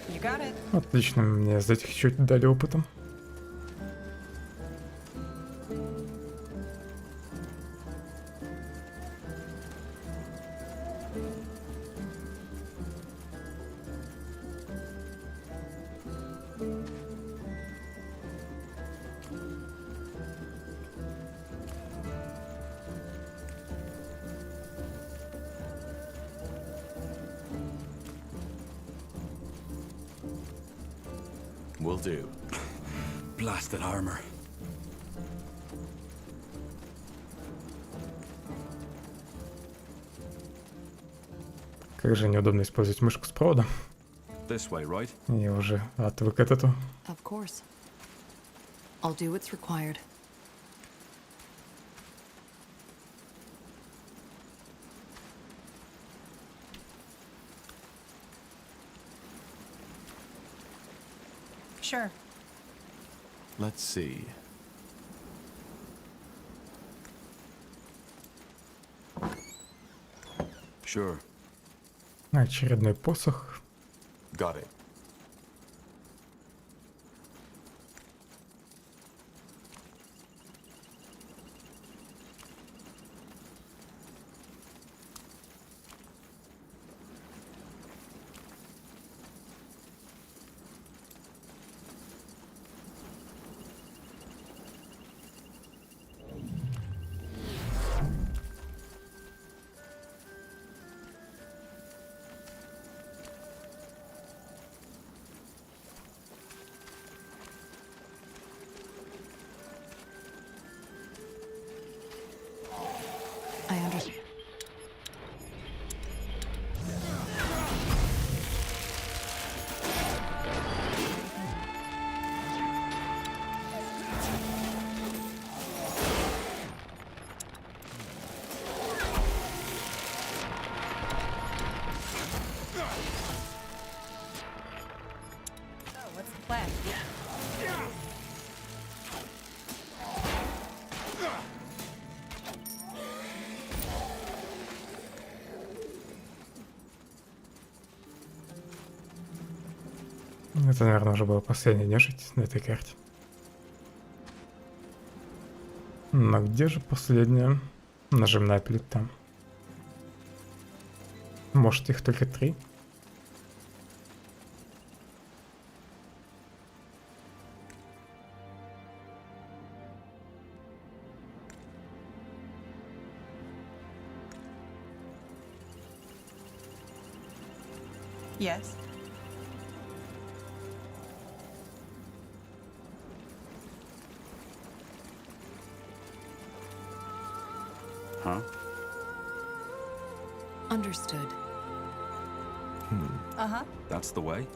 You got it. Отлично, мне за этих чуть дали опытом. Will do. Blasted armor. Как же неудобно использовать мышку с проводом. This way, right? Я уже отвык от этого. Of course. I'll do what's required. Sure. Let's see. Sure. Очередной посох. Got it. I understand. So, what's the plan? Это, наверное, уже была последняя нежить на этой карте. Но где же последняя нажимная плита? Может, их только 3? Yes. Huh? Understood. Uh-huh. That's the way?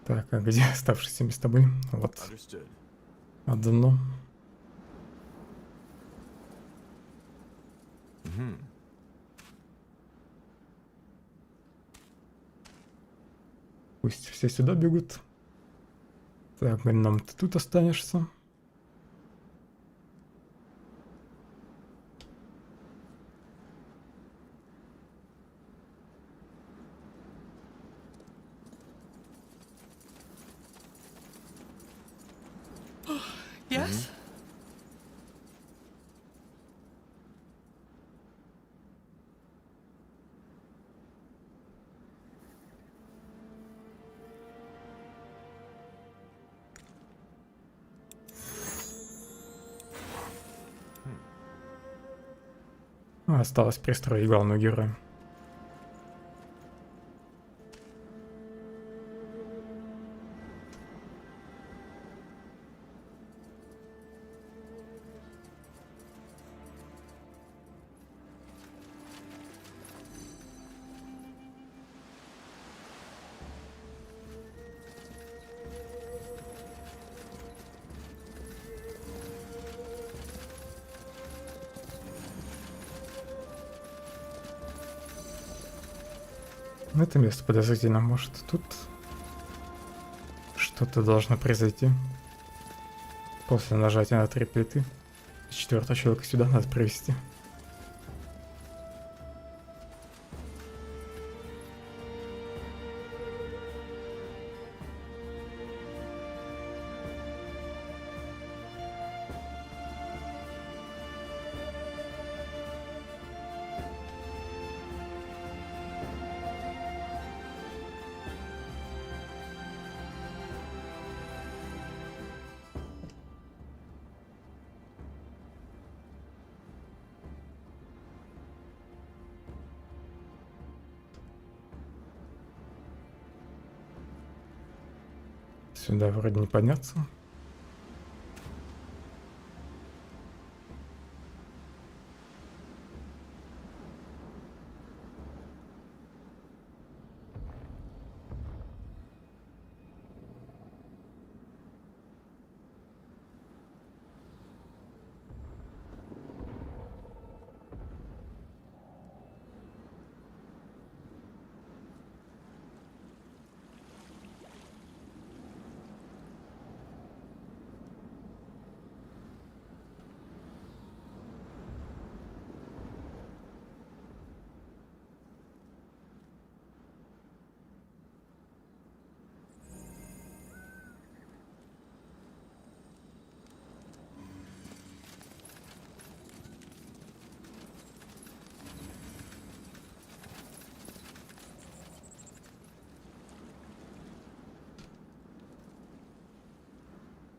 Так, а где оставшиеся места были? Вот. Одно. Пусть все сюда бегут. Так, нам ты тут останешься. Yes? Осталось пристроить главного героя. Это место подозрительно, может тут что-то должно произойти. После нажатия на 3 плиты 4-го человека сюда надо провести. Сюда вроде не подняться.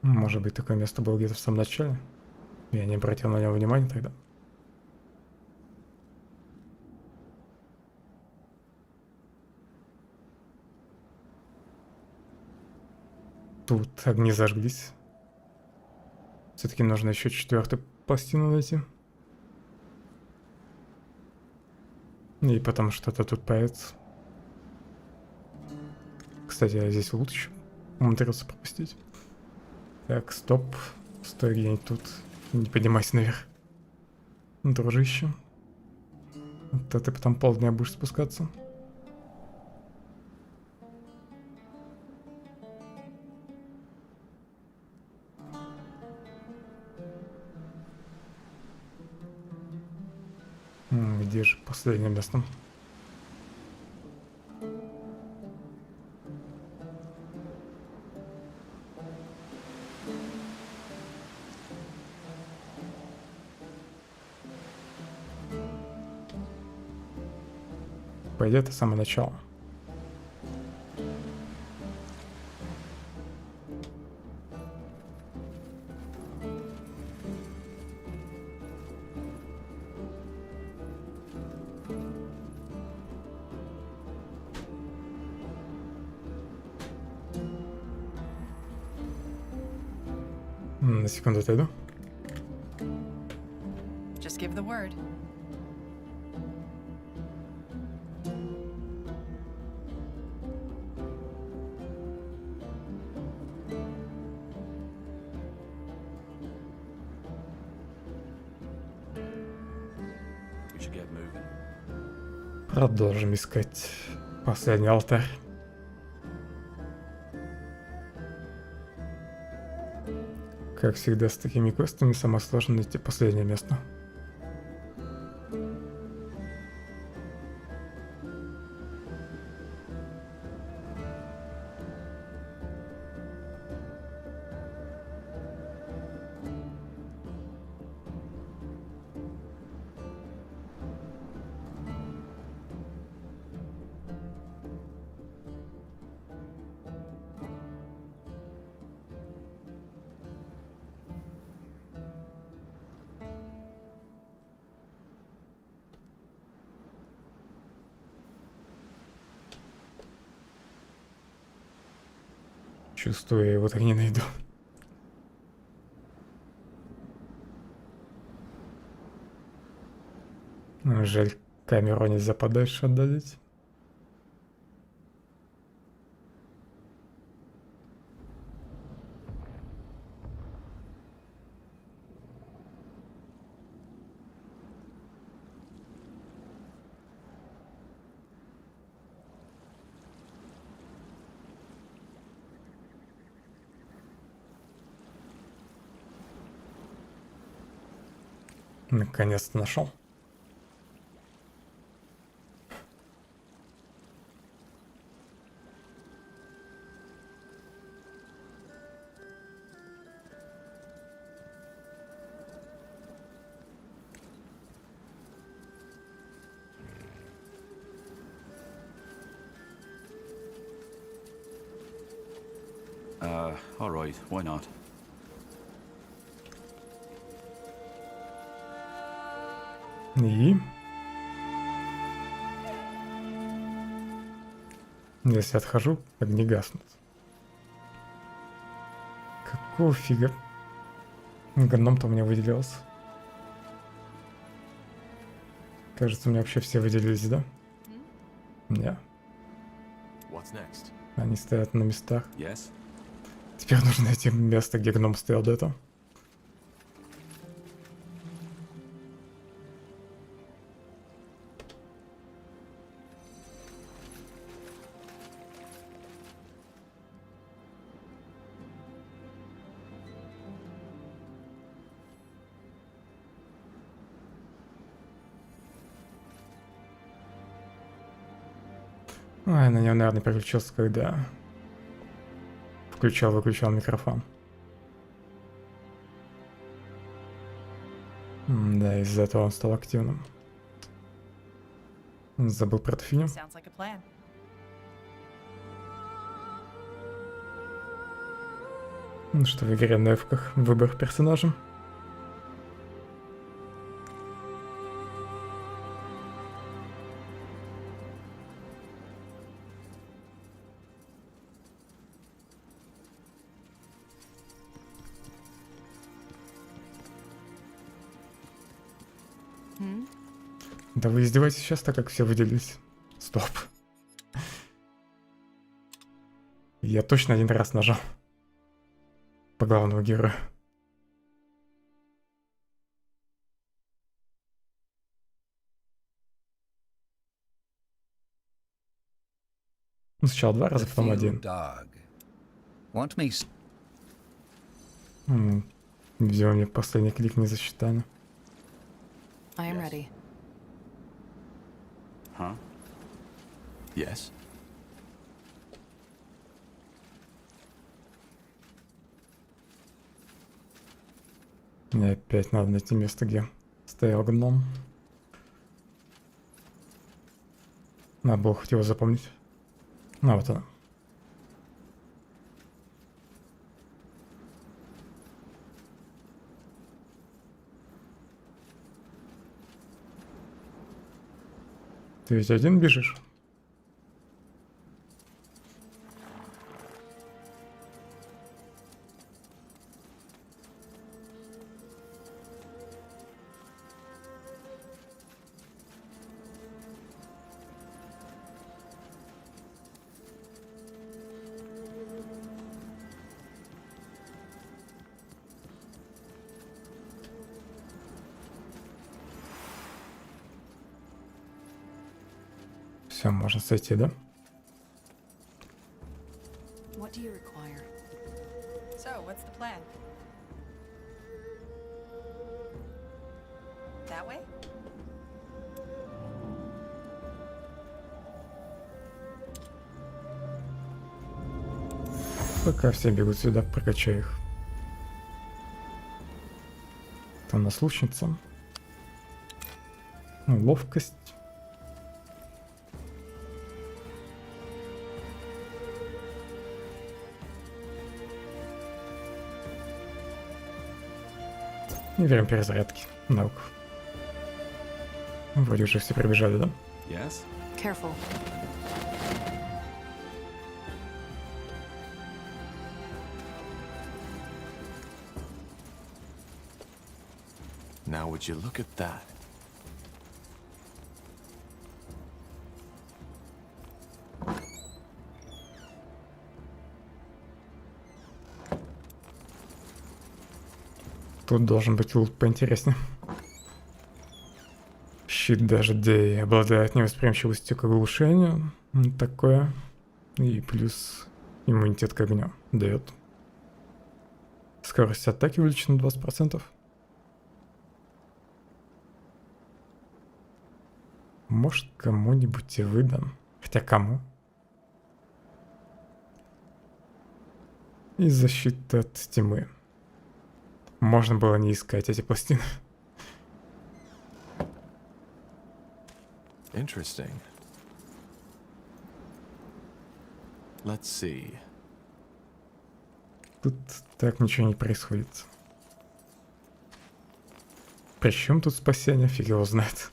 Может быть, такое место было где-то в самом начале. Я не обратил на него внимания тогда. Тут огни зажглись. Все-таки нужно еще 4-ю пластину найти. И потом что-то тут появится. Кстати, я здесь лут еще умудрился пропустить. Так, стоп. Стой где-нибудь тут. Не поднимайся наверх. Дружище. А то ты потом полдня будешь спускаться. Где же последнее место? Пойдет это самое начало. На секунду отойду. Just give the word. Продолжим искать последний алтарь. Как всегда с такими квестами самое сложное найти последнее место. Чувствую, я его так не найду. Жаль, камеру нельзя подальше отдалить. Наконец-то нашел. All right, why not? И если отхожу, огни гаснут. Какого фига? Гном-то у меня выделялся. Кажется, у меня вообще все выделились, да? Да. Они стоят на местах. Yes. Теперь нужно найти место, где гном стоял до этого. Ой, на него, наверное, переключился, когда включал-выключал микрофон. Да, из-за этого он стал активным. Забыл про эту фигню. Ну что в игре на эфках выбор персонажа. Да вы издеваетесь сейчас, так как все выделились. Стоп. Я точно один раз нажал. По главному герою. Ну, сначала 2 раза, потом 1. Видимо, мне последний клик не засчитали. I am ready. Huh? Yes. Мне опять надо найти место, где стоял гном. Надо было хоть его запомнить. Ну, вот она. Ты ведь один бежишь? Все, можно сойти, да? What do you require? So, what's the plan? That way? Пока все бегут сюда, прокачаю их. Там у нас лучница. Ну, ловкость. И время перезарядки навыков. Вроде уже все прибежали, да? Yes? Careful. Now would you look at that? Тут должен быть лут поинтереснее. Щит дождей обладает невосприимчивостью к оглушению. Такое. И плюс иммунитет к огню дает. Скорость атаки увеличена на 20%. Может, кому-нибудь и выдам. Хотя кому? И защита от тьмы. Можно было не искать эти пластины. Interesting. Let's see. Тут так ничего не происходит. Причем тут спасение, фиг его знает.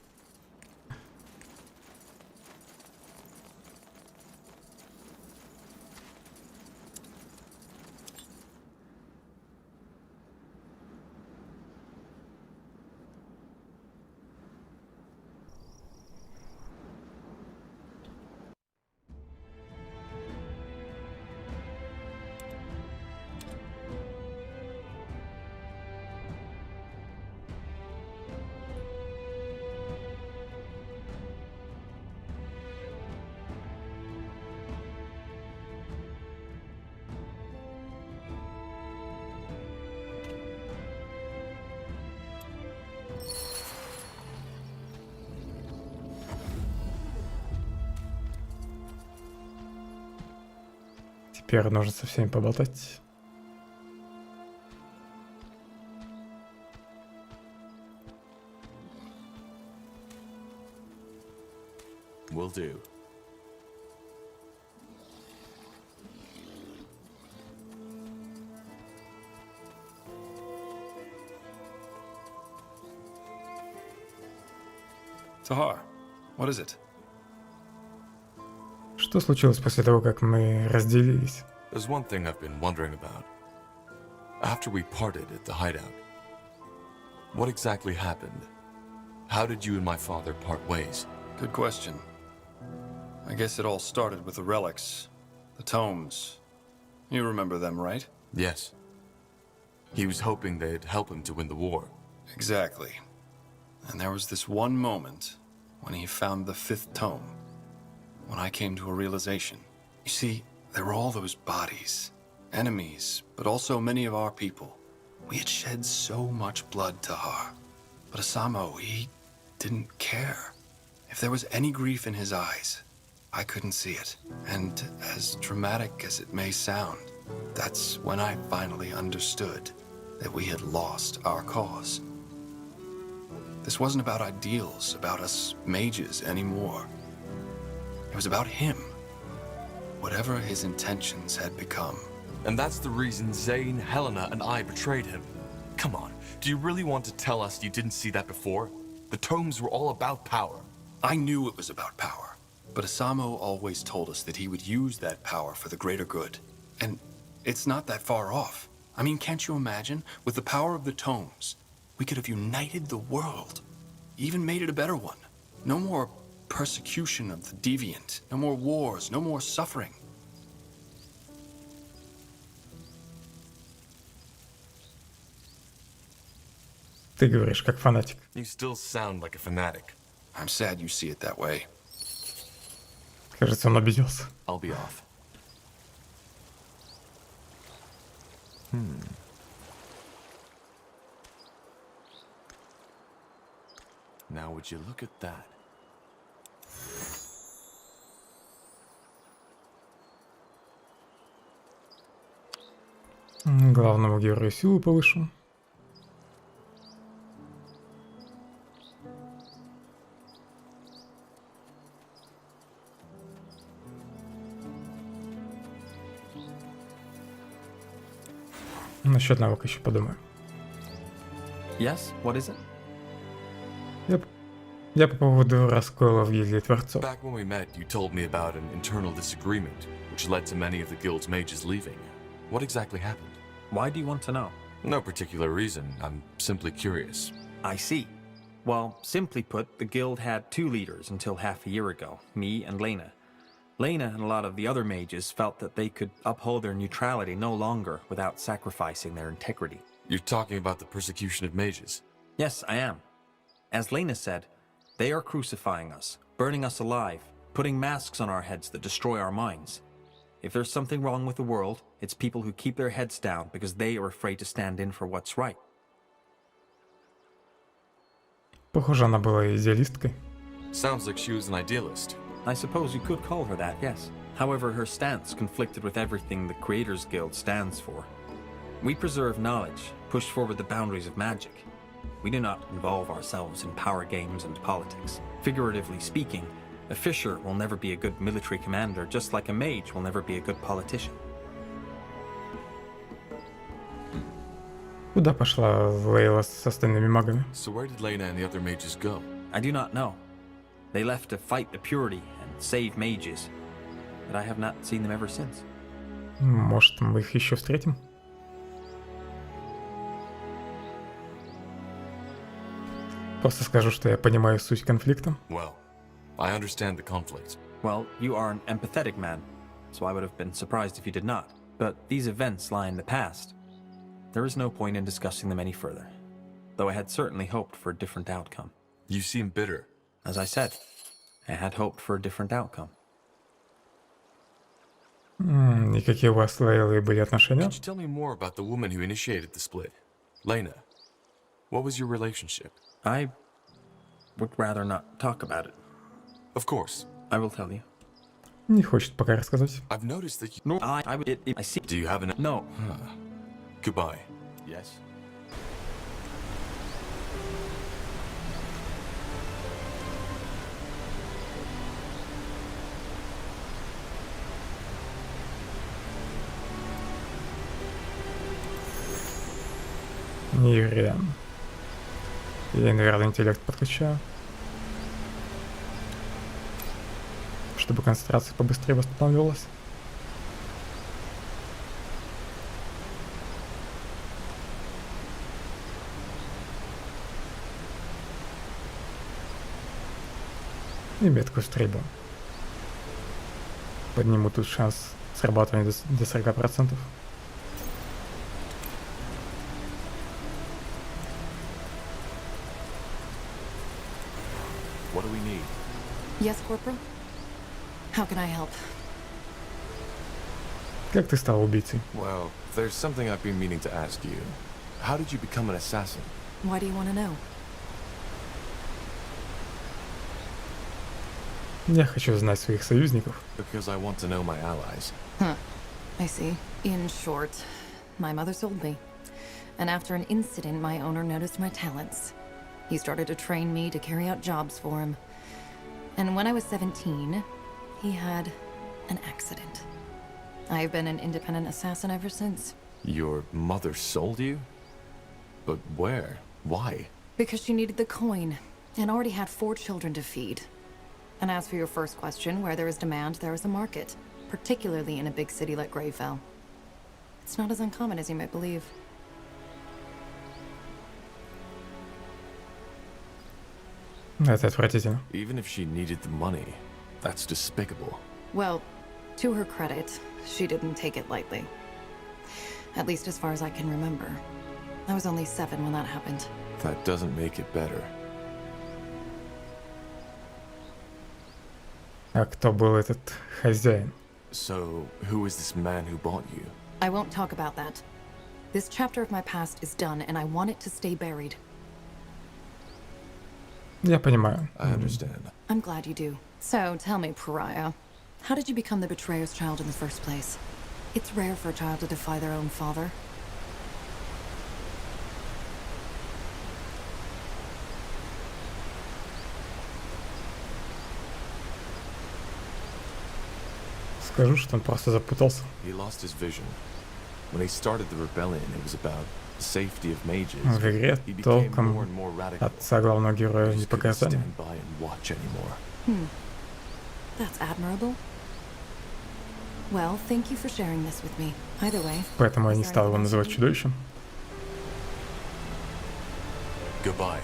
Теперь нужно со всеми поболтать. Will do. Tahar, what is it? Что случилось после того, как мы разделились? There's one thing I've been wondering about. After we parted at the hideout, what exactly happened? How did you and my father part ways? Good question. I guess it all started with the relics, the tomes. You remember them, right? Yes. He was hoping they'd help him to win the war. Exactly. And there was this one moment when he found the 5th tome, when I came to a realization. You see, there were all those bodies, enemies, but also many of our people. We had shed so much blood, Tahar. But Asamo, he didn't care. If there was any grief in his eyes, I couldn't see it. And as dramatic as it may sound, that's when I finally understood that we had lost our cause. This wasn't about ideals, about us mages anymore. It was about him. Whatever his intentions had become. And that's the reason Zane, Helena, and I betrayed him. Come on, do you really want to tell us you didn't see that before? The tomes were all about power. I knew it was about power. But Asamo always told us that he would use that power for the greater good. And it's not that far off. I mean, can't you imagine? With the power of the tomes, we could have united the world. Even made it a better one. No more persecution of the deviant. No more wars. No more suffering. Ты говоришь как фанатик. You still sound like a fanatic. I'm sad you see it that way. Кажется, он обиделся. I'll be off. Now would you look at that? Главному герою силу повышу. Насчет навыка еще подумаю. Yes, what is it? Я по поводу раскола в гильдии Творцов. Back when we met, you told me about an internal disagreement, which led to many of the guild's mages leaving. What exactly happened? Why do you want to know? No particular reason. I'm simply curious. I see. Well, simply put, the guild had two leaders until half a year ago, me and Lena. Lena and a lot of the other mages felt that they could uphold their neutrality no longer without sacrificing their integrity. You're talking about the persecution of mages? Yes, I am. As Lena said, they are crucifying us, burning us alive, putting masks on our heads that destroy our minds. If there's something wrong with the world, it's people who keep their heads down because they are afraid to stand in for what's right. Похоже, она была идеалисткой. Sounds like she was an idealist. I suppose you could call her that, yes. However, her stance conflicted with everything the Creators Guild stands for. We preserve knowledge, push forward the boundaries of magic. We do not involve ourselves in power games and politics. Figuratively speaking, a fisher will never be a good military commander, just like a mage will never be a good politician. Куда пошла Лейла с остальными магами? So where did Lena and the other mages go? I do not know. They left to fight the purity and save mages, but I have not seen them ever since. Может, мы их еще встретим? Просто скажу, что я понимаю суть конфликта. Well, I understand the conflict. Well, you are an empathetic man, so I would have been surprised if you did not. But these events lie in the past. There is no point in discussing them any further, though I had certainly hoped for a different outcome. You seem bitter. As I said, I had hoped for a different outcome. И какие у вас с Лейлой были отношения? Could you tell me more about the woman who initiated the split? Lena, what was your relationship? I would rather not talk about it. Of course. I will tell you. Не хочет пока рассказать. I've noticed that you... No, I see. Do you have an... No. Goodbye. Yes. Юрия. Я, наверное, интеллект подключаю. Чтобы концентрация побыстрее восстанавливалась. И меткую стрельбу. Подниму тут шанс срабатывания до 40%. What do we need? Yes, Corporal? How can I help? Как ты стал убийцей? Well, there's something I've been meaning to ask you. How did you become an assassin? Why do you want to know? Я хочу знать своих союзников. Because I want to know my allies. Huh. I see. In short, my mother sold me. And after an incident, my owner noticed my talents. He started to train me to carry out jobs for him. And when I was 17, he had an accident. I've been an independent assassin ever since. Your mother sold you? But where? Why? Because she needed the coin, and already had 4 children to feed. And as for your first question, where there is demand, there is a market. Particularly in a big city like Greyfell. It's not as uncommon as you might believe. Это отвратительно. Even if she needed the money, that's despicable. Well, to her credit, she didn't take it lightly. At least as far as I can remember. I was only 7 when that happened. That doesn't make it better. А кто был этот хозяин? So, who is this man who bought you? I won't talk about that. This chapter of my past is done, and I want it to stay buried. Я понимаю. I understand. I'm glad you do. So, tell me, Pariah, how did you become the betrayer's child in the first place? It's rare for a child to defy their own father. Скажу, что он просто запутался. He lost his vision. When he started the rebellion, it was about the safety of mages. В игре He became толком more and more radical. отца главного героя не Just couldn't показали. stand by and watch anymore. That's admirable. Well, thank you for sharing this with me. Either way. Поэтому я не стал его называть чудовищем. Goodbye.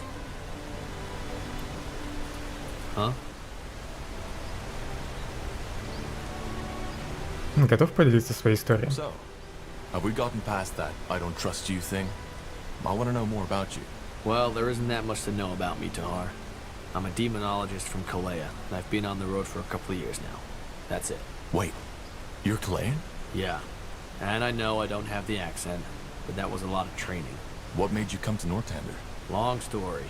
Huh? Готов поделиться своей историей? So, have we gotten past that I don't trust you thing? I want to know more about you. Well, there isn't that much to know about me, Tahar. I'm a demonologist from Kalea, and I've been on the road for a couple of years now. That's it. Wait, you're Kalayan? Yeah. And I know I don't have the accent, but that was a lot of training. What made you come to Northander? Long story,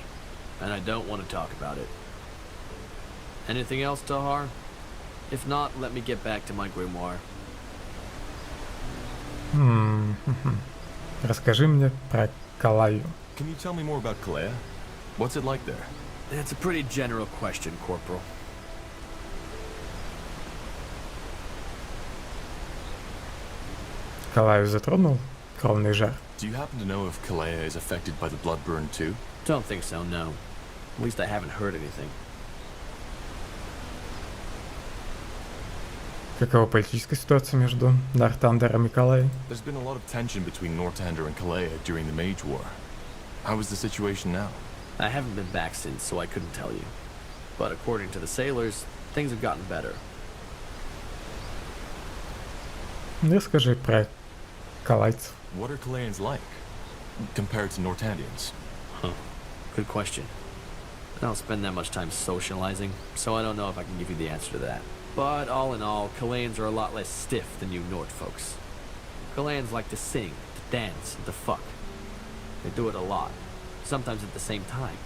and I don't want to talk about it. Anything else, Tahar? If not, let me get back to my grimoire. Расскажи мне про Калаю. Can you tell me more about Kalea? What's it like there? It's a pretty general question, Corporal. Калаю затронул кровный жар? Do you happen to know if Kalea is affected by the blood burn too? Don't think so, no. At least I haven't heard anything. Какова политическая ситуация между Нортандером и Калаей? There's been a lot of tension between Northander and Kalea during the Mage War. How is the situation now? I haven't been back since, so I couldn't tell you. But according to the sailors, things have gotten better. Расскажи про калайцев. What are Kalaeans like, compared to Northandians? Huh. Good question. I don't spend that much time socializing, so I don't know if I can give you the answer to that. But all in all, Kalaeans are a lot less stiff than you Nord folks. Kalaeans like to sing, to dance, and to fuck. They do it a lot, sometimes at the same time.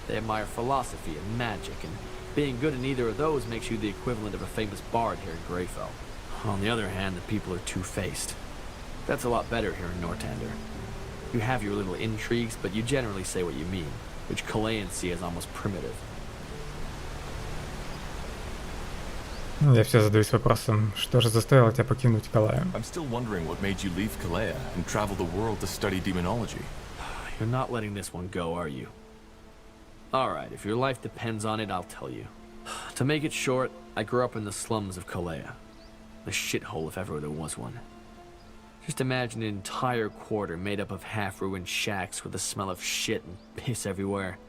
They admire philosophy and magic, and being good in either of those makes you the equivalent of a famous bard here in Greyfell. On the other hand, the people are two-faced. That's a lot better here in Northander. You have your little intrigues, but you generally say what you mean, which Kalaeans see as almost primitive. Я все задаюсь вопросом, что же заставило тебя покинуть Калаю? I'm still wondering what made you leave Kalea and travel the world to study demonology. You're not letting this one go, are you? Alright, if your life depends on it, I'll tell you. To make it short, I grew up in the slums of Kalea. A shithole if ever there was one. Just imagine an entire quarter made up of half-ruined shacks with the smell of shit and piss everywhere,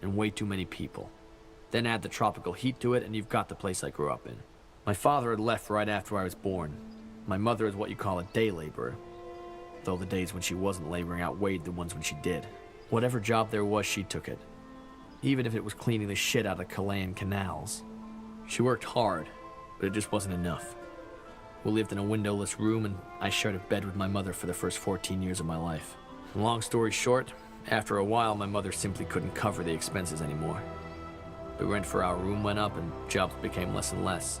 and way too many people. Then add the tropical heat to it, and you've got the place I grew up in. My father had left right after I was born. My mother is what you call a day laborer, though the days when she wasn't laboring outweighed the ones when she did. Whatever job there was, she took it. Even if it was cleaning the shit out of Kalaean canals. She worked hard, but it just wasn't enough. We lived in a windowless room, and I shared a bed with my mother for the first 14 years of my life. Long story short, after a while my mother simply couldn't cover the expenses anymore. The rent for our room went up, and jobs became less and less,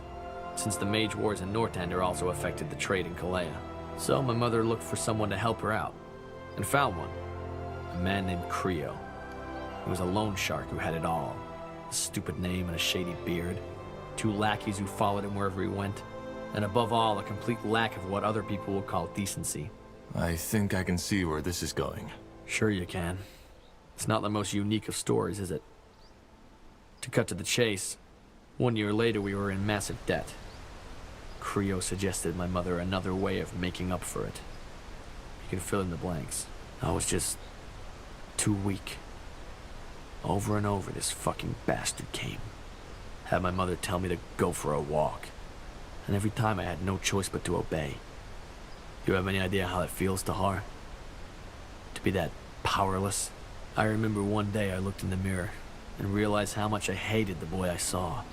since the Mage Wars in Northander also affected the trade in Kalea. So my mother looked for someone to help her out, and found one. A man named Creo. He was a loan shark who had it all. A stupid name and a shady beard. 2 lackeys who followed him wherever he went. And above all, a complete lack of what other people would call decency. I think I can see where this is going. Sure you can. It's not the most unique of stories, is it? To cut to the chase, 1 year later we were in massive debt. Creo suggested my mother another way of making up for it. You can fill in the blanks. I was just too weak. Over and over this fucking bastard came. Had my mother tell me to go for a walk. And every time I had no choice but to obey. You have any idea how that feels, Tahar? To be that powerless? I remember one day I looked in the mirror and realized how much I hated the boy I saw.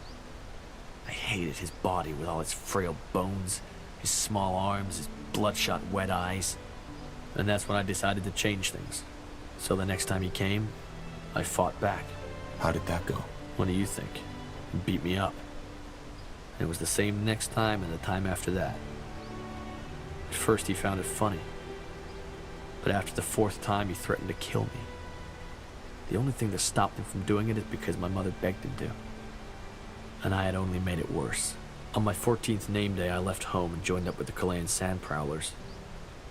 I hated his body with all its frail bones, his small arms, his bloodshot wet eyes. And that's when I decided to change things. So the next time he came, I fought back. How did that go? What do you think? He beat me up. And it was the same next time and the time after that. At first he found it funny. But after the fourth time he threatened to kill me. The only thing that stopped him from doing it is because my mother begged him to. And I had only made it worse. On my 14th name day, I left home and joined up with the Chilean sand prowlers.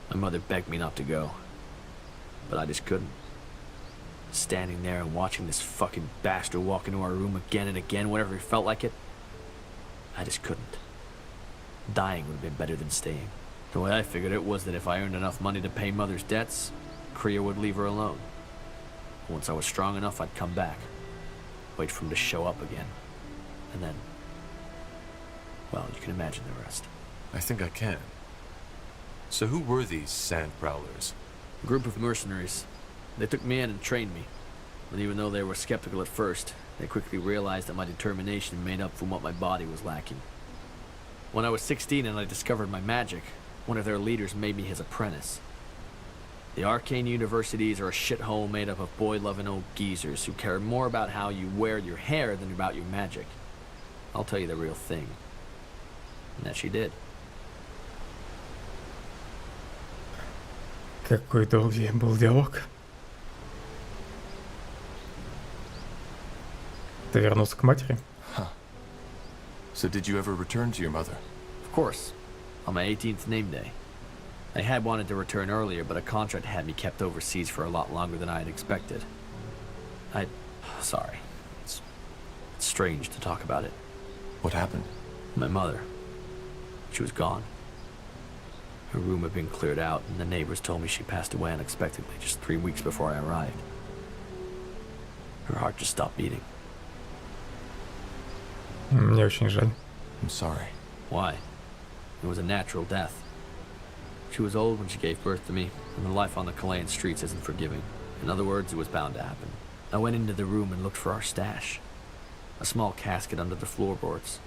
My mother begged me not to go. But I just couldn't. Standing there and watching this fucking bastard walk into our room again and again whenever he felt like it, I just couldn't. Dying would have been better than staying. The way I figured it was that if I earned enough money to pay Mother's debts, Kriya would leave her alone. Once I was strong enough, I'd come back. Wait for him to show up again. And then, well, you can imagine the rest. I think I can. So who were these sand prowlers? A group of mercenaries. They took me in and trained me. And even though they were skeptical at first, they quickly realized that my determination made up for what my body was lacking. When I was 16 and I discovered my magic, one of their leaders made me his apprentice. The arcane universities are a shithole made up of boy-loving old geezers who care more about how you wear your hair than about your magic. I'll tell you the real thing. And that she did. Какой долгий был диалог. Ты вернулся к матери? Huh. So did you ever return to your mother? Of course. On my 18th name day. I had wanted to return earlier, but a contract had me kept overseas for a lot longer than I had expected. Sorry. It's strange to talk about it. What happened? My mother. She was gone. Her room had been cleared out, and the neighbors told me she passed away unexpectedly just 3 weeks before I arrived. Her heart just stopped beating. Мне очень жаль. I'm sorry. Why? It was a natural death. She was old when she gave birth to me, and the life on the Chilean streets isn't forgiving. In other words, it was bound to happen. I went into the room and looked for our stash. A small casket under the floorboards.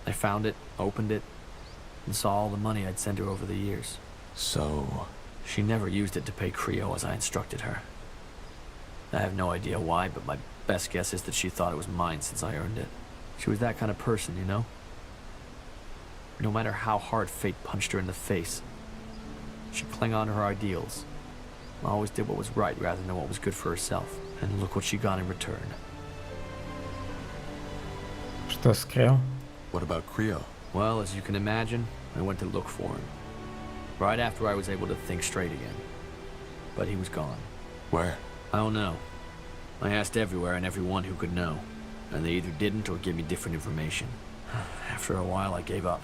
I found it, opened it, and saw all the money I'd sent her over the years. So... She never used it to pay Creo as I instructed her. I have no idea why, but my best guess is that she thought it was mine since I earned it. She was that kind of person, you know? No matter how hard fate punched her in the face, she clung on to her ideals. Always did what was right rather than what was good for herself. And look what she got in return. Что с Крео? What about Creo? Well, as you can imagine, I went to look for him. Right after I was able to think straight again. But he was gone. Where? I don't know. I asked everywhere and everyone who could know. And they either didn't or gave me different information. After a while, I gave up.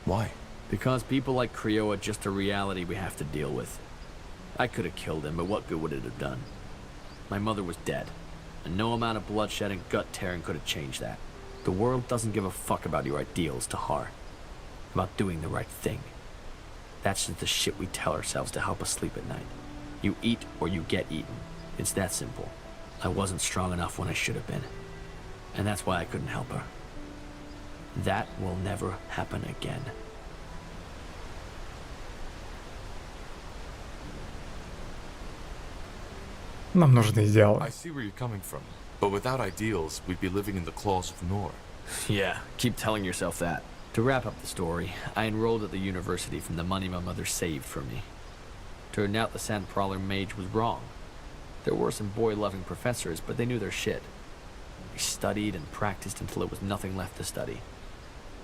Why? Because people like Creo are just a reality we have to deal with. I could have killed him, but what good would it have done? My mother was dead, and no amount of bloodshed and gut tearing could have changed that. The world doesn't give a fuck about your ideals, Tahar. About doing the right thing. That's just the shit we tell ourselves to help us sleep at night. You eat or you get eaten. It's that simple. I wasn't strong enough when I should have been. And that's why I couldn't help her. That will never happen again. Нам нужны идеалы. I see where you're coming from. But without ideals, we'd be living in the claws of Nor. Yeah, keep telling yourself that. To wrap up the story, I enrolled at the university from the money my mother saved for me. Turned out the Sand Prowler mage was wrong. There were some boy-loving professors, but they knew their shit. They studied and practiced until there was nothing left to study.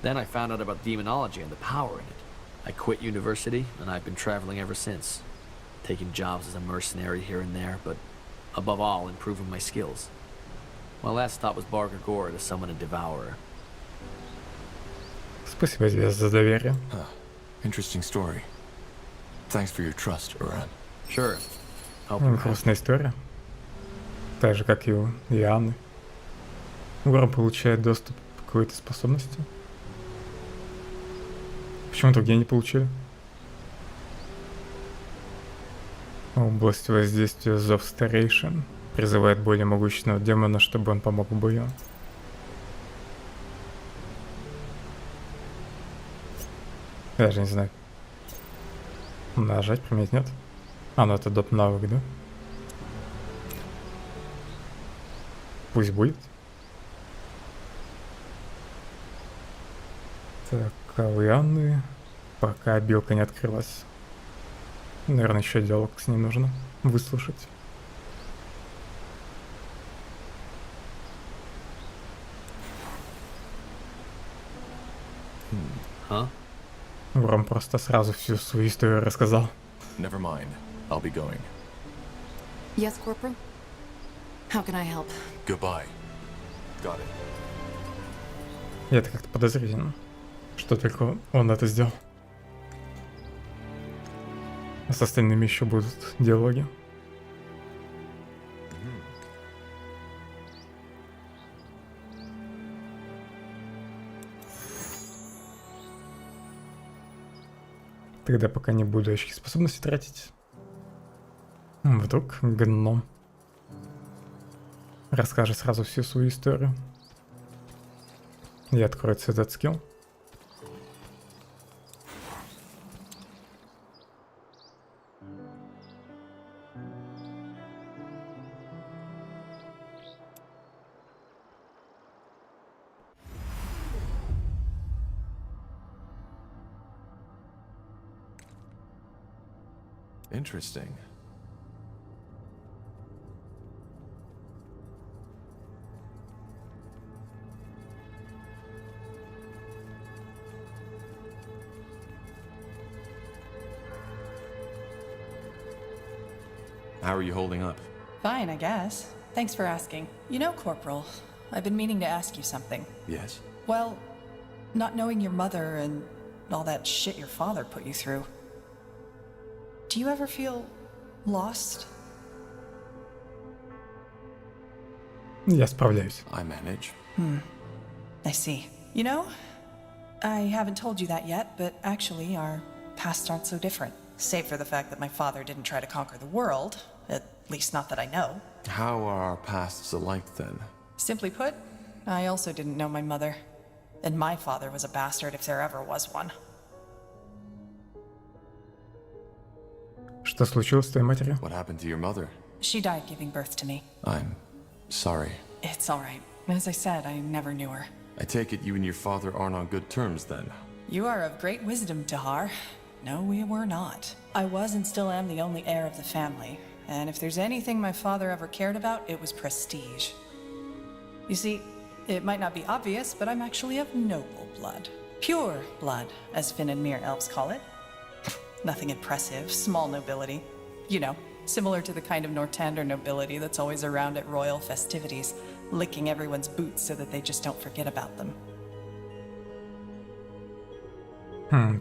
Then I found out about demonology and the power in it. I quit university, and I've been traveling ever since. Taking jobs as a mercenary here and there, but above all, improving my skills. My last stop was Bar Gregor to summon a devourer. Спасибо тебе за доверие. Interesting story. Thanks for your trust, Uran. Sure. Грустная история. Так же, как и у Иоанны. Уран получает доступ к какой-то способности. Почему другие не получили? Область воздействия зов старейшин призывает более могущественного демона, чтобы он помог в бою. Я же не знаю. Нажать, применить, нет? А, ну это доп навык, да? Пусть будет. Так, Кавианы. Пока белка не открылась. Наверное, еще диалог с ней нужно выслушать. Уром просто сразу всю свою историю рассказал. Never mind. I'll be going. Yes, Corporal? How can I help? Goodbye. Got it. И это как-то подозрительно, что только он это сделал. А с остальными еще будут диалоги. Тогда пока не буду очки способности тратить. Вдруг гном расскажет сразу всю свою историю. И откроется этот скилл. Interesting. How are you holding up? Fine, I guess. Thanks for asking. You know, Corporal, I've been meaning to ask you something. Yes? Well, not knowing your mother and all that shit your father put you through. Do you ever feel lost? Я справляюсь. I manage. I see. You know, I haven't told you that yet, but actually our pasts aren't so different. Save for the fact that my father didn't try to conquer the world, at least not that I know. How are our pasts alike then? Simply put, I also didn't know my mother. And my father was a bastard if there ever was one. Что случилось с твоей матерью? What happened to your mother? She died giving birth to me. I'm sorry. It's alright. As I said, I never knew her. I take it you and your father aren't on good terms then. You are of great wisdom, Tahar. No, we were not. I was and still am the only heir of the family. And if there's anything my father ever cared about, it was prestige. You see, it might not be obvious, but I'm actually of noble blood. Pure blood, as Finn and Mir elves call it. Nothing impressive, small nobility. You know, similar to the kind of Nortander nobility that's always around at royal festivities, licking everyone's boots so that they just don't forget about them.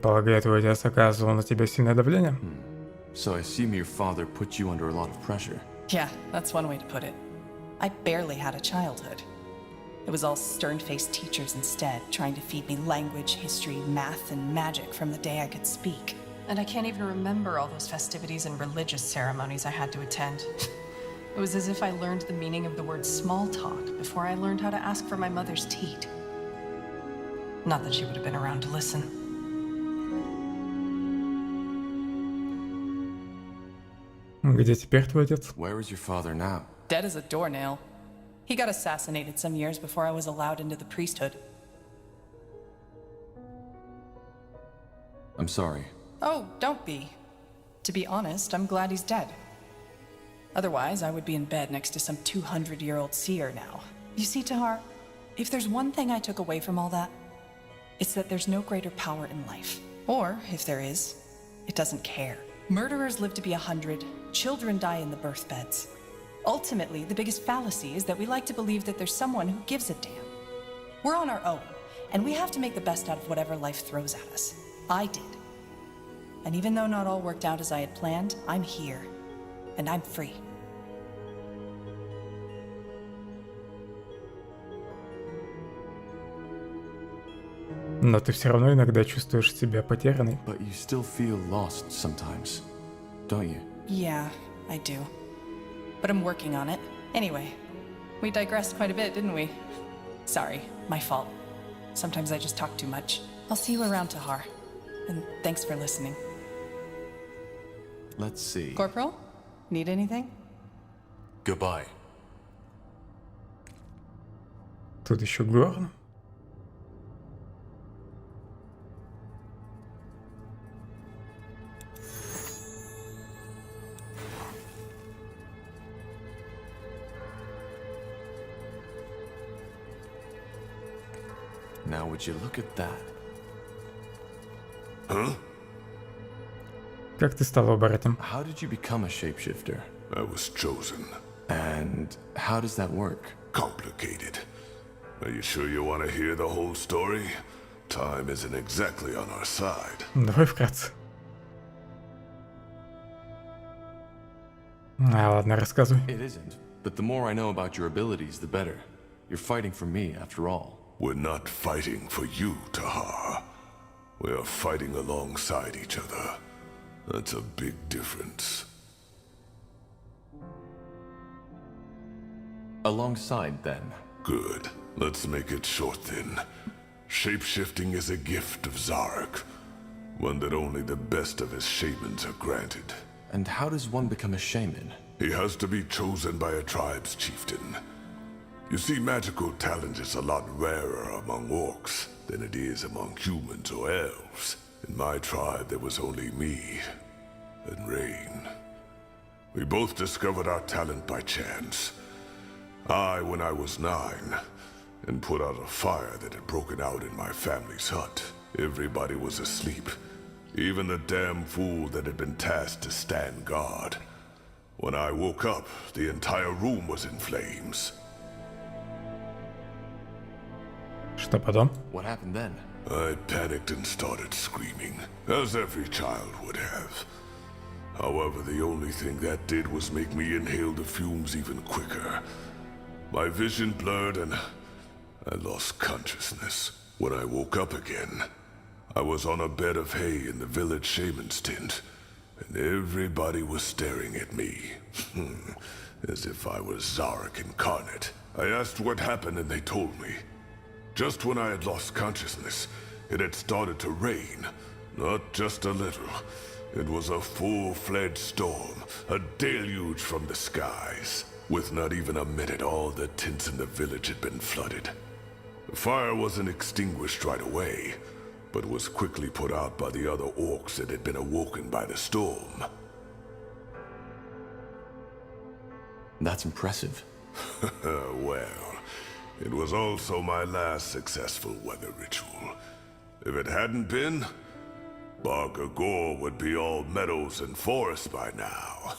Полагаю, твой отец оказывал на тебя сильное давление? So I assume your father put you under a lot of pressure. Yeah, that's one way to put it. I barely had a childhood. It was all stern-faced teachers instead, trying to feed me language, history, math, and magic from the day I could speak. And I can't even remember all those festivities and religious ceremonies I had to attend. It was as if I learned the meaning of the word small talk before I learned how to ask for my mother's teat. Not that she would have been around to listen. Где теперь твой отец? Where is your father now? Dead as a doornail. He got assassinated some years before I was allowed into the priesthood. I'm sorry. Oh, don't be. To be honest, I'm glad he's dead. Otherwise, I would be in bed next to some 200-year-old seer now. You see, Tahar, if there's one thing I took away from all that, it's that there's no greater power in life. Or, if there is, it doesn't care. Murderers live to be 100, children die in the birth beds. Ultimately, the biggest fallacy is that we like to believe that there's someone who gives a damn. We're on our own, and we have to make the best out of whatever life throws at us. I did. And even though not all worked out as I had planned, I'm here. And I'm free. Но ты все равно иногда чувствуешь себя потерянной. But you still feel lost sometimes, don't you? Yeah, I do. But I'm working on it. Anyway, we digressed quite a bit, didn't we? Sorry, my fault. Sometimes I just talk too much. I'll see you around, Tahar. And thanks for listening. Let's see. Corporal, need anything? Goodbye. Тут еще горн. Now would you look at that? Huh? Как ты стал оборотом? How did you become a shapeshifter? I was chosen. And how does that work? Complicated. Are you sure you want to hear the whole story? Time isn't exactly on our side. Давай вкратце. Ладно, рассказывай. It isn't. But the more I know about your abilities, the better. You're fighting for me, after all. We're not fighting for you, Tahar. We are fighting alongside each other. That's a big difference. Alongside, then. Good. Let's make it short, then. Shapeshifting is a gift of Zarek. One that only the best of his shamans are granted. And how does one become a shaman? He has to be chosen by a tribe's chieftain. You see, magical talent is a lot rarer among orcs than it is among humans or elves. In my tribe, there was only me and Rain. We both discovered our talent by chance. I, when I was 9, and put out a fire that had broken out in my family's hut. Everybody was asleep, even the damn fool that had been tasked to stand guard. When I woke up, the entire room was in flames. Что потом? What happened then? I panicked and started screaming, as every child would have. However, the only thing that did was make me inhale the fumes even quicker. My vision blurred and I lost consciousness. When I woke up again, I was on a bed of hay in the village shaman's tent, and everybody was staring at me, as if I was Zarek incarnate. I asked what happened and they told me. Just when I had lost consciousness, it had started to rain. Not just a little. It was a full-fledged storm, a deluge from the skies. With not even a minute, all the tents in the village had been flooded. The fire wasn't extinguished right away, but was quickly put out by the other orcs that had been awoken by the storm. That's impressive. Well, it was also my last successful weather ritual. If it hadn't been, Bargagor would be all meadows and forests by now.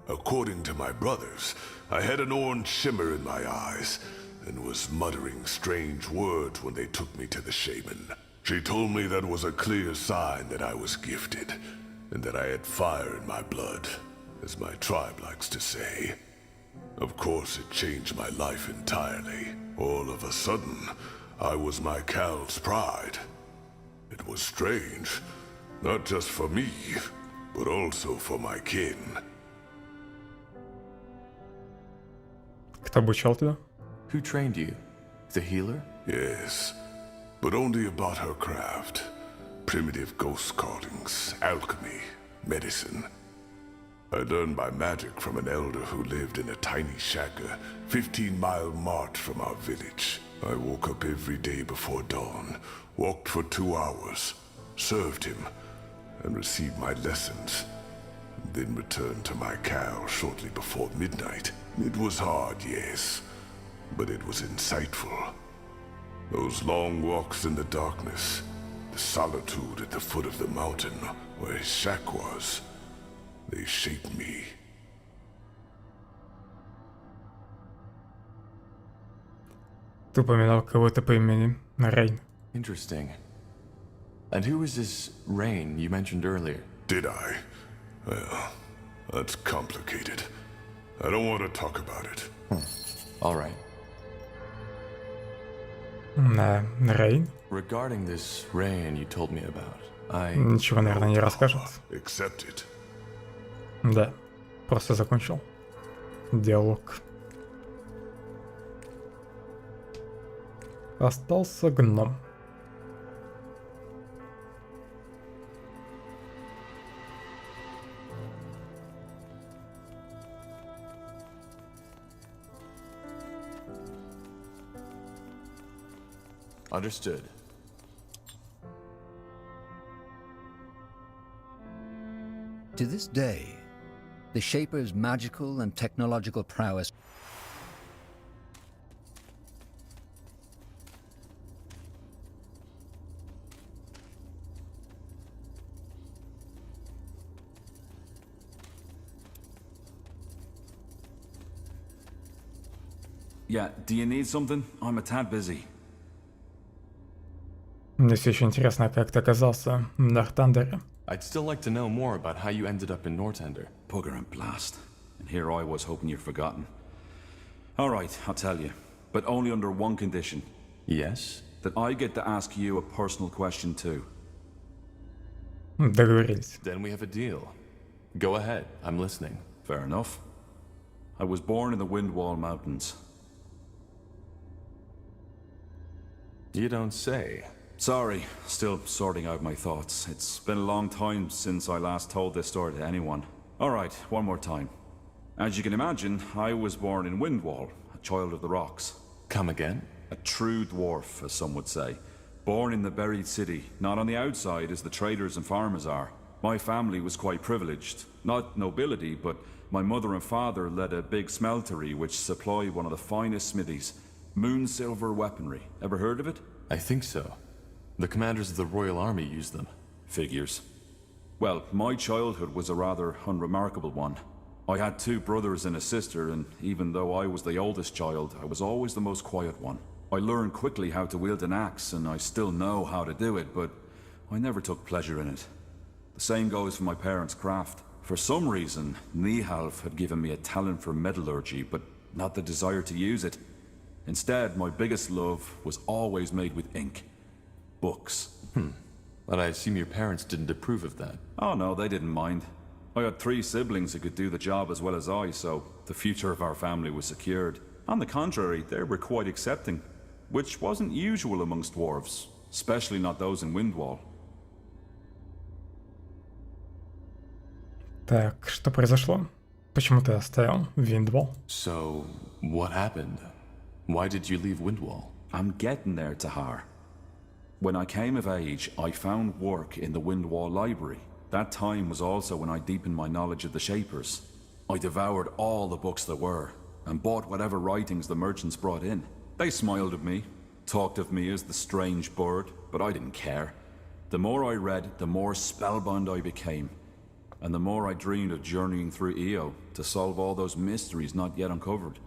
According to my brothers, I had an orange shimmer in my eyes and was muttering strange words when they took me to the shaman. She told me that was a clear sign that I was gifted and that I had fire in my blood, as my tribe likes to say. Of course, it changed my life entirely. All of a sudden, I was my Cal's pride. It was strange, not just for me, but also for my kin. Кто обучал тебя? Who trained you? The healer? Yes, but only about her craft. Primitive ghost callings, alchemy, medicine. I learned my magic from an elder who lived in a tiny shack a 15-mile march from our village. I woke up every day before dawn, walked for 2 hours, served him, and received my lessons. Then returned to my Cal shortly before midnight. It was hard, yes, but it was insightful. Those long walks in the darkness, the solitude at the foot of the mountain where his shack was, they shaped me. Ты упоминал кого-то по имени Рейн. Interesting. And who is this Rain you mentioned earlier? Did I? Well, that's complicated. I don't want to talk about it. All right. Рейн? Regarding this Rain you told me about, I... Ничего, наверное, не расскажет. Accept it. Да, просто закончил диалог. Остался гном. Understood. To this day, the Shaper's magical and technological prowess Yeah, do you need something? I'm a tad busy. Мне все еще интересно, как ты оказался в Нортандере. I'd still like to know more about how you ended up in Northander. Bugger and blast. And here I was hoping you'd forgotten. Alright, I'll tell you. But only under one condition. Yes? That I get to ask you a personal question too. Договорились. Then we have a deal. Go ahead, I'm listening. Fair enough. I was born in the Windwall Mountains. You don't say. Sorry, still sorting out my thoughts. It's been a long time since I last told this story to anyone. Alright, one more time. As you can imagine, I was born in Windwall, a child of the rocks. Come again? A true dwarf, as some would say. Born in the buried city, not on the outside as the traders and farmers are. My family was quite privileged. Not nobility, but my mother and father led a big smeltery which supplied one of the finest smithies. Moon silver weaponry. Ever heard of it? I think so. The commanders of the Royal Army used them. Figures. Well, my childhood was a rather unremarkable one. I had 2 brothers and a sister, and even though I was the oldest child, I was always the most quiet one. I learned quickly how to wield an axe, and I still know how to do it, but I never took pleasure in it. The same goes for my parents' craft. For some reason, Nihalf had given me a talent for metallurgy, but not the desire to use it. Instead, my biggest love was always made with ink. Books. But I assume your parents didn't approve of that. Oh no, they didn't mind. I had 3 siblings who could do the job as well as I, so the future of our family was secured. On the contrary, they were quite accepting, which wasn't usual amongst dwarves, especially not those in Windwall. Так, что произошло? Почему ты оставил Виндвол? So, what happened? Why did you leave Windwall? I'm getting there, Tahar. When I came of age, I found work in the Windwall Library. That time was also when I deepened my knowledge of the Shapers. I devoured all the books there were, and bought whatever writings the merchants brought in. They smiled at me, talked of me as the strange bird, but I didn't care. The more I read, the more spellbound I became, and the more I dreamed of journeying through Io to solve all those mysteries not yet uncovered.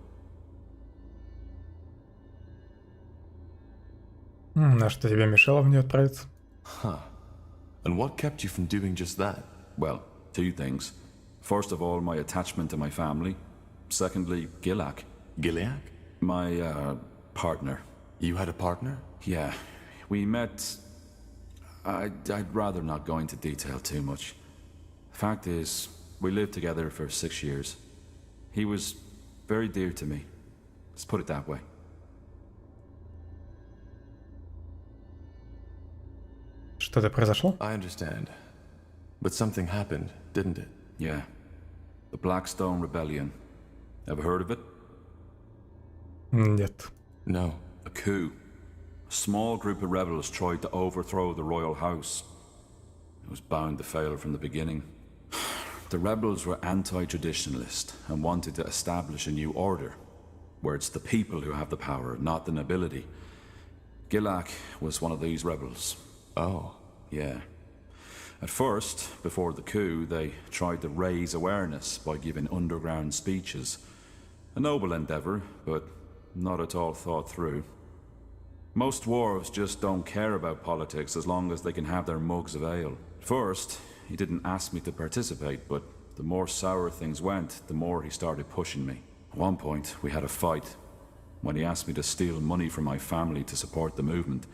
А что тебе мешало в нее отправиться? Huh. And what kept you from doing just that? Well, 2 things. First of all, my attachment to my family. Secondly, Gilak. Gilak? My, partner. You had a partner? Yeah. We met... I'd rather not go into detail too much. Fact is, we lived together for 6 years. He was very dear to me. Let's put it that way. Что-то произошло? I understand. But something happened, didn't it? Yeah. The Blackstone Rebellion. Ever heard of it? Нет. No. A coup. A small group of rebels tried to overthrow the royal house. It was bound to fail from the beginning. The rebels were anti-traditionalist and wanted to establish a new order, where it's the people who have the power, not the nobility. Gilak was one of these rebels. Oh. Yeah. At first, before the coup, they tried to raise awareness by giving underground speeches. A noble endeavor, but not at all thought through. Most dwarves just don't care about politics as long as they can have their mugs of ale. First, he didn't ask me to participate, but the more sour things went, the more he started pushing me. At one point, we had a fight, when he asked me to steal money from my family to support the movement.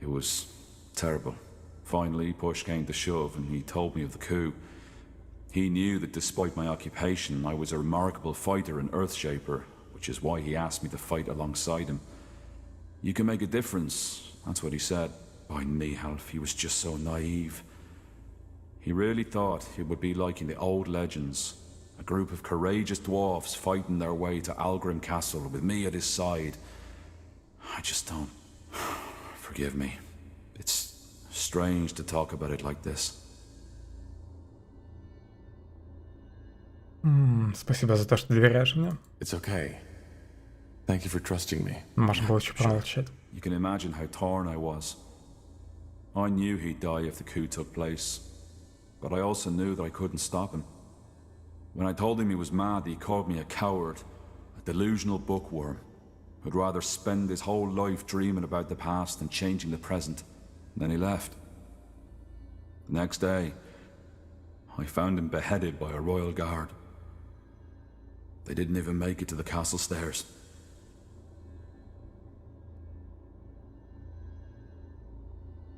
It was terrible. Finally, push came to shove, and he told me of the coup. He knew that despite my occupation, I was a remarkable fighter and Earthshaper, which is why he asked me to fight alongside him. You can make a difference, that's what he said. By Nihalf, he was just so naive. He really thought it would be like in the old legends, a group of courageous dwarfs fighting their way to Algrim Castle with me at his side. I just don't forgive me. It's strange to talk about it like this. Спасибо за то, что доверяешь мне. It's okay. Thank you for trusting me. Можно было чуть промолчать. You can imagine how torn I was. I knew he'd die if the coup took place, but I also knew that I couldn't stop him. When I told him he was mad, he called me a coward, a delusional bookworm, who'd rather spend his whole life dreaming about the past than changing the present. And then he left. The next day, I found him beheaded by a royal guard. They didn't even make it to the castle stairs.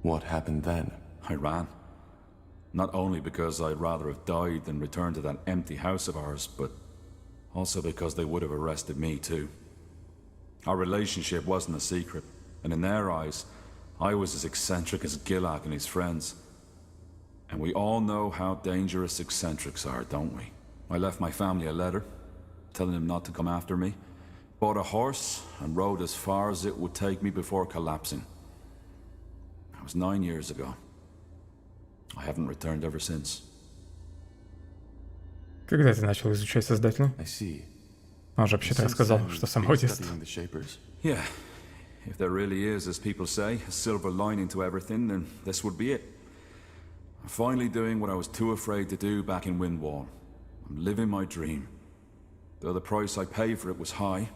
What happened then? I ran. Not only because I'd rather have died than return to that empty house of ours, but also because they would have arrested me too. Our relationship wasn't a secret, and in their eyes, I was as eccentric as Gilak and his friends. And we all know how dangerous eccentrics are, don't we? I left my family a letter, telling them not to come after me, bought a horse, and rode as far as it would take me before collapsing. That was 9 years ago. I haven't returned ever since. Когда ты начал изучать создателя? Он же вообще-то рассказал, что самого детства. Yeah. If there really is, as people say, a silver lining to everything, then this would be it. I'm finally doing what I was too afraid to do back in Windwall. I'm living my dream. Though the price I paid for it was high.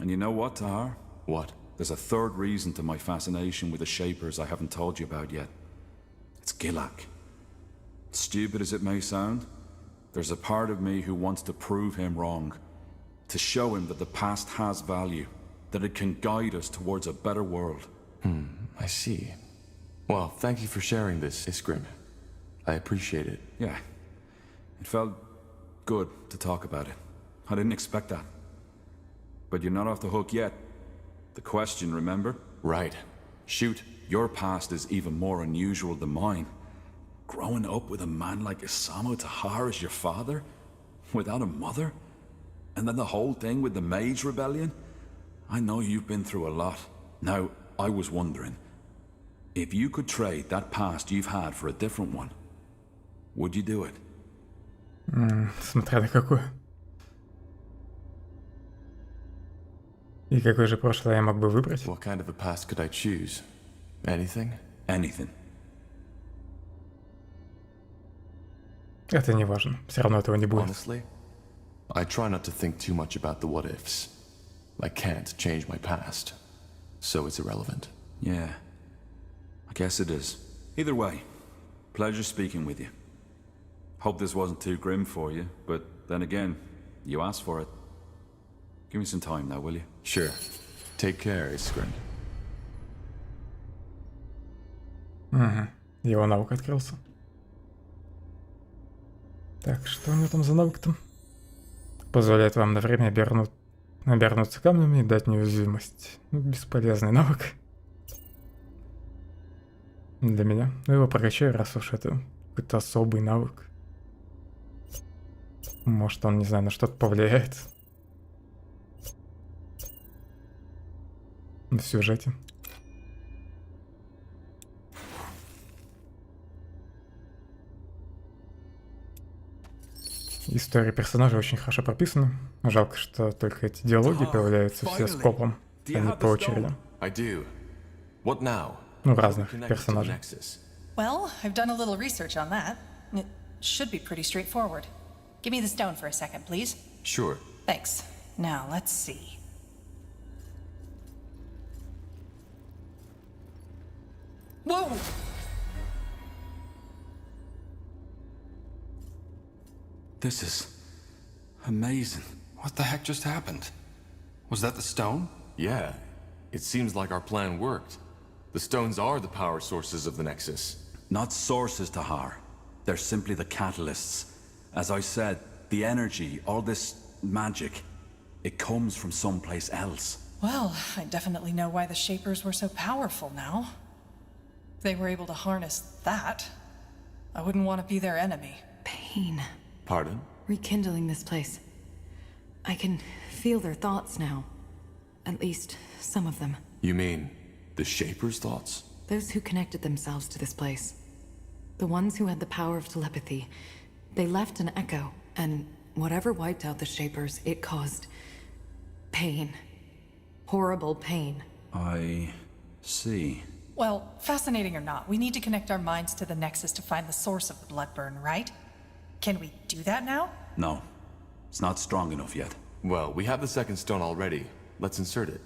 And you know what, Tahar? What? There's a third reason to my fascination with the Shapers I haven't told you about yet. It's Gilak. Stupid as it may sound, there's a part of me who wants to prove him wrong. To show him that the past has value. That it can guide us towards a better world. I see. Well, thank you for sharing this, Iskrim. I appreciate it. Yeah. It felt good to talk about it. I didn't expect that. But you're not off the hook yet. The question, remember? Right. Shoot. Your past is even more unusual than mine. Growing up with a man like Isamu Tahar as your father? Without a mother? And then the whole thing with the Mage Rebellion? I know you've been through a lot. Now, I was wondering, if you could trade that past you've had for a different one, would you do it? Смотря на какое. И какое же прошлое я мог бы выбрать? What kind of a past could I choose? Anything? Anything. Это не важно. Все равно этого не будет. Honestly, I try not to think too much about the what-ifs. I can't change my past, so it's irrelevant. Yeah, I guess it is. Either way, pleasure speaking with you. Hope this wasn't too grim for you, but then again, you asked for it. Give me some time now, will you? Sure. Take care, Iskrim. Его навык открылся. Так, что у него там за навык-то? Позволяет вам на время обернуться камнями и дать неуязвимость. Бесполезный навык. Для меня. Ну его прокачаю, раз уж это какой-то особый навык. Может он, не знаю, на что-то повлияет. В сюжете. История персонажей очень хорошо прописана. Жалко, что только эти диалоги появляются все скопом, а не по очереди. Ну, разных персонажей. Well, I've done a little research on that. It should be pretty straightforward. Give me the stone for a second, please. Sure. Thanks. Now, let's see. Whoa! This is amazing. What the heck just happened? Was that the stone? Yeah. It seems like our plan worked. The stones are the power sources of the Nexus. Not sources, Tahar. They're simply the catalysts. As I said, the energy, all this magic, it comes from someplace else. Well, I definitely know why the Shapers were so powerful now. If they were able to harness that, I wouldn't want to be their enemy. Pain. Pardon? Rekindling this place. I can feel their thoughts now. At least, some of them. You mean, The Shaper's thoughts? Those who connected themselves to this place. The ones who had the power of telepathy. They left an echo, and whatever wiped out the Shapers, it caused pain. Horrible pain. I see. Well, fascinating or not, we need to connect our minds to the Nexus to find the source of the blood burn, right? Can we do that now? No. It's not strong enough yet. Well, we have the second stone already. Let's insert it.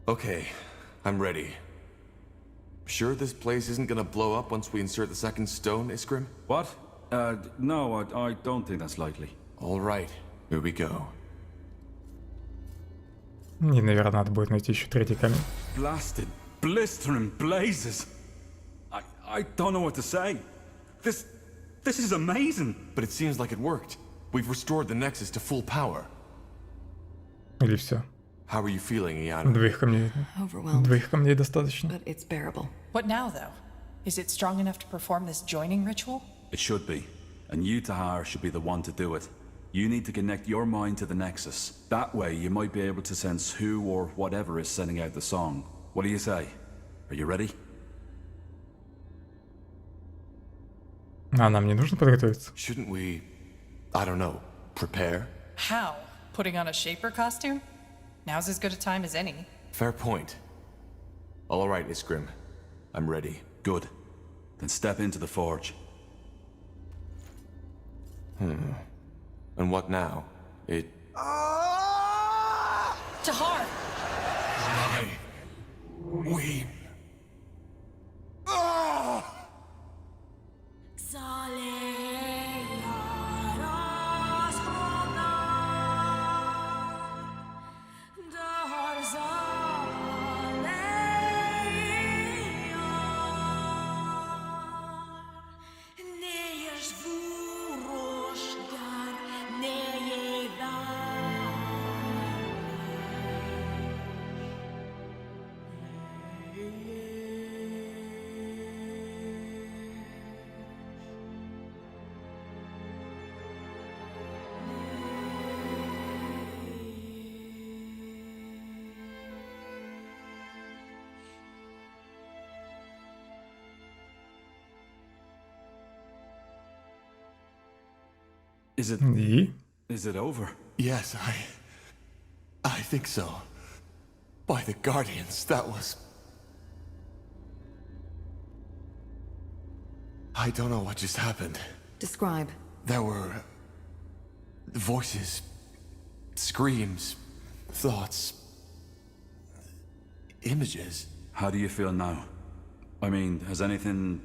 Okay, I'm ready. Sure this place isn't gonna blow up once we insert the second stone, Iskrim? What? No, I don't think that's likely. All right, here we go. И, наверное, надо будет найти еще третий камень. Blasted, blistering blazes. I don't know what to say. This is amazing. But it seems like it worked. We've restored the Nexus to full power. Или все. How are you feeling, Ian? Двоих камней достаточно. But it's bearable. What now, though? Is it strong enough to perform this joining ritual? It should be. And you, Tahar, should be the one to do it. You need to connect your mind to the Nexus. That way, you might be able to sense who or whatever is sending out the song. What do you say? Are you ready? А нам не нужно подготовиться? Shouldn't we, I don't know, prepare? How? Putting on a Shaper costume? Now's as good a time as any. Fair point. All right, Iskrim. I'm ready. Good. Then step into the forge. And what now? Tahar! We... Is it over? Yes, I think so. By the Guardians, that was... I don't know what just happened. Describe. There were... voices, screams, thoughts, images. How do you feel now? I mean, has anything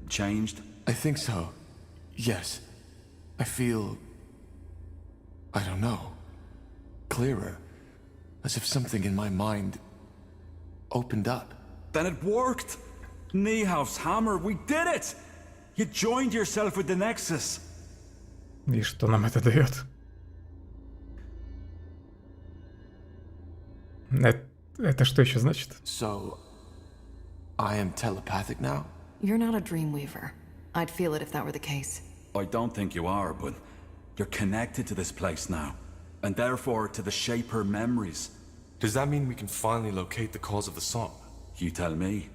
changed? I think so. Yes. I feel... I don't know. Clearer. As if something in my mind opened up. Then it worked! Niehauf's hammer, we did it! You joined yourself with the Nexus. И что нам это дает? Это что еще значит? So, I am telepathic now? You're not a Dreamweaver. I'd feel it if that were the case. I don't think you are, but you're connected to this place now, and therefore to the Shaper memories. Does that mean we can finally locate the cause of the song? You tell me.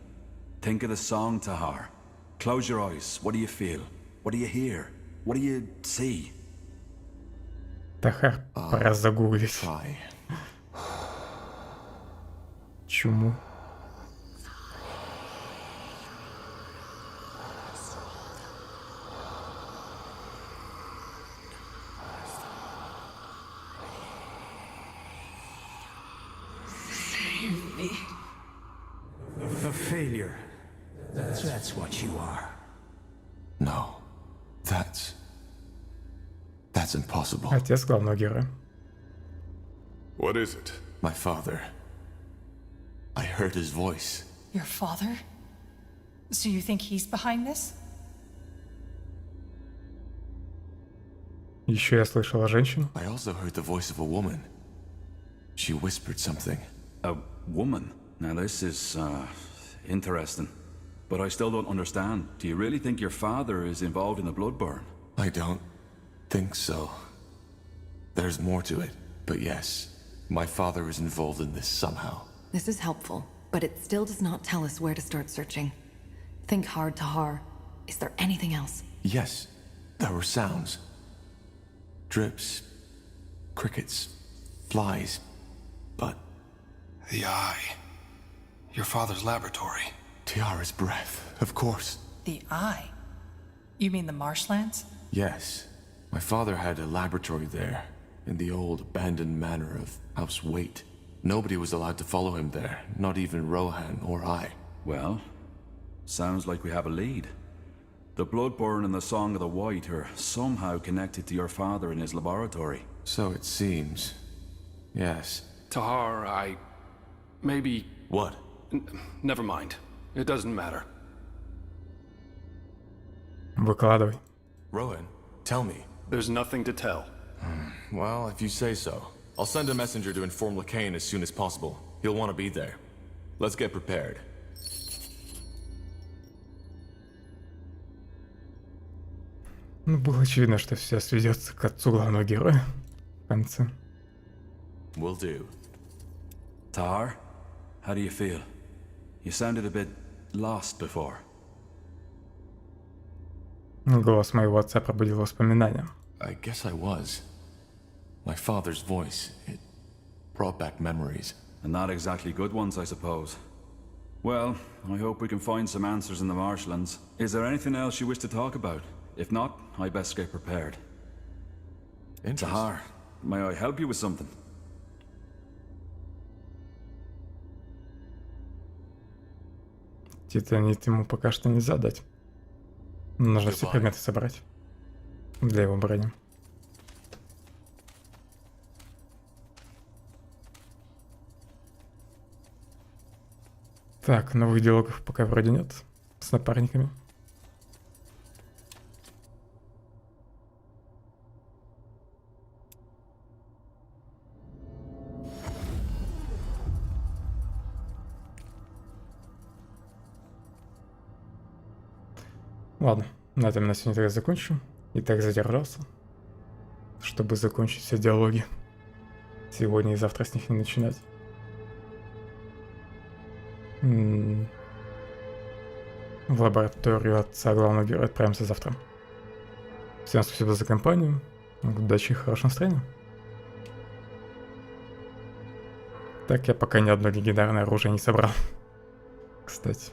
Think of the song, Tahar. Close your eyes. What do you feel? What do you hear? What do you see? Tahar, пора загуглить. Чуму. A failure. That's what you are. No. That's impossible. Отец главного героя. What is it? My father. I heard his voice. Your father? So you think he's behind this? Еще я слышала женщину. I also heard the voice of a woman. She whispered something. A woman? Now this is, interesting. But I still don't understand. Do you really think your father is involved in the blood burn? I don't think so. There's more to it, but yes, my father is involved in this somehow. This is helpful, but it still does not tell us where to start searching. Think hard, Tahar. Is there anything else? Yes, there were sounds. Drips, crickets, flies, but... The eye. Your father's laboratory. Tiara's breath, of course. The eye? You mean the marshlands? Yes. My father had a laboratory there, in the old abandoned manor of House Waite. Nobody was allowed to follow him there, not even Rohan or I. Well, sounds like we have a lead. The Bloodborne and the Song of the White are somehow connected to your father in his laboratory. So it seems. Yes. Tahar, maybe... What? Never mind. It doesn't matter. Выкладывай. Rohan, tell me. There's nothing to tell. Well, if you say so. I'll send a messenger to inform Lacane as soon as possible. He'll want to be there. Let's get prepared. Ну, было очевидно, что все сведется к отцу главного героя в конце. Will do. Tahar, how do you feel? You sounded a bit lost before. Голос моего отца пробудил воспоминания. I guess I was. My father's voice, it brought back memories. And not exactly good ones, I suppose. Well, I hope we can find some answers in the marshlands. Is there anything else you wish to talk about? If not, I best get prepared. Tahar, may I help you with something? Титанит ему пока что нельзя дать. Нужно все предметы собрать для его брони. Так, новых диалогов пока вроде нет с напарниками. Ладно, на этом на сегодня тогда закончу. И так задержался, чтобы закончить все диалоги. Сегодня и завтра с них не начинать. В лабораторию отца главного героя отправимся завтра. Всем спасибо за компанию. Удачи и хорошего настроения. Так, я пока ни одно легендарное оружие не собрал. Кстати.